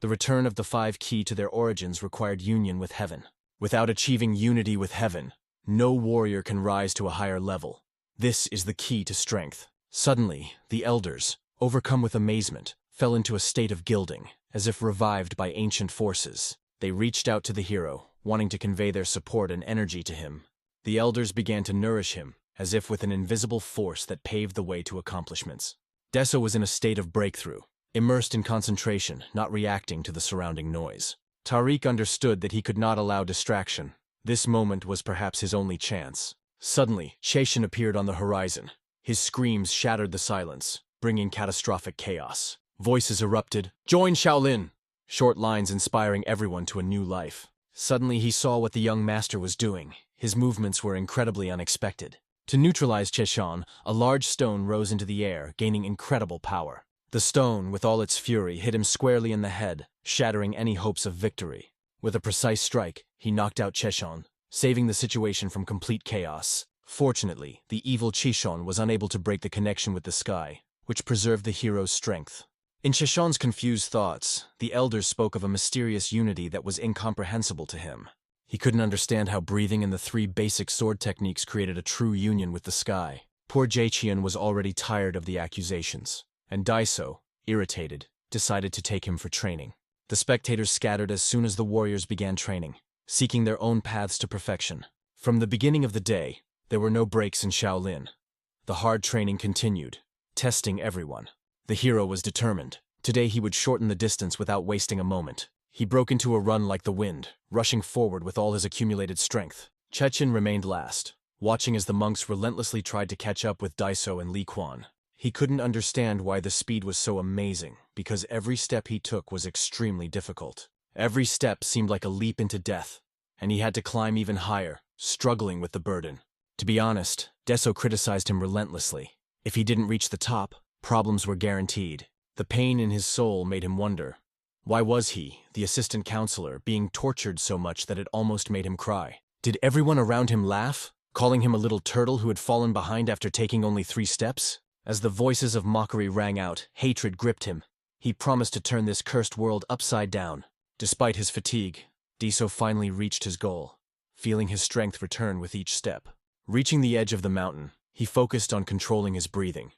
The return of the 5 key to their origins required union with heaven. Without achieving unity with heaven, no warrior can rise to a higher level. This is the key to strength. Suddenly, the elders, overcome with amazement, fell into a state of gilding, as if revived by ancient forces. They reached out to the hero, wanting to convey their support and energy to him. The elders began to nourish him, as if with an invisible force that paved the way to accomplishments. Deso was in a state of breakthrough, immersed in concentration, not reacting to the surrounding noise. Tariq understood that he could not allow distraction. This moment was perhaps his only chance. Suddenly, Cheshin appeared on the horizon. His screams shattered the silence, bringing catastrophic chaos. Voices erupted, "Join Shaolin!" Short lines inspiring everyone to a new life. Suddenly he saw what the young master was doing. His movements were incredibly unexpected. To neutralize Cheshan, a large stone rose into the air, gaining incredible power. The stone, with all its fury, hit him squarely in the head, shattering any hopes of victory. With a precise strike, he knocked out Cheshan, saving the situation from complete chaos. Fortunately, the evil Chishon was unable to break the connection with the sky, which preserved the hero's strength. In Cheshan's confused thoughts, the elders spoke of a mysterious unity that was incomprehensible to him. He couldn't understand how breathing and the 3 basic sword techniques created a true union with the sky. Poor Jaichian was already tired of the accusations, and Daiso, irritated, decided to take him for training. The spectators scattered as soon as the warriors began training, seeking their own paths to perfection. From the beginning of the day, there were no breaks in Shaolin. The hard training continued, testing everyone. The hero was determined. Today he would shorten the distance without wasting a moment. He broke into a run like the wind, rushing forward with all his accumulated strength. Chechen remained last, watching as the monks relentlessly tried to catch up with Daiso and Li Quan. He couldn't understand why the speed was so amazing, because every step he took was extremely difficult. Every step seemed like a leap into death, and he had to climb even higher, struggling with the burden. To be honest, Deso criticized him relentlessly. If he didn't reach the top, problems were guaranteed. The pain in his soul made him wonder, why was he, the assistant counselor, being tortured so much that it almost made him cry? Did everyone around him laugh, calling him a little turtle who had fallen behind after taking only 3 steps? As the voices of mockery rang out, hatred gripped him. He promised to turn this cursed world upside down. Despite his fatigue, Deso finally reached his goal, feeling his strength return with each step. Reaching the edge of the mountain, he focused on controlling his breathing,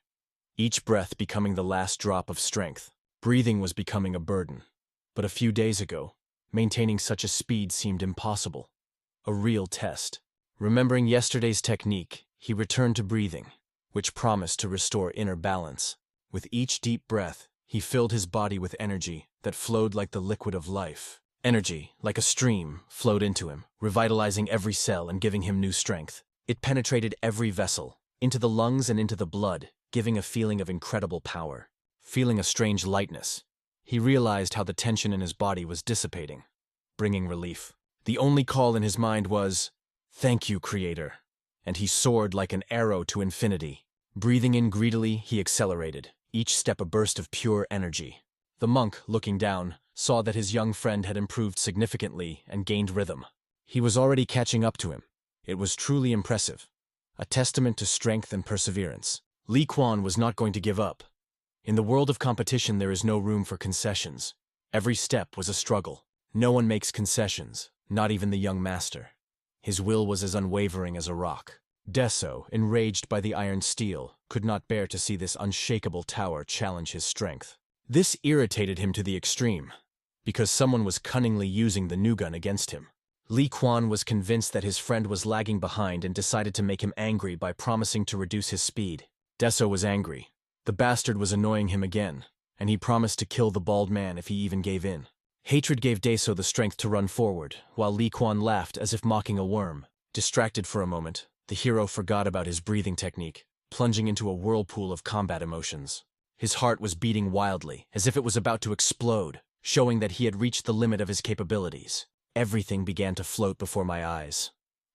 each breath becoming the last drop of strength. Breathing was becoming a burden. But a few days ago, maintaining such a speed seemed impossible. A real test. Remembering yesterday's technique, he returned to breathing, which promised to restore inner balance. With each deep breath, he filled his body with energy that flowed like the liquid of life. Energy, like a stream, flowed into him, revitalizing every cell and giving him new strength. It penetrated every vessel, into the lungs and into the blood, giving a feeling of incredible power. Feeling a strange lightness, he realized how the tension in his body was dissipating, bringing relief. The only call in his mind was, "Thank you, Creator," and he soared like an arrow to infinity. Breathing in greedily, he accelerated, each step a burst of pure energy. The monk, looking down, saw that his young friend had improved significantly and gained rhythm. He was already catching up to him. It was truly impressive, a testament to strength and perseverance. Li Quan was not going to give up. In the world of competition, there is no room for concessions. Every step was a struggle. No one makes concessions, not even the young master. His will was as unwavering as a rock. Deso, enraged by the iron steel, could not bear to see this unshakable tower challenge his strength. This irritated him to the extreme, because someone was cunningly using the new gun against him. Li Quan was convinced that his friend was lagging behind and decided to make him angry by promising to reduce his speed. Deso was angry. The bastard was annoying him again, and he promised to kill the bald man if he even gave in. Hatred gave Deso the strength to run forward, while Li Quan laughed as if mocking a worm. Distracted for a moment, the hero forgot about his breathing technique, plunging into a whirlpool of combat emotions. His heart was beating wildly, as if it was about to explode, showing that he had reached the limit of his capabilities. Everything began to float before my eyes,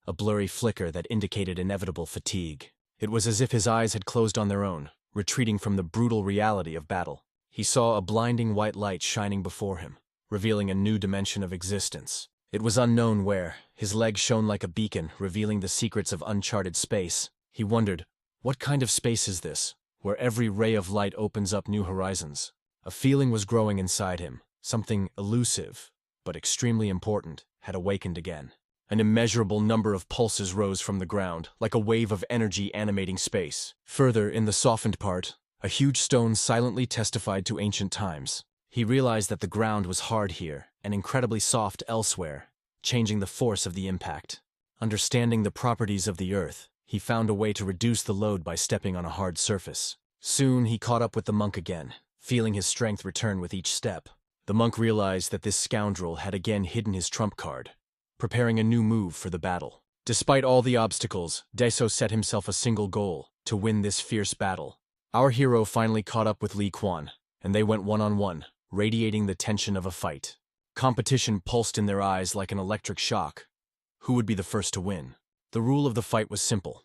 a blurry flicker that indicated inevitable fatigue. It was as if his eyes had closed on their own, retreating from the brutal reality of battle. He saw a blinding white light shining before him, revealing a new dimension of existence. It was unknown where. His leg shone like a beacon, revealing the secrets of uncharted space. He wondered, what kind of space is this, where every ray of light opens up new horizons? A feeling was growing inside him. Something elusive, but extremely important, had awakened again. An immeasurable number of pulses rose from the ground, like a wave of energy animating space. Further, in the softened part, a huge stone silently testified to ancient times. He realized that the ground was hard here and incredibly soft elsewhere, changing the force of the impact. Understanding the properties of the earth, he found a way to reduce the load by stepping on a hard surface. Soon he caught up with the monk again, feeling his strength return with each step. The monk realized that this scoundrel had again hidden his trump card, preparing a new move for the battle. Despite all the obstacles, Deso set himself a single goal: to win this fierce battle. Our hero finally caught up with Li Quan, and they went one-on-one, radiating the tension of a fight. Competition pulsed in their eyes like an electric shock. Who would be the first to win? The rule of the fight was simple.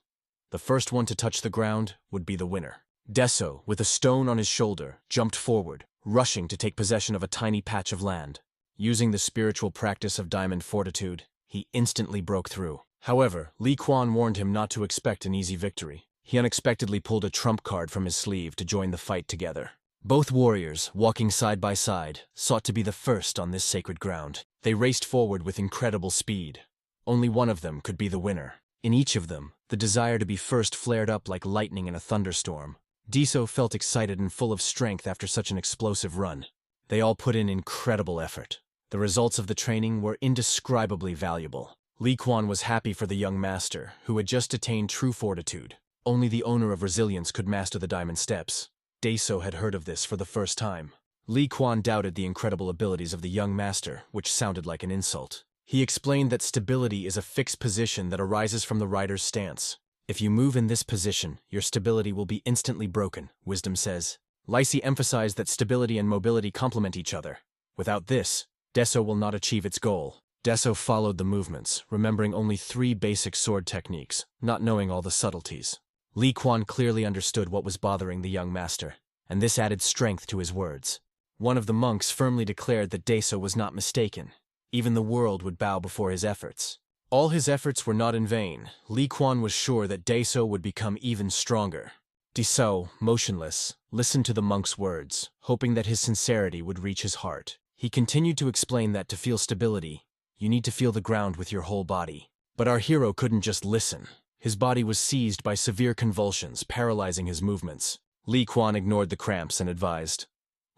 The first one to touch the ground would be the winner. Deso, with a stone on his shoulder, jumped forward, rushing to take possession of a tiny patch of land. Using the spiritual practice of diamond fortitude, he instantly broke through. However, Li Quan warned him not to expect an easy victory. He unexpectedly pulled a trump card from his sleeve to join the fight together. Both warriors, walking side by side, sought to be the first on this sacred ground. They raced forward with incredible speed. Only one of them could be the winner. In each of them, the desire to be first flared up like lightning in a thunderstorm. Deso felt excited and full of strength after such an explosive run. They all put in incredible effort. The results of the training were indescribably valuable. Li Quan was happy for the young master, who had just attained true fortitude. Only the owner of resilience could master the diamond steps. Deso had heard of this for the first time. Li Quan doubted the incredible abilities of the young master, which sounded like an insult. He explained that stability is a fixed position that arises from the rider's stance. If you move in this position, your stability will be instantly broken, wisdom says. Lysi emphasized that stability and mobility complement each other. Without this, Deso will not achieve its goal. Deso followed the movements, remembering only 3 basic sword techniques, not knowing all the subtleties. Li Quan clearly understood what was bothering the young master, and this added strength to his words. One of the monks firmly declared that Deso was not mistaken. Even the world would bow before his efforts. All his efforts were not in vain. Li Quan was sure that Deso would become even stronger. Deso, motionless, listened to the monk's words, hoping that his sincerity would reach his heart. He continued to explain that to feel stability, you need to feel the ground with your whole body. But our hero couldn't just listen. His body was seized by severe convulsions, paralyzing his movements. Li Quan ignored the cramps and advised,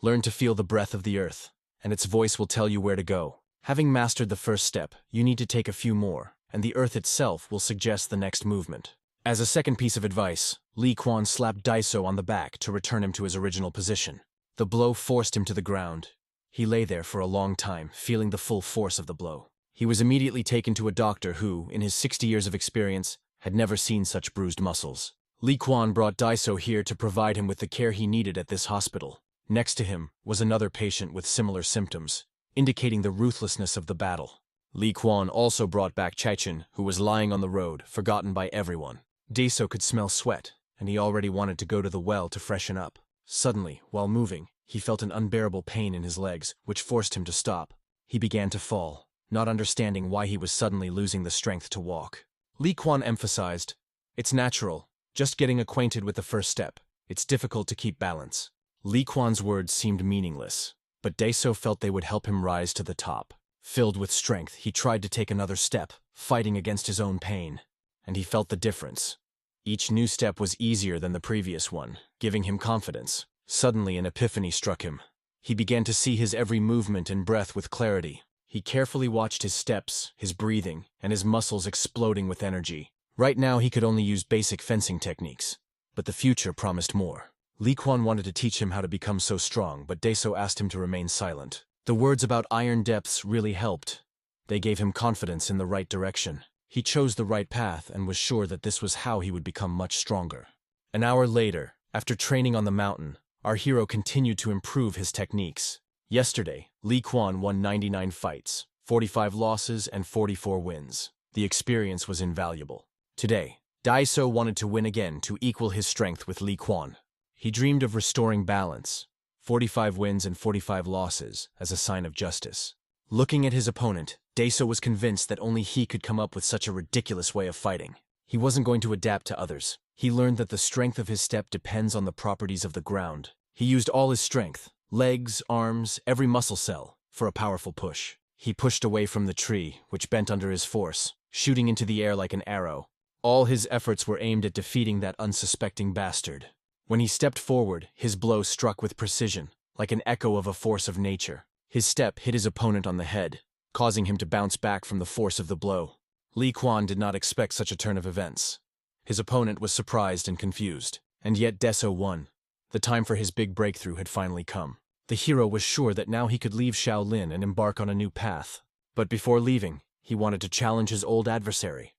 "Learn to feel the breath of the earth, and its voice will tell you where to go. Having mastered the first step, you need to take a few more. and the earth itself will suggest the next movement. As a second piece of advice, Li Quan slapped Daiso on the back to return him to his original position. The blow forced him to the ground. He lay there for a long time, feeling the full force of the blow. He was immediately taken to a doctor who, in his 60 years of experience, had never seen such bruised muscles. Li Quan brought Daiso here to provide him with the care he needed at this hospital. Next to him was another patient with similar symptoms, indicating the ruthlessness of the battle. Li Quan also brought back Chaichin, who was lying on the road, forgotten by everyone. Daiso could smell sweat, and he already wanted to go to the well to freshen up. Suddenly, while moving, he felt an unbearable pain in his legs, which forced him to stop. He began to fall, not understanding why he was suddenly losing the strength to walk. Li Quan emphasized, "It's natural, just getting acquainted with the first step. It's difficult to keep balance." Li Quan's words seemed meaningless, but Daiso felt they would help him rise to the top. Filled with strength, he tried to take another step, fighting against his own pain, and he felt the difference. Each new step was easier than the previous one, giving him confidence. Suddenly an epiphany struck him. He began to see his every movement and breath with clarity. He carefully watched his steps, his breathing, and his muscles exploding with energy. Right now he could only use basic fencing techniques, but the future promised more. Li Quan wanted to teach him how to become so strong, but Daiso asked him to remain silent. The words about iron depths really helped. They gave him confidence in the right direction. He chose the right path and was sure that this was how he would become much stronger. An hour later, after training on the mountain, our hero continued to improve his techniques. Yesterday, Li Quan won 99 fights, 45 losses and 44 wins. The experience was invaluable. Today, Daiso wanted to win again to equal his strength with Li Quan. He dreamed of restoring balance, 45 wins and 45 losses, as a sign of justice. Looking at his opponent, Daiso was convinced that only he could come up with such a ridiculous way of fighting. He wasn't going to adapt to others. He learned that the strength of his step depends on the properties of the ground. He used all his strength, legs, arms, every muscle cell, for a powerful push. He pushed away from the tree, which bent under his force, shooting into the air like an arrow. All his efforts were aimed at defeating that unsuspecting bastard. When he stepped forward, his blow struck with precision, like an echo of a force of nature. His step hit his opponent on the head, causing him to bounce back from the force of the blow. Li Quan did not expect such a turn of events. His opponent was surprised and confused, and yet Daiso won. The time for his big breakthrough had finally come. The hero was sure that now he could leave Shaolin and embark on a new path. But before leaving, he wanted to challenge his old adversary.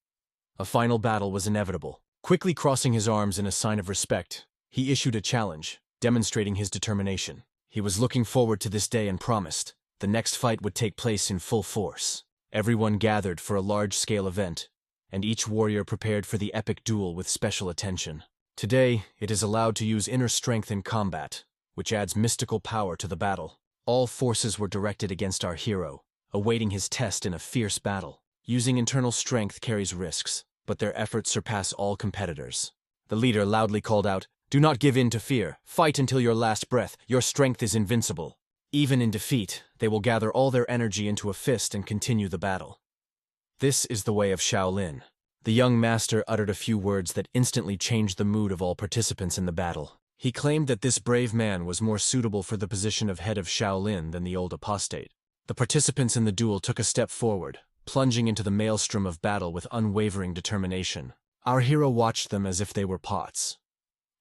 A final battle was inevitable. Quickly crossing his arms in a sign of respect, he issued a challenge, demonstrating his determination. He was looking forward to this day and promised the next fight would take place in full force. Everyone gathered for a large-scale event, and each warrior prepared for the epic duel with special attention. Today, it is allowed to use inner strength in combat, which adds mystical power to the battle. All forces were directed against our hero, awaiting his test in a fierce battle. Using internal strength carries risks, but their efforts surpass all competitors. The leader loudly called out, "Do not give in to fear. Fight until your last breath. Your strength is invincible." Even in defeat, they will gather all their energy into a fist and continue the battle. This is the way of Shaolin. The young master uttered a few words that instantly changed the mood of all participants in the battle. He claimed that this brave man was more suitable for the position of head of Shaolin than the old apostate. The participants in the duel took a step forward, plunging into the maelstrom of battle with unwavering determination. Our hero watched them as if they were pots.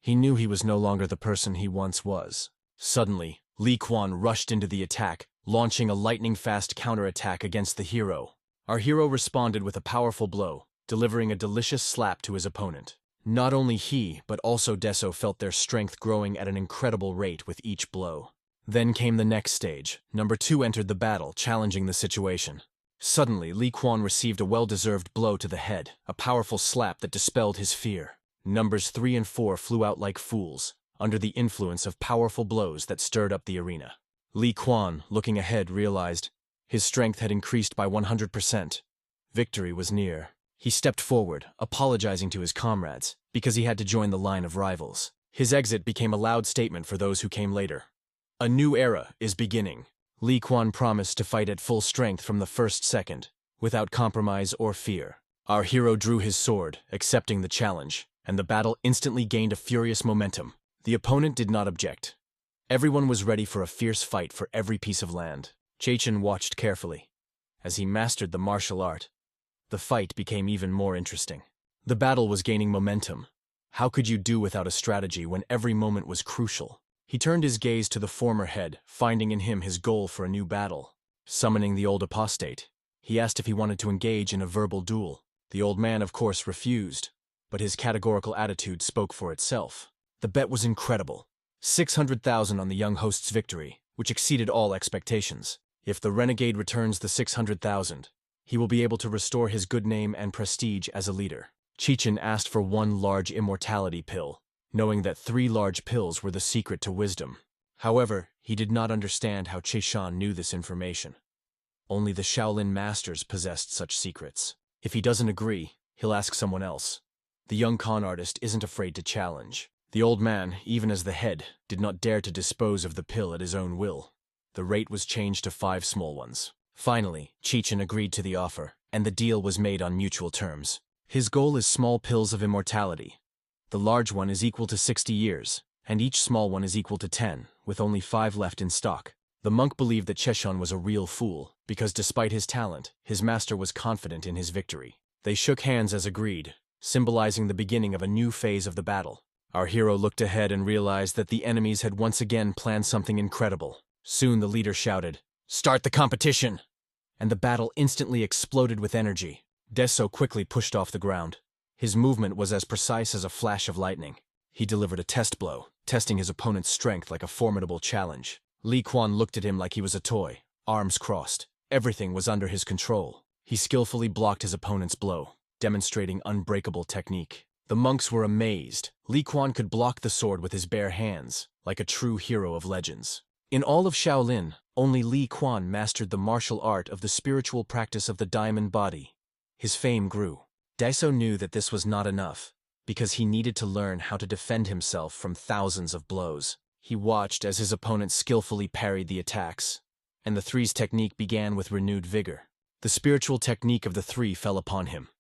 He knew he was no longer the person he once was. Suddenly, Li Quan rushed into the attack, launching a lightning-fast counterattack against the hero. Our hero responded with a powerful blow, delivering a delicious slap to his opponent. Not only he, but also Daiso felt their strength growing at an incredible rate with each blow. Then came the next stage. Number 2 entered the battle, challenging the situation. Suddenly, Li Quan received a well-deserved blow to the head, a powerful slap that dispelled his fear. Numbers 3 and 4 flew out like fools, under the influence of powerful blows that stirred up the arena. Li Quan, looking ahead, realized his strength had increased by 100%. Victory was near. He stepped forward, apologizing to his comrades, because he had to join the line of rivals. His exit became a loud statement for those who came later. A new era is beginning. Li Quan promised to fight at full strength from the first second, without compromise or fear. Our hero drew his sword, accepting the challenge, and the battle instantly gained a furious momentum. The opponent did not object. Everyone was ready for a fierce fight for every piece of land. Chaichin watched carefully. As he mastered the martial art, The fight became even more interesting. The battle was gaining momentum. How could you do without a strategy when every moment was crucial? He turned his gaze to the former head, finding in him his goal for a new battle. Summoning the old apostate, he asked if he wanted to engage in a verbal duel. The old man, of course, refused, but his categorical attitude spoke for itself. The bet was incredible. 600,000 on the young host's victory, which exceeded all expectations. If the renegade returns the 600,000, he will be able to restore his good name and prestige as a leader. Chechen asked for one large immortality pill, knowing that 3 large pills were the secret to wisdom. However, he did not understand how Chechen knew this information. Only the Shaolin masters possessed such secrets. If he doesn't agree, he'll ask someone else. The young con artist isn't afraid to challenge. The old man, even as the head, did not dare to dispose of the pill at his own will. The rate was changed to 5 small ones. Finally, Chechen agreed to the offer, and the deal was made on mutual terms. His goal is small pills of immortality. The large one is equal to 60 years, and each small one is equal to 10, with only 5 left in stock. The monk believed that Chechen was a real fool, because despite his talent, his master was confident in his victory. They shook hands as agreed, symbolizing the beginning of a new phase of the battle. Our hero looked ahead and realized that the enemies had once again planned something incredible. Soon the leader shouted, "Start the competition!" And the battle instantly exploded with energy. Deso quickly pushed off the ground. His movement was as precise as a flash of lightning. He delivered a test blow, testing his opponent's strength like a formidable challenge. Li Quan looked at him like he was a toy, arms crossed. Everything was under his control. He skillfully blocked his opponent's blow, demonstrating unbreakable technique. The monks were amazed. Li Quan could block the sword with his bare hands, like a true hero of legends. In all of Shaolin, only Li Quan mastered the martial art of the spiritual practice of the diamond body. His fame grew. Daiso knew that this was not enough, because he needed to learn how to defend himself from thousands of blows. He watched as his opponent skillfully parried the attacks, and the three's technique began with renewed vigor. The spiritual technique of the 3 fell upon him.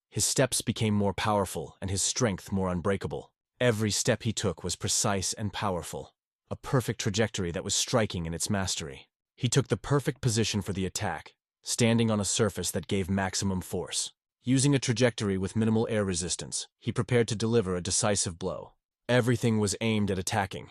His steps became more powerful and his strength more unbreakable. Every step he took was precise and powerful, a perfect trajectory that was striking in its mastery. He took the perfect position for the attack, standing on a surface that gave maximum force. Using a trajectory with minimal air resistance, he prepared to deliver a decisive blow. Everything was aimed at attacking,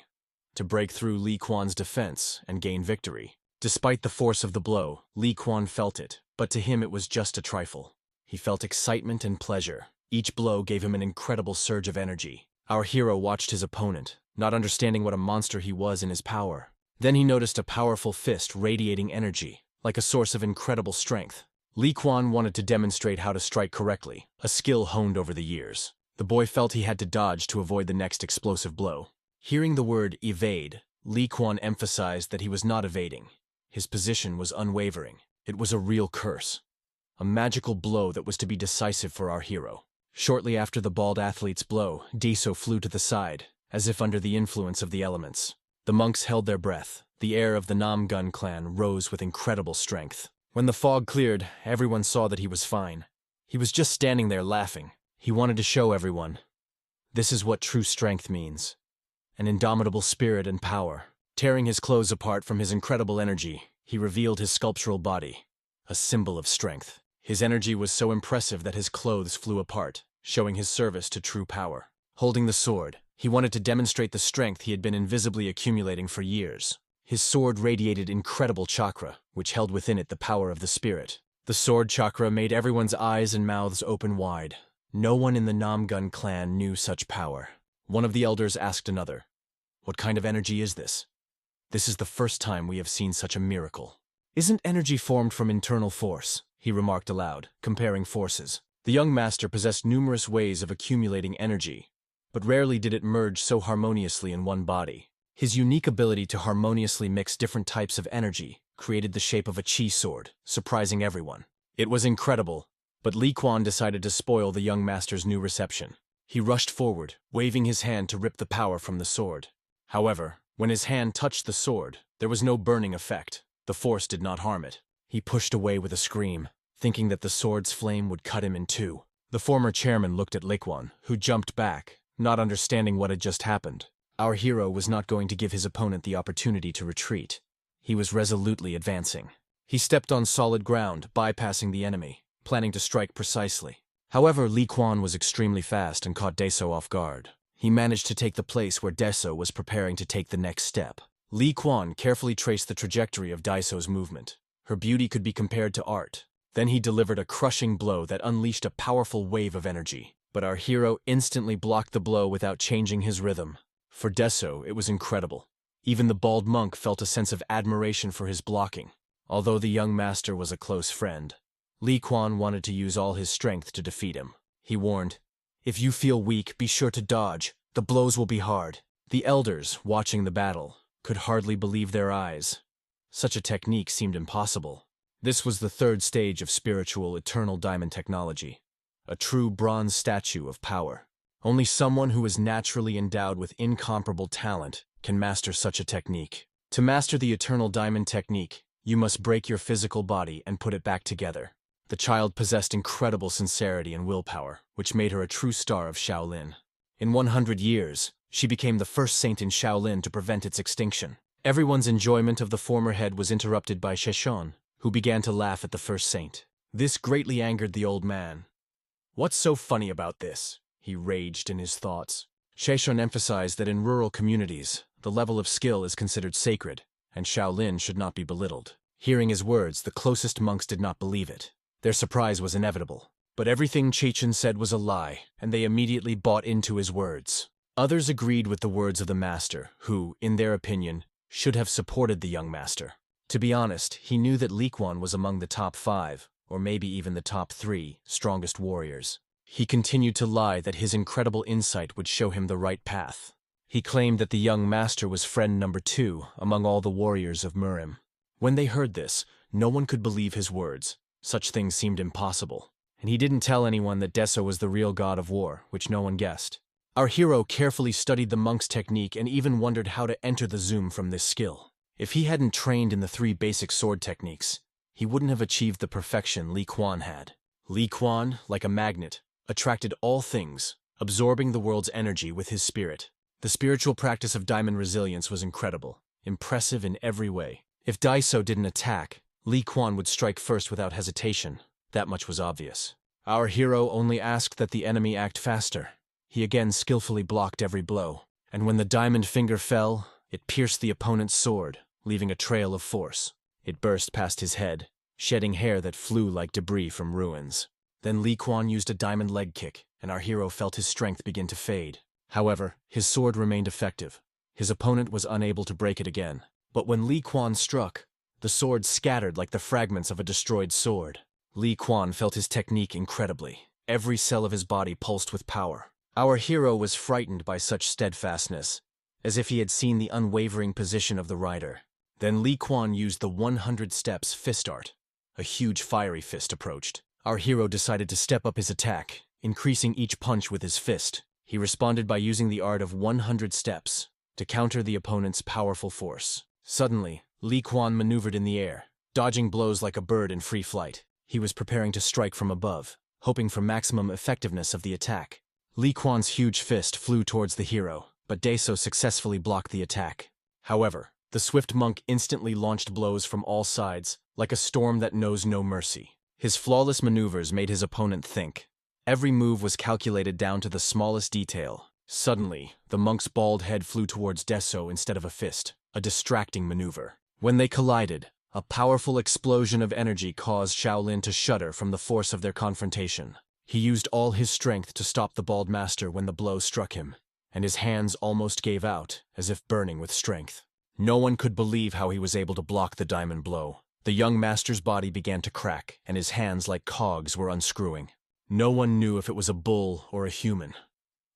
to break through Li Quan's defense and gain victory. Despite the force of the blow, Li Quan felt it, but to him it was just a trifle. He felt excitement and pleasure. Each blow gave him an incredible surge of energy. Our hero watched his opponent, not understanding what a monster he was in his power. Then he noticed a powerful fist radiating energy, like a source of incredible strength. Li Quan wanted to demonstrate how to strike correctly, a skill honed over the years. The boy felt he had to dodge to avoid the next explosive blow. Hearing the word evade, Li Quan emphasized that he was not evading. His position was unwavering. It was a real curse, a magical blow that was to be decisive for our hero. Shortly after the bald athlete's blow, Daiso flew to the side, as if under the influence of the elements. The monks held their breath. The heir of the Namun clan rose with incredible strength. When the fog cleared, everyone saw that he was fine. He was just standing there laughing. He wanted to show everyone. This is what true strength means. An indomitable spirit and power. Tearing his clothes apart from his incredible energy, he revealed his sculptural body, a symbol of strength. His energy was so impressive that his clothes flew apart, showing his service to true power. Holding the sword, he wanted to demonstrate the strength he had been invisibly accumulating for years. His sword radiated incredible chakra, which held within it the power of the spirit. The sword chakra made everyone's eyes and mouths open wide. No one in the Namun clan knew such power. One of the elders asked another, "What kind of energy is this?" "This is the first time we have seen such a miracle." "Isn't energy formed from internal force?" he remarked aloud, comparing forces. The young master possessed numerous ways of accumulating energy, but rarely did it merge so harmoniously in one body. His unique ability to harmoniously mix different types of energy created the shape of a chi sword, surprising everyone. It was incredible, but Li Quan decided to spoil the young master's new reception. He rushed forward, waving his hand to rip the power from the sword. However, when his hand touched the sword, there was no burning effect. The force did not harm it. He pushed away with a scream, thinking that the sword's flame would cut him in two. The former chairman looked at Li Quan, who jumped back, not understanding what had just happened. Our hero was not going to give his opponent the opportunity to retreat. He was resolutely advancing. He stepped on solid ground, bypassing the enemy, planning to strike precisely. However, Li Quan was extremely fast and caught Deso off guard. He managed to take the place where Deso was preparing to take the next step. Li Quan carefully traced the trajectory of Daiso's movement. Her beauty could be compared to art. Then he delivered a crushing blow that unleashed a powerful wave of energy. But our hero instantly blocked the blow without changing his rhythm. For Deso, it was incredible. Even the bald monk felt a sense of admiration for his blocking. Although the young master was a close friend, Li Quan wanted to use all his strength to defeat him. He warned, "If you feel weak, be sure to dodge. The blows will be hard." The elders, watching the battle, could hardly believe their eyes. Such a technique seemed impossible. This was the third stage of spiritual eternal diamond technology, a true bronze statue of power. Only someone who is naturally endowed with incomparable talent can master such a technique. To master the eternal diamond technique, you must break your physical body and put it back together. The child possessed incredible sincerity and willpower, which made her a true star of Shaolin. In 100 years, she became the first saint in Shaolin to prevent its extinction. Everyone's enjoyment of the former head was interrupted by Sheshon, who began to laugh at the first saint. This greatly angered the old man. "What's so funny about this?" he raged in his thoughts. Sheshon emphasized that in rural communities, the level of skill is considered sacred, and Shaolin should not be belittled. Hearing his words, the closest monks did not believe it. Their surprise was inevitable. But everything Chechen said was a lie, and they immediately bought into his words. Others agreed with the words of the master, who, in their opinion, should have supported the young master. To be honest, he knew that Li Quan was among the top 5, or maybe even the top 3, strongest warriors. He continued to lie that his incredible insight would show him the right path. He claimed that the young master was friend number 2 among all the warriors of Murim. When they heard this, no one could believe his words. Such things seemed impossible. And he didn't tell anyone that Deso was the real god of war, which no one guessed. Our hero carefully studied the monk's technique and even wondered how to enter the zoom from this skill. If he hadn't trained in the 3 basic sword techniques, he wouldn't have achieved the perfection Li Quan had. Li Quan, like a magnet, attracted all things, absorbing the world's energy with his spirit. The spiritual practice of diamond resilience was incredible, impressive in every way. If Daiso didn't attack, Li Quan would strike first without hesitation. That much was obvious. Our hero only asked that the enemy act faster. He again skillfully blocked every blow, and when the diamond finger fell, it pierced the opponent's sword, leaving a trail of force. It burst past his head, shedding hair that flew like debris from ruins. Then Li Quan used a diamond leg kick, and our hero felt his strength begin to fade. However, his sword remained effective. His opponent was unable to break it again. But when Li Quan struck, the sword scattered like the fragments of a destroyed sword. Li Quan felt his technique incredibly. Every cell of his body pulsed with power. Our hero was frightened by such steadfastness, as if he had seen the unwavering position of the rider. Then Li Quan used the 100 steps fist art. A huge fiery fist approached. Our hero decided to step up his attack, increasing each punch with his fist. He responded by using the art of 100 steps to counter the opponent's powerful force. Suddenly, Li Quan maneuvered in the air, dodging blows like a bird in free flight. He was preparing to strike from above, hoping for maximum effectiveness of the attack. Li Quan's huge fist flew towards the hero, but Deso successfully blocked the attack. However, the swift monk instantly launched blows from all sides, like a storm that knows no mercy. His flawless maneuvers made his opponent think. Every move was calculated down to the smallest detail. Suddenly, the monk's bald head flew towards Deso instead of a fist, a distracting maneuver. When they collided, a powerful explosion of energy caused Shaolin to shudder from the force of their confrontation. He used all his strength to stop the bald master when the blow struck him, and his hands almost gave out, as if burning with strength. No one could believe how he was able to block the diamond blow. The young master's body began to crack, and his hands like cogs were unscrewing. No one knew if it was a bull or a human.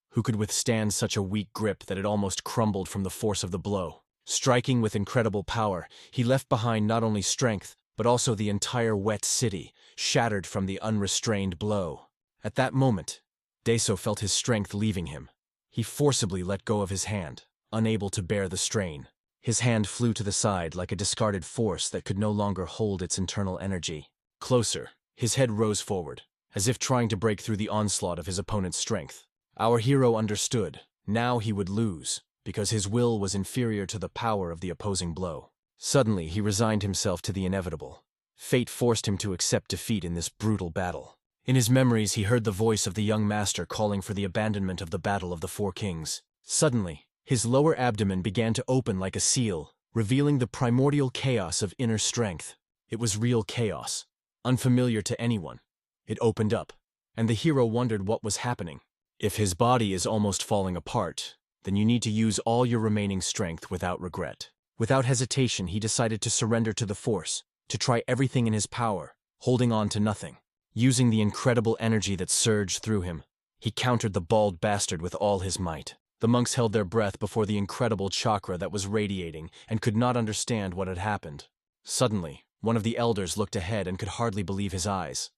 Who could withstand such a weak grip that it almost crumbled from the force of the blow? Striking with incredible power, he left behind not only strength, but also the entire wet city, shattered from the unrestrained blow. At that moment, Deso felt his strength leaving him. He forcibly let go of his hand, unable to bear the strain. His hand flew to the side like a discarded force that could no longer hold its internal energy. Closer, his head rose forward, as if trying to break through the onslaught of his opponent's strength. Our hero understood. Now he would lose, because his will was inferior to the power of the opposing blow. Suddenly, he resigned himself to the inevitable. Fate forced him to accept defeat in this brutal battle. In his memories, he heard the voice of the young master calling for the abandonment of the Battle of the Four Kings. Suddenly, his lower abdomen began to open like a seal, revealing the primordial chaos of inner strength. It was real chaos, unfamiliar to anyone. It opened up, and the hero wondered what was happening. If his body is almost falling apart, then you need to use all your remaining strength without regret. Without hesitation, he decided to surrender to the force, to try everything in his power, holding on to nothing. Using the incredible energy that surged through him, he countered the bald bastard with all his might. The monks held their breath before the incredible chakra that was radiating and could not understand what had happened. Suddenly, one of the elders looked ahead and could hardly believe his eyes.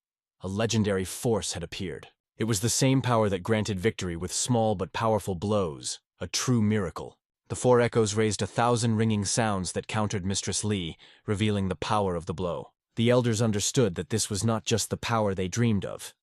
A legendary force had appeared. It was the same power that granted victory with small but powerful blows, a true miracle. The four echoes raised 1,000 ringing sounds that countered Mistress Li, revealing the power of the blow. The elders understood that this was not just the power they dreamed of.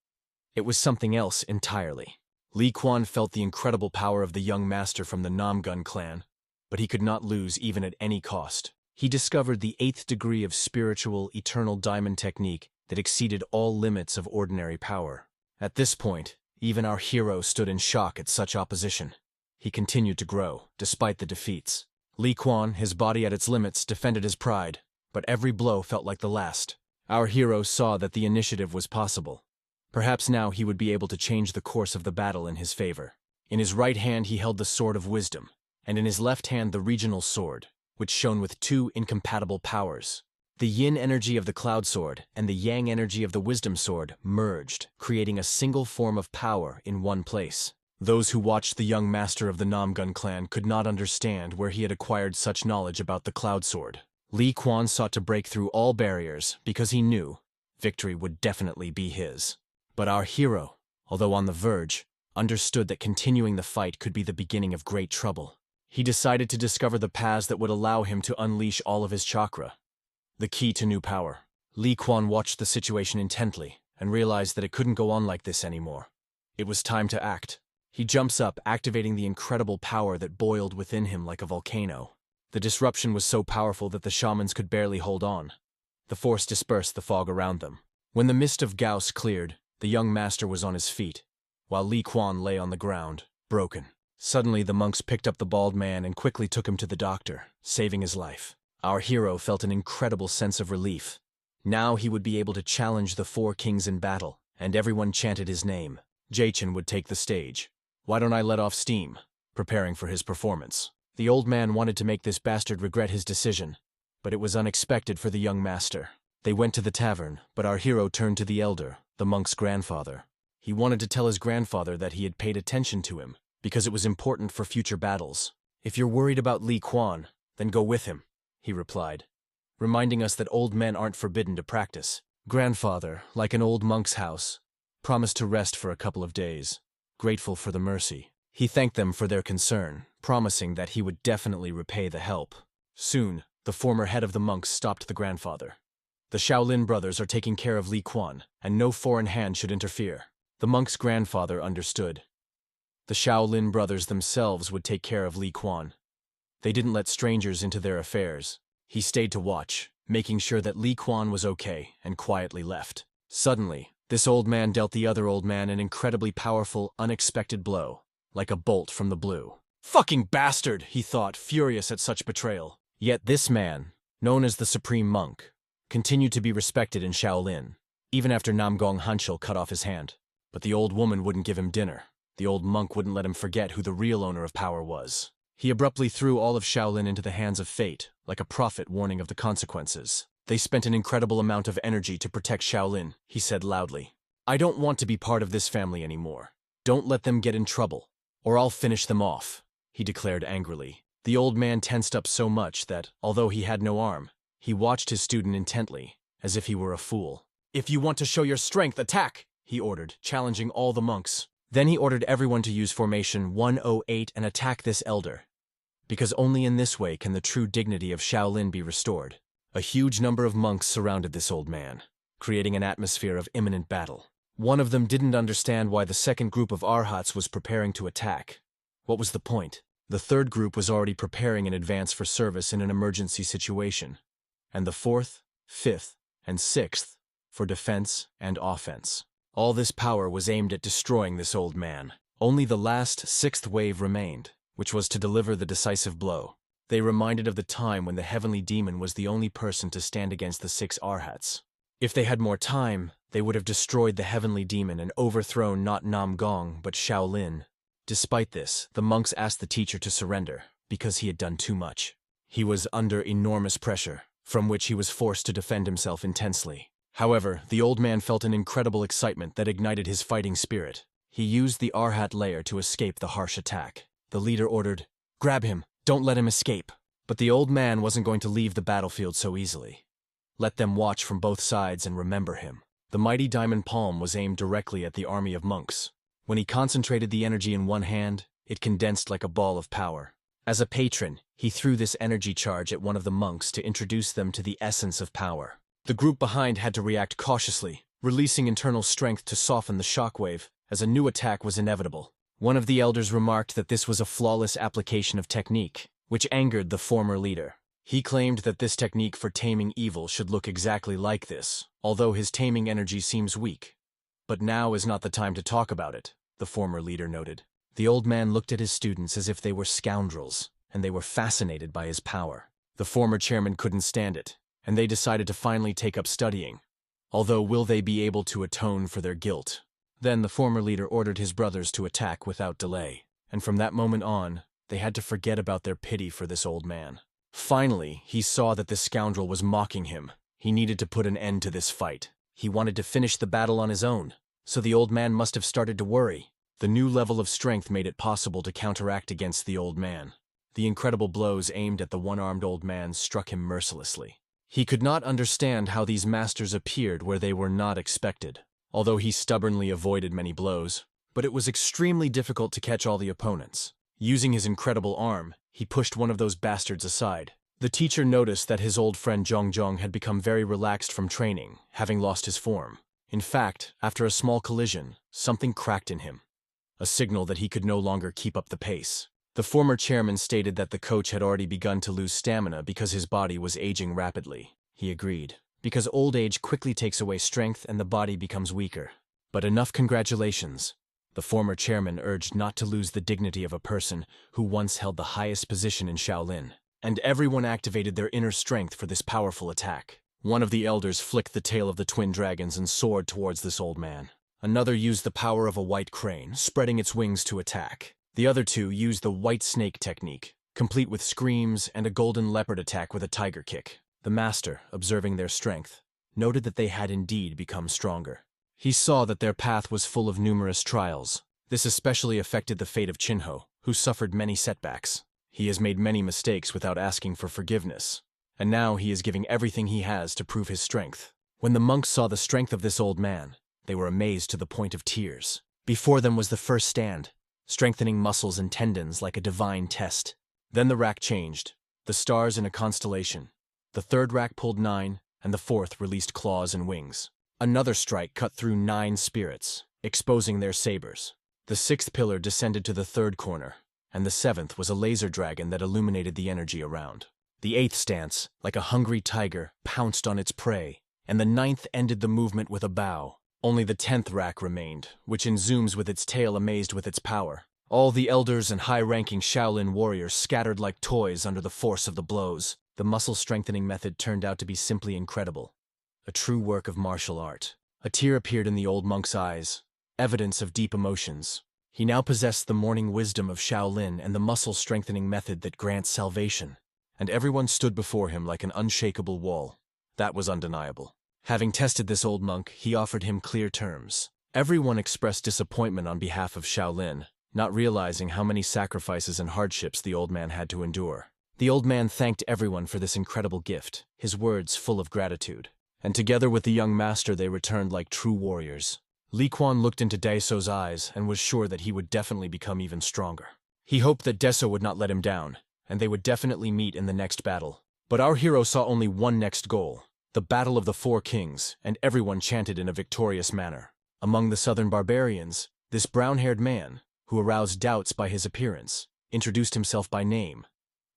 It was something else entirely. Li Quan felt the incredible power of the young master from the Namun clan, but he could not lose even at any cost. He discovered the 8th degree of spiritual, eternal diamond technique that exceeded all limits of ordinary power. At this point, even our hero stood in shock at such opposition. He continued to grow, despite the defeats. Li Quan, his body at its limits, defended his pride, but every blow felt like the last. Our hero saw that the initiative was possible. Perhaps now he would be able to change the course of the battle in his favor. In his right hand he held the Sword of Wisdom, and in his left hand the Regional Sword, which shone with 2 incompatible powers. The yin energy of the Cloud Sword and the yang energy of the Wisdom Sword merged, creating a single form of power in one place. Those who watched the young master of the Namun clan could not understand where he had acquired such knowledge about the Cloud Sword. Li Quan sought to break through all barriers because he knew victory would definitely be his. But our hero, although on the verge, understood that continuing the fight could be the beginning of great trouble. He decided to discover the paths that would allow him to unleash all of his chakra. The key to new power. Li Quan watched the situation intently and realized that it couldn't go on like this anymore. It was time to act. He jumps up, activating the incredible power that boiled within him like a volcano. The disruption was so powerful that the shamans could barely hold on. The force dispersed the fog around them. When the mist of Gauss cleared, the young master was on his feet, while Li Quan lay on the ground, broken. Suddenly, the monks picked up the bald man and quickly took him to the doctor, saving his life. Our hero felt an incredible sense of relief. Now he would be able to challenge the 4 kings in battle, and everyone chanted his name. Jachen would take the stage. Why don't I let off steam? Preparing for his performance. The old man wanted to make this bastard regret his decision, but it was unexpected for the young master. They went to the tavern, but our hero turned to the elder, the monk's grandfather. He wanted to tell his grandfather that he had paid attention to him, because it was important for future battles. If you're worried about Li Quan, then go with him, he replied, reminding us that old men aren't forbidden to practice. Grandfather, like an old monk's house, promised to rest for a couple of days, grateful for the mercy. He thanked them for their concern, promising that he would definitely repay the help. Soon, the former head of the monks stopped the grandfather. The Shaolin brothers are taking care of Li Quan, and no foreign hand should interfere. The monk's grandfather understood. The Shaolin brothers themselves would take care of Li Quan. They didn't let strangers into their affairs. He stayed to watch, making sure that Li Quan was okay, and quietly left. Suddenly, this old man dealt the other old man an incredibly powerful, unexpected blow, like a bolt from the blue. Fucking bastard, he thought, furious at such betrayal. Yet this man, known as the Supreme Monk, continued to be respected in Shaolin, even after Namgong Hanshul cut off his hand. But the old woman wouldn't give him dinner. The old monk wouldn't let him forget who the real owner of power was. He abruptly threw all of Shaolin into the hands of fate, like a prophet warning of the consequences. They spent an incredible amount of energy to protect Shaolin, he said loudly. I don't want to be part of this family anymore. Don't let them get in trouble, or I'll finish them off, he declared angrily. The old man tensed up so much that, although he had no arm, he watched his student intently, as if he were a fool. If you want to show your strength, attack, he ordered, challenging all the monks. Then he ordered everyone to use formation 108 and attack this elder, because only in this way can the true dignity of Shaolin be restored. A huge number of monks surrounded this old man, creating an atmosphere of imminent battle. One of them didn't understand why the second group of Arhats was preparing to attack. What was the point? The third group was already preparing in advance for service in an emergency situation. And the fourth, fifth, and 6th for defense and offense. All this power was aimed at destroying this old man. Only the last 6th wave remained, which was to deliver the decisive blow. They reminded of the time when the heavenly demon was the only person to stand against the 6 Arhats. If they had more time, they would have destroyed the heavenly demon and overthrown not Nam Gong but Shaolin. Despite this, the monks asked the teacher to surrender, because he had done too much. He was under enormous pressure, from which he was forced to defend himself intensely. However, the old man felt an incredible excitement that ignited his fighting spirit. He used the Arhat layer to escape the harsh attack. The leader ordered, "Grab him, don't let him escape." But the old man wasn't going to leave the battlefield so easily. Let them watch from both sides and remember him. The mighty diamond palm was aimed directly at the army of monks. When he concentrated the energy in one hand, it condensed like a ball of power. As a patron, he threw this energy charge at one of the monks to introduce them to the essence of power. The group behind had to react cautiously, releasing internal strength to soften the shockwave, as a new attack was inevitable. One of the elders remarked that this was a flawless application of technique, which angered the former leader. He claimed that this technique for taming evil should look exactly like this, although his taming energy seems weak. But now is not the time to talk about it, the former leader noted. The old man looked at his students as if they were scoundrels, and they were fascinated by his power. The former chairman couldn't stand it, and they decided to finally take up studying. Although will they be able to atone for their guilt? Then the former leader ordered his brothers to attack without delay, and from that moment on, they had to forget about their pity for this old man. Finally, he saw that this scoundrel was mocking him. He needed to put an end to this fight. He wanted to finish the battle on his own, so the old man must have started to worry. The new level of strength made it possible to counteract against the old man. The incredible blows aimed at the one-armed old man struck him mercilessly. He could not understand how these masters appeared where they were not expected, although he stubbornly avoided many blows. But it was extremely difficult to catch all the opponents. Using his incredible arm, he pushed one of those bastards aside. The teacher noticed that his old friend Zhong had become very relaxed from training, having lost his form. In fact, after a small collision, something cracked in him, a signal that he could no longer keep up the pace. The former chairman stated that the coach had already begun to lose stamina because his body was aging rapidly. He agreed, because old age quickly takes away strength and the body becomes weaker. But enough congratulations. The former chairman urged not to lose the dignity of a person who once held the highest position in Shaolin, and everyone activated their inner strength for this powerful attack. One of the elders flicked the tail of the twin dragons and soared towards this old man. Another used the power of a white crane, spreading its wings to attack. The other two used the white snake technique, complete with screams and a golden leopard attack with a tiger kick. The master, observing their strength, noted that they had indeed become stronger. He saw that their path was full of numerous trials. This especially affected the fate of Chinho, who suffered many setbacks. He has made many mistakes without asking for forgiveness, and now he is giving everything he has to prove his strength. When the monks saw the strength of this old man, they were amazed to the point of tears. Before them was the first stand, strengthening muscles and tendons like a divine test. Then the rack changed, the stars in a constellation. The third rack pulled 9, and the fourth released claws and wings. Another strike cut through 9 spirits, exposing their sabers. The 6th pillar descended to the 3rd corner, and the 7th was a laser dragon that illuminated the energy around. The 8th stance, like a hungry tiger, pounced on its prey, and the 9th ended the movement with a bow. Only the 10th rack remained, which zooms with its tail amazed with its power. All the elders and high-ranking Shaolin warriors scattered like toys under the force of the blows. The muscle-strengthening method turned out to be simply incredible. A true work of martial art. A tear appeared in the old monk's eyes, evidence of deep emotions. He now possessed the morning wisdom of Shaolin and the muscle-strengthening method that grants salvation, and everyone stood before him like an unshakable wall. That was undeniable. Having tested this old monk, he offered him clear terms. Everyone expressed disappointment on behalf of Shaolin, not realizing how many sacrifices and hardships the old man had to endure. The old man thanked everyone for this incredible gift, his words full of gratitude. And together with the young master they returned like true warriors. Li Quan looked into Daiso's eyes and was sure that he would definitely become even stronger. He hoped that Daiso would not let him down, and they would definitely meet in the next battle. But our hero saw only one next goal, the Battle of the Four Kings, and everyone chanted in a victorious manner. Among the southern barbarians, this brown-haired man, who aroused doubts by his appearance, introduced himself by name,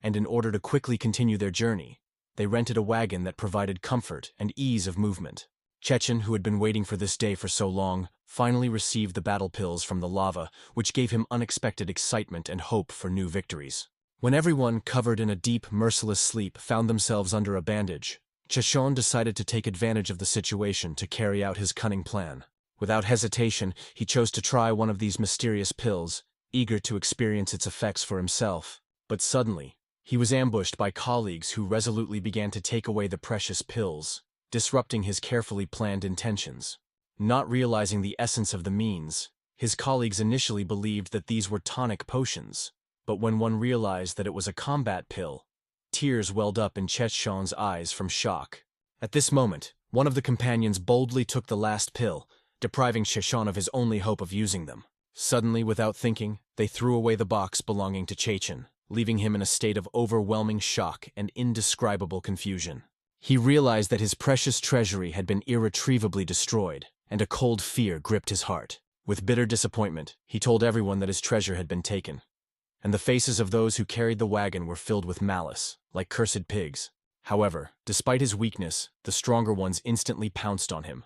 and in order to quickly continue their journey, They rented a wagon that provided comfort and ease of movement. Chechen, who had been waiting for this day for so long, finally received the battle pills from the lava, which gave him unexpected excitement and hope for new victories. When everyone, covered in a deep, merciless sleep, found themselves under a bandage, Chechen decided to take advantage of the situation to carry out his cunning plan. Without hesitation, he chose to try one of these mysterious pills, eager to experience its effects for himself. But suddenly, he was ambushed by colleagues who resolutely began to take away the precious pills, disrupting his carefully planned intentions. Not realizing the essence of the means, his colleagues initially believed that these were tonic potions, but when one realized that it was a combat pill, tears welled up in Chechen's eyes from shock. At this moment, one of the companions boldly took the last pill, depriving Chechen of his only hope of using them. Suddenly, without thinking, they threw away the box belonging to Chechen, leaving him in a state of overwhelming shock and indescribable confusion. He realized that his precious treasury had been irretrievably destroyed, and a cold fear gripped his heart. With bitter disappointment, he told everyone that his treasure had been taken, and the faces of those who carried the wagon were filled with malice, like cursed pigs. However, despite his weakness, the stronger ones instantly pounced on him,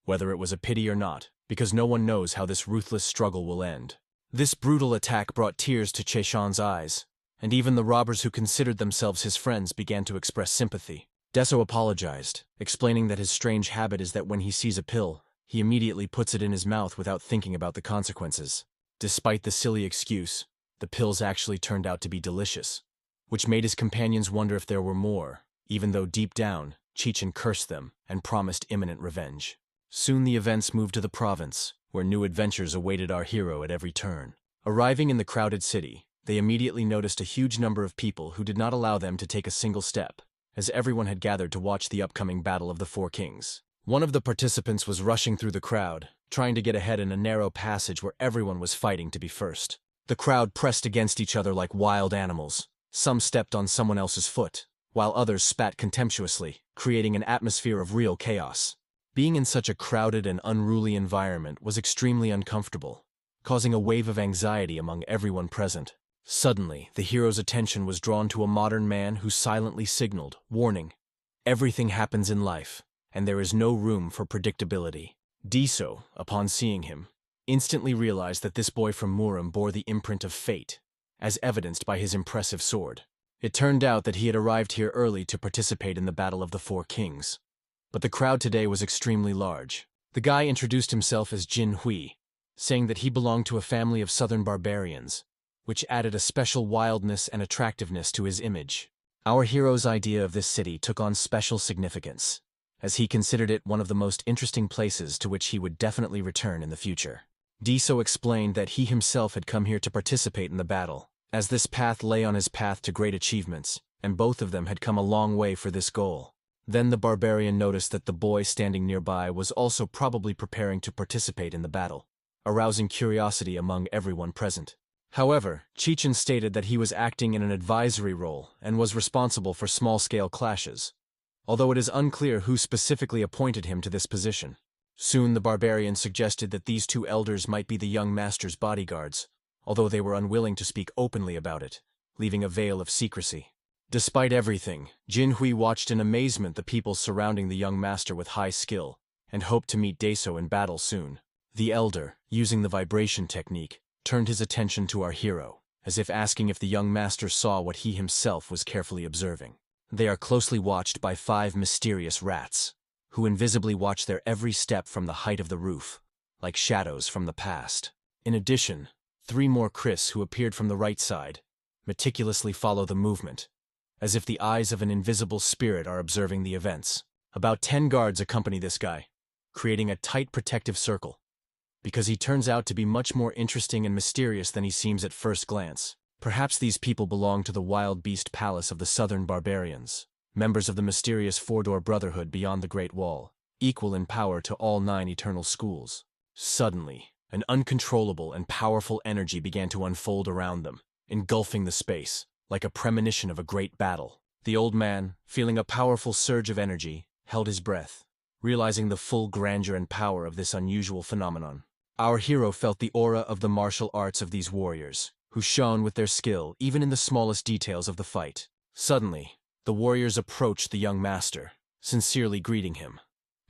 whether it was a pity or not, because no one knows how this ruthless struggle will end. This brutal attack brought tears to Chechen's eyes, and even the robbers who considered themselves his friends began to express sympathy. Deso apologized, explaining that his strange habit is that when he sees a pill, he immediately puts it in his mouth without thinking about the consequences. Despite the silly excuse, the pills actually turned out to be delicious, which made his companions wonder if there were more, even though deep down, Chechen cursed them and promised imminent revenge. Soon the events moved to the province, where new adventures awaited our hero at every turn. Arriving in the crowded city, they immediately noticed a huge number of people who did not allow them to take a single step, as everyone had gathered to watch the upcoming Battle of the Four Kings. One of the participants was rushing through the crowd, trying to get ahead in a narrow passage where everyone was fighting to be first. The crowd pressed against each other like wild animals. Some stepped on someone else's foot, while others spat contemptuously, creating an atmosphere of real chaos. Being in such a crowded and unruly environment was extremely uncomfortable, causing a wave of anxiety among everyone present. Suddenly, the hero's attention was drawn to a modern man who silently signaled, warning, "Everything happens in life, and there is no room for predictability." Deso, upon seeing him, instantly realized that this boy from Murim bore the imprint of fate, as evidenced by his impressive sword. It turned out that he had arrived here early to participate in the Battle of the Four Kings. But the crowd today was extremely large. The guy introduced himself as Jin Hui, saying that he belonged to a family of southern barbarians, which added a special wildness and attractiveness to his image. Our hero's idea of this city took on special significance, as he considered it one of the most interesting places to which he would definitely return in the future. Deso explained that he himself had come here to participate in the battle, as this path lay on his path to great achievements, and both of them had come a long way for this goal. Then the barbarian noticed that the boy standing nearby was also probably preparing to participate in the battle, arousing curiosity among everyone present. However, Chechen stated that he was acting in an advisory role and was responsible for small-scale clashes, although it is unclear who specifically appointed him to this position. Soon the barbarian suggested that these two elders might be the young master's bodyguards, although they were unwilling to speak openly about it, leaving a veil of secrecy. Despite everything, Jin Hui watched in amazement the people surrounding the young master with high skill, and hoped to meet Deso in battle soon. The elder, using the vibration technique, turned his attention to our hero, as if asking if the young master saw what he himself was carefully observing. They are closely watched by 5 mysterious rats, who invisibly watch their every step from the height of the roof, like shadows from the past. In addition, 3 more Chris who appeared from the right side meticulously follow the movement, as if the eyes of an invisible spirit are observing the events. About 10 guards accompany this guy, creating a tight protective circle, because he turns out to be much more interesting and mysterious than he seems at first glance. Perhaps these people belong to the wild beast palace of the southern barbarians, members of the mysterious four-door brotherhood beyond the Great Wall, equal in power to all 9 eternal schools. Suddenly, an uncontrollable and powerful energy began to unfold around them, engulfing the space, like a premonition of a great battle. The old man, feeling a powerful surge of energy, held his breath, realizing the full grandeur and power of this unusual phenomenon. Our hero felt the aura of the martial arts of these warriors, who shone with their skill even in the smallest details of the fight. Suddenly, The warriors approached the young master, sincerely greeting him,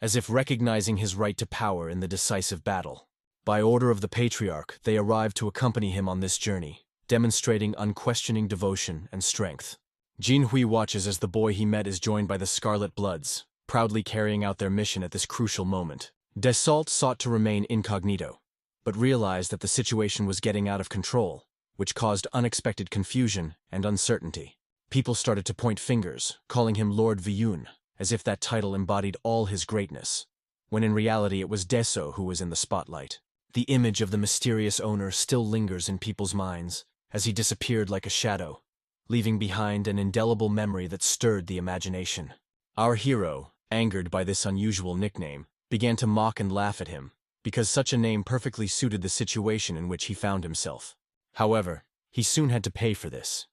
as if recognizing his right to power in the decisive battle. By order of the patriarch, they arrived to accompany him on this journey, demonstrating unquestioning devotion and strength. Jinhui watches as the boy he met is joined by the Scarlet Bloods, proudly carrying out their mission at this crucial moment. Desault sought to remain incognito, but realized that the situation was getting out of control, which caused unexpected confusion and uncertainty. People started to point fingers, calling him Lord Viyun, as if that title embodied all his greatness, when in reality it was Deso who was in the spotlight. The image of the mysterious owner still lingers in people's minds, as he disappeared like a shadow, leaving behind an indelible memory that stirred the imagination. Our hero, angered by this unusual nickname, began to mock and laugh at him, because such a name perfectly suited the situation in which he found himself. However, he soon had to pay for this.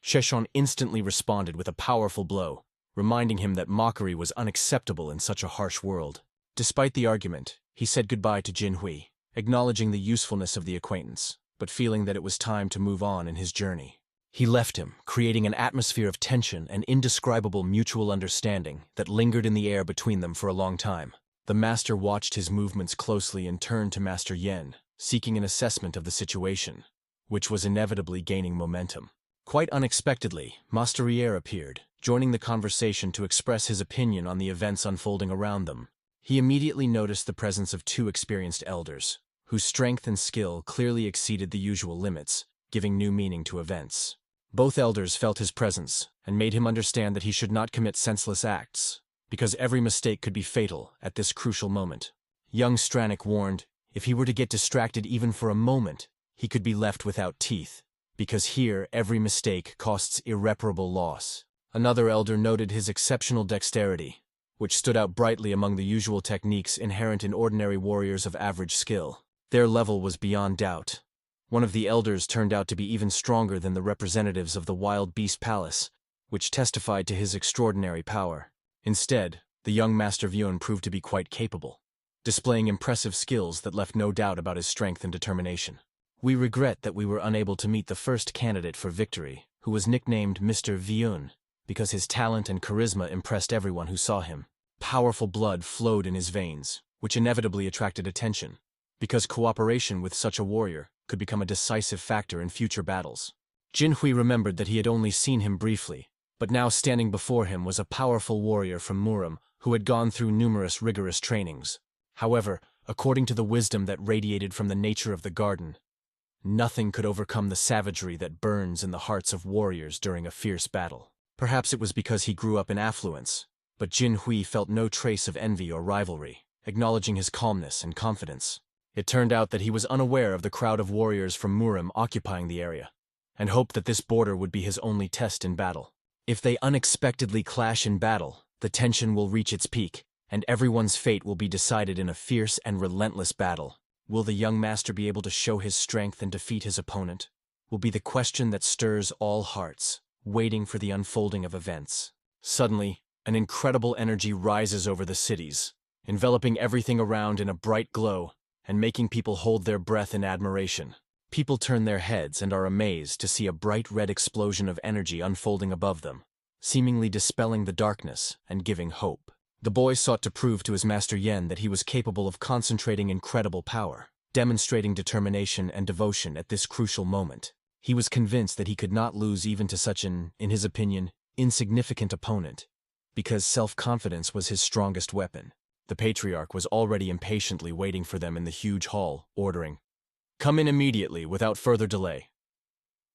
Sheshon instantly responded with a powerful blow, reminding him that mockery was unacceptable in such a harsh world. Despite the argument, he said goodbye to Jinhui, acknowledging the usefulness of the acquaintance, but feeling that it was time to move on in his journey. He left him, creating an atmosphere of tension and indescribable mutual understanding that lingered in the air between them for a long time. The master watched his movements closely and turned to Master Yen, seeking an assessment of the situation, which was inevitably gaining momentum. Quite unexpectedly, Master Heir appeared, joining the conversation to express his opinion on the events unfolding around them. He immediately noticed the presence of two experienced elders, whose strength and skill clearly exceeded the usual limits, giving new meaning to events. Both elders felt his presence and made him understand that he should not commit senseless acts, because every mistake could be fatal at this crucial moment. Young Stranik warned, if he were to get distracted even for a moment, he could be left without teeth, because here every mistake costs irreparable loss. Another elder noted his exceptional dexterity, which stood out brightly among the usual techniques inherent in ordinary warriors of average skill. Their level was beyond doubt. One of the elders turned out to be even stronger than the representatives of the Wild Beast Palace, which testified to his extraordinary power. Instead, the young Master Vyun proved to be quite capable, displaying impressive skills that left no doubt about his strength and determination. We regret that we were unable to meet the first candidate for victory, who was nicknamed Mr. Vyun, because his talent and charisma impressed everyone who saw him. Powerful blood flowed in his veins, which inevitably attracted attention, because cooperation with such a warrior could become a decisive factor in future battles. Jinhui remembered that he had only seen him briefly, but now standing before him was a powerful warrior from Murim who had gone through numerous rigorous trainings. However, according to the wisdom that radiated from the nature of the garden, nothing could overcome the savagery that burns in the hearts of warriors during a fierce battle. Perhaps it was because he grew up in affluence, but Jinhui felt no trace of envy or rivalry, acknowledging his calmness and confidence. It turned out that he was unaware of the crowd of warriors from Murim occupying the area, and hoped that this border would be his only test in battle. If they unexpectedly clash in battle, the tension will reach its peak, and everyone's fate will be decided in a fierce and relentless battle. Will the young master be able to show his strength and defeat his opponent? Will be the question that stirs all hearts, waiting for the unfolding of events. Suddenly, an incredible energy rises over the cities, enveloping everything around in a bright glow and making people hold their breath in admiration. People turn their heads and are amazed to see a bright red explosion of energy unfolding above them, seemingly dispelling the darkness and giving hope. The boy sought to prove to his Master Yen that he was capable of concentrating incredible power, demonstrating determination and devotion at this crucial moment. He was convinced that he could not lose even to such an, in his opinion, insignificant opponent, because self-confidence was his strongest weapon. The patriarch was already impatiently waiting for them in the huge hall, ordering, "Come in immediately, without further delay."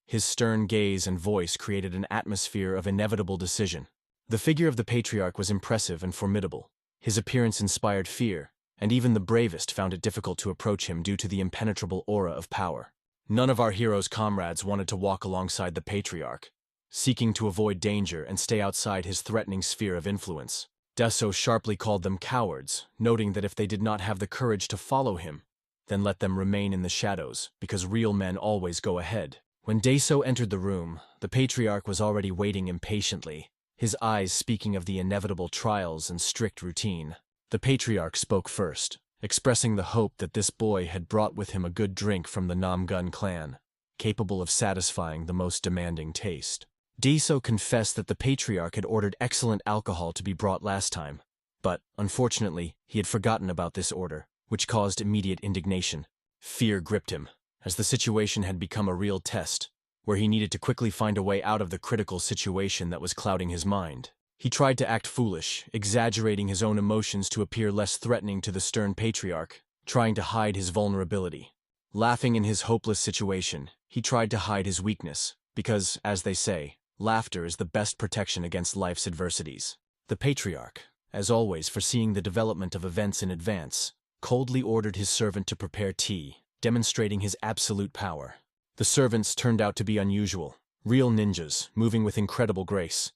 His stern gaze and voice created an atmosphere of inevitable decision. The figure of the patriarch was impressive and formidable. His appearance inspired fear, and even the bravest found it difficult to approach him due to the impenetrable aura of power. None of our hero's comrades wanted to walk alongside the patriarch, seeking to avoid danger and stay outside his threatening sphere of influence. Deso sharply called them cowards, noting that if they did not have the courage to follow him, then let them remain in the shadows, because real men always go ahead. When Deso entered the room, the patriarch was already waiting impatiently, his eyes speaking of the inevitable trials and strict routine. The patriarch spoke first, expressing the hope that this boy had brought with him a good drink from the Namgun clan, capable of satisfying the most demanding taste. Daiso confessed that the patriarch had ordered excellent alcohol to be brought last time, but, unfortunately, he had forgotten about this order, which caused immediate indignation. Fear gripped him, as the situation had become a real test, where he needed to quickly find a way out of the critical situation that was clouding his mind. He tried to act foolish, exaggerating his own emotions to appear less threatening to the stern patriarch, trying to hide his vulnerability. Laughing in his hopeless situation, he tried to hide his weakness, because, as they say, laughter is the best protection against life's adversities. The patriarch, as always foreseeing the development of events in advance, coldly ordered his servant to prepare tea, demonstrating his absolute power. The servants turned out to be unusual, real ninjas, moving with incredible grace.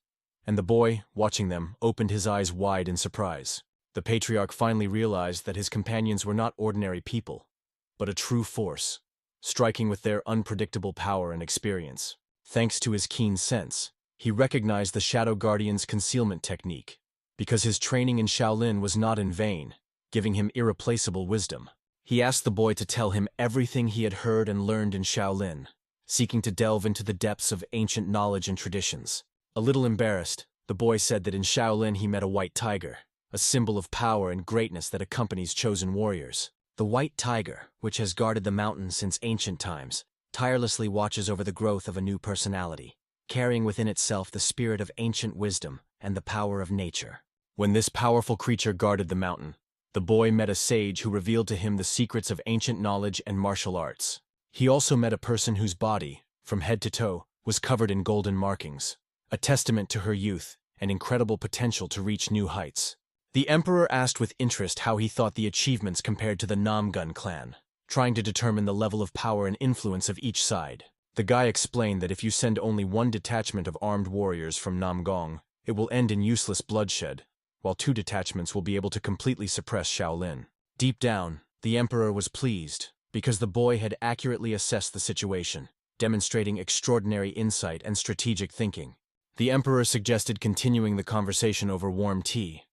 And the boy, watching them, opened his eyes wide in surprise. The patriarch finally realized that his companions were not ordinary people, but a true force, striking with their unpredictable power and experience. Thanks to his keen sense, he recognized the Shadow Guardian's concealment technique, because his training in Shaolin was not in vain, giving him irreplaceable wisdom. He asked the boy to tell him everything he had heard and learned in Shaolin, seeking to delve into the depths of ancient knowledge and traditions. A little embarrassed, the boy said that in Shaolin he met a white tiger, a symbol of power and greatness that accompanies chosen warriors. The white tiger, which has guarded the mountains since ancient times, tirelessly watches over the growth of a new personality, carrying within itself the spirit of ancient wisdom and the power of nature. When this powerful creature guarded the mountain, the boy met a sage who revealed to him the secrets of ancient knowledge and martial arts. He also met a person whose body, from head to toe, was covered in golden markings, a testament to her youth and incredible potential to reach new heights. The emperor asked with interest how he thought the achievements compared to the Namgun clan, trying to determine the level of power and influence of each side. The guy explained that if you send only one detachment of armed warriors from Namgong, it will end in useless bloodshed, while 2 detachments will be able to completely suppress Shaolin. Deep down, the emperor was pleased, because the boy had accurately assessed the situation, demonstrating extraordinary insight and strategic thinking. The emperor suggested continuing the conversation over warm tea,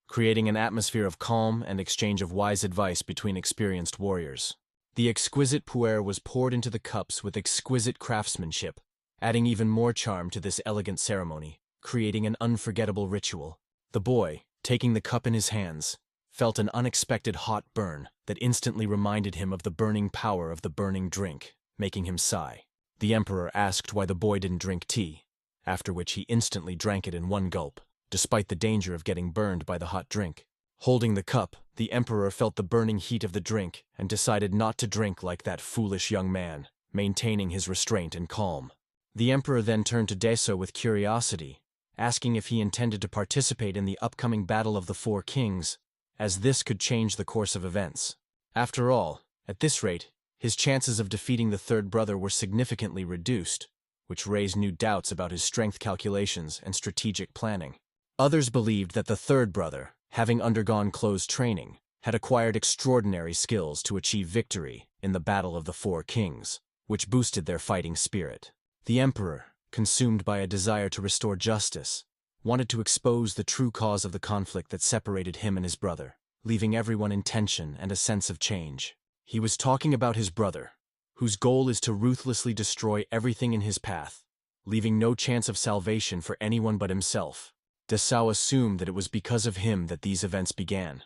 creating an atmosphere of calm and exchange of wise advice between experienced warriors. The exquisite pu'er was poured into the cups with exquisite craftsmanship, adding even more charm to this elegant ceremony, creating an unforgettable ritual. The boy, taking the cup in his hands, felt an unexpected hot burn that instantly reminded him of the burning power of the burning drink, making him sigh. The emperor asked why the boy didn't drink tea, after which he instantly drank it in one gulp, despite the danger of getting burned by the hot drink. Holding the cup, the emperor felt the burning heat of the drink and decided not to drink like that foolish young man, maintaining his restraint and calm. The emperor then turned to Daiso with curiosity, asking if he intended to participate in the upcoming Battle of the Four Kings, as this could change the course of events. After all, at this rate, his chances of defeating the third brother were significantly reduced, which raised new doubts about his strength calculations and strategic planning. Others believed that the third brother, having undergone closed training, had acquired extraordinary skills to achieve victory in the Battle of the Four Kings, which boosted their fighting spirit. The emperor, consumed by a desire to restore justice, wanted to expose the true cause of the conflict that separated him and his brother, leaving everyone in tension and a sense of change. He was talking about his brother, whose goal is to ruthlessly destroy everything in his path, leaving no chance of salvation for anyone but himself. Dessau assumed that it was because of him that these events began,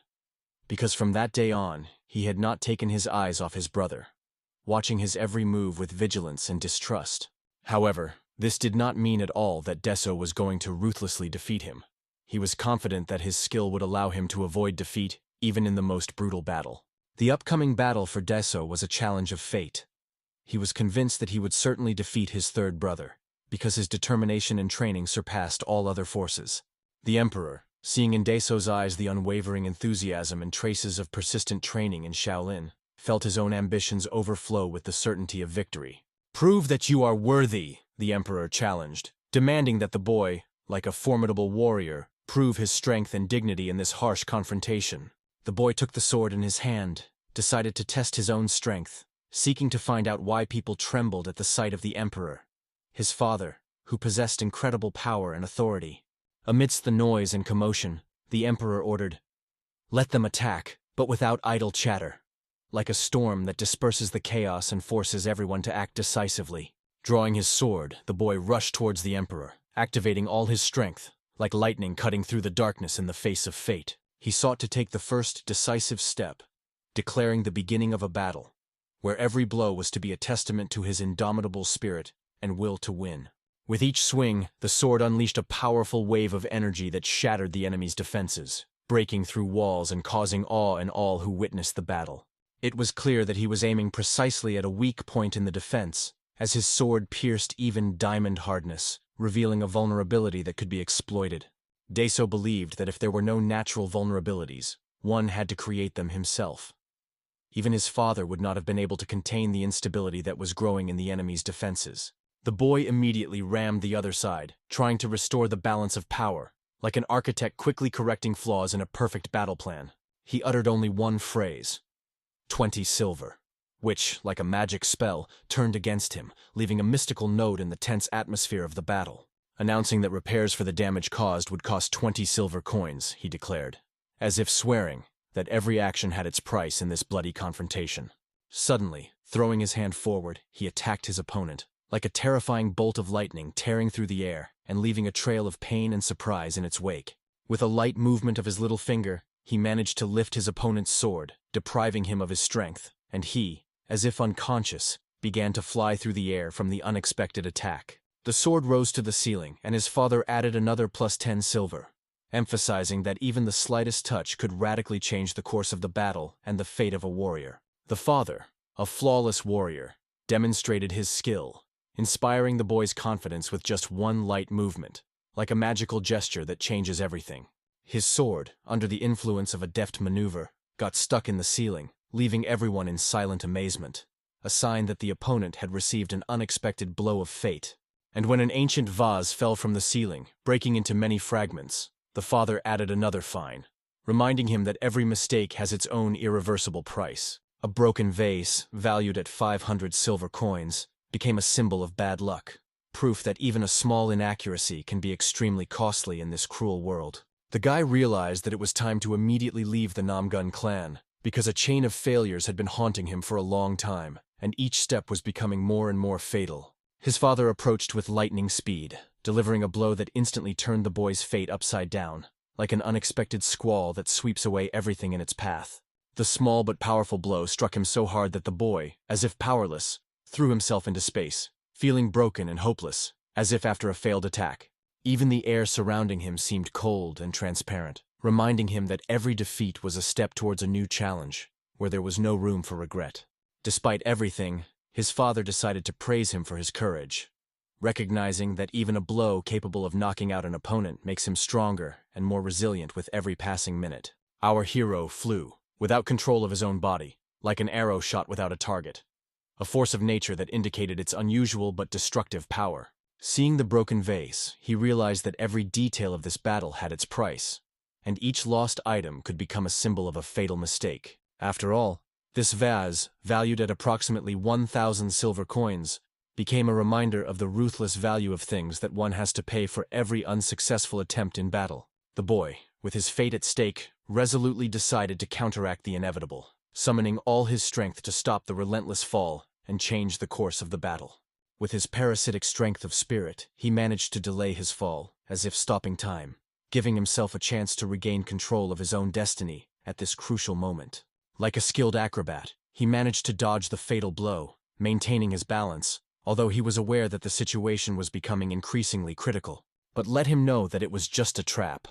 because from that day on, he had not taken his eyes off his brother, watching his every move with vigilance and distrust. However, this did not mean at all that Dessau was going to ruthlessly defeat him. He was confident that his skill would allow him to avoid defeat, even in the most brutal battle. The upcoming battle for Dessau was a challenge of fate. He was convinced that he would certainly defeat his third brother, because his determination and training surpassed all other forces. The emperor, seeing in Dessau's eyes the unwavering enthusiasm and traces of persistent training in Shaolin, felt his own ambitions overflow with the certainty of victory. "Prove that you are worthy," the emperor challenged, demanding that the boy, like a formidable warrior, prove his strength and dignity in this harsh confrontation. The boy took the sword in his hand, decided to test his own strength, seeking to find out why people trembled at the sight of the emperor, his father, who possessed incredible power and authority. Amidst the noise and commotion, the emperor ordered, "Let them attack, but without idle chatter." Like a storm that disperses the chaos and forces everyone to act decisively, Drawing his sword, the boy rushed towards the Emperor, activating all his strength, like lightning cutting through the darkness in the face of fate. He sought to take the first decisive step, declaring the beginning of a battle, where every blow was to be a testament to his indomitable spirit and will to win. With each swing, the sword unleashed a powerful wave of energy that shattered the enemy's defenses, breaking through walls and causing awe in all who witnessed the battle. It was clear that he was aiming precisely at a weak point in the defense, as his sword pierced even diamond hardness, revealing a vulnerability that could be exploited. Deso believed that if there were no natural vulnerabilities, one had to create them himself. Even his father would not have been able to contain the instability that was growing in the enemy's defenses. The boy immediately rammed the other side, trying to restore the balance of power, like an architect quickly correcting flaws in a perfect battle plan. He uttered only one phrase, 20 silver, which, like a magic spell, turned against him, leaving a mystical note in the tense atmosphere of the battle. Announcing that repairs for the damage caused would cost 20 silver coins, he declared, as if swearing that every action had its price in this bloody confrontation. Suddenly, throwing his hand forward, he attacked his opponent, like a terrifying bolt of lightning tearing through the air and leaving a trail of pain and surprise in its wake. With a light movement of his little finger, he managed to lift his opponent's sword, depriving him of his strength, and he, as if unconscious, began to fly through the air from the unexpected attack. The sword rose to the ceiling, and his father added another plus 10 silver, emphasizing that even the slightest touch could radically change the course of the battle and the fate of a warrior. The father, a flawless warrior, demonstrated his skill, inspiring the boy's confidence with just one light movement, like a magical gesture that changes everything. His sword, under the influence of a deft maneuver, got stuck in the ceiling, leaving everyone in silent amazement, a sign that the opponent had received an unexpected blow of fate. And when an ancient vase fell from the ceiling, breaking into many fragments, the father added another fine, reminding him that every mistake has its own irreversible price. A broken vase, valued at 500 silver coins, became a symbol of bad luck, proof that even a small inaccuracy can be extremely costly in this cruel world. The guy realized that it was time to immediately leave the Namun clan, because a chain of failures had been haunting him for a long time, and each step was becoming more and more fatal. His father approached with lightning speed, delivering a blow that instantly turned the boy's fate upside down, like an unexpected squall that sweeps away everything in its path. The small but powerful blow struck him so hard that the boy, as if powerless, threw himself into space, feeling broken and hopeless, as if after a failed attack. Even the air surrounding him seemed cold and transparent, reminding him that every defeat was a step towards a new challenge, where there was no room for regret. Despite everything, his father decided to praise him for his courage, recognizing that even a blow capable of knocking out an opponent makes him stronger and more resilient with every passing minute. Our hero flew, without control of his own body, like an arrow shot without a target, a force of nature that indicated its unusual but destructive power. Seeing the broken vase, he realized that every detail of this battle had its price, and each lost item could become a symbol of a fatal mistake. After all, this vase, valued at approximately 1,000 silver coins, became a reminder of the ruthless value of things that one has to pay for every unsuccessful attempt in battle. The boy, with his fate at stake, resolutely decided to counteract the inevitable, summoning all his strength to stop the relentless fall and change the course of the battle. With his parasitic strength of spirit, he managed to delay his fall, as if stopping time, giving himself a chance to regain control of his own destiny at this crucial moment. Like a skilled acrobat, he managed to dodge the fatal blow, maintaining his balance, although he was aware that the situation was becoming increasingly critical. But let him know that it was just a trap,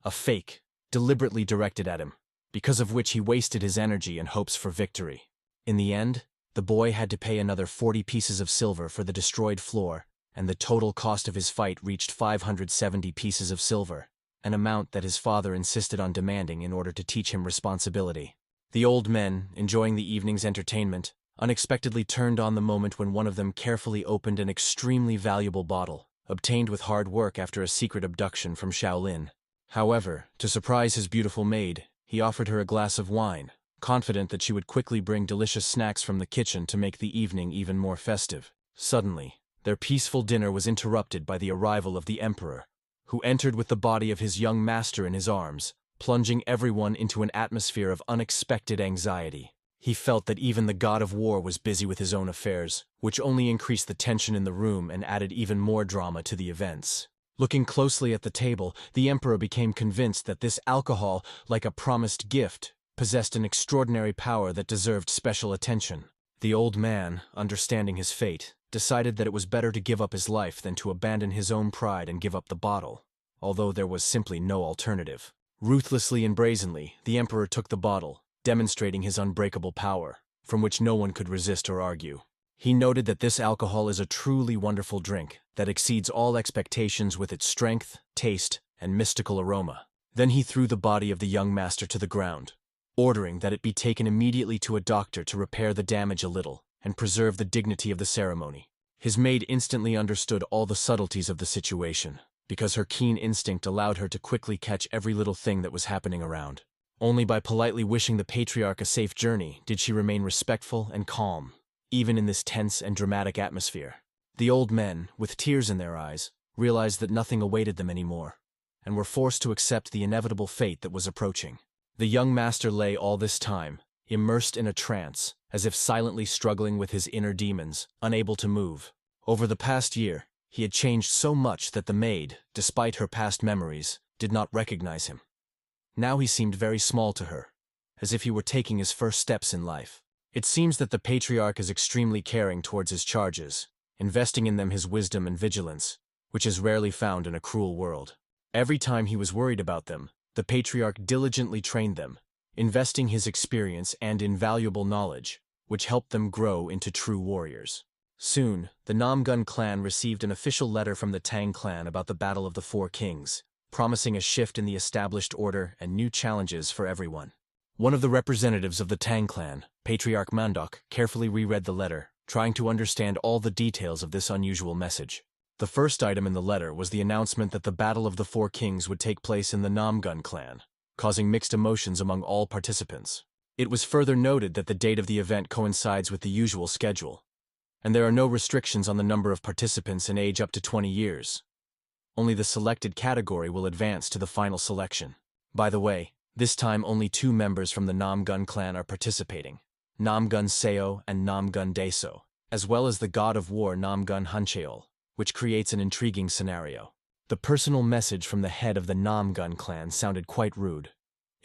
a fake, deliberately directed at him, because of which he wasted his energy and hopes for victory. In the end, the boy had to pay another 40 pieces of silver for the destroyed floor, and the total cost of his fight reached 570 pieces of silver, an amount that his father insisted on demanding in order to teach him responsibility. The old men, enjoying the evening's entertainment, unexpectedly turned on the moment when one of them carefully opened an extremely valuable bottle, obtained with hard work after a secret abduction from Shaolin. However, to surprise his beautiful maid, he offered her a glass of wine, confident that she would quickly bring delicious snacks from the kitchen to make the evening even more festive. Suddenly, their peaceful dinner was interrupted by the arrival of the Emperor, who entered with the body of his young master in his arms, plunging everyone into an atmosphere of unexpected anxiety. He felt that even the god of war was busy with his own affairs, which only increased the tension in the room and added even more drama to the events. Looking closely at the table, the emperor became convinced that this alcohol, like a promised gift, possessed an extraordinary power that deserved special attention. The old man, understanding his fate, decided that it was better to give up his life than to abandon his own pride and give up the bottle, although there was simply no alternative. Ruthlessly and brazenly, the emperor took the bottle, demonstrating his unbreakable power, from which no one could resist or argue. He noted that this alcohol is a truly wonderful drink that exceeds all expectations with its strength, taste, and mystical aroma. Then he threw the body of the young master to the ground, ordering that it be taken immediately to a doctor to repair the damage a little and preserve the dignity of the ceremony. His maid instantly understood all the subtleties of the situation, because her keen instinct allowed her to quickly catch every little thing that was happening around. Only by politely wishing the patriarch a safe journey did she remain respectful and calm, even in this tense and dramatic atmosphere. The old men, with tears in their eyes, realized that nothing awaited them anymore, and were forced to accept the inevitable fate that was approaching. The young master lay all this time, immersed in a trance, as if silently struggling with his inner demons, unable to move. Over the past year, he had changed so much that the maid, despite her past memories, did not recognize him. Now he seemed very small to her, as if he were taking his first steps in life. It seems that the patriarch is extremely caring towards his charges, investing in them his wisdom and vigilance, which is rarely found in a cruel world. Every time he was worried about them, the patriarch diligently trained them, investing his experience and invaluable knowledge, which helped them grow into true warriors. Soon, the Namun clan received an official letter from the Tang clan about the Battle of the Four Kings, promising a shift in the established order and new challenges for everyone. One of the representatives of the Tang clan, Patriarch Mandok, carefully reread the letter, trying to understand all the details of this unusual message. The first item in the letter was the announcement that the Battle of the Four Kings would take place in the Namun clan, causing mixed emotions among all participants. It was further noted that the date of the event coincides with the usual schedule, and there are no restrictions on the number of participants in age up to 20 years. Only the selected category will advance to the final selection. By the way, this time only 2 members from the Namun clan are participating, Namun Seo and Namun Deso, as well as the god of war Namun Hancheol, which creates an intriguing scenario. The personal message from the head of the Namun clan sounded quite rude.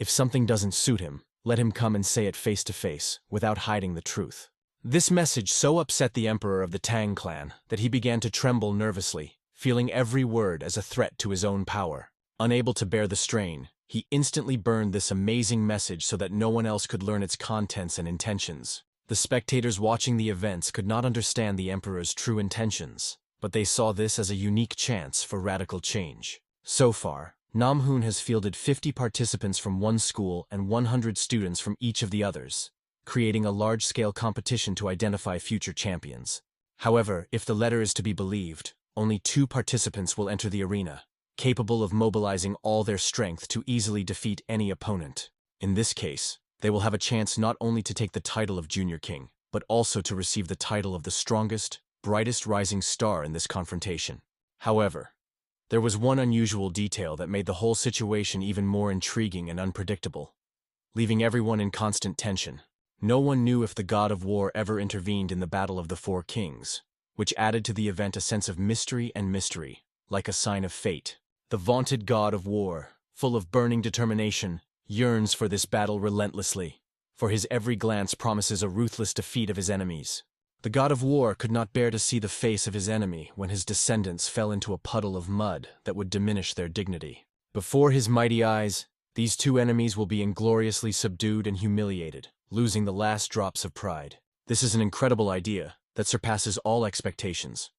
If something doesn't suit him, let him come and say it face to face, without hiding the truth. This message so upset the emperor of the Tang clan that he began to tremble nervously, feeling every word as a threat to his own power. Unable to bear the strain, he instantly burned this amazing message so that no one else could learn its contents and intentions. The spectators watching the events could not understand the emperor's true intentions, but they saw this as a unique chance for radical change. So far, Namun has fielded 50 participants from one school and 100 students from each of the others, creating a large-scale competition to identify future champions. However, if the letter is to be believed, only 2 participants will enter the arena, capable of mobilizing all their strength to easily defeat any opponent. In this case, they will have a chance not only to take the title of Junior King, but also to receive the title of the strongest, brightest rising star in this confrontation. However, there was one unusual detail that made the whole situation even more intriguing and unpredictable, leaving everyone in constant tension. No one knew if the god of war ever intervened in the Battle of the Four Kings, which added to the event a sense of mystery, like a sign of fate. The vaunted god of war, full of burning determination, yearns for this battle relentlessly, for his every glance promises a ruthless defeat of his enemies. The god of war could not bear to see the face of his enemy when his descendants fell into a puddle of mud that would diminish their dignity. Before his mighty eyes, these 2 enemies will be ingloriously subdued and humiliated, losing the last drops of pride. This is an incredible idea that surpasses all expectations,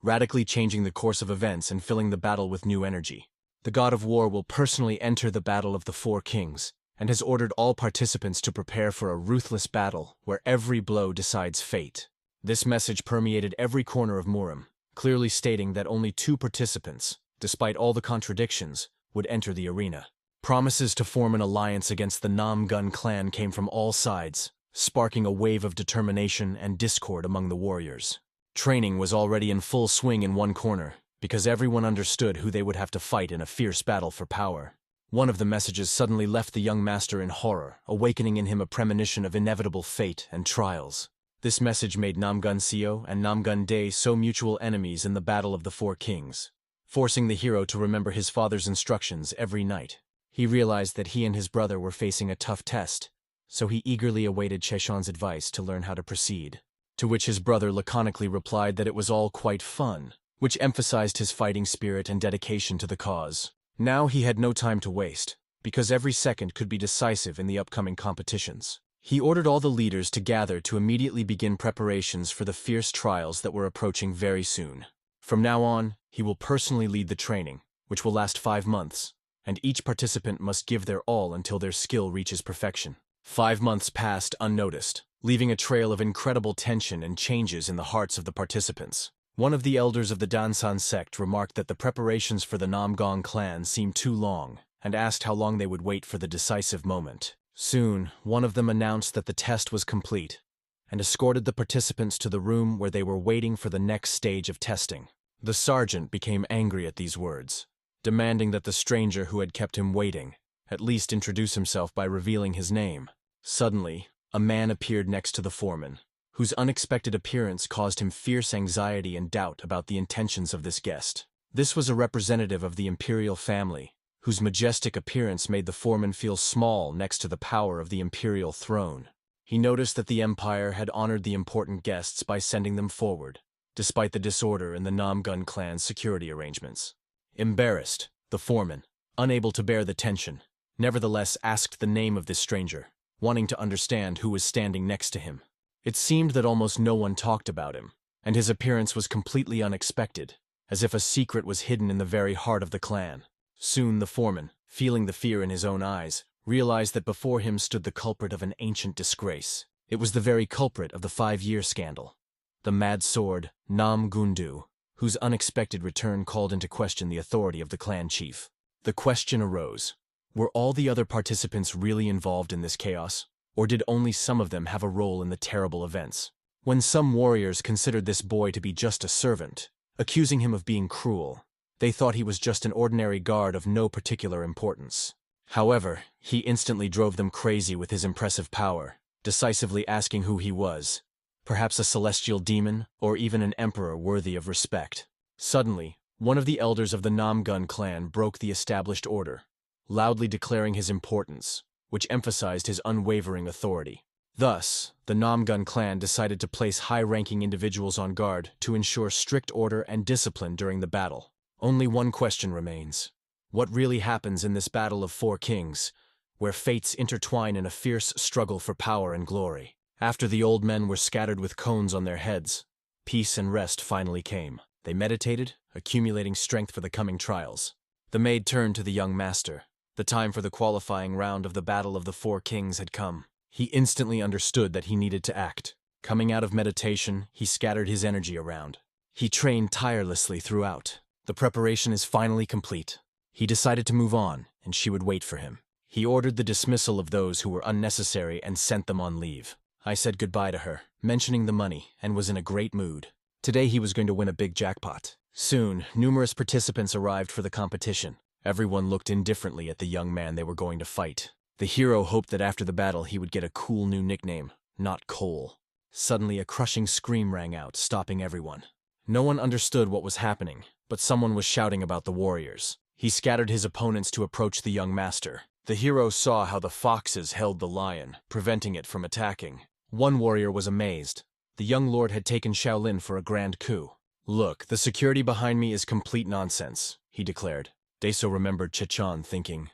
radically changing the course of events and filling the battle with new energy. The god of war will personally enter the Battle of the Four Kings, and has ordered all participants to prepare for a ruthless battle where every blow decides fate. This message permeated every corner of Murim, clearly stating that only 2 participants, despite all the contradictions, would enter the arena. Promises to form an alliance against the Namun clan came from all sides, sparking a wave of determination and discord among the warriors. Training was already in full swing in one corner, because everyone understood who they would have to fight in a fierce battle for power. One of the messages suddenly left the young master in horror, awakening in him a premonition of inevitable fate and trials. This message made Namgun Seo and Namgun Dae so mutual enemies in the Battle of the Four Kings, forcing the hero to remember his father's instructions every night. He realized that he and his brother were facing a tough test, so he eagerly awaited Cheshan's advice to learn how to proceed. To which his brother laconically replied that it was all quite fun, which emphasized his fighting spirit and dedication to the cause. Now he had no time to waste, because every second could be decisive in the upcoming competitions. He ordered all the leaders to gather to immediately begin preparations for the fierce trials that were approaching very soon. From now on, he will personally lead the training, which will last 5 months, and each participant must give their all until their skill reaches perfection. 5 months passed unnoticed, leaving a trail of incredible tension and changes in the hearts of the participants. One of the elders of the Dansan sect remarked that the preparations for the Namgong clan seemed too long, and asked how long they would wait for the decisive moment. Soon, one of them announced that the test was complete, and escorted the participants to the room where they were waiting for the next stage of testing. The sergeant became angry at these words, demanding that the stranger who had kept him waiting at least introduce himself by revealing his name. Suddenly, a man appeared next to the foreman, whose unexpected appearance caused him fierce anxiety and doubt about the intentions of this guest. This was a representative of the imperial family, whose majestic appearance made the foreman feel small next to the power of the imperial throne. He noticed that the empire had honored the important guests by sending them forward, despite the disorder in the Namgun clan's security arrangements. Embarrassed, the foreman, unable to bear the tension, nevertheless asked the name of this stranger, wanting to understand who was standing next to him. It seemed that almost no one talked about him, and his appearance was completely unexpected, as if a secret was hidden in the very heart of the clan. Soon the foreman, feeling the fear in his own eyes, realized that before him stood the culprit of an ancient disgrace. It was the very culprit of the 5-year scandal, the mad sword Nam Gundu, whose unexpected return called into question the authority of the clan chief. The question arose, were all the other participants really involved in this chaos? Or did only some of them have a role in the terrible events? When some warriors considered this boy to be just a servant, accusing him of being cruel, they thought he was just an ordinary guard of no particular importance. However, he instantly drove them crazy with his impressive power, decisively asking who he was, perhaps a celestial demon or even an emperor worthy of respect. Suddenly, one of the elders of the Namgun clan broke the established order, loudly declaring his importance, which emphasized his unwavering authority. Thus, the Namgun clan decided to place high-ranking individuals on guard to ensure strict order and discipline during the battle. Only one question remains. What really happens in this battle of 4 kings, where fates intertwine in a fierce struggle for power and glory? After the old men were scattered with cones on their heads, peace and rest finally came. They meditated, accumulating strength for the coming trials. The maid turned to the young master. The time for the qualifying round of the Battle of the 4 Kings had come. He instantly understood that he needed to act. Coming out of meditation, he scattered his energy around. He trained tirelessly throughout. The preparation is finally complete. He decided to move on, and she would wait for him. He ordered the dismissal of those who were unnecessary and sent them on leave. I said goodbye to her, mentioning the money, and was in a great mood. Today he was going to win a big jackpot. Soon, numerous participants arrived for the competition. Everyone looked indifferently at the young man they were going to fight. The hero hoped that after the battle he would get a cool new nickname, not Cole. Suddenly a crushing scream rang out, stopping everyone. No one understood what was happening, but someone was shouting about the warriors. He scattered his opponents to approach the young master. The hero saw how the foxes held the lion, preventing it from attacking. One warrior was amazed. The young lord had taken Shaolin for a grand coup. "Look, the security behind me is complete nonsense," he declared. Daeso remembered Chechan, thinking,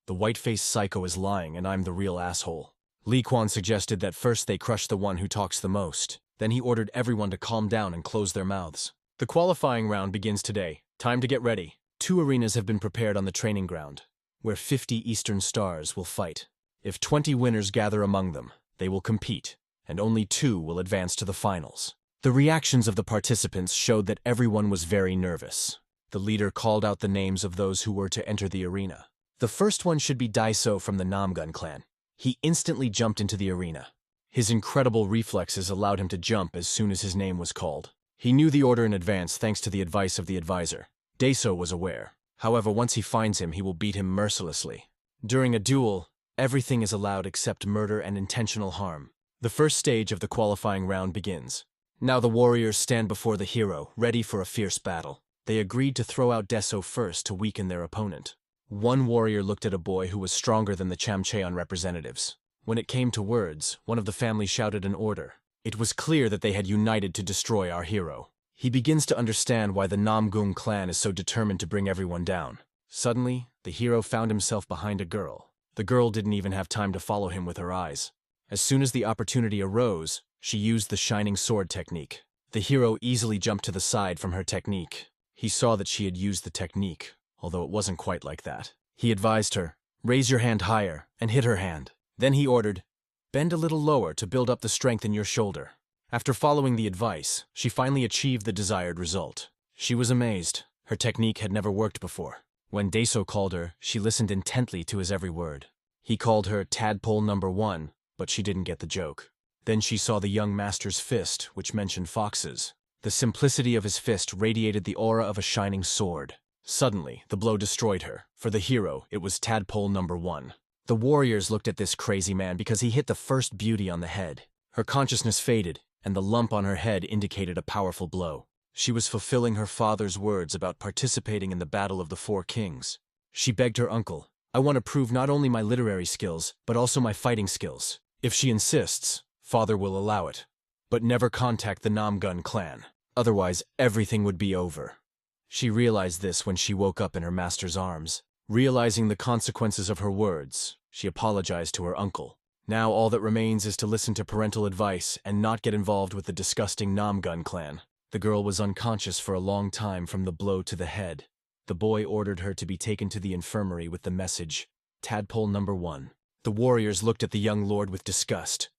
the white-faced psycho is lying and I'm the real asshole. Li Quan suggested that first they crush the one who talks the most. Then he ordered everyone to calm down and close their mouths. The qualifying round begins today. Time to get ready. 2 arenas have been prepared on the training ground, where 50 Eastern stars will fight. If 20 winners gather among them, they will compete, and only 2 will advance to the finals. The reactions of the participants showed that everyone was very nervous. The leader called out the names of those who were to enter the arena. The first one should be Daeso from the Namgun clan. He instantly jumped into the arena. His incredible reflexes allowed him to jump as soon as his name was called. He knew the order in advance thanks to the advice of the advisor. Daeso was aware. However, once he finds him, he will beat him mercilessly. During a duel, everything is allowed except murder and intentional harm. The first stage of the qualifying round begins. Now the warriors stand before the hero, ready for a fierce battle. They agreed to throw out Deso first to weaken their opponent. One warrior looked at a boy who was stronger than the Chamcheon representatives. When it came to words, one of the family shouted an order. It was clear that they had united to destroy our hero. He begins to understand why the Namgung clan is so determined to bring everyone down. Suddenly, the hero found himself behind a girl. The girl didn't even have time to follow him with her eyes. As soon as the opportunity arose, she used the shining sword technique. The hero easily jumped to the side from her technique. He saw that she had used the technique, although it wasn't quite like that. He advised her, "Raise your hand higher," and hit her hand. Then he ordered, "Bend a little lower to build up the strength in your shoulder." After following the advice, she finally achieved the desired result. She was amazed. Her technique had never worked before. When Deso called her, she listened intently to his every word. He called her Tadpole Number 1, but she didn't get the joke. Then she saw the young master's fist, which mentioned foxes. The simplicity of his fist radiated the aura of a shining sword. Suddenly, the blow destroyed her. For the hero, it was Tadpole Number 1. The warriors looked at this crazy man because he hit the first beauty on the head. Her consciousness faded, and the lump on her head indicated a powerful blow. She was fulfilling her father's words about participating in the Battle of the Four Kings. She begged her uncle, "I want to prove not only my literary skills, but also my fighting skills. If she insists, father will allow it. But never contact the Namgun clan. Otherwise, everything would be over." She realized this when she woke up in her master's arms. Realizing the consequences of her words, she apologized to her uncle. Now all that remains is to listen to parental advice and not get involved with the disgusting Namgun clan. The girl was unconscious for a long time from the blow to the head. The boy ordered her to be taken to the infirmary with the message, "Tadpole Number 1." The warriors looked at the young lord with disgust.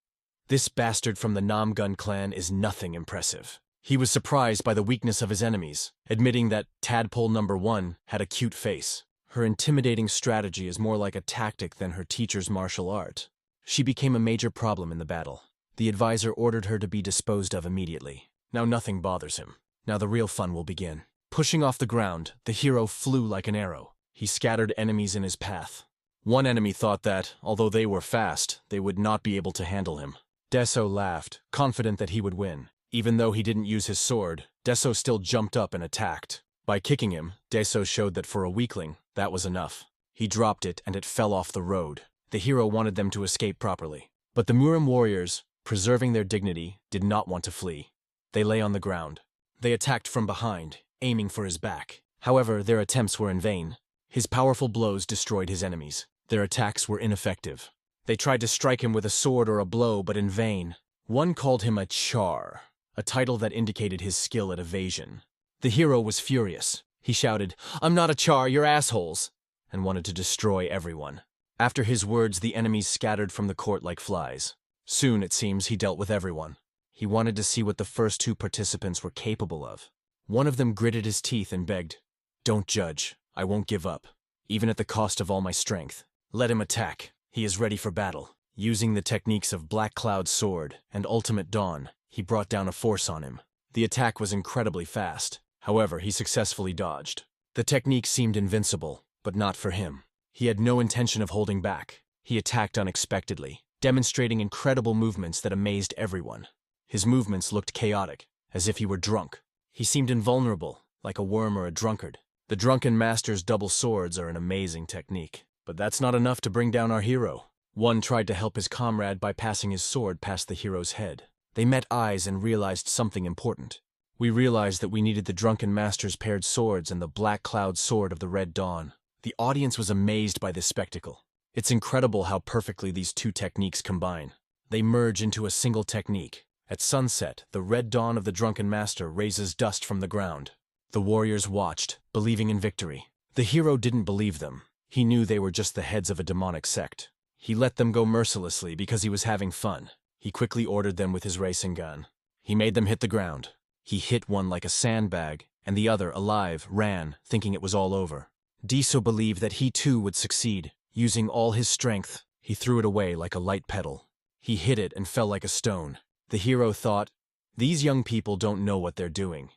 This bastard from the Namgun clan is nothing impressive. He was surprised by the weakness of his enemies, admitting that Tadpole Number 1 had a cute face. Her intimidating strategy is more like a tactic than her teacher's martial art. She became a major problem in the battle. The advisor ordered her to be disposed of immediately. Now nothing bothers him. Now the real fun will begin. Pushing off the ground, the hero flew like an arrow. He scattered enemies in his path. One enemy thought that, although they were fast, they would not be able to handle him. Deso laughed, confident that he would win. Even though he didn't use his sword, Deso still jumped up and attacked. By kicking him, Deso showed that for a weakling, that was enough. He dropped it and it fell off the road. The hero wanted them to escape properly. But the Murim warriors, preserving their dignity, did not want to flee. They lay on the ground. They attacked from behind, aiming for his back. However, their attempts were in vain. His powerful blows destroyed his enemies. Their attacks were ineffective. They tried to strike him with a sword or a blow, but in vain. One called him a char, a title that indicated his skill at evasion. The hero was furious. He shouted, "I'm not a char, you're assholes," and wanted to destroy everyone. After his words, the enemies scattered from the court like flies. Soon, it seems, he dealt with everyone. He wanted to see what the first two participants were capable of. One of them gritted his teeth and begged, "Don't judge. I won't give up, even at the cost of all my strength. Let him attack. He is ready for battle." Using the techniques of Black Cloud's sword and Ultimate Dawn, he brought down a force on him. The attack was incredibly fast. However, he successfully dodged. The technique seemed invincible, but not for him. He had no intention of holding back. He attacked unexpectedly, demonstrating incredible movements that amazed everyone. His movements looked chaotic, as if he were drunk. He seemed invulnerable, like a worm or a drunkard. The Drunken Master's double swords are an amazing technique. But that's not enough to bring down our hero. One tried to help his comrade by passing his sword past the hero's head. They met eyes and realized something important. We realized that we needed the Drunken Master's paired swords and the Black Cloud sword of the Red Dawn. The audience was amazed by this spectacle. It's incredible how perfectly these two techniques combine. They merge into a single technique. At sunset, the Red Dawn of the Drunken Master raises dust from the ground. The warriors watched, believing in victory. The hero didn't believe them. He knew they were just the heads of a demonic sect. He let them go mercilessly because he was having fun. He quickly ordered them with his racing gun. He made them hit the ground. He hit one like a sandbag, and the other, alive, ran, thinking it was all over. Deso believed that he too would succeed. Using all his strength, he threw it away like a light petal. He hit it and fell like a stone. The hero thought, "These young people don't know what they're doing,"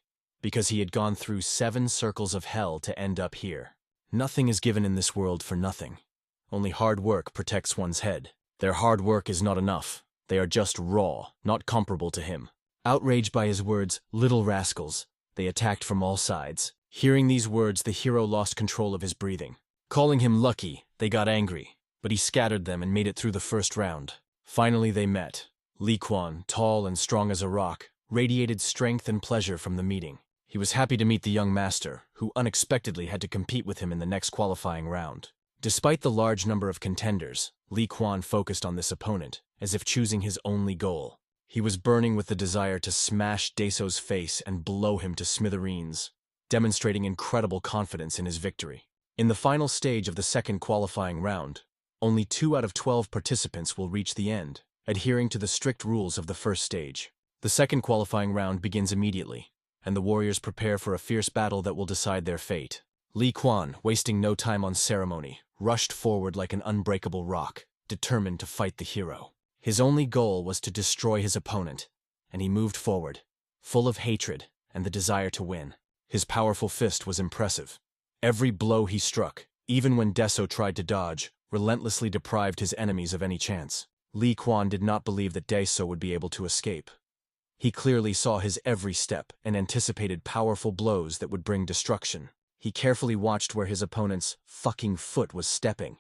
because he had gone through 7 circles of hell to end up here. Nothing is given in this world for nothing. Only hard work protects one's head. Their hard work is not enough. They are just raw, not comparable to him. Outraged by his words, little rascals, they attacked from all sides. Hearing these words, the hero lost control of his breathing. Calling him lucky, they got angry, but he scattered them and made it through the first round. Finally they met. Li Quan, tall and strong as a rock, radiated strength and pleasure from the meeting. He was happy to meet the young master, who unexpectedly had to compete with him in the next qualifying round. Despite the large number of contenders, Li Quan focused on this opponent, as if choosing his only goal. He was burning with the desire to smash Daeso's face and blow him to smithereens, demonstrating incredible confidence in his victory. In the final stage of the second qualifying round, only 2 out of 12 participants will reach the end, adhering to the strict rules of the first stage. The second qualifying round begins immediately, and the warriors prepare for a fierce battle that will decide their fate. Li Quan, wasting no time on ceremony, rushed forward like an unbreakable rock, determined to fight the hero. His only goal was to destroy his opponent, and he moved forward, full of hatred and the desire to win. His powerful fist was impressive. Every blow he struck, even when Daeso tried to dodge, relentlessly deprived his enemies of any chance. Li Quan did not believe that Daeso would be able to escape. He clearly saw his every step and anticipated powerful blows that would bring destruction. He carefully watched where his opponent's fucking foot was stepping,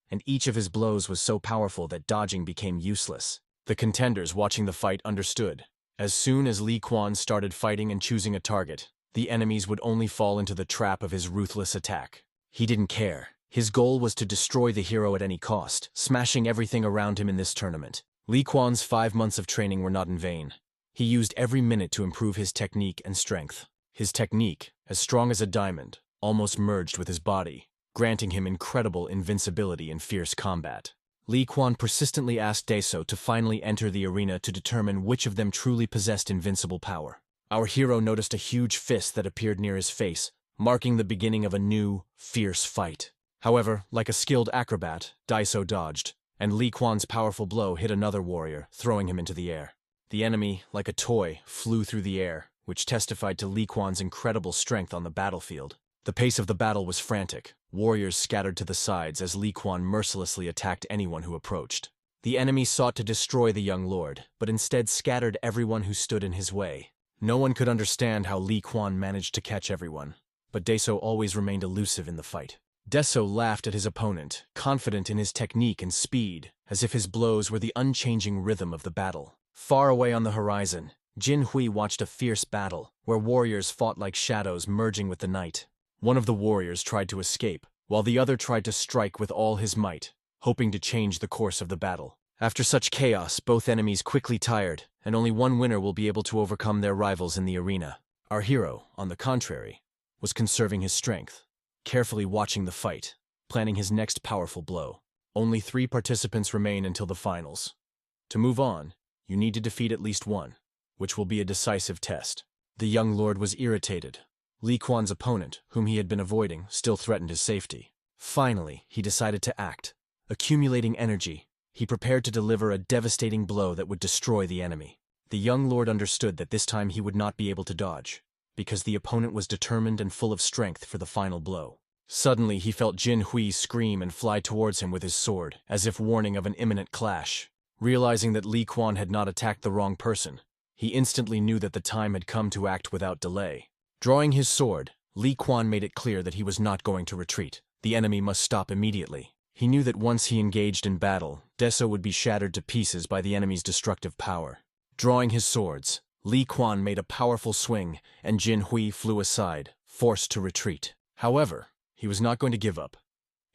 and each of his blows was so powerful that dodging became useless. The contenders watching the fight understood. As soon as Li Quan started fighting and choosing a target, the enemies would only fall into the trap of his ruthless attack. He didn't care. His goal was to destroy the hero at any cost, smashing everything around him in this tournament. Li Quan's 5 months of training were not in vain. He used every minute to improve his technique and strength. His technique, as strong as a diamond, almost merged with his body, granting him incredible invincibility in fierce combat. Li Quan persistently asked Daeso to finally enter the arena to determine which of them truly possessed invincible power. Our hero noticed a huge fist that appeared near his face, marking the beginning of a new, fierce fight. However, like a skilled acrobat, Daeso dodged, and Li Quan's powerful blow hit another warrior, throwing him into the air. The enemy, like a toy, flew through the air, which testified to Li Quan's incredible strength on the battlefield. The pace of the battle was frantic. Warriors scattered to the sides as Li Quan mercilessly attacked anyone who approached. The enemy sought to destroy the young lord, but instead scattered everyone who stood in his way. No one could understand how Li Quan managed to catch everyone, but Daeso always remained elusive in the fight. Daeso laughed at his opponent, confident in his technique and speed, as if his blows were the unchanging rhythm of the battle. Far away on the horizon, Jin Hui watched a fierce battle, where warriors fought like shadows merging with the night. One of the warriors tried to escape, while the other tried to strike with all his might, hoping to change the course of the battle. After such chaos, both enemies quickly tired, and only one winner will be able to overcome their rivals in the arena. Our hero, on the contrary, was conserving his strength, carefully watching the fight, planning his next powerful blow. Only 3 participants remain until the finals. To move on, you need to defeat at least one, which will be a decisive test. The young lord was irritated. Li Quan's opponent, whom he had been avoiding, still threatened his safety. Finally, he decided to act. Accumulating energy, he prepared to deliver a devastating blow that would destroy the enemy. The young lord understood that this time he would not be able to dodge, because the opponent was determined and full of strength for the final blow. Suddenly, he felt Jin Hui scream and fly towards him with his sword, as if warning of an imminent clash. Realizing that Li Quan had not attacked the wrong person, he instantly knew that the time had come to act without delay. Drawing his sword, Li Quan made it clear that he was not going to retreat. The enemy must stop immediately. He knew that once he engaged in battle, Daeso would be shattered to pieces by the enemy's destructive power. Drawing his swords, Li Quan made a powerful swing, and Jin Hui flew aside, forced to retreat. However, he was not going to give up.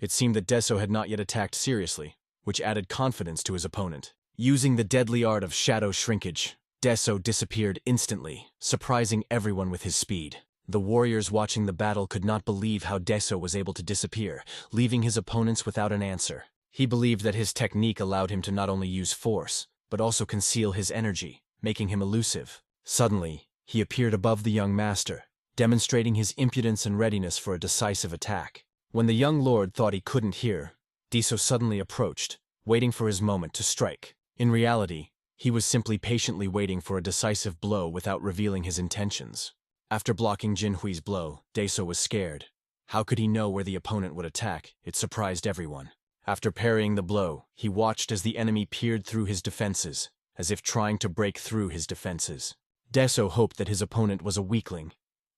It seemed that Daeso had not yet attacked seriously, which added confidence to his opponent. Using the deadly art of shadow shrinkage, Daeso disappeared instantly, surprising everyone with his speed. The warriors watching the battle could not believe how Daeso was able to disappear, leaving his opponents without an answer. He believed that his technique allowed him to not only use force, but also conceal his energy, making him elusive. Suddenly, he appeared above the young master, demonstrating his impudence and readiness for a decisive attack. When the young lord thought he couldn't hear, Daeso suddenly approached, waiting for his moment to strike. In reality, he was simply patiently waiting for a decisive blow without revealing his intentions. After blocking Jin Hui's blow, Daeso was scared. How could he know where the opponent would attack? It surprised everyone. After parrying the blow, he watched as the enemy peered through his defenses, as if trying to break through his defenses. Deso hoped that his opponent was a weakling,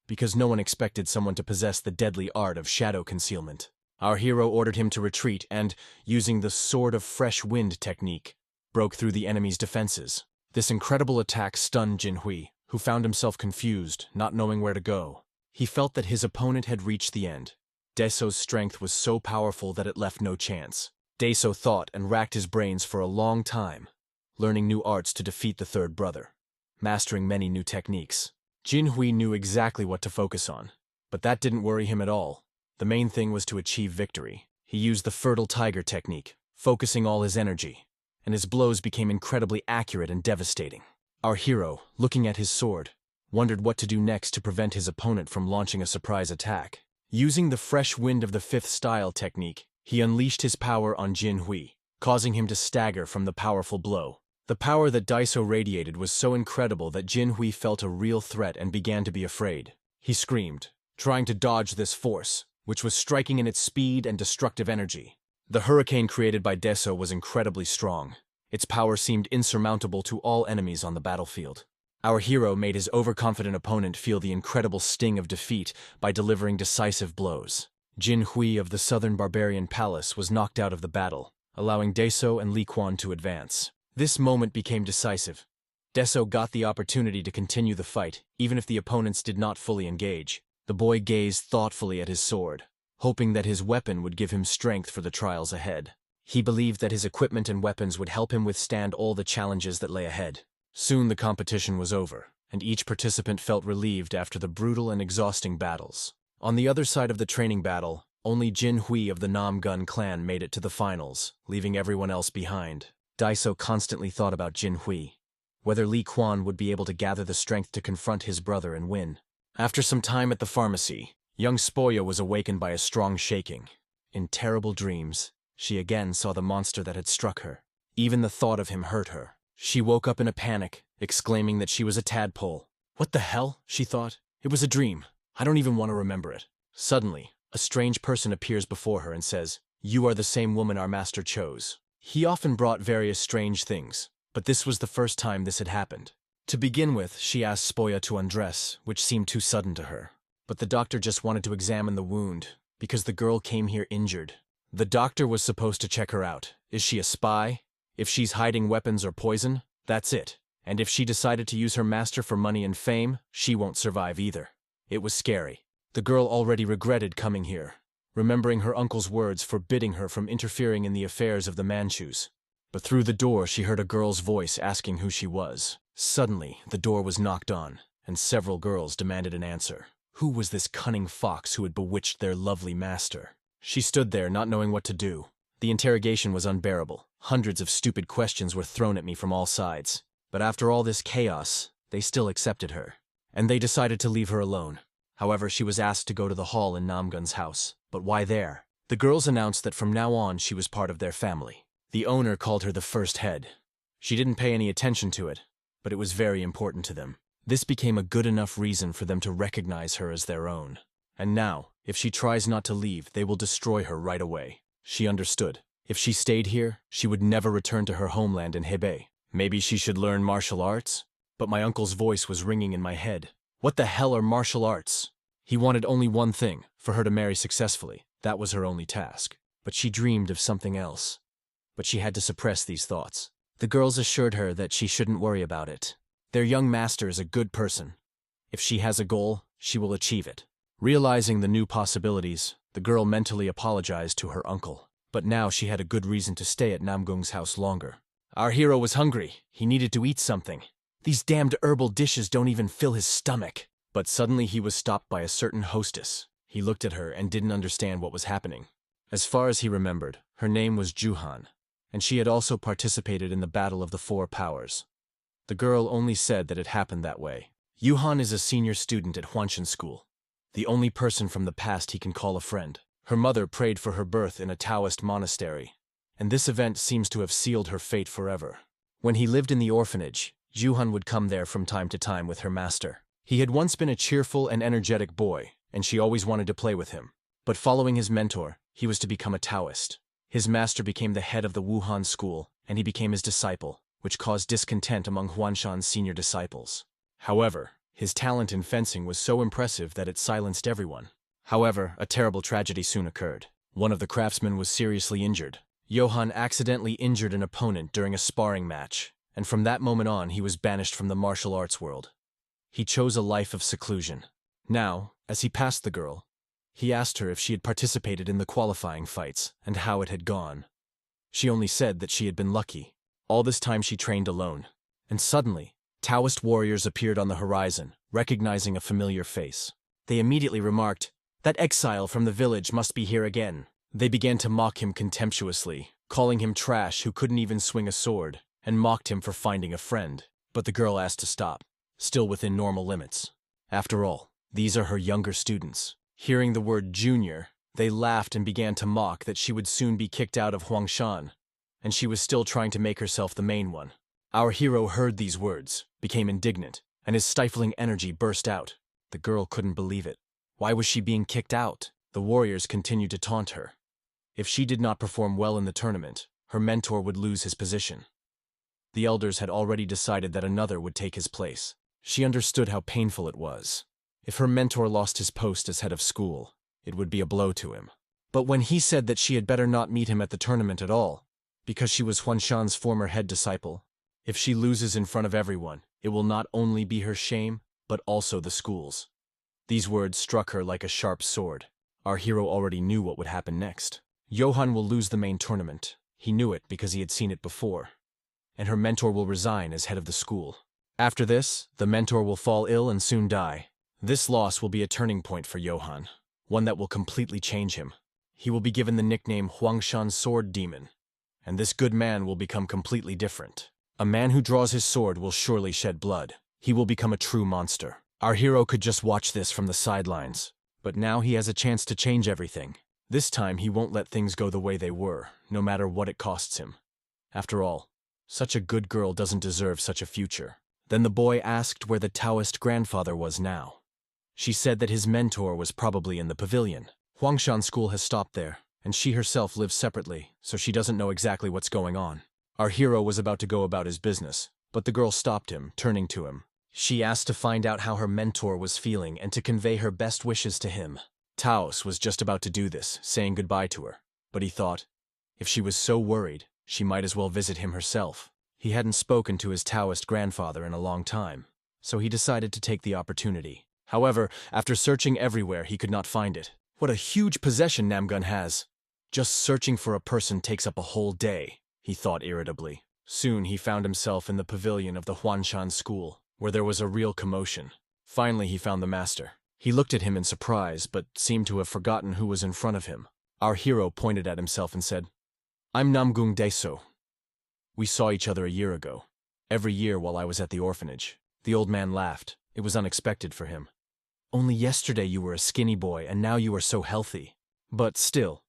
because no one expected someone to possess the deadly art of shadow concealment. Our hero ordered him to retreat and, using the Sword of Fresh Wind technique, broke through the enemy's defenses. This incredible attack stunned Jinhui, who found himself confused, not knowing where to go. He felt that his opponent had reached the end. Deso's strength was so powerful that it left no chance. Deso thought and racked his brains for a long time, learning new arts to defeat the third brother, mastering many new techniques. Jinhui knew exactly what to focus on, but that didn't worry him at all. The main thing was to achieve victory. He used the fertile tiger technique, focusing all his energy, and his blows became incredibly accurate and devastating. Our hero, looking at his sword, wondered what to do next to prevent his opponent from launching a surprise attack. Using the fresh wind of the fifth style technique, he unleashed his power on Jinhui, causing him to stagger from the powerful blow. The power that Deso radiated was so incredible that Jinhui felt a real threat and began to be afraid. He screamed, trying to dodge this force, which was striking in its speed and destructive energy. The hurricane created by Deso was incredibly strong. Its power seemed insurmountable to all enemies on the battlefield. Our hero made his overconfident opponent feel the incredible sting of defeat by delivering decisive blows. Jinhui of the Southern Barbarian Palace was knocked out of the battle, allowing Deso and Li Quan to advance. This moment became decisive. Deso got the opportunity to continue the fight, even if the opponents did not fully engage. The boy gazed thoughtfully at his sword, hoping that his weapon would give him strength for the trials ahead. He believed that his equipment and weapons would help him withstand all the challenges that lay ahead. Soon the competition was over, and each participant felt relieved after the brutal and exhausting battles. On the other side of the training battle, only Jinhui of the Namun clan made it to the finals, leaving everyone else behind. Deso constantly thought about Jinhui, whether Li Quan would be able to gather the strength to confront his brother and win. After some time at the pharmacy, young Spoya was awakened by a strong shaking. In terrible dreams, she again saw the monster that had struck her. Even the thought of him hurt her. She woke up in a panic, exclaiming that she was a tadpole. What the hell, she thought. It was a dream. I don't even want to remember it. Suddenly, a strange person appears before her and says, "You are the same woman our master chose." He often brought various strange things, but this was the first time this had happened. To begin with, she asked Spoya to undress, which seemed too sudden to her. But the doctor just wanted to examine the wound, because the girl came here injured. The doctor was supposed to check her out. Is she a spy? If she's hiding weapons or poison, that's it. And if she decided to use her master for money and fame, she won't survive either. It was scary. The girl already regretted coming here, remembering her uncle's words forbidding her from interfering in the affairs of the Manchus. But through the door she heard a girl's voice asking who she was. Suddenly, the door was knocked on, and several girls demanded an answer. Who was this cunning fox who had bewitched their lovely master? She stood there, not knowing what to do. The interrogation was unbearable. Hundreds of stupid questions were thrown at me from all sides. But after all this chaos, they still accepted her. And they decided to leave her alone. However, she was asked to go to the hall in Namgun's house. But why there? The girls announced that from now on she was part of their family. The owner called her the first head. She didn't pay any attention to it, but it was very important to them. This became a good enough reason for them to recognize her as their own. And now, if she tries not to leave, they will destroy her right away. She understood. If she stayed here, she would never return to her homeland in Hebei. Maybe she should learn martial arts? But my uncle's voice was ringing in my head. What the hell are martial arts? He wanted only one thing, for her to marry successfully. That was her only task. But she dreamed of something else. But she had to suppress these thoughts. The girls assured her that she shouldn't worry about it. Their young master is a good person. If she has a goal, she will achieve it. Realizing the new possibilities, the girl mentally apologized to her uncle. But now she had a good reason to stay at Namgung's house longer. Our hero was hungry. He needed to eat something. These damned herbal dishes don't even fill his stomach. But suddenly he was stopped by a certain hostess. He looked at her and didn't understand what was happening. As far as he remembered, her name was Juhan, and she had also participated in the Battle of the Four Powers. The girl only said that it happened that way. Yuhan is a senior student at Huanshan School, the only person from the past he can call a friend. Her mother prayed for her birth in a Taoist monastery, and this event seems to have sealed her fate forever. When he lived in the orphanage, Juhan would come there from time to time with her master. He had once been a cheerful and energetic boy, and she always wanted to play with him. But following his mentor, he was to become a Taoist. His master became the head of the Wuhan school, and he became his disciple, which caused discontent among Huanshan's senior disciples. However, his talent in fencing was so impressive that it silenced everyone. However, a terrible tragedy soon occurred. One of the craftsmen was seriously injured. Johann accidentally injured an opponent during a sparring match, and from that moment on he was banished from the martial arts world. He chose a life of seclusion. Now, as he passed the girl, he asked her if she had participated in the qualifying fights and how it had gone. She only said that she had been lucky. All this time she trained alone. And suddenly, Taoist warriors appeared on the horizon, recognizing a familiar face. They immediately remarked, "That exile from the village must be here again." They began to mock him contemptuously, calling him trash who couldn't even swing a sword, and mocked him for finding a friend. But the girl asked to stop, still within normal limits. After all, these are her younger students. Hearing the word junior, they laughed and began to mock that she would soon be kicked out of Huangshan, and she was still trying to make herself the main one. Our hero heard these words, became indignant, and his stifling energy burst out. The girl couldn't believe it. Why was she being kicked out? The warriors continued to taunt her. If she did not perform well in the tournament, her mentor would lose his position. The elders had already decided that another would take his place. She understood how painful it was. If her mentor lost his post as head of school, it would be a blow to him. But when he said that she had better not meet him at the tournament at all, because she was Huanshan's former head disciple, if she loses in front of everyone, it will not only be her shame, but also the school's. These words struck her like a sharp sword. Our hero already knew what would happen next. Johann will lose the main tournament. He knew it because he had seen it before. And her mentor will resign as head of the school. After this, the mentor will fall ill and soon die. This loss will be a turning point for Johann, one that will completely change him. He will be given the nickname Huangshan Sword Demon, and this good man will become completely different. A man who draws his sword will surely shed blood. He will become a true monster. Our hero could just watch this from the sidelines, but now he has a chance to change everything. This time he won't let things go the way they were, no matter what it costs him. After all, such a good girl doesn't deserve such a future. Then the boy asked where the Taoist grandfather was now. She said that his mentor was probably in the pavilion. Huangshan School has stopped there, and she herself lives separately, so she doesn't know exactly what's going on. Our hero was about to go about his business, but the girl stopped him, turning to him. She asked to find out how her mentor was feeling and to convey her best wishes to him. Taos was just about to do this, saying goodbye to her, but he thought, if she was so worried, she might as well visit him herself. He hadn't spoken to his Taoist grandfather in a long time, so he decided to take the opportunity. However, after searching everywhere, he could not find it. What a huge possession Namgun has! Just searching for a person takes up a whole day, he thought irritably. Soon he found himself in the pavilion of the Huanshan School, where there was a real commotion. Finally he found the master. He looked at him in surprise, but seemed to have forgotten who was in front of him. Our hero pointed at himself and said, "I'm Namgung Deso. We saw each other a year ago, every year while I was at the orphanage." The old man laughed. It was unexpected for him. "Only yesterday you were a skinny boy, and now you are so healthy." But still,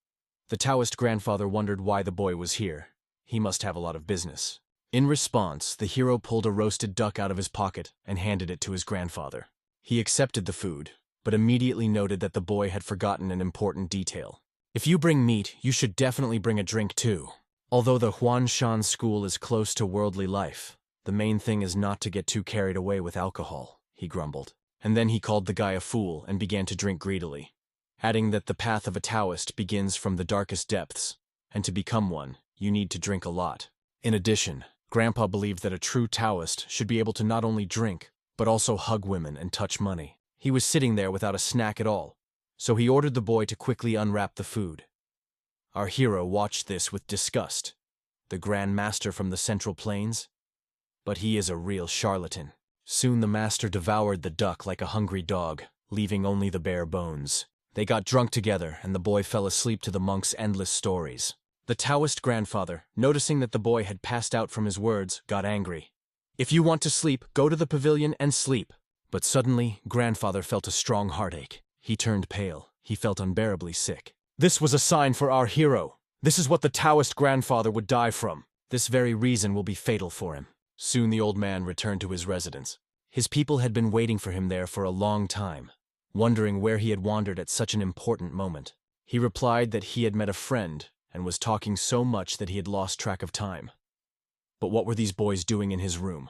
the Taoist grandfather wondered why the boy was here. He must have a lot of business. In response, the hero pulled a roasted duck out of his pocket and handed it to his grandfather. He accepted the food, but immediately noted that the boy had forgotten an important detail. "If you bring meat, you should definitely bring a drink too. Although the Huanshan School is close to worldly life, the main thing is not to get too carried away with alcohol," he grumbled. And then he called the guy a fool and began to drink greedily, adding that the path of a Taoist begins from the darkest depths, and to become one, you need to drink a lot. In addition, Grandpa believed that a true Taoist should be able to not only drink, but also hug women and touch money. He was sitting there without a snack at all, so he ordered the boy to quickly unwrap the food. Our hero watched this with disgust. The Grand Master from the Central Plains? But he is a real charlatan. Soon the master devoured the duck like a hungry dog, leaving only the bare bones. They got drunk together, and the boy fell asleep to the monk's endless stories. The Taoist grandfather, noticing that the boy had passed out from his words, got angry. "If you want to sleep, go to the pavilion and sleep." But suddenly, grandfather felt a strong heartache. He turned pale. He felt unbearably sick. This was a sign for our hero. This is what the Taoist grandfather would die from. This very reason will be fatal for him. Soon the old man returned to his residence. His people had been waiting for him there for a long time, wondering where he had wandered at such an important moment. He replied that he had met a friend and was talking so much that he had lost track of time. But what were these boys doing in his room?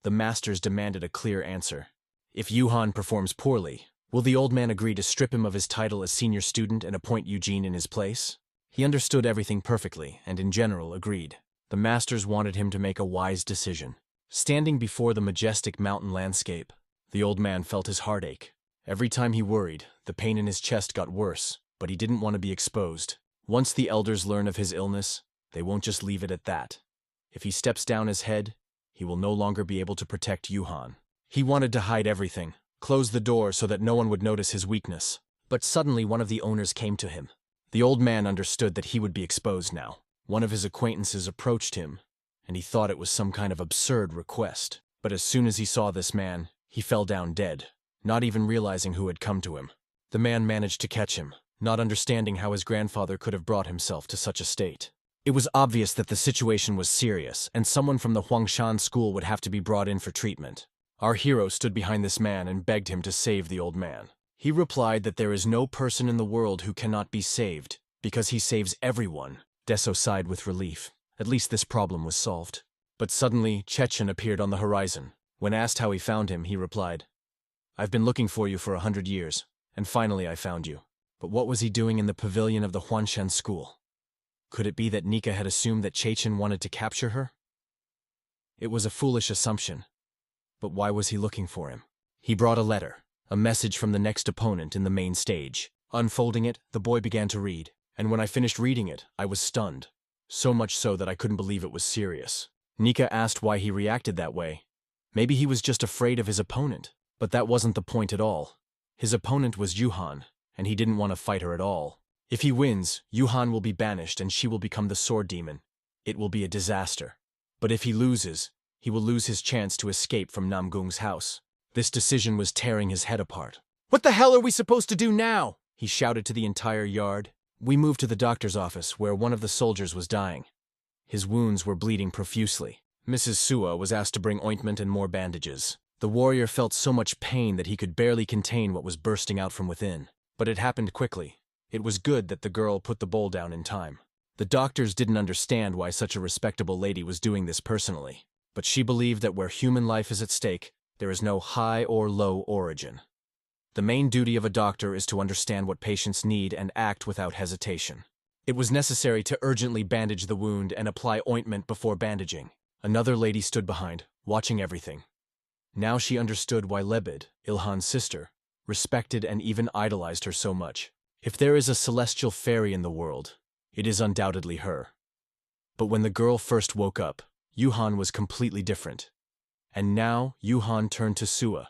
The masters demanded a clear answer. If Yuhan performs poorly, will the old man agree to strip him of his title as senior student and appoint Eugene in his place? He understood everything perfectly and in general agreed. The masters wanted him to make a wise decision. Standing before the majestic mountain landscape, the old man felt his heart ache. Every time he worried, the pain in his chest got worse, but he didn't want to be exposed. Once the elders learn of his illness, they won't just leave it at that. If he steps down his head, he will no longer be able to protect Yuhan. He wanted to hide everything, close the door so that no one would notice his weakness. But suddenly one of the owners came to him. The old man understood that he would be exposed now. One of his acquaintances approached him, and he thought it was some kind of absurd request. But as soon as he saw this man, he fell down dead, not even realizing who had come to him. The man managed to catch him, not understanding how his grandfather could have brought himself to such a state. It was obvious that the situation was serious, and someone from the Huangshan school would have to be brought in for treatment. Our hero stood behind this man and begged him to save the old man. He replied that there is no person in the world who cannot be saved, because he saves everyone. Deso sighed with relief. At least this problem was solved. But suddenly, Chechen appeared on the horizon. When asked how he found him, he replied, "I've been looking for you for 100 years, and finally I found you." But what was he doing in the pavilion of the Huangshan school? Could it be that Nika had assumed that Chechen wanted to capture her? It was a foolish assumption. But why was he looking for him? He brought a letter, a message from the next opponent in the main stage. Unfolding it, the boy began to read, and when I finished reading it, I was stunned. So much so that I couldn't believe it was serious. Nika asked why he reacted that way. Maybe he was just afraid of his opponent, but that wasn't the point at all. His opponent was Yuhan, and he didn't want to fight her at all. If he wins, Yuhan will be banished and she will become the sword demon. It will be a disaster. But if he loses, he will lose his chance to escape from Namgung's house. This decision was tearing his head apart. "What the hell are we supposed to do now?" he shouted to the entire yard. We moved to the doctor's office where one of the soldiers was dying. His wounds were bleeding profusely. Mrs. Sua was asked to bring ointment and more bandages. The warrior felt so much pain that he could barely contain what was bursting out from within. But it happened quickly. It was good that the girl put the bowl down in time. The doctors didn't understand why such a respectable lady was doing this personally, but she believed that where human life is at stake, there is no high or low origin. The main duty of a doctor is to understand what patients need and act without hesitation. It was necessary to urgently bandage the wound and apply ointment before bandaging. Another lady stood behind, watching everything. Now she understood why Lebed, Ilhan's sister, respected and even idolized her so much. If there is a celestial fairy in the world, it is undoubtedly her. But when the girl first woke up, Yuhan was completely different. And now Yuhan turned to Sua,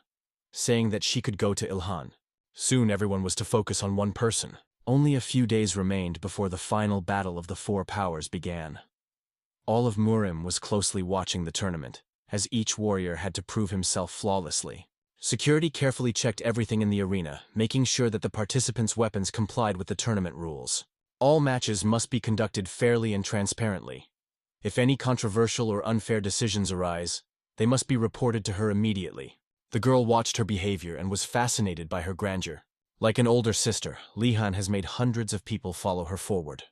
saying that she could go to Ilhan. Soon everyone was to focus on one person. Only a few days remained before the final battle of the four powers began. All of Murim was closely watching the tournament, as each warrior had to prove himself flawlessly. Security carefully checked everything in the arena, making sure that the participants' weapons complied with the tournament rules. All matches must be conducted fairly and transparently. If any controversial or unfair decisions arise, they must be reported to her immediately. The girl watched her behavior and was fascinated by her grandeur. Like an older sister, Lihan has made hundreds of people follow her forward.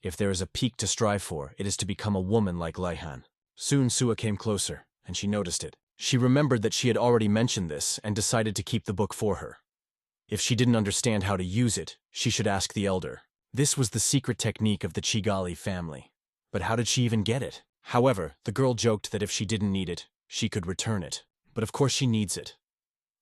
If there is a peak to strive for, it is to become a woman like Lihan. Soon Sua came closer, and she noticed it. She remembered that she had already mentioned this and decided to keep the book for her. If she didn't understand how to use it, she should ask the elder. This was the secret technique of the Chigali family. But how did she even get it? However, the girl joked that if she didn't need it, she could return it. But of course she needs it.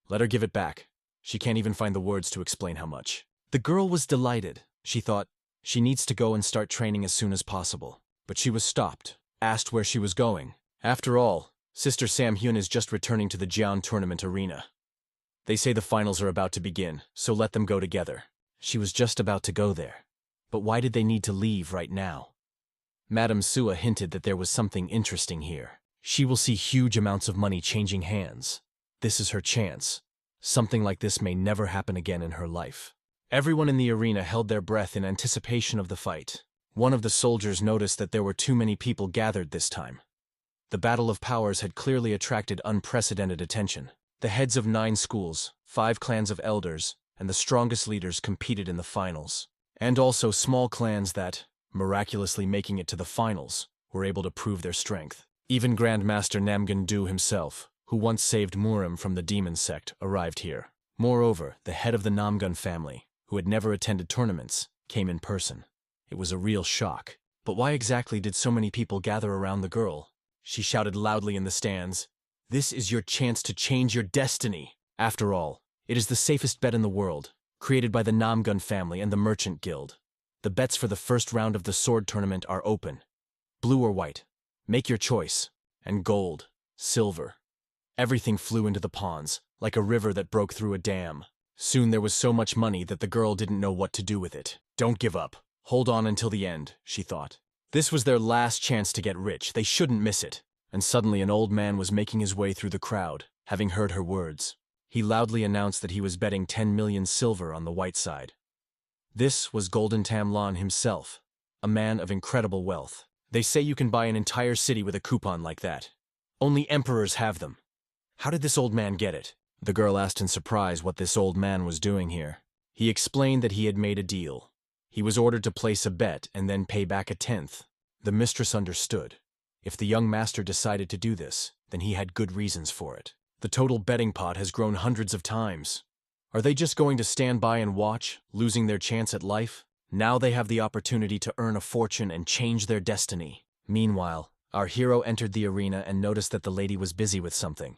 Let her give it back. She can't even find the words to explain how much. The girl was delighted. She thought, she needs to go and start training as soon as possible. But she was stopped, asked where she was going. After all, Sister Sam Hyun is just returning to the Jian tournament arena. They say the finals are about to begin, so let them go together. She was just about to go there. But why did they need to leave right now? Madame Sua hinted that there was something interesting here. She will see huge amounts of money changing hands. This is her chance. Something like this may never happen again in her life. Everyone in the arena held their breath in anticipation of the fight. One of the soldiers noticed that there were too many people gathered this time. The Battle of Powers had clearly attracted unprecedented attention. The heads of 9 schools, 5 clans of elders, and the strongest leaders competed in the finals. And also small clans that, miraculously making it to the finals, were able to prove their strength. Even Grandmaster Namgun-do himself, who once saved Murim from the demon sect, arrived here. Moreover, the head of the Namgun family, who had never attended tournaments, came in person. It was a real shock. But why exactly did so many people gather around the girl? She shouted loudly in the stands, "This is your chance to change your destiny!" After all, it is the safest bet in the world, created by the Namgun family and the Merchant Guild. The bets for the first round of the sword tournament are open. Blue or white. Make your choice. And gold, silver. Everything flew into the pawns, like a river that broke through a dam. Soon there was so much money that the girl didn't know what to do with it. Don't give up. Hold on until the end, she thought. This was their last chance to get rich. They shouldn't miss it. And suddenly an old man was making his way through the crowd, having heard her words. He loudly announced that he was betting 10 million silver on the white side. This was Golden Tamlon himself, a man of incredible wealth. They say you can buy an entire city with a coupon like that. Only emperors have them. How did this old man get it? The girl asked in surprise what this old man was doing here. He explained that he had made a deal. He was ordered to place a bet and then pay back a tenth. The mistress understood. If the young master decided to do this, then he had good reasons for it. The total betting pot has grown hundreds of times. Are they just going to stand by and watch, losing their chance at life? Now they have the opportunity to earn a fortune and change their destiny. Meanwhile, our hero entered the arena and noticed that the lady was busy with something.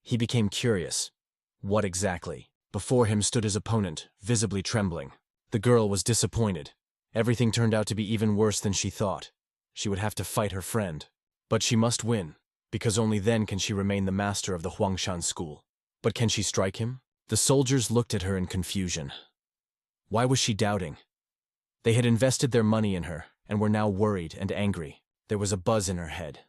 He became curious. What exactly? Before him stood his opponent, visibly trembling. The girl was disappointed. Everything turned out to be even worse than she thought. She would have to fight her friend. But she must win, because only then can she remain the master of the Huangshan school. But can she strike him? The soldiers looked at her in confusion. Why was she doubting? They had invested their money in her, and were now worried and angry. There was a buzz in her head.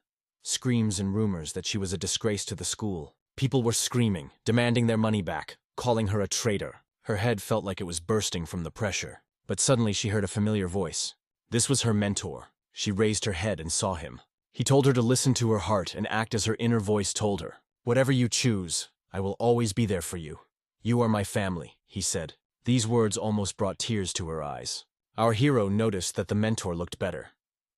Screams and rumors that she was a disgrace to the school. People were screaming, demanding their money back, calling her a traitor. Her head felt like it was bursting from the pressure. But suddenly she heard a familiar voice. This was her mentor. She raised her head and saw him. He told her to listen to her heart and act as her inner voice told her. Whatever you choose, I will always be there for you. You are my family, he said. These words almost brought tears to her eyes. Our hero noticed that the mentor looked better.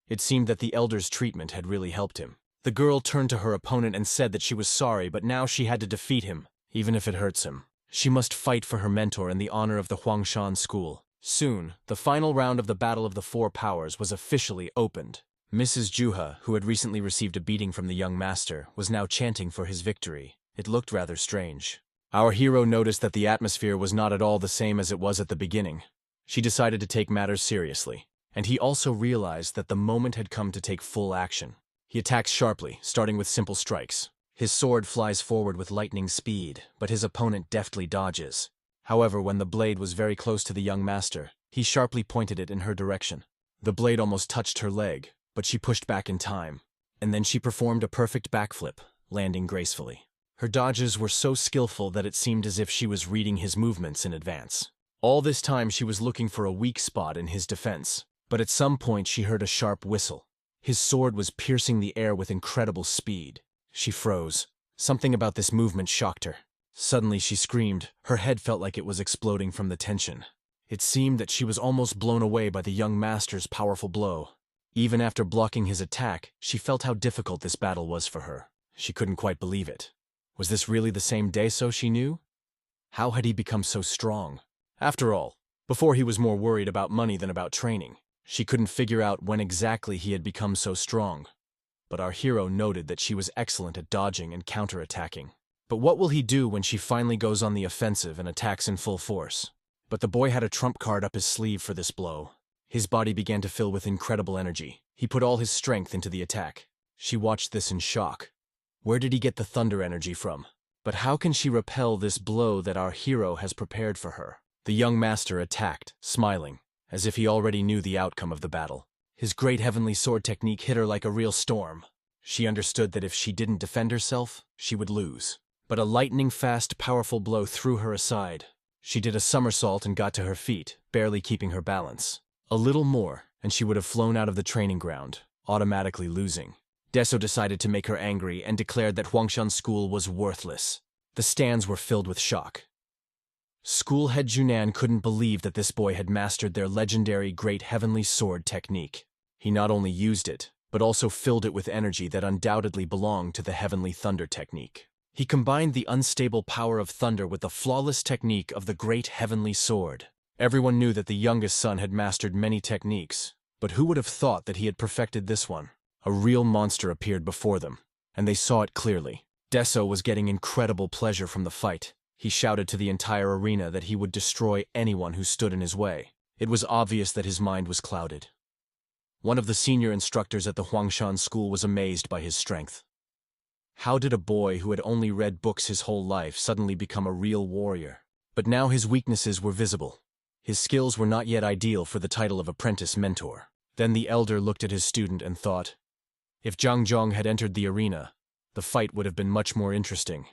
It seemed that the elder's treatment had really helped him. The girl turned to her opponent and said that she was sorry, but now she had to defeat him, even if it hurts him. She must fight for her mentor in the honor of the Huangshan school. Soon, the final round of the Battle of the Four Powers was officially opened. Mrs. Juha, who had recently received a beating from the young master, was now chanting for his victory. It looked rather strange. Our hero noticed that the atmosphere was not at all the same as it was at the beginning. She decided to take matters seriously, and he also realized that the moment had come to take full action. He attacks sharply, starting with simple strikes. His sword flies forward with lightning speed, but his opponent deftly dodges. However, when the blade was very close to the young master, he sharply pointed it in her direction. The blade almost touched her leg, but she pushed back in time, and then she performed a perfect backflip, landing gracefully. Her dodges were so skillful that it seemed as if she was reading his movements in advance. All this time she was looking for a weak spot in his defense, but at some point she heard a sharp whistle. His sword was piercing the air with incredible speed. She froze. Something about this movement shocked her. Suddenly she screamed. Her head felt like it was exploding from the tension. It seemed that she was almost blown away by the young master's powerful blow. Even after blocking his attack, she felt how difficult this battle was for her. She couldn't quite believe it. Was this really the same Daeso she knew? How had he become so strong? After all, before he was more worried about money than about training. She couldn't figure out when exactly he had become so strong. But our hero noted that she was excellent at dodging and counterattacking. But what will he do when she finally goes on the offensive and attacks in full force? But the boy had a trump card up his sleeve for this blow. His body began to fill with incredible energy. He put all his strength into the attack. She watched this in shock. Where did he get the thunder energy from? But how can she repel this blow that our hero has prepared for her? The young master attacked, smiling, as if he already knew the outcome of the battle. His great heavenly sword technique hit her like a real storm. She understood that if she didn't defend herself, she would lose. But a lightning-fast, powerful blow threw her aside. She did a somersault and got to her feet, barely keeping her balance. A little more, and she would have flown out of the training ground, automatically losing. Daeso decided to make her angry and declared that Huangshan School was worthless. The stands were filled with shock. School head Junan couldn't believe that this boy had mastered their legendary Great Heavenly Sword technique. He not only used it, but also filled it with energy that undoubtedly belonged to the Heavenly Thunder technique. He combined the unstable power of thunder with the flawless technique of the Great Heavenly Sword. Everyone knew that the youngest son had mastered many techniques, but who would have thought that he had perfected this one? A real monster appeared before them, and they saw it clearly. Deso was getting incredible pleasure from the fight. He shouted to the entire arena that he would destroy anyone who stood in his way. It was obvious that his mind was clouded. One of the senior instructors at the Huangshan school was amazed by his strength. How did a boy who had only read books his whole life suddenly become a real warrior? But now his weaknesses were visible. His skills were not yet ideal for the title of apprentice mentor. Then the elder looked at his student and thought, if Zhang Zhong had entered the arena, the fight would have been much more interesting.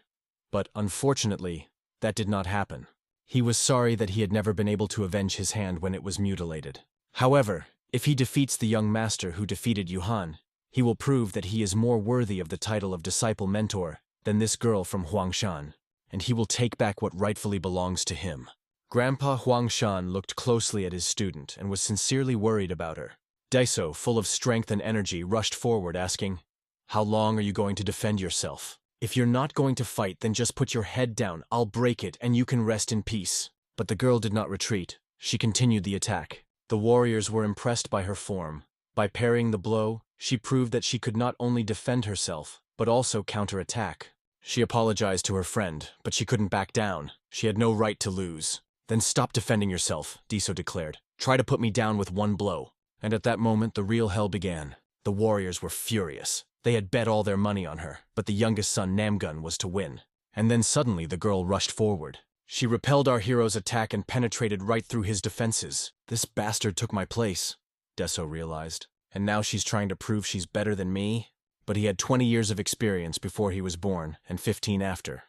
But unfortunately, that did not happen. He was sorry that he had never been able to avenge his hand when it was mutilated. However, if he defeats the young master who defeated Yuhan, he will prove that he is more worthy of the title of disciple mentor than this girl from Huangshan, and he will take back what rightfully belongs to him. Grandpa Huangshan looked closely at his student and was sincerely worried about her. Deso, full of strength and energy, rushed forward asking, "How long are you going to defend yourself? If you're not going to fight, then just put your head down, I'll break it, and you can rest in peace." But the girl did not retreat. She continued the attack. The warriors were impressed by her form. By parrying the blow, she proved that she could not only defend herself, but also counterattack. She apologized to her friend, but she couldn't back down. She had no right to lose. "Then stop defending yourself," Deso declared. "Try to put me down with one blow." And at that moment, the real hell began. The warriors were furious. They had bet all their money on her, but the youngest son, Namgun, was to win. And then suddenly the girl rushed forward. She repelled our hero's attack and penetrated right through his defenses. This bastard took my place, Deso realized. And now she's trying to prove she's better than me? But he had 20 years of experience before he was born, and 15 after.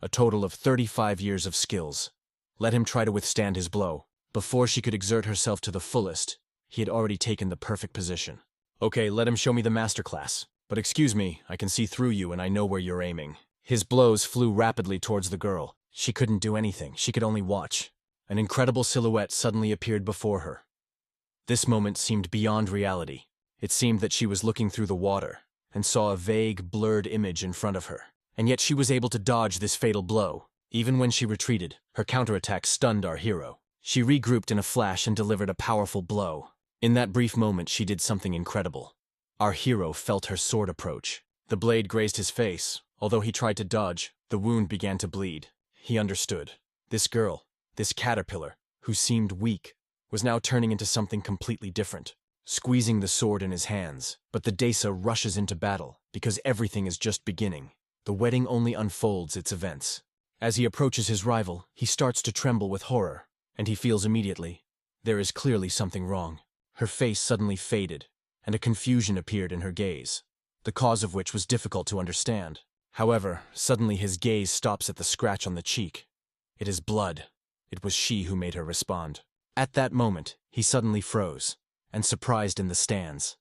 A total of 35 years of skills. Let him try to withstand his blow. Before she could exert herself to the fullest, he had already taken the perfect position. "Okay, let him show me the masterclass. But excuse me, I can see through you and I know where you're aiming." His blows flew rapidly towards the girl. She couldn't do anything, she could only watch. An incredible silhouette suddenly appeared before her. This moment seemed beyond reality. It seemed that she was looking through the water, and saw a vague, blurred image in front of her. And yet she was able to dodge this fatal blow. Even when she retreated, her counterattack stunned our hero. She regrouped in a flash and delivered a powerful blow. In that brief moment, she did something incredible. Our hero felt her sword approach. The blade grazed his face. Although he tried to dodge, the wound began to bleed. He understood. This girl, this caterpillar, who seemed weak, was now turning into something completely different, squeezing the sword in his hands. But the Desa rushes into battle, because everything is just beginning. The wedding only unfolds its events. As he approaches his rival, he starts to tremble with horror, and he feels immediately, there is clearly something wrong. Her face suddenly faded, and a confusion appeared in her gaze, the cause of which was difficult to understand. However, suddenly his gaze stops at the scratch on the cheek. It is blood. It was she who made her respond. At that moment, he suddenly froze, and surprised in the stands.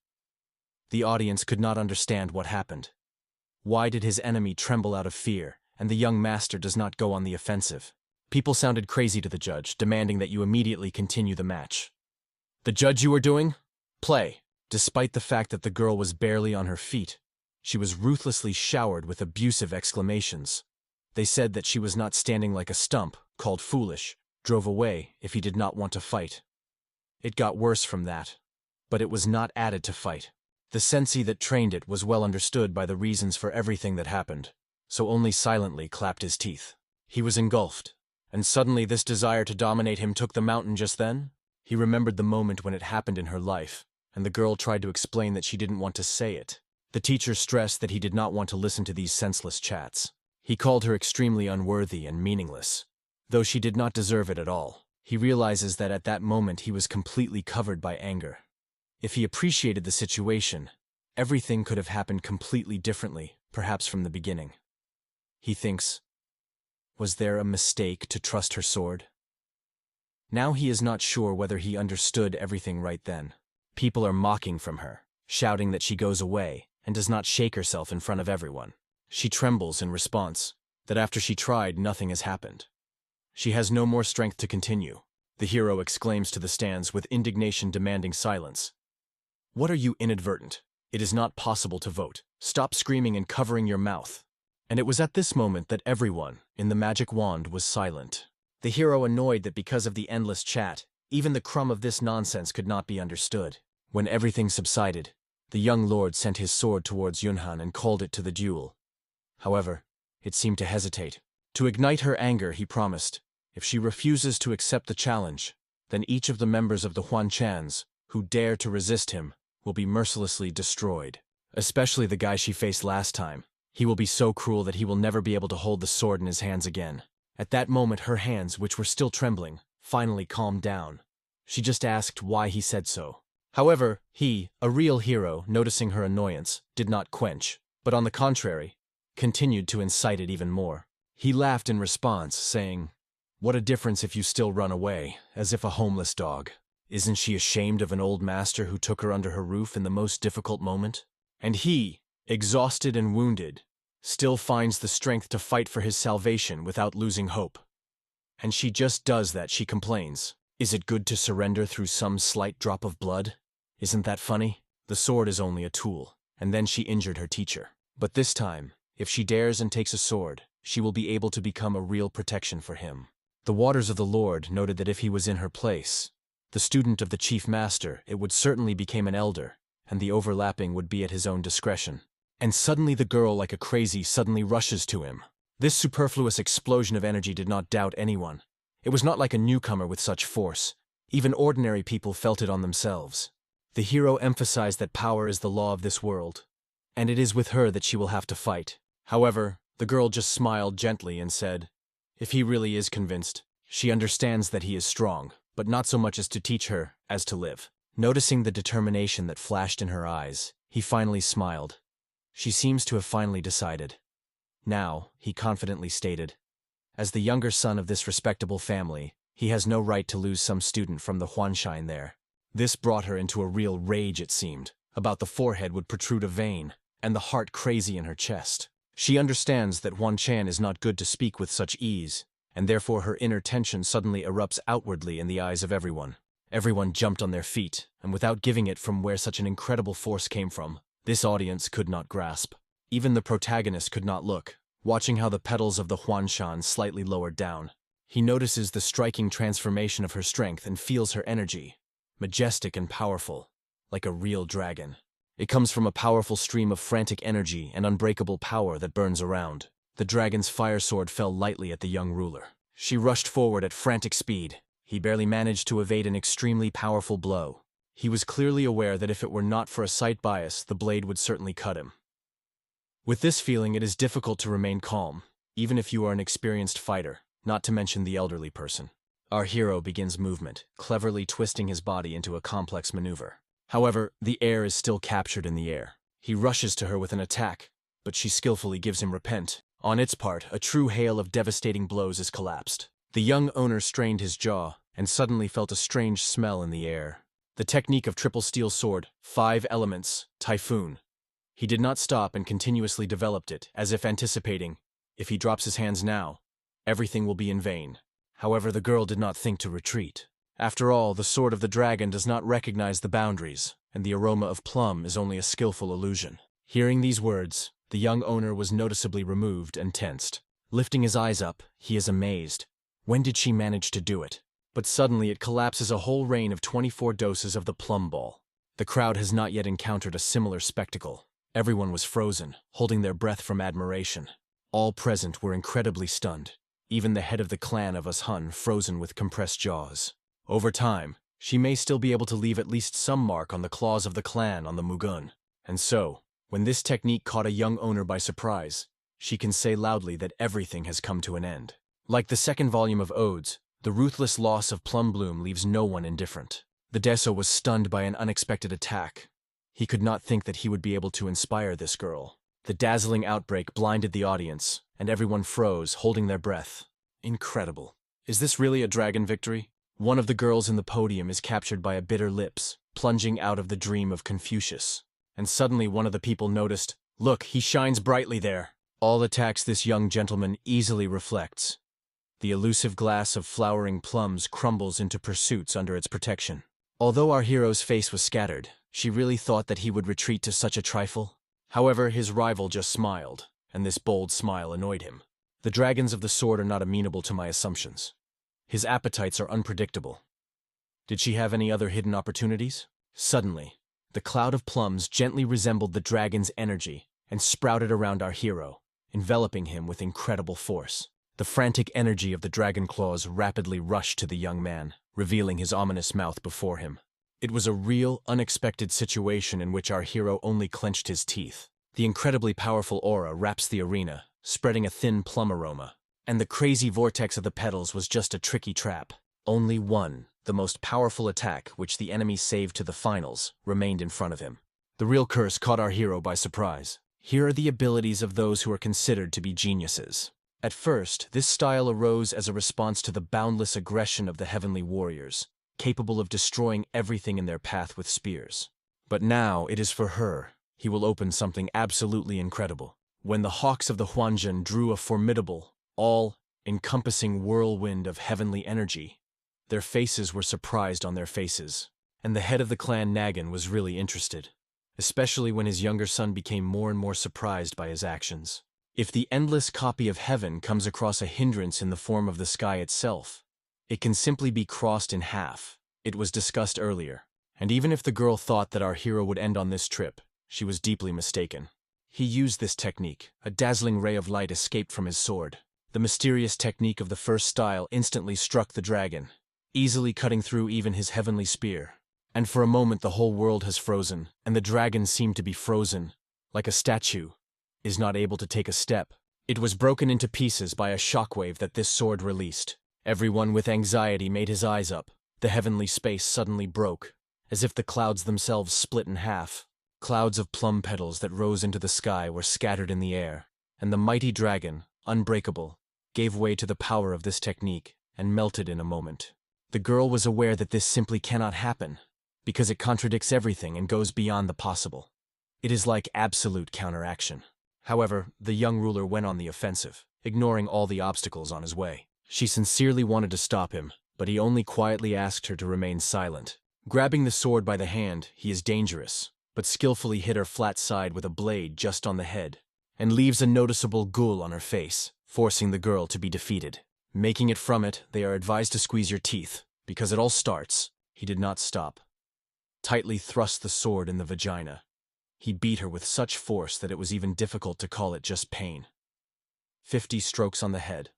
The audience could not understand what happened. Why did his enemy tremble out of fear, and the young master does not go on the offensive? People sounded crazy to the judge, demanding that you immediately continue the match. "The judge you are doing? Play." Despite the fact that the girl was barely on her feet, she was ruthlessly showered with abusive exclamations. They said that she was not standing like a stump, called foolish, drove away if he did not want to fight. It got worse from that, but it was not added to fight. The sensei that trained it was well understood by the reasons for everything that happened, so only silently clapped his teeth. He was engulfed, and suddenly this desire to dominate him took the mountain just then. He remembered the moment when it happened in her life, and the girl tried to explain that she didn't want to say it. The teacher stressed that he did not want to listen to these senseless chats. He called her extremely unworthy and meaningless, though she did not deserve it at all. He realizes that at that moment he was completely covered by anger. If he appreciated the situation, everything could have happened completely differently, perhaps from the beginning. He thinks, was there a mistake to trust her sword? Now he is not sure whether he understood everything right then. People are mocking from her, shouting that she goes away and does not shake herself in front of everyone. She trembles in response, that after she tried, nothing has happened. She has no more strength to continue. The hero exclaims to the stands with indignation demanding silence. What are you inadvertent? It is not possible to vote. Stop screaming and covering your mouth. And it was at this moment that everyone in the magic wand was silent. The hero annoyed that because of the endless chat, even the crumb of this nonsense could not be understood. When everything subsided, the young lord sent his sword towards Yunhan and called it to the duel. However, it seemed to hesitate. To ignite her anger, he promised, if she refuses to accept the challenge, then each of the members of the Huanchans who dare to resist him will be mercilessly destroyed. Especially the guy she faced last time. He will be so cruel that he will never be able to hold the sword in his hands again. At that moment, her hands, which were still trembling, finally calmed down. She just asked why he said so. However, he, a real hero, noticing her annoyance, did not quench, but on the contrary, continued to incite it even more. He laughed in response, saying, "What a difference if you still run away, as if a homeless dog. Isn't she ashamed of an old master who took her under her roof in the most difficult moment? And he, exhausted and wounded, still finds the strength to fight for his salvation without losing hope. And she just does that, she complains. Is it good to surrender through some slight drop of blood? Isn't that funny? The sword is only a tool." And then she injured her teacher. But this time, if she dares and takes a sword, she will be able to become a real protection for him. The Waters of the Lord noted that if he was in her place, the student of the chief master, it would certainly become an elder, and the overlapping would be at his own discretion. And suddenly the girl, like a crazy, suddenly rushes to him. This superfluous explosion of energy did not doubt anyone. It was not like a newcomer with such force. Even ordinary people felt it on themselves. The hero emphasized that power is the law of this world, and it is with her that she will have to fight. However, the girl just smiled gently and said, if he really is convinced, she understands that he is strong, but not so much as to teach her as to live. Noticing the determination that flashed in her eyes, he finally smiled. She seems to have finally decided. Now, he confidently stated, as the younger son of this respectable family, he has no right to lose some student from the Huanshine there. This brought her into a real rage, it seemed. About the forehead would protrude a vein, and the heart crazy in her chest. She understands that Huanchan is not good to speak with such ease, and therefore her inner tension suddenly erupts outwardly in the eyes of everyone. Everyone jumped on their feet, and without giving it from where such an incredible force came from, this audience could not grasp. Even the protagonist could not look, watching how the petals of the Huanshan slightly lowered down. He notices the striking transformation of her strength and feels her energy, majestic and powerful, like a real dragon. It comes from a powerful stream of frantic energy and unbreakable power that burns around. The dragon's fire sword fell lightly at the young ruler. She rushed forward at frantic speed. He barely managed to evade an extremely powerful blow. He was clearly aware that if it were not for a sight bias, the blade would certainly cut him. With this feeling, it is difficult to remain calm, even if you are an experienced fighter, not to mention the elderly person. Our hero begins movement, cleverly twisting his body into a complex maneuver. However, the heir is still captured in the air. He rushes to her with an attack, but she skillfully gives him repent. On its part, a true hail of devastating blows is collapsed. The young owner strained his jaw, and suddenly felt a strange smell in the air. The technique of triple steel sword, 5 elements, typhoon. He did not stop and continuously developed it, as if anticipating, if he drops his hands now, everything will be in vain. However, the girl did not think to retreat. After all, the sword of the dragon does not recognize the boundaries, and the aroma of plum is only a skillful illusion. Hearing these words, the young owner was noticeably removed and tensed. Lifting his eyes up, he is amazed. When did she manage to do it? But suddenly it collapses a whole rain of 24 doses of the plum ball. The crowd has not yet encountered a similar spectacle. Everyone was frozen, holding their breath from admiration. All present were incredibly stunned. Even the head of the clan of Ashun frozen with compressed jaws. Over time, she may still be able to leave at least some mark on the claws of the clan on the Mugun. And so, when this technique caught a young owner by surprise, she can say loudly that everything has come to an end. Like the second volume of Odes, the ruthless loss of Plum Bloom leaves no one indifferent. The Deso was stunned by an unexpected attack. He could not think that he would be able to inspire this girl. The dazzling outbreak blinded the audience, and everyone froze, holding their breath. Incredible. Is this really a dragon victory? One of the girls in the podium is captured by a bitter lips, plunging out of the dream of Confucius. And suddenly one of the people noticed, look, he shines brightly there. All attacks this young gentleman easily reflects. The elusive glass of flowering plums crumbles into pursuits under its protection. Although our hero's face was scattered, she really thought that he would retreat to such a trifle? However, his rival just smiled, and this bold smile annoyed him. The dragons of the sword are not amenable to my assumptions. His appetites are unpredictable. Did she have any other hidden opportunities? Suddenly, the cloud of plums gently resembled the dragon's energy and sprouted around our hero, enveloping him with incredible force. The frantic energy of the dragon claws rapidly rushed to the young man, revealing his ominous mouth before him. It was a real, unexpected situation in which our hero only clenched his teeth. The incredibly powerful aura wraps the arena, spreading a thin plum aroma, and the crazy vortex of the petals was just a tricky trap. Only one, the most powerful attack which the enemy saved to the finals, remained in front of him. The real curse caught our hero by surprise. Here are the abilities of those who are considered to be geniuses. At first, this style arose as a response to the boundless aggression of the heavenly warriors, capable of destroying everything in their path with spears. But now it is for her. He will open something absolutely incredible. When the hawks of the Huanzhen drew a formidable, all-encompassing whirlwind of heavenly energy, their faces were surprised on their faces, and the head of the clan Nagun was really interested, especially when his younger son became more and more surprised by his actions. If the endless copy of heaven comes across a hindrance in the form of the sky itself, it can simply be crossed in half. It was discussed earlier, and even if the girl thought that our hero would end on this trip, she was deeply mistaken. He used this technique. A dazzling ray of light escaped from his sword. The mysterious technique of the first style instantly struck the dragon, easily cutting through even his heavenly spear. And for a moment the whole world has frozen, and the dragon seemed to be frozen, like a statue, is not able to take a step. It was broken into pieces by a shockwave that this sword released. Everyone with anxiety made his eyes up. The heavenly space suddenly broke, as if the clouds themselves split in half. Clouds of plum petals that rose into the sky were scattered in the air, and the mighty dragon, unbreakable, gave way to the power of this technique and melted in a moment. The girl was aware that this simply cannot happen, because it contradicts everything and goes beyond the possible. It is like absolute counteraction. However, the young ruler went on the offensive, ignoring all the obstacles on his way. She sincerely wanted to stop him, but he only quietly asked her to remain silent. Grabbing the sword by the hand, he is dangerous, but skillfully hit her flat side with a blade just on the head, and leaves a noticeable ghoul on her face, forcing the girl to be defeated. Making it from it, they are advised to squeeze your teeth, because it all starts. He did not stop. Tightly thrust the sword in the vagina. He beat her with such force that it was even difficult to call it just pain. 50 strokes on the head.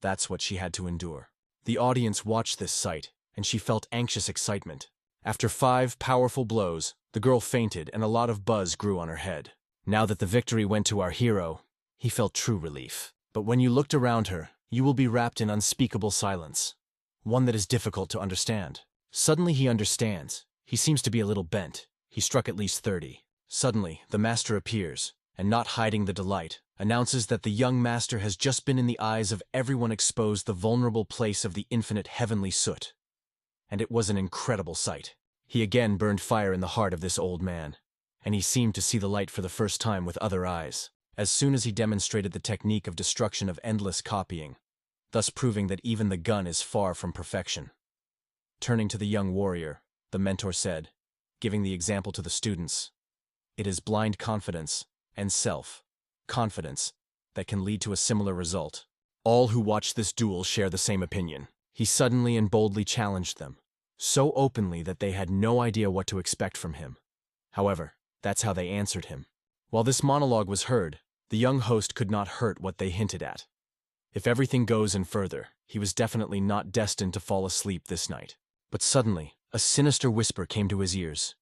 That's what she had to endure. The audience watched this sight, and she felt anxious excitement. After 5 powerful blows, the girl fainted and a lot of buzz grew on her head. Now that the victory went to our hero, he felt true relief. But when you looked around her, you will be wrapped in unspeakable silence. One that is difficult to understand. Suddenly he understands. He seems to be a little bent. He struck at least 30. Suddenly, the master appears, and not hiding the delight, announces that the young master has just been in the eyes of everyone exposed the vulnerable place of the infinite heavenly soot. And it was an incredible sight. He again burned fire in the heart of this old man, and he seemed to see the light for the first time with other eyes, as soon as he demonstrated the technique of destruction of endless copying, thus proving that even the gun is far from perfection. Turning to the young warrior, the mentor said, giving the example to the students, "It is blind confidence and self-confidence that can lead to a similar result." All who watched this duel share the same opinion. He suddenly and boldly challenged them, so openly that they had no idea what to expect from him. However, that's how they answered him. While this monologue was heard, the young host could not hurt what they hinted at. If everything goes in further, he was definitely not destined to fall asleep this night. But suddenly, a sinister whisper came to his ears.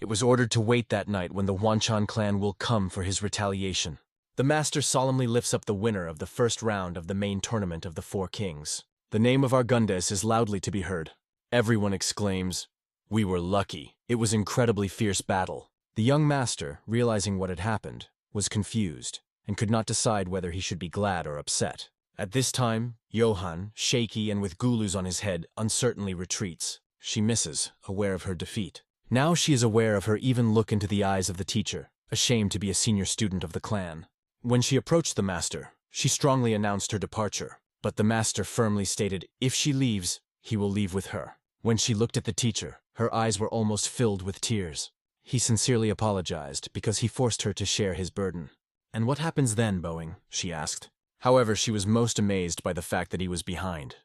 It was ordered to wait that night when the Wanchan clan will come for his retaliation. The master solemnly lifts up the winner of the first round of the main tournament of the 4 kings. The name of Argundes is loudly to be heard. Everyone exclaims, "We were lucky." It was incredibly fierce battle. The young master, realizing what had happened, was confused, and could not decide whether he should be glad or upset. At this time, Johann, shaky and with gulus on his head, uncertainly retreats. She misses, aware of her defeat. Now she is aware of her even look into the eyes of the teacher, ashamed to be a senior student of the clan. When she approached the master, she strongly announced her departure. But the master firmly stated if she leaves, he will leave with her. When she looked at the teacher, her eyes were almost filled with tears. He sincerely apologized because he forced her to share his burden. "And what happens then, Boeing?" she asked. However, she was most amazed by the fact that he was behind.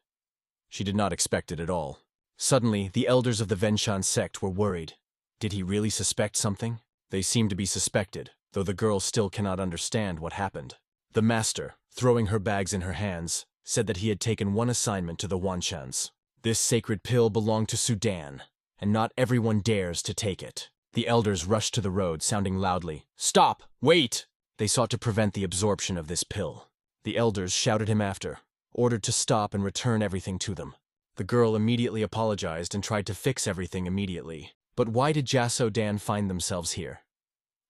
She did not expect it at all. Suddenly, the elders of the Venshan sect were worried. Did he really suspect something? They seemed to be suspected, though the girl still cannot understand what happened. The master, throwing her bags in her hands, said that he had taken one assignment to the Wanshans. This sacred pill belonged to Sudan, and not everyone dares to take it. The elders rushed to the road, sounding loudly, "Stop! Wait!" They sought to prevent the absorption of this pill. The elders shouted him after, ordered to stop and return everything to them. The girl immediately apologized and tried to fix everything immediately. But why did Jaso-dan find themselves here?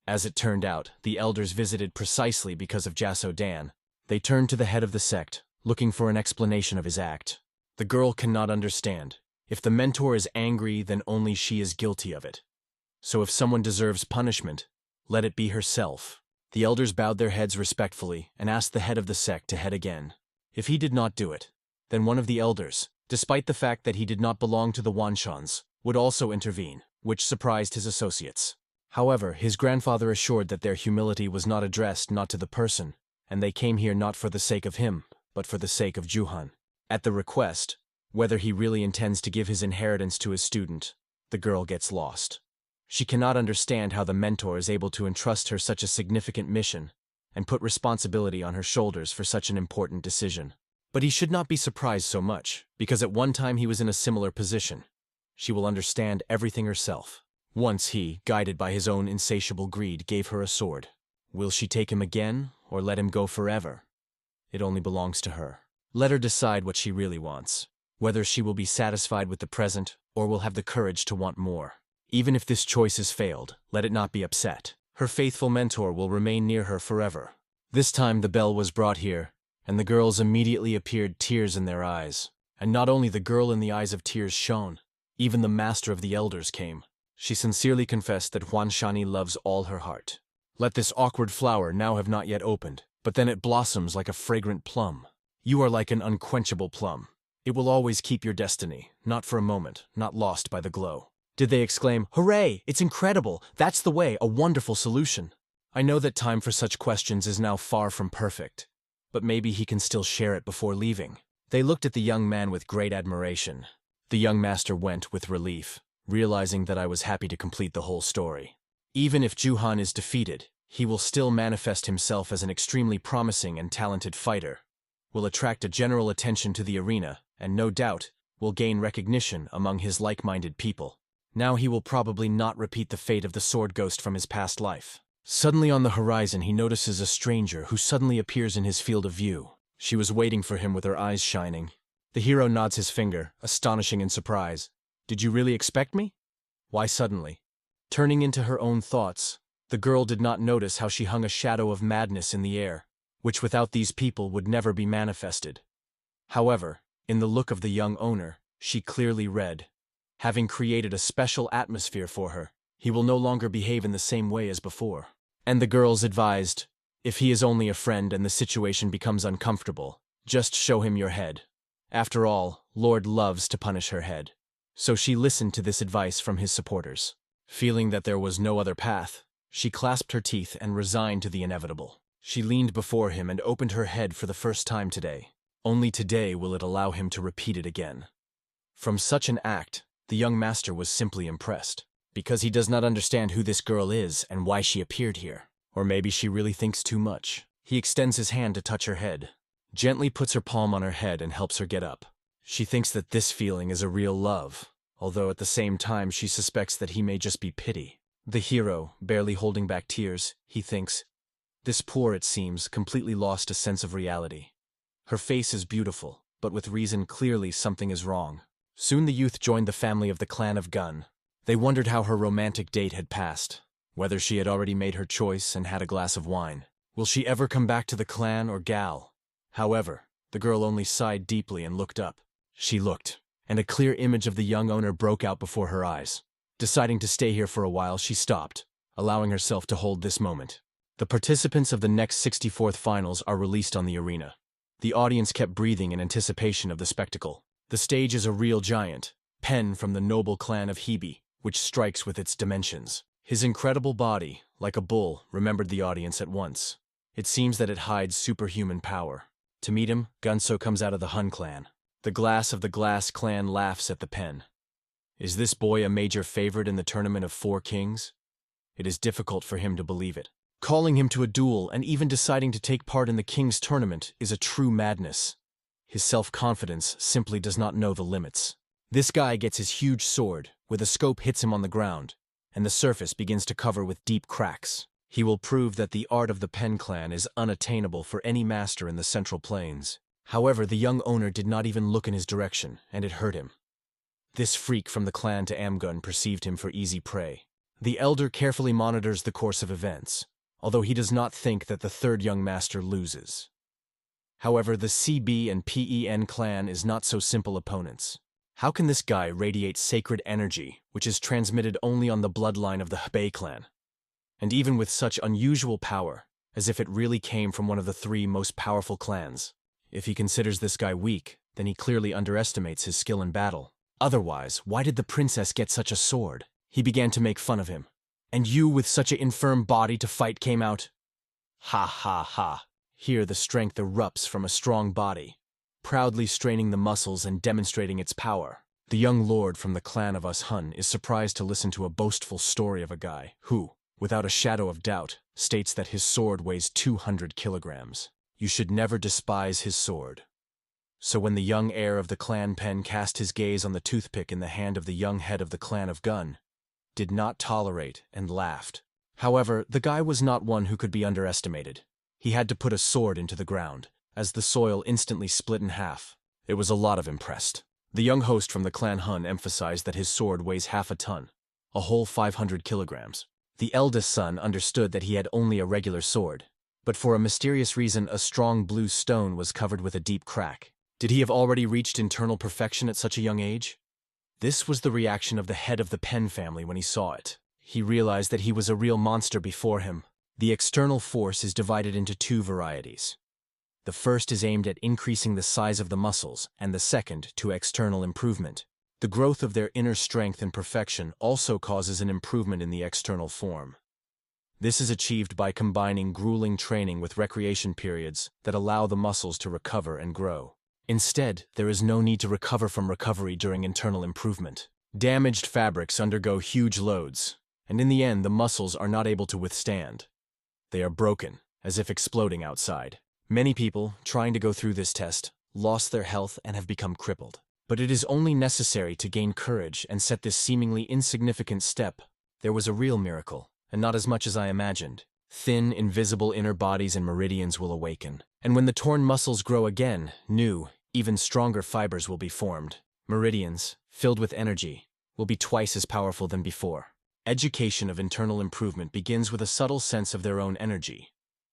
As it turned out, the elders visited precisely because of Jaso-dan. They turned to the head of the sect, looking for an explanation of his act. The girl cannot understand. If the mentor is angry, then only she is guilty of it. So if someone deserves punishment, let it be herself. The elders bowed their heads respectfully and asked the head of the sect to head again. If he did not do it, then one of the elders, despite the fact that he did not belong to the Wanshans, would also intervene, which surprised his associates. However, his grandfather assured that their humility was not addressed not to the person, and they came here not for the sake of him, but for the sake of Juhan. At the request, whether he really intends to give his inheritance to his student, the girl gets lost. She cannot understand how the mentor is able to entrust her such a significant mission and put responsibility on her shoulders for such an important decision. But he should not be surprised so much, because at one time he was in a similar position. She will understand everything herself. Once he, guided by his own insatiable greed, gave her a sword. Will she take him again, or let him go forever? It only belongs to her. Let her decide what she really wants, whether she will be satisfied with the present or will have the courage to want more. Even if this choice has failed, let it not be upset. Her faithful mentor will remain near her forever. This time the bell was brought here, and the girls immediately appeared, tears in their eyes. And not only the girl in the eyes of tears shone, even the master of the elders came. She sincerely confessed that Huanshani loves all her heart. Let this awkward flower now have not yet opened, but then it blossoms like a fragrant plum. You are like an unquenchable plum. It will always keep your destiny, not for a moment, not lost by the glow. Did they exclaim, "Hooray! It's incredible! That's the way, a wonderful solution!" I know that time for such questions is now far from perfect, but maybe he can still share it before leaving. They looked at the young man with great admiration. The young master went with relief, realizing that I was happy to complete the whole story. Even if Juhan is defeated, he will still manifest himself as an extremely promising and talented fighter, will attract a general attention to the arena, and no doubt will gain recognition among his like-minded people. Now he will probably not repeat the fate of the sword ghost from his past life. Suddenly on the horizon he notices a stranger who suddenly appears in his field of view. She was waiting for him with her eyes shining. The hero nods his finger, astonishing in surprise. "Did you really expect me?" "Why suddenly?" Turning into her own thoughts, the girl did not notice how she hung a shadow of madness in the air, which without these people would never be manifested. However, in the look of the young owner, she clearly read, having created a special atmosphere for her, he will no longer behave in the same way as before. And the girls advised, if he is only a friend and the situation becomes uncomfortable, just show him your head. After all, Lord loves to punish her head. So she listened to this advice from his supporters. Feeling that there was no other path, she clasped her teeth and resigned to the inevitable. She leaned before him and opened her head for the first time today. Only today will it allow him to repeat it again. From such an act, the young master was simply impressed, because he does not understand who this girl is and why she appeared here. Or maybe she really thinks too much. He extends his hand to touch her head, gently puts her palm on her head and helps her get up. She thinks that this feeling is a real love, although at the same time she suspects that he may just be pity. The hero, barely holding back tears, he thinks, this poor, it seems, completely lost a sense of reality. Her face is beautiful, but with reason clearly something is wrong. Soon the youth joined the family of the clan of Gun. They wondered how her romantic date had passed, whether she had already made her choice and had a glass of wine. Will she ever come back to the clan or gal? However, the girl only sighed deeply and looked up. She looked, and a clear image of the young owner broke out before her eyes. Deciding to stay here for a while, she stopped, allowing herself to hold this moment. The participants of the next 64th finals are released on the arena. The audience kept breathing in anticipation of the spectacle. The stage is a real giant, Pen from the noble clan of Hebe, which strikes with its dimensions. His incredible body, like a bull, remembered the audience at once. It seems that it hides superhuman power. To meet him, Gunso comes out of the Hun clan. The Glass of the Glass clan laughs at the Pen. Is this boy a major favorite in the tournament of 4 kings? It is difficult for him to believe it. Calling him to a duel and even deciding to take part in the king's tournament is a true madness. His self-confidence simply does not know the limits. This guy gets his huge sword, where the scope hits him on the ground, and the surface begins to cover with deep cracks. He will prove that the art of the Pen clan is unattainable for any master in the Central Plains. However, the young owner did not even look in his direction, and it hurt him. This freak from the clan to Amgun perceived him for easy prey. The elder carefully monitors the course of events, although he does not think that the third young master loses. However, the CB and PEN clan is not so simple opponents. How can this guy radiate sacred energy, which is transmitted only on the bloodline of the Hebei clan? And even with such unusual power, as if it really came from one of the 3 most powerful clans. If he considers this guy weak, then he clearly underestimates his skill in battle. Otherwise, why did the princess get such a sword? He began to make fun of him. And you with such an infirm body to fight came out? Ha ha ha. Here the strength erupts from a strong body, proudly straining the muscles and demonstrating its power. The young lord from the clan of us Hun is surprised to listen to a boastful story of a guy who, without a shadow of doubt, states that his sword weighs 200 kilograms. You should never despise his sword. So when the young heir of the clan Pen cast his gaze on the toothpick in the hand of the young head of the clan of Gun, did not tolerate and laughed. However, the guy was not one who could be underestimated. He had to put a sword into the ground, as the soil instantly split in half. It was a lot of impressed. The young host from the clan Hun emphasized that his sword weighs half a ton, a whole 500 kilograms. The eldest son understood that he had only a regular sword, but for a mysterious reason a strong blue stone was covered with a deep crack. Did he have already reached internal perfection at such a young age? This was the reaction of the head of the Pen family when he saw it. He realized that he was a real monster before him. The external force is divided into 2 varieties. The first is aimed at increasing the size of the muscles, and the second to external improvement. The growth of their inner strength and perfection also causes an improvement in the external form. This is achieved by combining grueling training with recreation periods that allow the muscles to recover and grow. Instead, there is no need to recover from recovery during internal improvement. Damaged fabrics undergo huge loads, and in the end the muscles are not able to withstand. They are broken, as if exploding outside. Many people, trying to go through this test, lost their health and have become crippled. But it is only necessary to gain courage and set this seemingly insignificant step. There was a real miracle, and not as much as I imagined. Thin, invisible inner bodies and meridians will awaken. And when the torn muscles grow again, new, even stronger fibers will be formed. Meridians, filled with energy, will be twice as powerful than before. Education of internal improvement begins with a subtle sense of their own energy.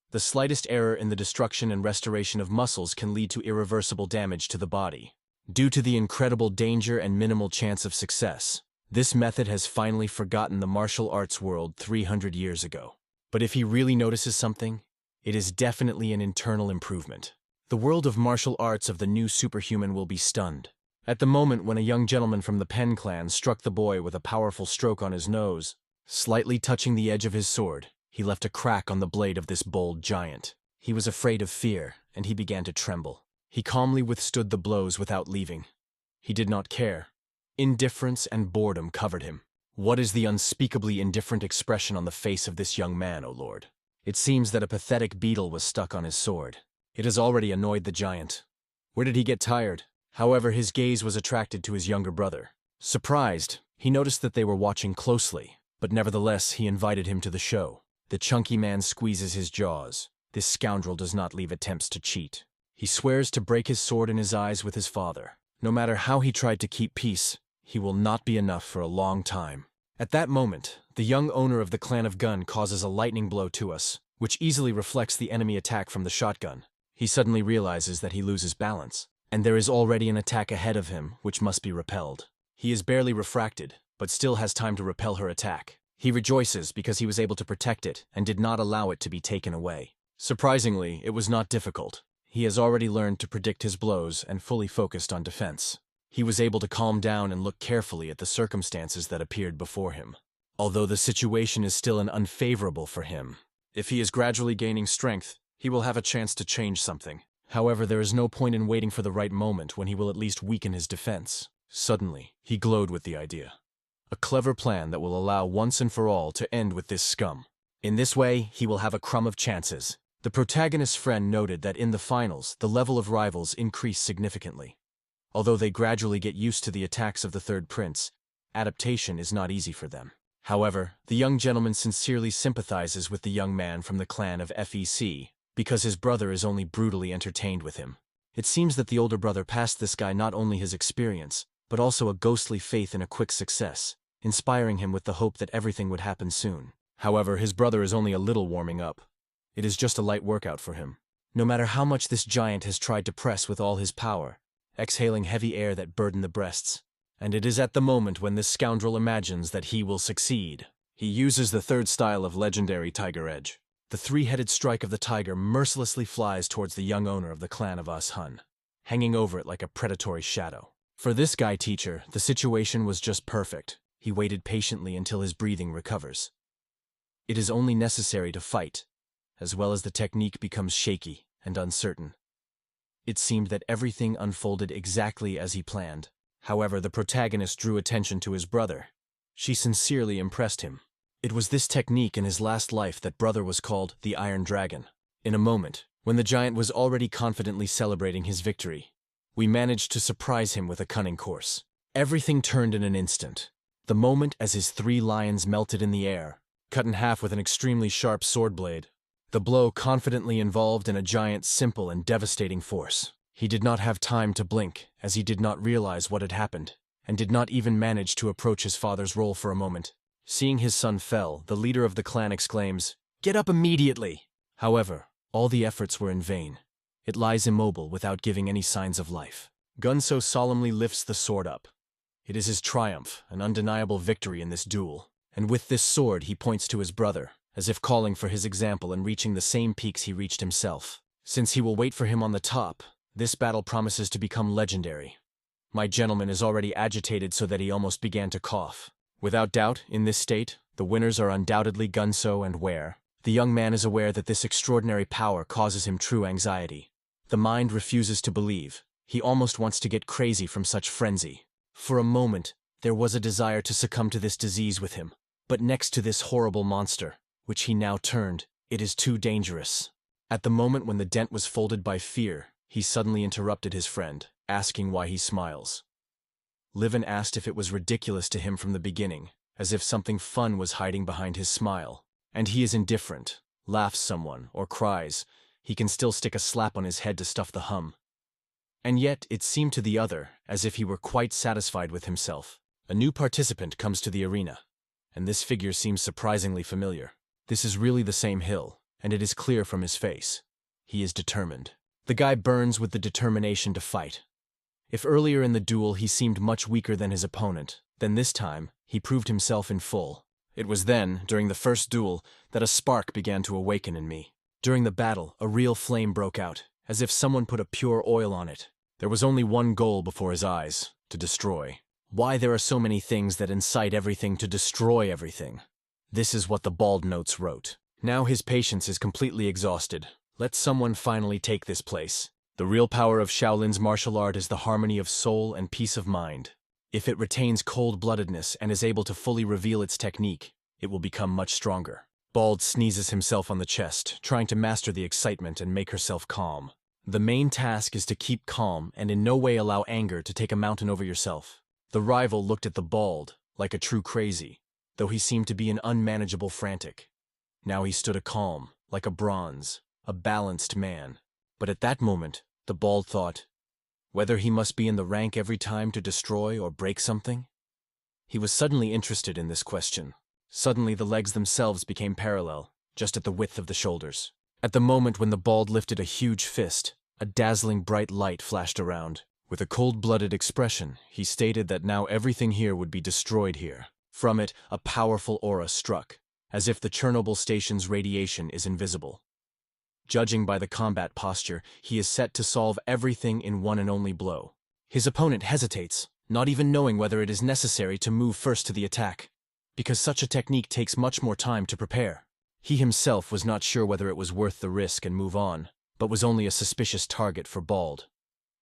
The slightest error in the destruction and restoration of muscles can lead to irreversible damage to the body. Due to the incredible danger and minimal chance of success, this method has finally forgotten the martial arts world 300 years ago. But if he really notices something, it is definitely an internal improvement. The world of martial arts of the new superhuman will be stunned. At the moment when a young gentleman from the Pen clan struck the boy with a powerful stroke on his nose, slightly touching the edge of his sword, he left a crack on the blade of this bold giant. He was afraid of fear, and he began to tremble. He calmly withstood the blows without leaving. He did not care. Indifference and boredom covered him. What is the unspeakably indifferent expression on the face of this young man, O Lord? It seems that a pathetic beetle was stuck on his sword. It has already annoyed the giant. Where did he get tired? However, his gaze was attracted to his younger brother. Surprised, he noticed that they were watching closely, but nevertheless he invited him to the show. The chunky man squeezes his jaws. This scoundrel does not leave attempts to cheat. He swears to break his sword in his eyes with his father. No matter how he tried to keep peace, he will not be enough for a long time. At that moment, the young owner of the clan of Gun causes a lightning blow to us, which easily reflects the enemy attack from the shotgun. He suddenly realizes that he loses balance, and there is already an attack ahead of him which must be repelled. He is barely refracted, but still has time to repel her attack. He rejoices because he was able to protect it and did not allow it to be taken away. Surprisingly, it was not difficult. He has already learned to predict his blows and fully focused on defense. He was able to calm down and look carefully at the circumstances that appeared before him. Although the situation is still unfavorable for him, if he is gradually gaining strength, he will have a chance to change something. However, there is no point in waiting for the right moment when he will at least weaken his defense. Suddenly, he glowed with the idea. A clever plan that will allow once and for all to end with this scum. In this way, he will have a crumb of chances. The protagonist's friend noted that in the finals, the level of rivals increased significantly. Although they gradually get used to the attacks of the third prince, adaptation is not easy for them. However, the young gentleman sincerely sympathizes with the young man from the clan of FEC, because his brother is only brutally entertained with him. It seems that the older brother passed this guy not only his experience, but also a ghostly faith in a quick success, inspiring him with the hope that everything would happen soon. However, his brother is only a little warming up. It is just a light workout for him. No matter how much this giant has tried to press with all his power, exhaling heavy air that burden the breasts. And it is at the moment when this scoundrel imagines that he will succeed. He uses the third style of legendary Tiger Edge. The three-headed strike of the tiger mercilessly flies towards the young owner of the clan of Hun, hanging over it like a predatory shadow. For this guy teacher, the situation was just perfect. He waited patiently until his breathing recovers. It is only necessary to fight, as well as the technique becomes shaky and uncertain. It seemed that everything unfolded exactly as he planned. However, the protagonist drew attention to his brother. She sincerely impressed him. It was this technique in his last life that brother was called the Iron Dragon. In a moment, when the giant was already confidently celebrating his victory, we managed to surprise him with a cunning course. Everything turned in an instant. The moment as his three lions melted in the air, cut in half with an extremely sharp sword blade. The blow confidently involved in a giant's simple and devastating force. He did not have time to blink, as he did not realize what had happened, and did not even manage to approach his father's role for a moment. Seeing his son fell, the leader of the clan exclaims, "Get up immediately!" However, all the efforts were in vain. It lies immobile without giving any signs of life. Gunso solemnly lifts the sword up. It is his triumph, an undeniable victory in this duel. And with this sword he points to his brother, as if calling for his example and reaching the same peaks he reached himself. Since he will wait for him on the top, this battle promises to become legendary. My gentleman is already agitated so that he almost began to cough. Without doubt, in this state, the winners are undoubtedly Gunso and Ware. The young man is aware that this extraordinary power causes him true anxiety. The mind refuses to believe. He almost wants to get crazy from such frenzy. For a moment, there was a desire to succumb to this disease with him. But next to this horrible monster, which he now turned, it is too dangerous. At the moment when the dent was folded by fear, he suddenly interrupted his friend, asking why he smiles. Livin asked if it was ridiculous to him from the beginning, as if something fun was hiding behind his smile. And he is indifferent, laughs someone, or cries. He can still stick a slap on his head to stuff the hum. And yet, it seemed to the other as if he were quite satisfied with himself. A new participant comes to the arena, and this figure seems surprisingly familiar. This is really the same Hill, and it is clear from his face. He is determined. The guy burns with the determination to fight. If earlier in the duel he seemed much weaker than his opponent, then this time he proved himself in full. It was then, during the first duel, that a spark began to awaken in me. During the battle, a real flame broke out, as if someone put a pure oil on it. There was only one goal before his eyes: to destroy. Why there are so many things that incite everything to destroy everything? This is what the bald notes wrote. Now his patience is completely exhausted. Let someone finally take this place. The real power of Shaolin's martial art is the harmony of soul and peace of mind. If it retains cold-bloodedness and is able to fully reveal its technique, it will become much stronger. Bald sneezes himself on the chest, trying to master the excitement and make herself calm. The main task is to keep calm and in no way allow anger to take a mountain over yourself. The rival looked at the bald, like a true crazy, though he seemed to be an unmanageable frantic. Now he stood a calm, like a bronze, a balanced man. But at that moment, the bald thought, whether he must be in the rank every time to destroy or break something? He was suddenly interested in this question. Suddenly the legs themselves became parallel, just at the width of the shoulders. At the moment when the bald lifted a huge fist, a dazzling bright light flashed around. With a cold-blooded expression, he stated that now everything here would be destroyed here. From it, a powerful aura struck, as if the Chernobyl station's radiation is invisible. Judging by the combat posture, he is set to solve everything in one and only blow. His opponent hesitates, not even knowing whether it is necessary to move first to the attack, because such a technique takes much more time to prepare. He himself was not sure whether it was worth the risk and move on, but was only a suspicious target for Bald.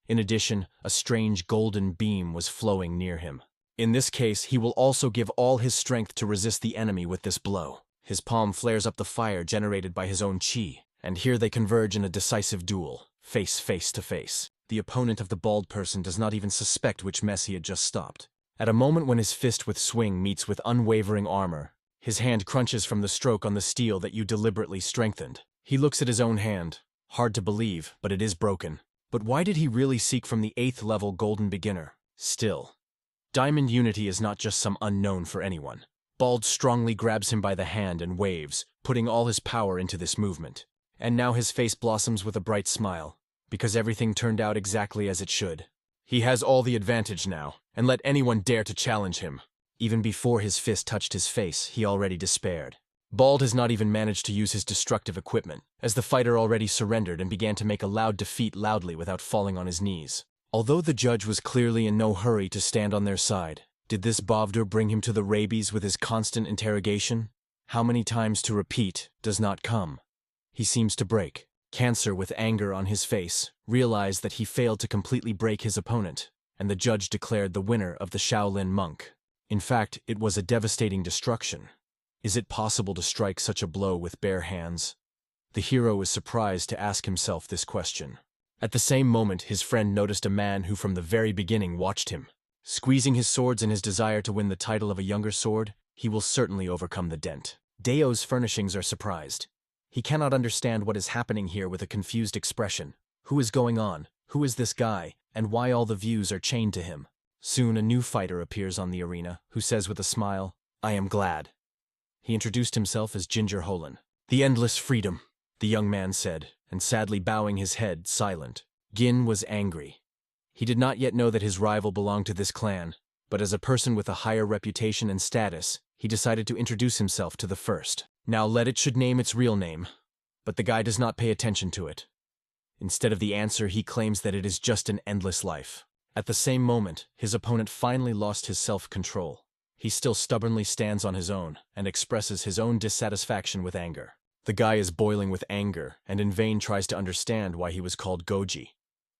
In addition, a strange golden beam was flowing near him. In this case, he will also give all his strength to resist the enemy with this blow. His palm flares up the fire generated by his own chi, and here they converge in a decisive duel, face to face. The opponent of the bald person does not even suspect which mess he had just stopped. At a moment when his fist with swing meets with unwavering armor, his hand crunches from the stroke on the steel that you deliberately strengthened. He looks at his own hand. Hard to believe, but it is broken. But why did he really seek from the 8th level golden beginner? Still, Diamond Unity is not just some unknown for anyone. Bald strongly grabs him by the hand and waves, putting all his power into this movement. And now his face blossoms with a bright smile, because everything turned out exactly as it should. He has all the advantage now, and let anyone dare to challenge him. Even before his fist touched his face, he already despaired. Bald has not even managed to use his destructive equipment, as the fighter already surrendered and began to make a loud defeat loudly without falling on his knees. Although the judge was clearly in no hurry to stand on their side, did this Bavdur bring him to the rabies with his constant interrogation? How many times to repeat does not come. He seems to break. Cancer with anger on his face, realized that he failed to completely break his opponent, and the judge declared the winner of the Shaolin monk. In fact, it was a devastating destruction. Is it possible to strike such a blow with bare hands? The hero is surprised to ask himself this question. At the same moment, his friend noticed a man who from the very beginning watched him. Squeezing his swords in his desire to win the title of a younger sword, he will certainly overcome the dent. Deo's furnishings are surprised. He cannot understand what is happening here with a confused expression. Who is going on? Who is this guy? And why all the views are chained to him? Soon a new fighter appears on the arena, who says with a smile, "I am glad." He introduced himself as Ginger Holen. "The endless freedom," the young man said, and sadly bowing his head, silent. Gin was angry. He did not yet know that his rival belonged to this clan, but as a person with a higher reputation and status, he decided to introduce himself to the first. Now let it should name its real name, but the guy does not pay attention to it. Instead of the answer, he claims that it is just an endless life. At the same moment, his opponent finally lost his self-control. He still stubbornly stands on his own and expresses his own dissatisfaction with anger. The guy is boiling with anger and in vain tries to understand why he was called Goji.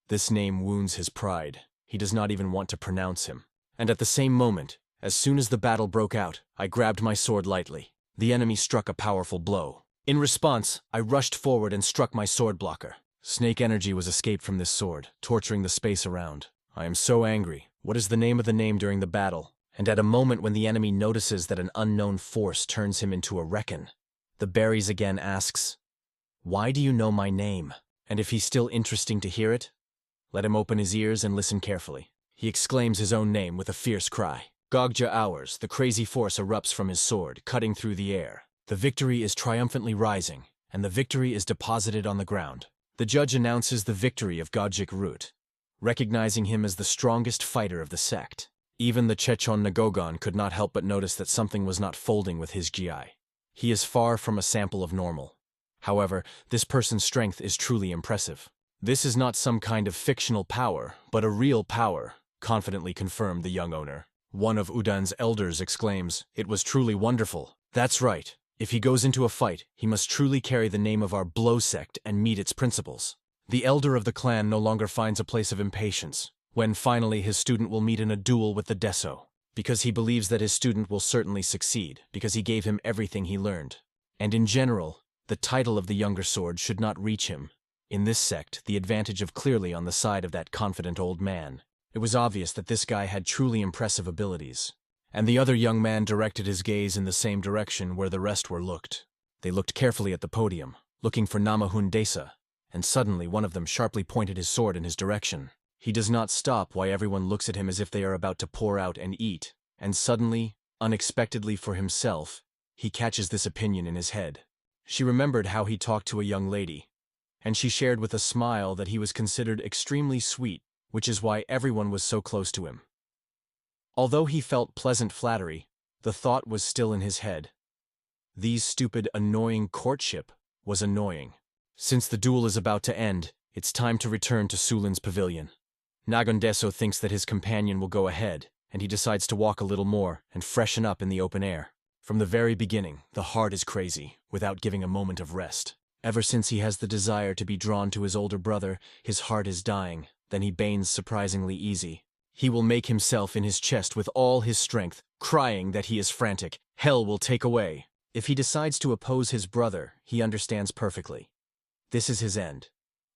This name wounds his pride. He does not even want to pronounce him. And at the same moment, as soon as the battle broke out, I grabbed my sword lightly. The enemy struck a powerful blow. In response, I rushed forward and struck my sword blocker. Snake energy was escaped from this sword, torturing the space around. I am so angry. What is the name of the name during the battle? And at a moment when the enemy notices that an unknown force turns him into a reckon, the berries again asks, "Why do you know my name?" And if he's still interesting to hear it, let him open his ears and listen carefully. He exclaims his own name with a fierce cry. Gogja hours, the crazy force erupts from his sword, cutting through the air. The victory is triumphantly rising, and the victory is deposited on the ground. The judge announces the victory of Gojik Root, recognizing him as the strongest fighter of the sect. Even the Chechon Nagogon could not help but notice that something was not folding with his GI. He is far from a sample of normal. However, this person's strength is truly impressive. This is not some kind of fictional power, but a real power, confidently confirmed the young owner. One of Udan's elders exclaims, "It was truly wonderful." That's right. If he goes into a fight, he must truly carry the name of our Blow sect and meet its principles. The elder of the clan no longer finds a place of impatience when finally his student will meet in a duel with the Deso, because he believes that his student will certainly succeed, because he gave him everything he learned. And in general, the title of the younger sword should not reach him. In this sect, the advantage of clearly on the side of that confident old man. It was obvious that this guy had truly impressive abilities. And the other young man directed his gaze in the same direction where the rest were looked. They looked carefully at the podium, looking for Namahun Desa, and suddenly one of them sharply pointed his sword in his direction. He does not stop while everyone looks at him as if they are about to pour out and eat, and suddenly, unexpectedly for himself, he catches this opinion in his head. She remembered how he talked to a young lady, and she shared with a smile that he was considered extremely sweet, which is why everyone was so close to him. Although he felt pleasant flattery, the thought was still in his head. These stupid, annoying courtship was annoying. Since the duel is about to end, it's time to return to Sulin's pavilion. Nagundeso thinks that his companion will go ahead, and he decides to walk a little more and freshen up in the open air. From the very beginning, the heart is crazy, without giving a moment of rest. Ever since he has the desire to be drawn to his older brother, his heart is dying, then he banes surprisingly easy. He will make himself in his chest with all his strength, crying that he is frantic. Hell will take away. If he decides to oppose his brother, he understands perfectly. This is his end.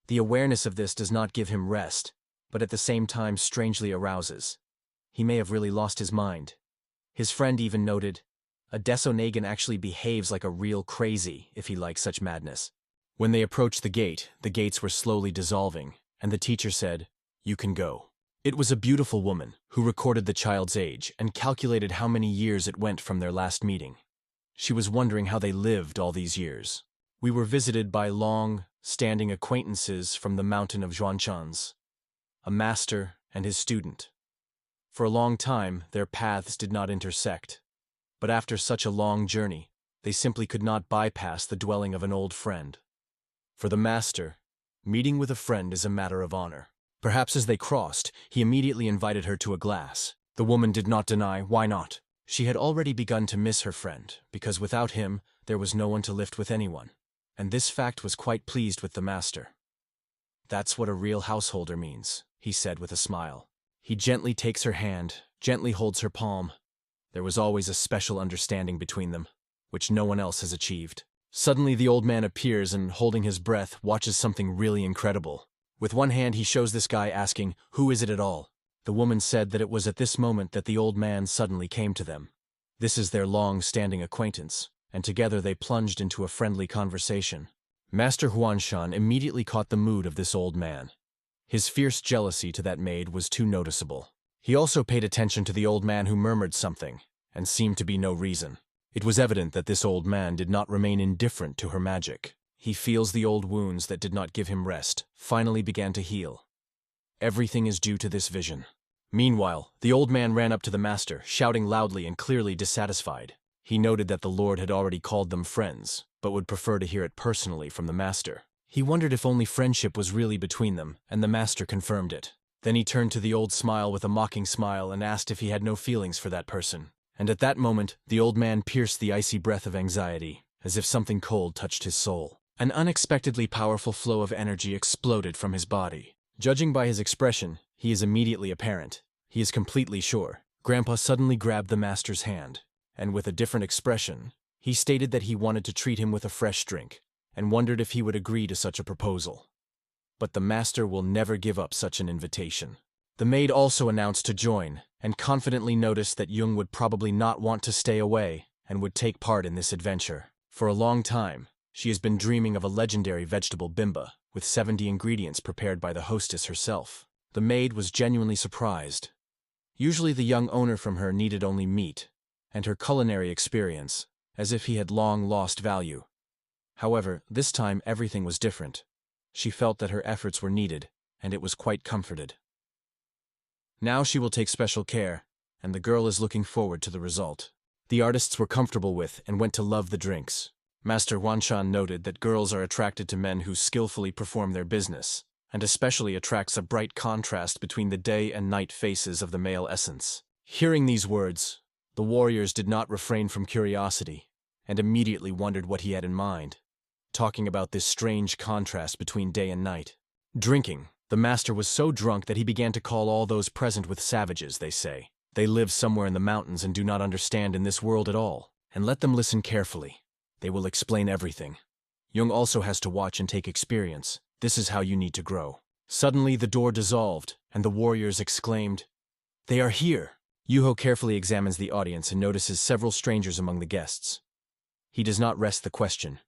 The awareness of this does not give him rest, but at the same time strangely arouses. He may have really lost his mind. His friend even noted, Adesso Nagan actually behaves like a real crazy if he likes such madness. When they approached the gates were slowly dissolving, and the teacher said, "You can go." It was a beautiful woman who recorded the child's age and calculated how many years it went from their last meeting. She was wondering how they lived all these years. We were visited by long-standing acquaintances from the mountain of Zhuanchans, a master and his student. For a long time, their paths did not intersect. But after such a long journey, they simply could not bypass the dwelling of an old friend. For the master, meeting with a friend is a matter of honor. Perhaps as they crossed, he immediately invited her to a glass. The woman did not deny, why not? She had already begun to miss her friend, because without him, there was no one to lift with anyone. And this fact was quite pleased with the master. "That's what a real householder means," he said with a smile. He gently takes her hand, gently holds her palm. There was always a special understanding between them, which no one else has achieved. Suddenly the old man appears and, holding his breath, watches something really incredible. With one hand he shows this guy asking, "Who is it at all?" The woman said that it was at this moment that the old man suddenly came to them. This is their long-standing acquaintance, and together they plunged into a friendly conversation. Master Huanshan immediately caught the mood of this old man. His fierce jealousy to that maid was too noticeable. He also paid attention to the old man who murmured something, and seemed to be no reason. It was evident that this old man did not remain indifferent to her magic. He feels the old wounds that did not give him rest, finally began to heal. Everything is due to this vision. Meanwhile, the old man ran up to the master, shouting loudly and clearly dissatisfied. He noted that the Lord had already called them friends, but would prefer to hear it personally from the master. He wondered if only friendship was really between them, and the master confirmed it. Then he turned to the old smile with a mocking smile and asked if he had no feelings for that person. And at that moment, the old man pierced the icy breath of anxiety, as if something cold touched his soul. An unexpectedly powerful flow of energy exploded from his body. Judging by his expression, he is immediately apparent. He is completely sure. Grandpa suddenly grabbed the master's hand, and with a different expression, he stated that he wanted to treat him with a fresh drink, and wondered if he would agree to such a proposal. But the master will never give up such an invitation. The maid also announced to join, and confidently noticed that Jung would probably not want to stay away, and would take part in this adventure. For a long time, she has been dreaming of a legendary vegetable bimba, with 70 ingredients prepared by the hostess herself. The maid was genuinely surprised. Usually the young owner from her needed only meat, and her culinary experience, as if he had long lost value. However, this time everything was different. She felt that her efforts were needed, and it was quite comforted. Now she will take special care, and the girl is looking forward to the result. The artists were comfortable with and went to love the drinks. Master Wanshan noted that girls are attracted to men who skillfully perform their business, and especially attracts a bright contrast between the day and night faces of the male essence. Hearing these words, the warriors did not refrain from curiosity, and immediately wondered what he had in mind, talking about this strange contrast between day and night. Drinking, the master was so drunk that he began to call all those present with savages, they say. They live somewhere in the mountains and do not understand in this world at all. And let them listen carefully. They will explain everything. Jung also has to watch and take experience. This is how you need to grow. Suddenly the door dissolved, and the warriors exclaimed, "They are here!" Yuho carefully examines the audience and notices several strangers among the guests. He does not rest the question.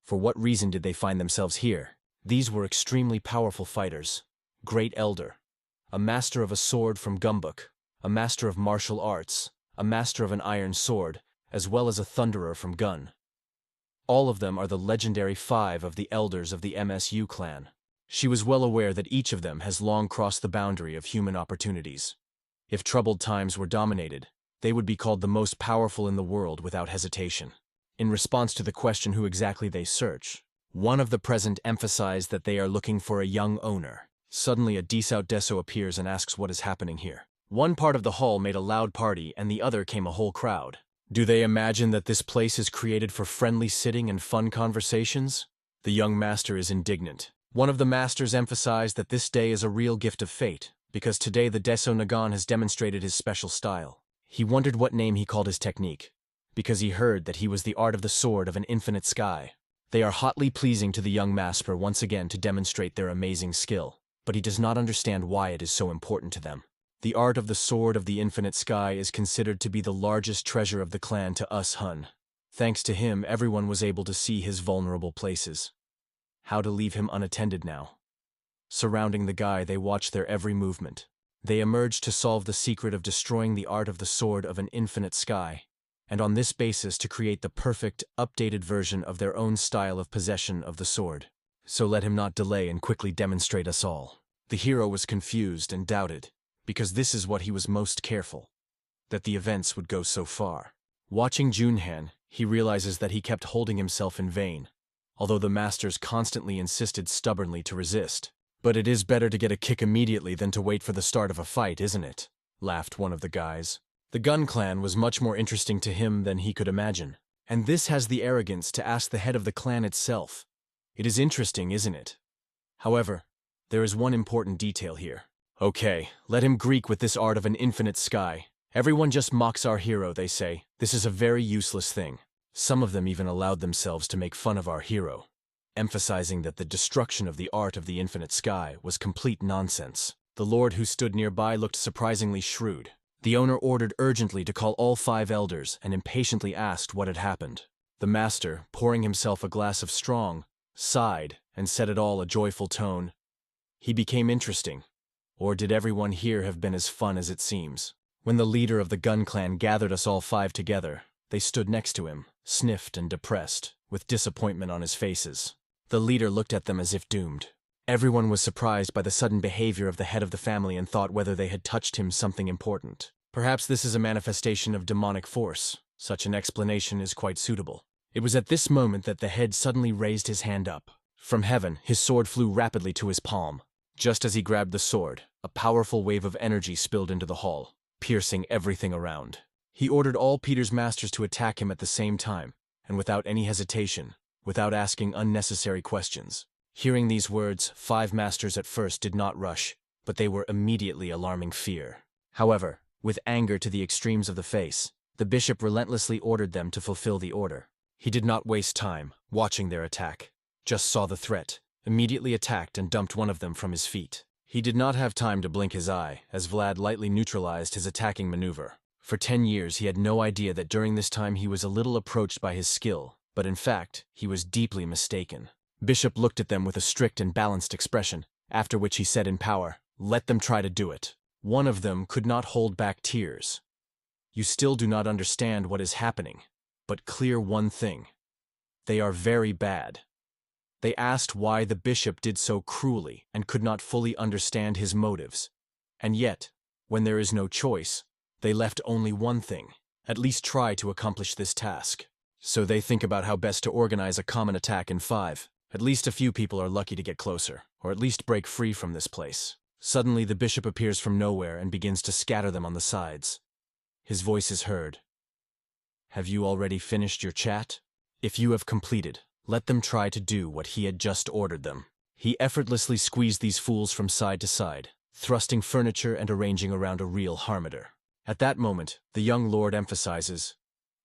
For what reason did they find themselves here? These were extremely powerful fighters. Great Elder, a master of a sword from Gumbuk, a master of martial arts, a master of an iron sword, as well as a thunderer from Gun. All of them are the legendary 5 of the elders of the MSU clan. She was well aware that each of them has long crossed the boundary of human opportunities. If troubled times were dominated, they would be called the most powerful in the world without hesitation. In response to the question who exactly they search, One of the present emphasized that they are looking for a young owner. Suddenly a deso appears and asks what is happening here. One part of the hall made a loud party and the other came a whole crowd. Do they imagine that this place is created for friendly sitting and fun conversations? The young master is indignant. One of the masters emphasized that this day is a real gift of fate, because today the Deso Nagan has demonstrated his special style. He wondered what name he called his technique, because he heard that he was the art of the sword of an infinite sky. They are hotly pleasing to the young master once again to demonstrate their amazing skill, but he does not understand why it is so important to them. The art of the sword of the infinite sky is considered to be the largest treasure of the clan to us Hun. Thanks to him, everyone was able to see his vulnerable places. How to leave him unattended now? Surrounding the guy, they watch their every movement. They emerge to solve the secret of destroying the art of the sword of an infinite sky, and on this basis to create the perfect, updated version of their own style of possession of the sword. So let him not delay and quickly demonstrate us all. The hero was confused and doubted, because this is what he was most careful, that the events would go so far. Watching Junhan, he realizes that he kept holding himself in vain, although the masters constantly insisted stubbornly to resist. But it is better to get a kick immediately than to wait for the start of a fight, isn't it? Laughed one of the guys. The Gun Clan was much more interesting to him than he could imagine. And this has the arrogance to ask the head of the clan itself. It is interesting, isn't it? However, there is one important detail here. Okay, let him Greek with this art of an infinite sky. Everyone just mocks our hero, they say. This is a very useless thing. Some of them even allowed themselves to make fun of our hero, emphasizing that the destruction of the art of the infinite sky was complete nonsense. The lord who stood nearby looked surprisingly shrewd. The owner ordered urgently to call all 5 elders and impatiently asked what had happened. The master, pouring himself a glass of strong, sighed and said it all a joyful tone. He became interesting. Or did everyone here have been as fun as it seems? When the leader of the Gun Clan gathered us all 5 together, they stood next to him, sniffed and depressed, with disappointment on his faces. The leader looked at them as if doomed. Everyone was surprised by the sudden behavior of the head of the family and thought whether they had touched him something important. Perhaps this is a manifestation of demonic force. Such an explanation is quite suitable. It was at this moment that the head suddenly raised his hand up. From heaven, his sword flew rapidly to his palm. Just as he grabbed the sword, a powerful wave of energy spilled into the hall, piercing everything around. He ordered all Peter's masters to attack him at the same time, and without any hesitation, without asking unnecessary questions. Hearing these words, 5 masters at first did not rush, but they were immediately alarming fear. However, with anger to the extremes of the face, the bishop relentlessly ordered them to fulfill the order. He did not waste time watching their attack, just saw the threat, immediately attacked and dumped one of them from his feet. He did not have time to blink his eye, as Vlad lightly neutralized his attacking maneuver. For 10 years he had no idea that during this time he was a little approached by his skill, but in fact, he was deeply mistaken. Bishop looked at them with a strict and balanced expression, after which he said in power, "Let them try to do it." One of them could not hold back tears. "You still do not understand what is happening, but clear one thing. They are very bad." They asked why the bishop did so cruelly and could not fully understand his motives. And yet, when there is no choice, they left only one thing: at least try to accomplish this task. So they think about how best to organize a common attack in 5. At least a few people are lucky to get closer, or at least break free from this place. Suddenly the bishop appears from nowhere and begins to scatter them on the sides. His voice is heard. "Have you already finished your chat? If you have completed, let them try to do what he had just ordered them." He effortlessly squeezed these fools from side to side, thrusting furniture and arranging around a real harmader. At that moment, the young lord emphasizes,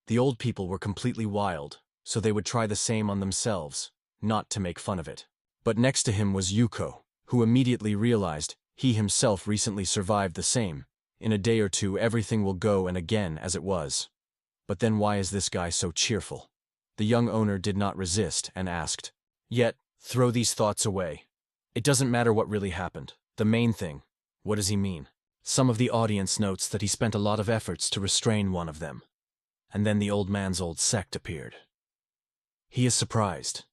the old people were completely wild, so they would try the same on themselves, not to make fun of it. But next to him was Yuko, who immediately realized he himself recently survived the same. In a day or two everything will go and again as it was. But then why is this guy so cheerful? The young owner did not resist and asked, "Yet, throw these thoughts away. It doesn't matter what really happened. The main thing, what does he mean?" Some of the audience notes that he spent a lot of efforts to restrain one of them. And then the old man's old sect appeared. He is surprised.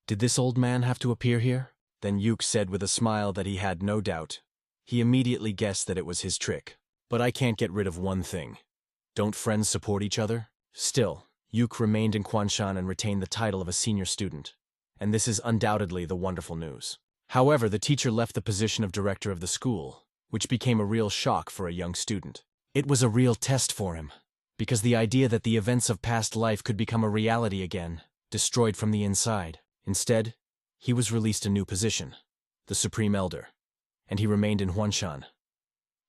Did this old man have to appear here? Then Yuk said with a smile that he had no doubt. He immediately guessed that it was his trick. But I can't get rid of one thing. Don't friends support each other? Still, Yuk remained in Kwanshan and retained the title of a senior student. and this is undoubtedly the wonderful news. However, the teacher left the position of director of the school, which became a real shock for a young student. It was a real test for him, because the idea that the events of past life could become a reality again, destroyed from the inside. Instead, he was released a new position, the Supreme Elder, and he remained in Huanshan.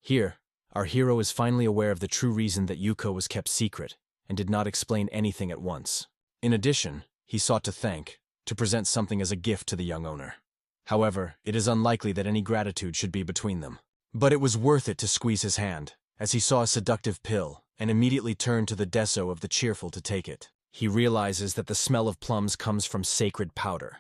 Here, our hero is finally aware of the true reason that Yuko was kept secret, and did not explain anything at once. In addition, he sought to present something as a gift to the young owner. However, it is unlikely that any gratitude should be between them. But it was worth it to squeeze his hand, as he saw a seductive pill, and immediately turned to the deso of the cheerful to take it. He realizes that the smell of plums comes from sacred powder.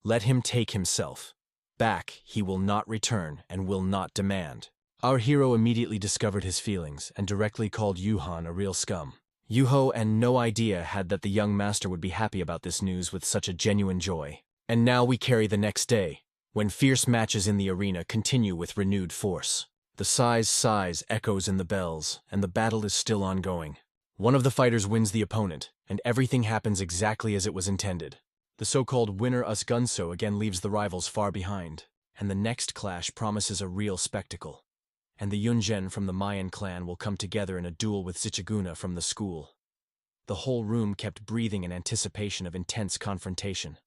Let him take himself. Back he will not return and will not demand. Our hero immediately discovered his feelings and directly called Yuhan a real scum. Yuho and no idea had that the young master would be happy about this news with such a genuine joy. And now we carry the next day, when fierce matches in the arena continue with renewed force. The sighs echoes in the bells, and the battle is still ongoing. One of the fighters wins the opponent, and everything happens exactly as it was intended. The so-called winner Gunso again leaves the rivals far behind, and the next clash promises a real spectacle. And the Yunzhen from the Mayan clan will come together in a duel with Zichiguna from the school. The whole room kept breathing in anticipation of intense confrontation.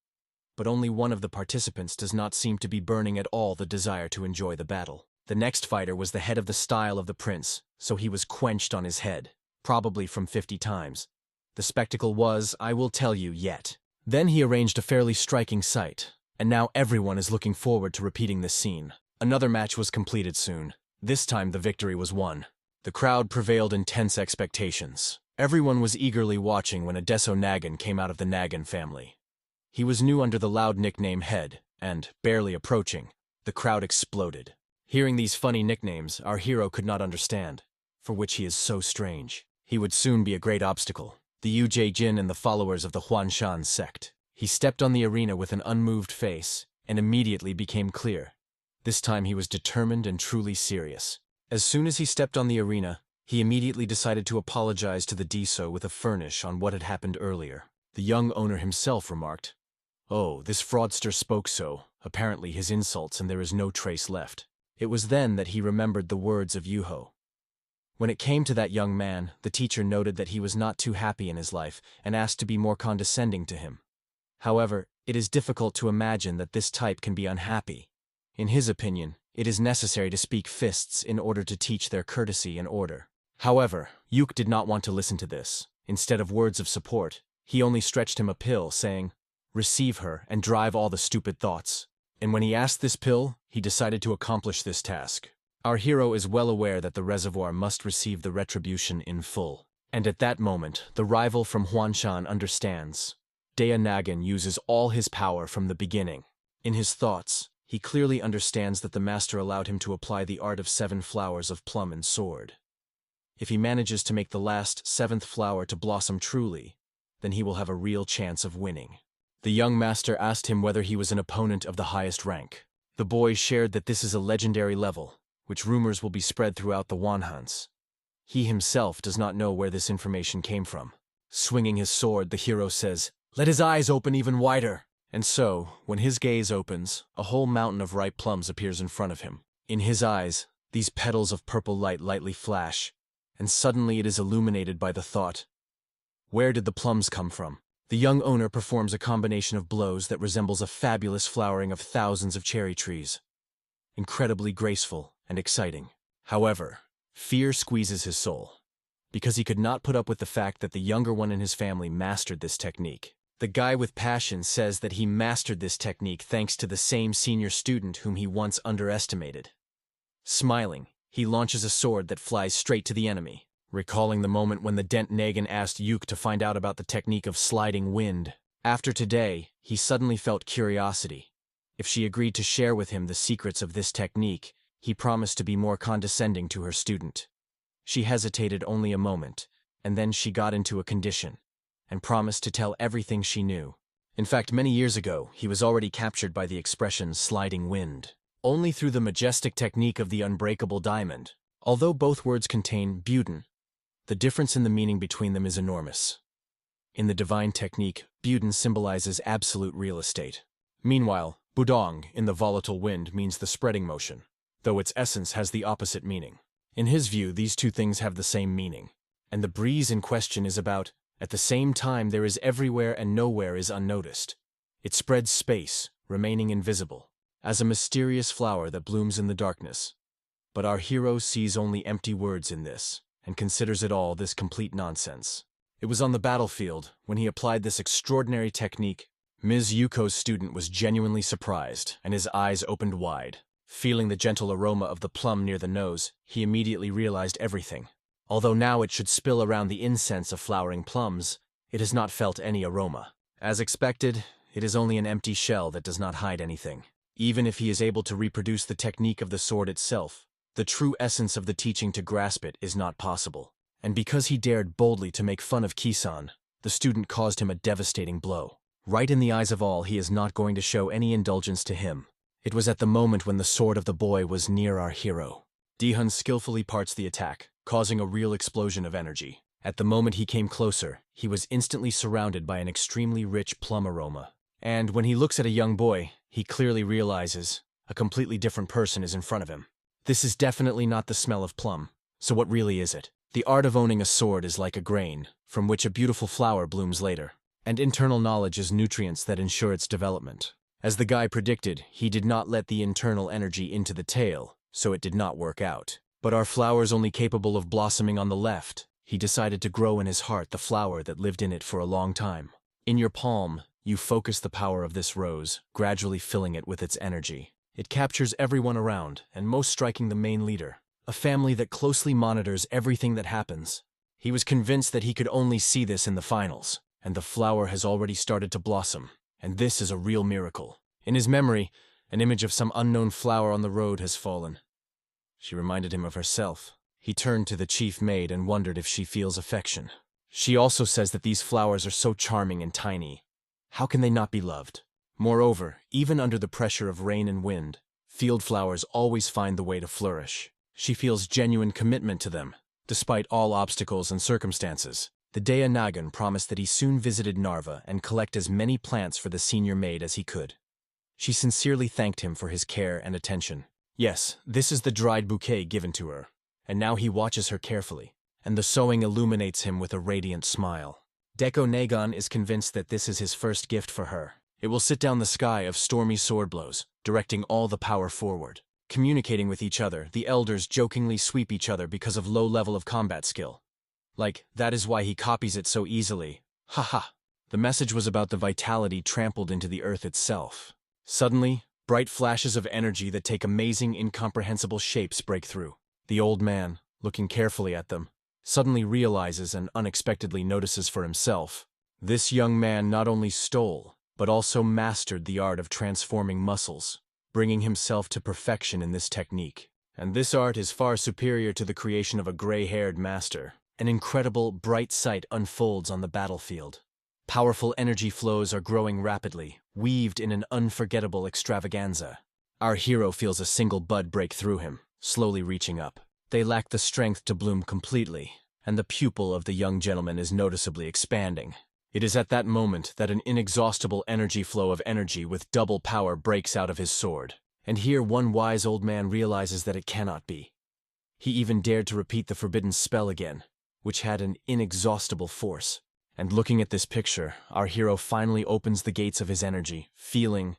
But only one of the participants does not seem to be burning at all the desire to enjoy the battle. The next fighter was the head of the style of the prince, so he was quenched on his head, probably from 50 times. The spectacle was, I will tell you, yet. Then he arranged a fairly striking sight, and now everyone is looking forward to repeating this scene. Another match was completed soon. This time the victory was won. The crowd prevailed in tense expectations. Everyone was eagerly watching when a Deso Nagan came out of the Nagan family. He was new under the loud nickname Head, and, barely approaching, the crowd exploded. Hearing these funny nicknames, our hero could not understand, for which he is so strange. He would soon be a great obstacle. The Yu Jin and the followers of the Huanshan sect. He stepped on the arena with an unmoved face, and immediately became clear. This time he was determined and truly serious. As soon as he stepped on the arena, he immediately decided to apologize to the Deso with a furnish on what had happened earlier. The young owner himself remarked, "Oh, this fraudster spoke so, apparently his insults, and there is no trace left." It was then that he remembered the words of Yuho. When it came to that young man, the teacher noted that he was not too happy in his life and asked to be more condescending to him. However, it is difficult to imagine that this type can be unhappy. In his opinion, it is necessary to speak fists in order to teach their courtesy and order. However, Yuk did not want to listen to this. Instead of words of support, he only stretched him a pill, saying, "Receive her and drive all the stupid thoughts." And when he asked this pill, he decided to accomplish this task. Our hero is well aware that the reservoir must receive the retribution in full. And at that moment, the rival from Huanshan understands. Dea Nagan uses all his power from the beginning. In his thoughts, he clearly understands that the master allowed him to apply the art of 7 flowers of plum and sword. If he manages to make the last 7th flower to blossom truly, then he will have a real chance of winning. The young master asked him whether he was an opponent of the highest rank. The boy shared that this is a legendary level, which rumors will be spread throughout the Wanhans. He himself does not know where this information came from. Swinging his sword, the hero says, "Let his eyes open even wider." And so, when his gaze opens, a whole mountain of ripe plums appears in front of him. In his eyes, these petals of purple light lightly flash, and suddenly it is illuminated by the thought, where did the plums come from? The young owner performs a combination of blows that resembles a fabulous flowering of thousands of cherry trees. Incredibly graceful and exciting. However, fear squeezes his soul, because he could not put up with the fact that the younger one in his family mastered this technique. The guy with passion says that he mastered this technique thanks to the same senior student whom he once underestimated. Smiling, he launches a sword that flies straight to the enemy, recalling the moment when the Dent Nagan asked Yuk to find out about the technique of sliding wind. After today, he suddenly felt curiosity. If she agreed to share with him the secrets of this technique, he promised to be more condescending to her student. She hesitated only a moment, and then she got into a condition, and promised to tell everything she knew. In fact, many years ago, he was already captured by the expression sliding wind. Only through the majestic technique of the unbreakable diamond. Although both words contain Buden, the difference in the meaning between them is enormous. In the divine technique, Buden symbolizes absolute real estate. Meanwhile, Budong, in the volatile wind, means the spreading motion, though its essence has the opposite meaning. In his view, these two things have the same meaning. And the breeze in question is about, at the same time there is everywhere and nowhere is unnoticed. It spreads space, remaining invisible, as a mysterious flower that blooms in the darkness. But our hero sees only empty words in this, and considers it all this complete nonsense. It was on the battlefield, when he applied this extraordinary technique, Ms. Yuko's student was genuinely surprised, and his eyes opened wide. Feeling the gentle aroma of the plum near the nose, he immediately realized everything. Although now it should spill around the incense of flowering plums, it has not felt any aroma. As expected, it is only an empty shell that does not hide anything. Even if he is able to reproduce the technique of the sword itself, the true essence of the teaching to grasp it is not possible. And because he dared boldly to make fun of Kisan, the student caused him a devastating blow. Right in the eyes of all, he is not going to show any indulgence to him. It was at the moment when the sword of the boy was near our hero. Dihun skillfully parts the attack, causing a real explosion of energy. At the moment he came closer, he was instantly surrounded by an extremely rich plum aroma. And when he looks at a young boy, he clearly realizes a completely different person is in front of him. This is definitely not the smell of plum. So what really is it? The art of owning a sword is like a grain, from which a beautiful flower blooms later. And internal knowledge is nutrients that ensure its development. As the guy predicted, he did not let the internal energy into the tail, so it did not work out. But our flower's only capable of blossoming on the left. He decided to grow in his heart the flower that lived in it for a long time. In your palm, you focus the power of this rose, gradually filling it with its energy. It captures everyone around, and most striking the main leader, a family that closely monitors everything that happens. He was convinced that he could only see this in the finals. And the flower has already started to blossom, and this is a real miracle. In his memory, an image of some unknown flower on the road has fallen. She reminded him of herself. He turned to the chief maid and wondered if she feels affection. She also says that these flowers are so charming and tiny. How can they not be loved? Moreover, even under the pressure of rain and wind, field flowers always find the way to flourish. She feels genuine commitment to them, despite all obstacles and circumstances. The Dea Nagan promised that he soon visited Narva and collect as many plants for the senior maid as he could. She sincerely thanked him for his care and attention. Yes, this is the dried bouquet given to her, and now he watches her carefully, and the sewing illuminates him with a radiant smile. Deko Nagan is convinced that this is his first gift for her. It will sit down the sky of stormy sword blows, directing all the power forward. Communicating with each other, the elders jokingly sweep each other because of low level of combat skill. Like, that is why he copies it so easily. Haha. The message was about the vitality trampled into the earth itself. Suddenly, bright flashes of energy that take amazing, incomprehensible shapes break through. The old man, looking carefully at them, suddenly realizes and unexpectedly notices for himself. This young man not only stole, but also mastered the art of transforming muscles, bringing himself to perfection in this technique. And this art is far superior to the creation of a gray-haired master. An incredible, bright sight unfolds on the battlefield. Powerful energy flows are growing rapidly, weaved in an unforgettable extravaganza. Our hero feels a single bud break through him, slowly reaching up. They lack the strength to bloom completely, and the pupil of the young gentleman is noticeably expanding. It is at that moment that an inexhaustible energy flow of energy with double power breaks out of his sword. And here one wise old man realizes that it cannot be. He even dared to repeat the forbidden spell again, which had an inexhaustible force. And looking at this picture, our hero finally opens the gates of his energy, feeling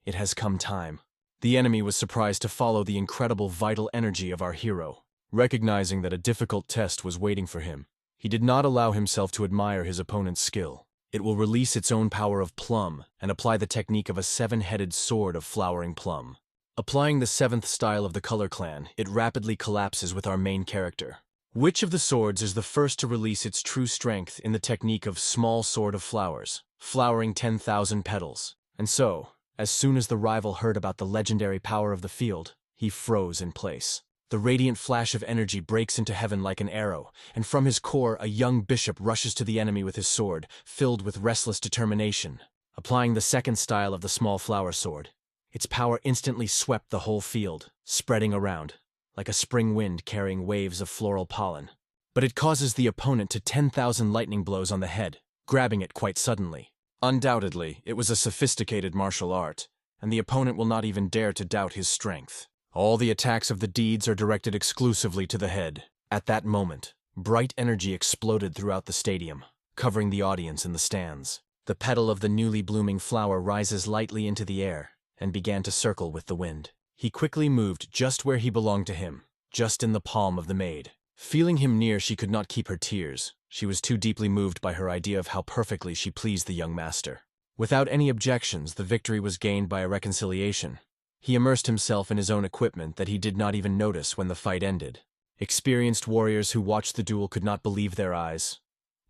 it has come time. The enemy was surprised to follow the incredible vital energy of our hero. Recognizing that a difficult test was waiting for him, he did not allow himself to admire his opponent's skill. It will release its own power of plum and apply the technique of a seven-headed sword of flowering plum. Applying the seventh style of the color clan, it rapidly collapses with our main character. Which of the swords is the first to release its true strength in the technique of small sword of flowers, flowering 10,000 petals? And so, as soon as the rival heard about the legendary power of the field, he froze in place. The radiant flash of energy breaks into heaven like an arrow, and from his core a young bishop rushes to the enemy with his sword, filled with restless determination. Applying the second style of the small flower sword, its power instantly swept the whole field, spreading around, like a spring wind carrying waves of floral pollen. But it causes the opponent to 10,000 lightning blows on the head, grabbing it quite suddenly. Undoubtedly, it was a sophisticated martial art, and the opponent will not even dare to doubt his strength. All the attacks of the deeds are directed exclusively to the head. At that moment, bright energy exploded throughout the stadium, covering the audience in the stands. The petal of the newly blooming flower rises lightly into the air and began to circle with the wind. He quickly moved just where he belonged to him, just in the palm of the maid. Feeling him near, she could not keep her tears. She was too deeply moved by her idea of how perfectly she pleased the young master. Without any objections, the victory was gained by a reconciliation. He immersed himself in his own equipment that he did not even notice when the fight ended. Experienced warriors who watched the duel could not believe their eyes.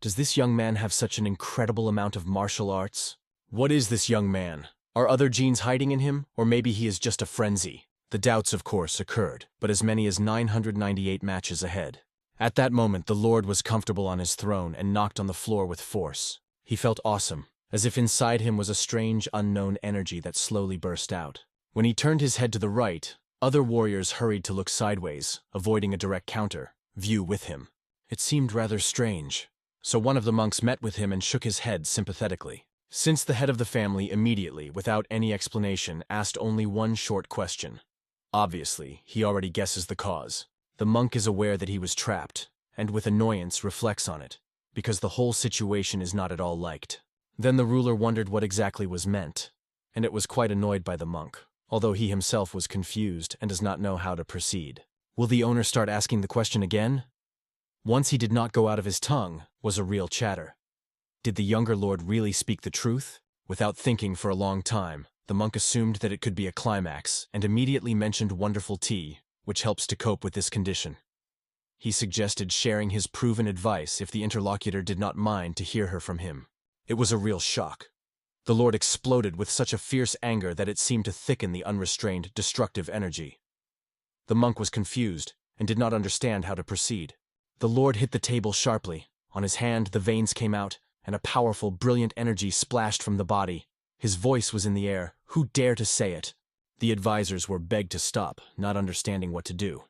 Does this young man have such an incredible amount of martial arts? What is this young man? Are other genes hiding in him, or maybe he is just a frenzy? The doubts, of course, occurred, but as many as 998 matches ahead. At that moment, the Lord was comfortable on his throne and knocked on the floor with force. He felt awesome, as if inside him was a strange, unknown energy that slowly burst out. When he turned his head to the right, other warriors hurried to look sideways, avoiding a direct counter view with him. It seemed rather strange, so one of the monks met with him and shook his head sympathetically. Since the head of the family immediately, without any explanation, asked only one short question. Obviously, he already guesses the cause. The monk is aware that he was trapped, and with annoyance reflects on it, because the whole situation is not at all liked. Then the ruler wondered what exactly was meant, and it was quite annoyed by the monk, although he himself was confused and does not know how to proceed. Will the owner start asking the question again? Once he did not go out of his tongue was a real chatter. Did the younger lord really speak the truth? Without thinking for a long time, the monk assumed that it could be a climax and immediately mentioned wonderful tea, which helps to cope with this condition. He suggested sharing his proven advice if the interlocutor did not mind to hear her from him. It was a real shock. The lord exploded with such a fierce anger that it seemed to thicken the unrestrained, destructive energy. The monk was confused and did not understand how to proceed. The lord hit the table sharply. On his hand, the veins came out, and a powerful, brilliant energy splashed from the body. His voice was in the air. Who dare to say it? The advisors were begged to stop, not understanding what to do.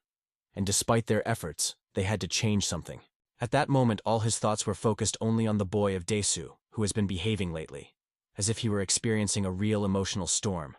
And despite their efforts, they had to change something. At that moment, all his thoughts were focused only on the boy of Desu, who has been behaving lately, as if he were experiencing a real emotional storm.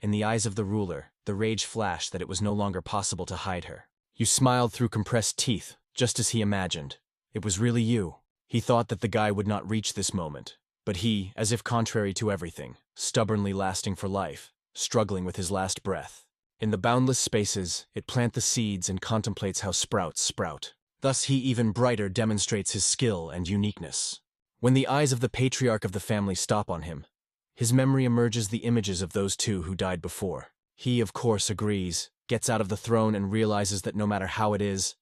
In the eyes of the ruler, the rage flashed that it was no longer possible to hide her. You smiled through compressed teeth, just as he imagined. It was really you. He thought that the guy would not reach this moment, but he, as if contrary to everything, stubbornly lasting for life, struggling with his last breath. In the boundless spaces, it plant the seeds and contemplates how sprouts sprout. Thus he even brighter demonstrates his skill and uniqueness. When the eyes of the patriarch of the family stop on him, his memory emerges the images of those two who died before. He, of course, agrees, gets out of the throne and realizes that no matter how it is,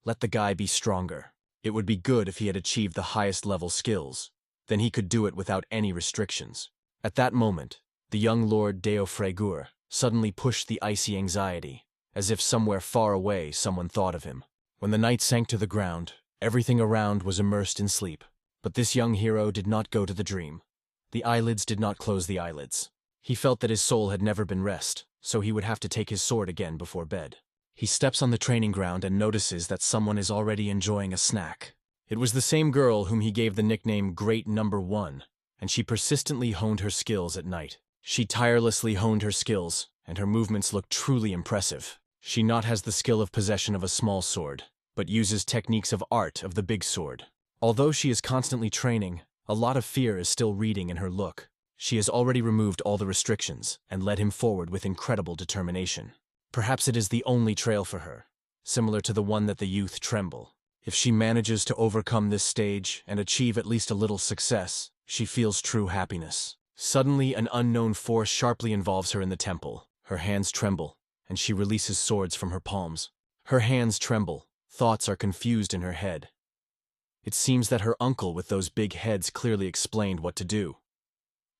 let the guy be stronger. It would be good if he had achieved the highest level skills. Then he could do it without any restrictions. At that moment, the young Lord Deo Fregur suddenly pushed the icy anxiety, as if somewhere far away someone thought of him. When the night sank to the ground, everything around was immersed in sleep. But this young hero did not go to the dream. The eyelids did not close the eyelids. He felt that his soul had never been rest, so he would have to take his sword again before bed. He steps on the training ground and notices that someone is already enjoying a snack. It was the same girl whom he gave the nickname Great Number One, and she persistently honed her skills at night. She tirelessly honed her skills, and her movements looked truly impressive. She not has the skill of possession of a small sword, but uses techniques of art of the big sword. Although she is constantly training, a lot of fear is still reading in her look. She has already removed all the restrictions and led him forward with incredible determination. Perhaps it is the only trail for her, similar to the one that the youth tremble. If she manages to overcome this stage and achieve at least a little success, she feels true happiness. Suddenly, an unknown force sharply involves her in the temple. Her hands tremble, and she releases swords from her palms. Her hands tremble. Thoughts are confused in her head. It seems that her uncle with those big heads clearly explained what to do.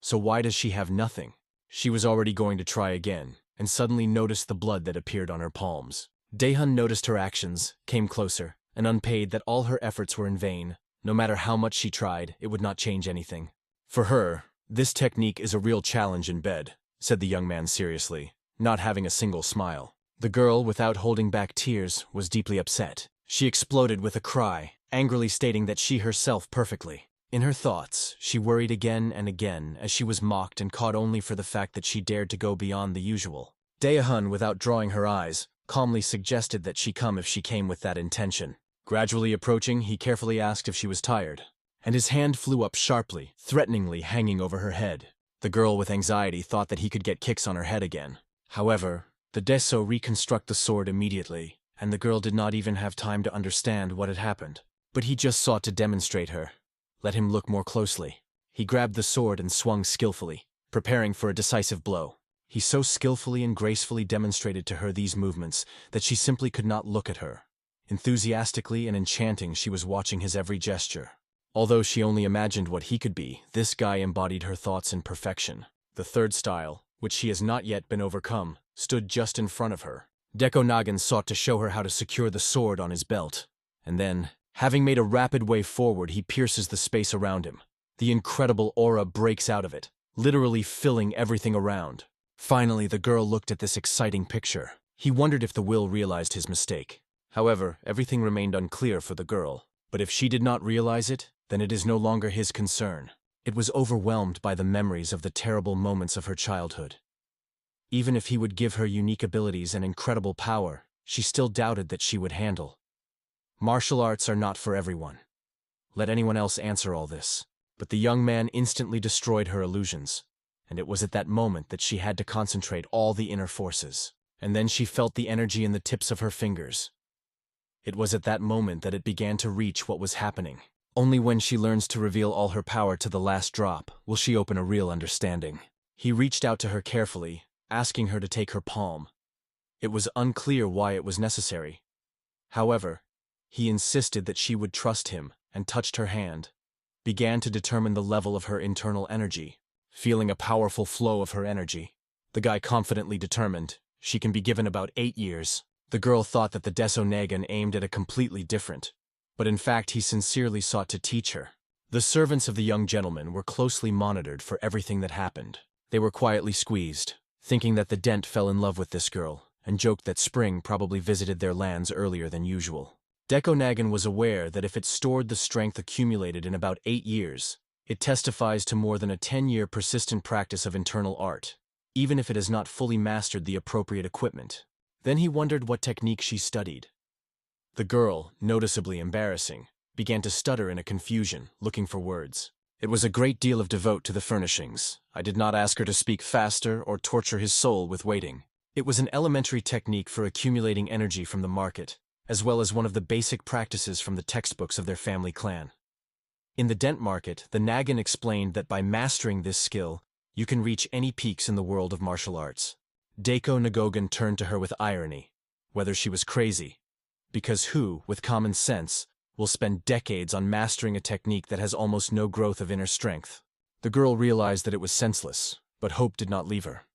So why does she have nothing? She was already going to try again, and suddenly noticed the blood that appeared on her palms. Daehun noticed her actions, came closer, and unpaid that all her efforts were in vain. No matter how much she tried, it would not change anything. For her, this technique is a real challenge in bed, said the young man seriously, not having a single smile. The girl, without holding back tears, was deeply upset. She exploded with a cry, angrily stating that she herself perfectly. In her thoughts, she worried again and again as she was mocked and caught only for the fact that she dared to go beyond the usual. Daehun, without drawing her eyes, calmly suggested that she come if she came with that intention. Gradually approaching, he carefully asked if she was tired, and his hand flew up sharply, threateningly hanging over her head. The girl with anxiety thought that he could get kicks on her head again. However, the Deso reconstruct the sword immediately, and the girl did not even have time to understand what had happened. But he just sought to demonstrate her. Let him look more closely. He grabbed the sword and swung skillfully, preparing for a decisive blow. He so skillfully and gracefully demonstrated to her these movements that she simply could not look at her. Enthusiastically and enchanting, she was watching his every gesture. Although she only imagined what he could be, this guy embodied her thoughts in perfection. The third style, which she has not yet been overcome, stood just in front of her. Deko Nagan sought to show her how to secure the sword on his belt. And then, having made a rapid way forward, he pierces the space around him. The incredible aura breaks out of it, literally filling everything around. Finally, the girl looked at this exciting picture. He wondered if the will realized his mistake. However, everything remained unclear for the girl. But if she did not realize it, then it is no longer his concern. It was overwhelmed by the memories of the terrible moments of her childhood. Even if he would give her unique abilities and incredible power, she still doubted that she would handle. Martial arts are not for everyone. Let anyone else answer all this. But the young man instantly destroyed her illusions, and it was at that moment that she had to concentrate all the inner forces. And then she felt the energy in the tips of her fingers. It was at that moment that it began to reach what was happening. Only when she learns to reveal all her power to the last drop will she open a real understanding. He reached out to her carefully, asking her to take her palm. It was unclear why it was necessary. However, he insisted that she would trust him and touched her hand, began to determine the level of her internal energy, feeling a powerful flow of her energy. The guy confidently determined, she can be given about 8 years. The girl thought that the Deso Nagan aimed at a completely different, but in fact he sincerely sought to teach her. The servants of the young gentleman were closely monitored for everything that happened. They were quietly squeezed, thinking that the Dent fell in love with this girl, and joked that Spring probably visited their lands earlier than usual. Deko Nagan was aware that if it stored the strength accumulated in about 8 years, it testifies to more than a 10-year persistent practice of internal art, even if it has not fully mastered the appropriate equipment. Then he wondered what technique she studied. The girl, noticeably embarrassing, began to stutter in a confusion, looking for words. It was a great deal of devote to the furnishings. I did not ask her to speak faster or torture his soul with waiting. It was an elementary technique for accumulating energy from the market, as well as one of the basic practices from the textbooks of their family clan. In the Dent market, the Nagan explained that by mastering this skill, you can reach any peaks in the world of martial arts. Deko Nagogan turned to her with irony, whether she was crazy. Because who, with common sense, will spend decades on mastering a technique that has almost no growth of inner strength? The girl realized that it was senseless, but hope did not leave her.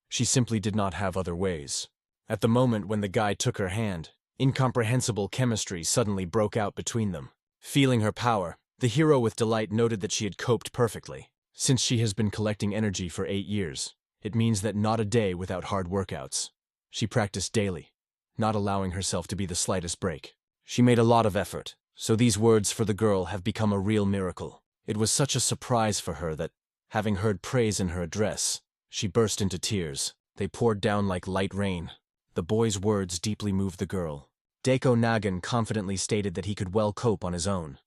She simply did not have other ways. At the moment when the guy took her hand, incomprehensible chemistry suddenly broke out between them. Feeling her power, the hero with delight noted that she had coped perfectly. Since she has been collecting energy for 8 years, it means that not a day without hard workouts. She practiced daily, not allowing herself to be the slightest break. She made a lot of effort, so these words for the girl have become a real miracle. It was such a surprise for her that, having heard praise in her address, she burst into tears. They poured down like light rain. The boy's words deeply moved the girl. Deko Nagan confidently stated that he could well cope on his own.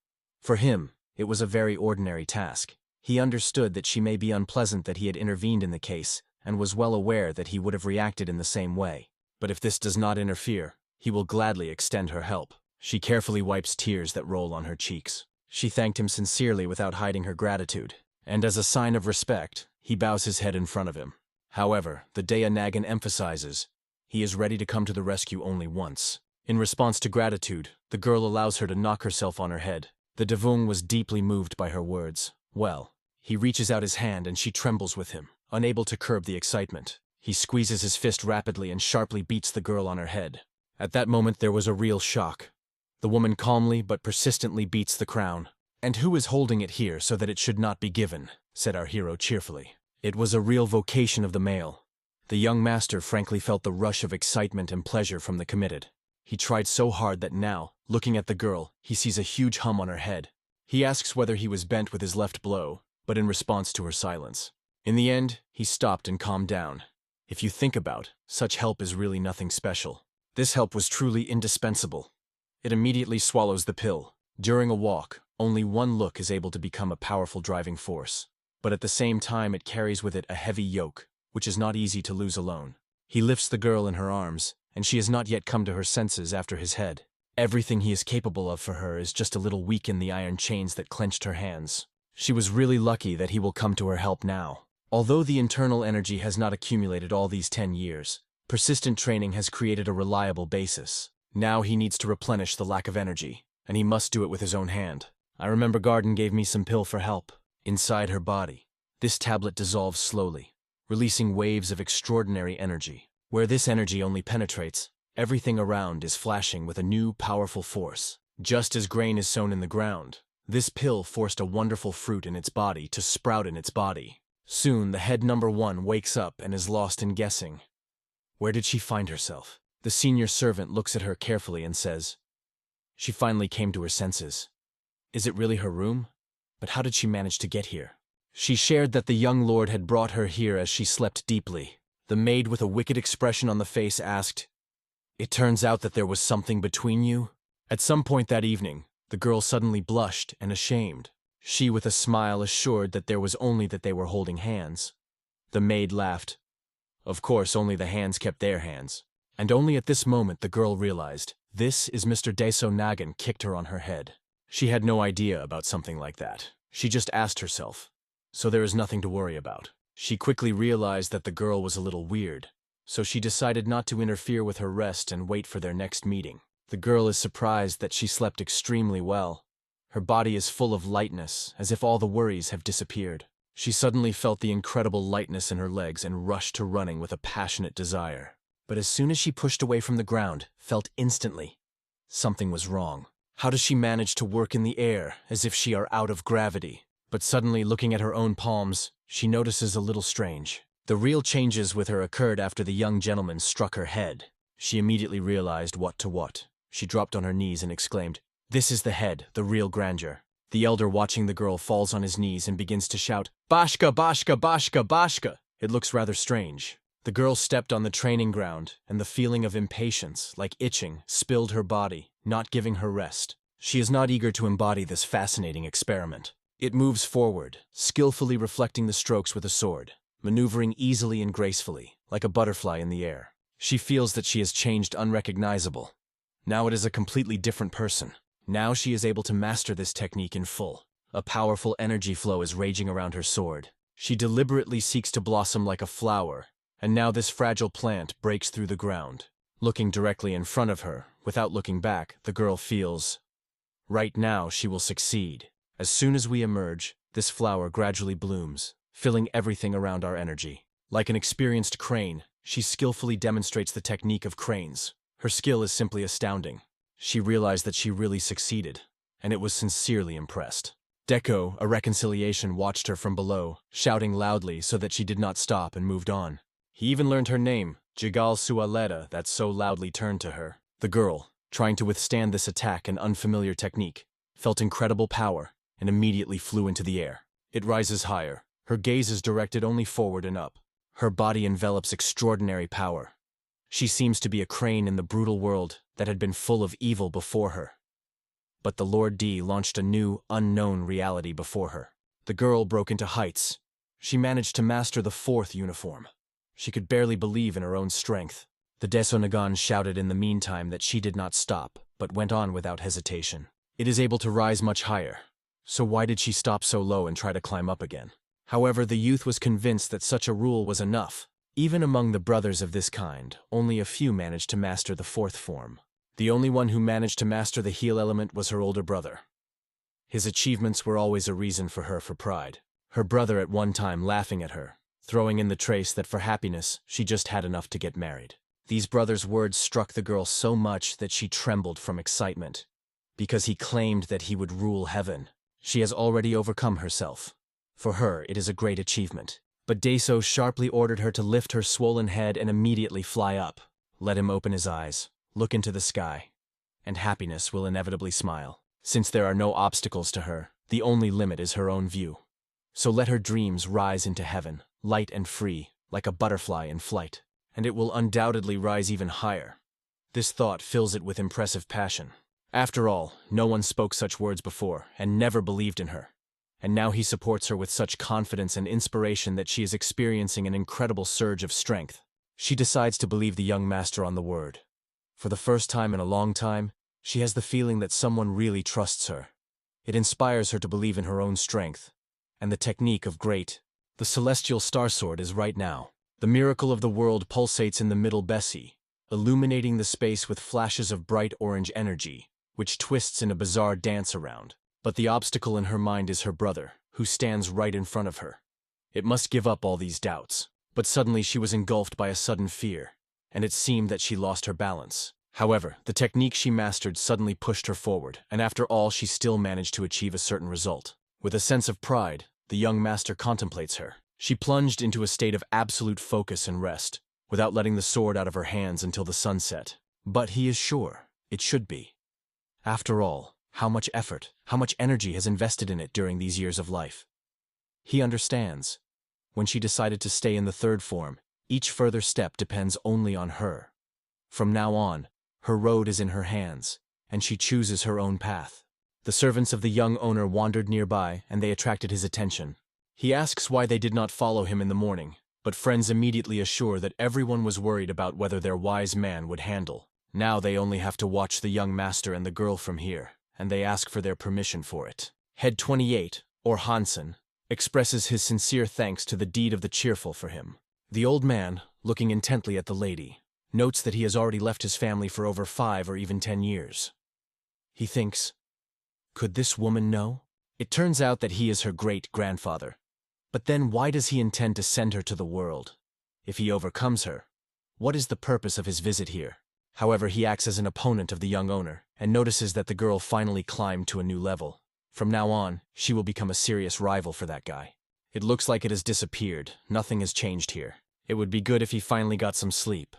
For him, it was a very ordinary task. He understood that she may be unpleasant that he had intervened in the case, and was well aware that he would have reacted in the same way. But if this does not interfere, he will gladly extend her help. She carefully wipes tears that roll on her cheeks. She thanked him sincerely without hiding her gratitude, and as a sign of respect, he bows his head in front of him. However, the Dea Nagan emphasizes, he is ready to come to the rescue only once. In response to gratitude, the girl allows her to knock herself on her head. The Devung was deeply moved by her words. Well, he reaches out his hand and she trembles with him, unable to curb the excitement. He squeezes his fist rapidly and sharply beats the girl on her head. At that moment there was a real shock. The woman calmly but persistently beats the crown. "And who is holding it here so that it should not be given?" said our hero cheerfully. It was a real vocation of the male. The young master frankly felt the rush of excitement and pleasure from the committed. He tried so hard that now, looking at the girl, he sees a huge hum on her head. He asks whether he was bent with his left blow, but in response to her silence. In the end, he stopped and calmed down. If you think about, such help is really nothing special. This help was truly indispensable. It immediately swallows the pill. During a walk, only one look is able to become a powerful driving force. But at the same time it carries with it a heavy yoke, which is not easy to lose alone. He lifts the girl in her arms, and she has not yet come to her senses after his head. Everything he is capable of for her is just a little weaken the iron chains that clenched her hands. She was really lucky that he will come to her help now. Although the internal energy has not accumulated all these 10 years, persistent training has created a reliable basis. Now he needs to replenish the lack of energy, and he must do it with his own hand. I remember Garden gave me some pill for help. Inside her body, this tablet dissolves slowly, releasing waves of extraordinary energy. Where this energy only penetrates, everything around is flashing with a new, powerful force. Just as grain is sown in the ground, this pill forced a wonderful fruit in its body to sprout in its body. Soon, the head number 1 wakes up and is lost in guessing. Where did she find herself? The senior servant looks at her carefully and says, "She finally came to her senses. Is it really her room? But how did she manage to get here?" She shared that the young lord had brought her here as she slept deeply. The maid with a wicked expression on the face asked, "It turns out that there was something between you?" At some point that evening, the girl suddenly blushed and ashamed. She with a smile assured that there was only that they were holding hands. The maid laughed. Of course, only the hands kept their hands. And only at this moment the girl realized, this is Mr. Deso Nagan kicked her on her head. She had no idea about something like that. She just asked herself. So there is nothing to worry about. She quickly realized that the girl was a little weird, so she decided not to interfere with her rest and wait for their next meeting. The girl is surprised that she slept extremely well. Her body is full of lightness, as if all the worries have disappeared. She suddenly felt the incredible lightness in her legs and rushed to running with a passionate desire. But as soon as she pushed away from the ground, felt instantly, something was wrong. How does she manage to work in the air, as if she are out of gravity? But suddenly, looking at her own palms, she notices a little strange. The real changes with her occurred after the young gentleman struck her head. She immediately realized what to what. She dropped on her knees and exclaimed, "This is the head, the real grandeur." The elder watching the girl falls on his knees and begins to shout, "Bashka, bashka, bashka, bashka!" It looks rather strange. The girl stepped on the training ground, and the feeling of impatience, like itching, spilled her body, not giving her rest. She is not eager to embody this fascinating experiment. It moves forward, skillfully reflecting the strokes with a sword, maneuvering easily and gracefully, like a butterfly in the air. She feels that she has changed unrecognizable. Now it is a completely different person. Now she is able to master this technique in full. A powerful energy flow is raging around her sword. She deliberately seeks to blossom like a flower, and now this fragile plant breaks through the ground. Looking directly in front of her, without looking back, the girl feels, right now she will succeed. As soon as we emerge, this flower gradually blooms, filling everything around our energy. Like an experienced crane, she skillfully demonstrates the technique of cranes. Her skill is simply astounding. She realized that she really succeeded, and it was sincerely impressed. Deco, a reconciliation, watched her from below, shouting loudly so that she did not stop and moved on. He even learned her name, Jigal Sualeda, that so loudly turned to her. The girl, trying to withstand this attack and unfamiliar technique, felt incredible power and immediately flew into the air. It rises higher. Her gaze is directed only forward and up. Her body envelops extraordinary power. She seems to be a crane in the brutal world that had been full of evil before her. But the Lord D launched a new, unknown reality before her. The girl broke into heights. She managed to master the 4th uniform. She could barely believe in her own strength. The Desonagan shouted in the meantime that she did not stop, but went on without hesitation. It is able to rise much higher. So why did she stop so low and try to climb up again? However, the youth was convinced that such a rule was enough. Even among the brothers of this kind, only a few managed to master the 4th form. The only one who managed to master the heal element was her older brother. His achievements were always a reason for her for pride. Her brother at one time laughing at her, throwing in the trace that for happiness, she just had enough to get married. These brothers' words struck the girl so much that she trembled from excitement. Because he claimed that he would rule heaven. She has already overcome herself. For her, it is a great achievement. But Deso sharply ordered her to lift her swollen head and immediately fly up. Let him open his eyes, look into the sky, and happiness will inevitably smile. Since there are no obstacles to her, The only limit is her own view. So let her dreams rise into heaven, light and free, like a butterfly in flight. And it will undoubtedly rise even higher. This thought fills it with impressive passion. After all, no one spoke such words before, and never believed in her. And now he supports her with such confidence and inspiration that she is experiencing an incredible surge of strength. She decides to believe the young master on the word. For the first time in a long time, she has the feeling that someone really trusts her. It inspires her to believe in her own strength. And the technique of great. The celestial star sword is right now. The miracle of the world pulsates in the middle Bessie, illuminating the space with flashes of bright orange energy, which twists in a bizarre dance around. But the obstacle in her mind is her brother, who stands right in front of her. It must give up all these doubts. But suddenly she was engulfed by a sudden fear, and it seemed that she lost her balance. However, the technique she mastered suddenly pushed her forward, and after all she still managed to achieve a certain result. With a sense of pride, the young master contemplates her. She plunged into a state of absolute focus and rest, without letting the sword out of her hands until the sun set. But he is sure it should be. After all, how much effort, how much energy has invested in it during these years of life. He understands. When she decided to stay in the third form, each further step depends only on her. From now on, her road is in her hands, and she chooses her own path. The servants of the young owner wandered nearby, and they attracted his attention. He asks why they did not follow him in the morning, but friends immediately assure that everyone was worried about whether their wise man would handle. Now they only have to watch the young master and the girl from here, and they ask for their permission for it. Head 28, or Hansen, expresses his sincere thanks to the deed of the cheerful for him. The old man, looking intently at the lady, notes that he has already left his family for over 5 or even 10 years. He thinks, could this woman know? It turns out that he is her great-grandfather. But then why does he intend to send her to the world? If he overcomes her, what is the purpose of his visit here? However, he acts as an opponent of the young owner, and notices that the girl finally climbed to a new level. From now on, she will become a serious rival for that guy. It looks like it has disappeared. Nothing has changed here. It would be good if he finally got some sleep.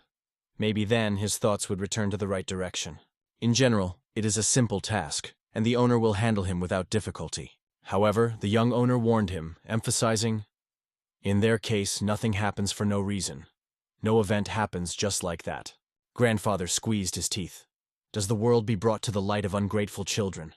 Maybe then his thoughts would return to the right direction. In general, it is a simple task, and the owner will handle him without difficulty. However, the young owner warned him, emphasizing, in their case, nothing happens for no reason. No event happens just like that. Grandfather squeezed his teeth. Does the world be brought to the light of ungrateful children?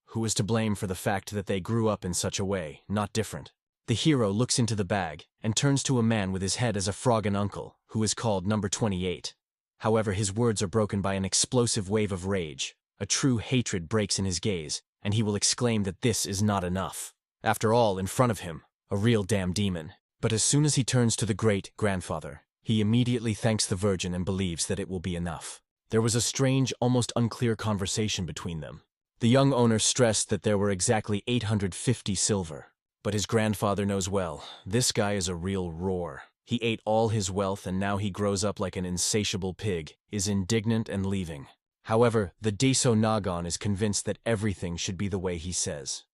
Who is to blame for the fact that they grew up in such a way, not different? The hero looks into the bag and turns to a man with his head as a froggen uncle, who is called number 28. However, his words are broken by an explosive wave of rage. A true hatred breaks in his gaze, and he will exclaim that this is not enough. After all, in front of him, a real damn demon. But as soon as he turns to the great-grandfather, he immediately thanks the Virgin and believes that it will be enough. There was a strange, almost unclear conversation between them. The young owner stressed that there were exactly 850 silver. But his grandfather knows well, this guy is a real roar. He ate all his wealth and now he grows up like an insatiable pig, is indignant and leaving. However, the Deso Nagon is convinced that everything should be the way he says.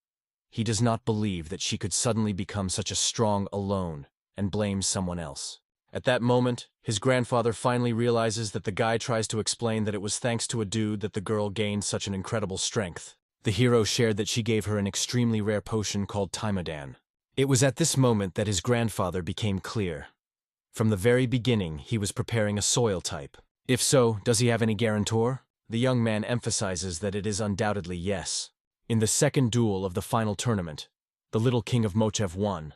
He does not believe that she could suddenly become such a strong alone and blames someone else. At that moment, his grandfather finally realizes that the guy tries to explain that it was thanks to a dude that the girl gained such an incredible strength. The hero shared that she gave her an extremely rare potion called Taimadan. It was at this moment that his grandfather became clear. From the very beginning, he was preparing a soil type. If so, does he have any guarantor? The young man emphasizes that it is undoubtedly yes. In the second duel of the final tournament, the little king of Mochev won.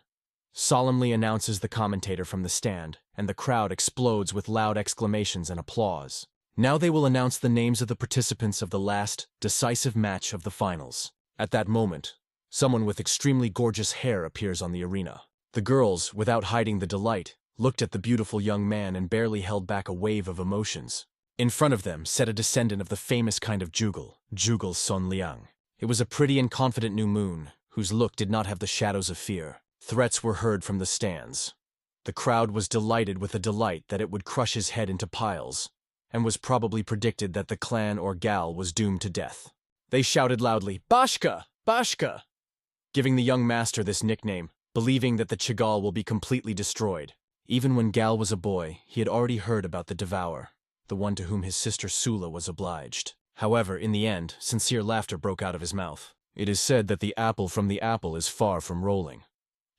Solemnly announces the commentator from the stand, and the crowd explodes with loud exclamations and applause. Now they will announce the names of the participants of the last, decisive match of the finals. At that moment, someone with extremely gorgeous hair appears on the arena. The girls, without hiding the delight, looked at the beautiful young man and barely held back a wave of emotions. In front of them sat a descendant of the famous kind of Jugal Son Liang. It was a pretty and confident new moon, whose look did not have the shadows of fear. Threats were heard from the stands. The crowd was delighted with a delight that it would crush his head into piles, and was probably predicted that the clan or gal was doomed to death. They shouted loudly, "Bashka! Bashka!" giving the young master this nickname, believing that the Chigal will be completely destroyed. Even when Gal was a boy, he had already heard about the Devourer, the one to whom his sister Sula was obliged. However, in the end, sincere laughter broke out of his mouth. It is said that the apple from the apple is far from rolling.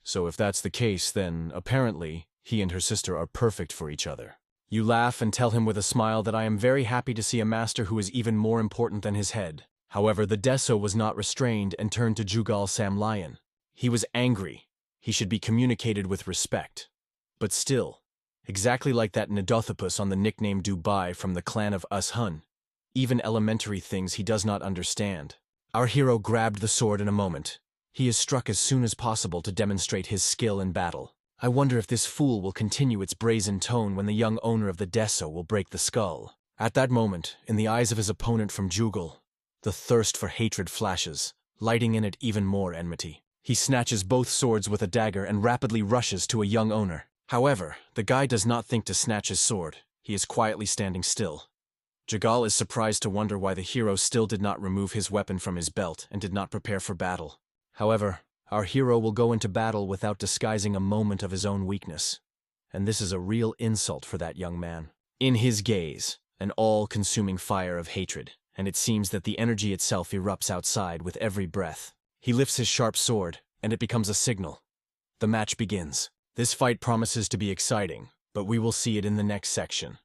So if that's the case, then, apparently, he and her sister are perfect for each other. You laugh and tell him with a smile that I am very happy to see a master who is even more important than his head. However, the Deso was not restrained and turned to Jugal Sam Lion. He was angry. He should be communicated with respect. But still, exactly like that Nidothopus on the nickname Dubai from the clan of Us-Hun, even elementary things he does not understand. Our hero grabbed the sword in a moment. He is struck as soon as possible to demonstrate his skill in battle. I wonder if this fool will continue its brazen tone when the young owner of the Deso will break the skull. At that moment, in the eyes of his opponent from Jugal, the thirst for hatred flashes, lighting in it even more enmity. He snatches both swords with a dagger and rapidly rushes to a young owner. However, the guy does not think to snatch his sword. He is quietly standing still. Jugal is surprised to wonder why the hero still did not remove his weapon from his belt and did not prepare for battle. However, our hero will go into battle without disguising a moment of his own weakness. And this is a real insult for that young man. In his gaze, an all-consuming fire of hatred, and it seems that the energy itself erupts outside with every breath. He lifts his sharp sword, and it becomes a signal. The match begins. This fight promises to be exciting, but we will see it in the next section.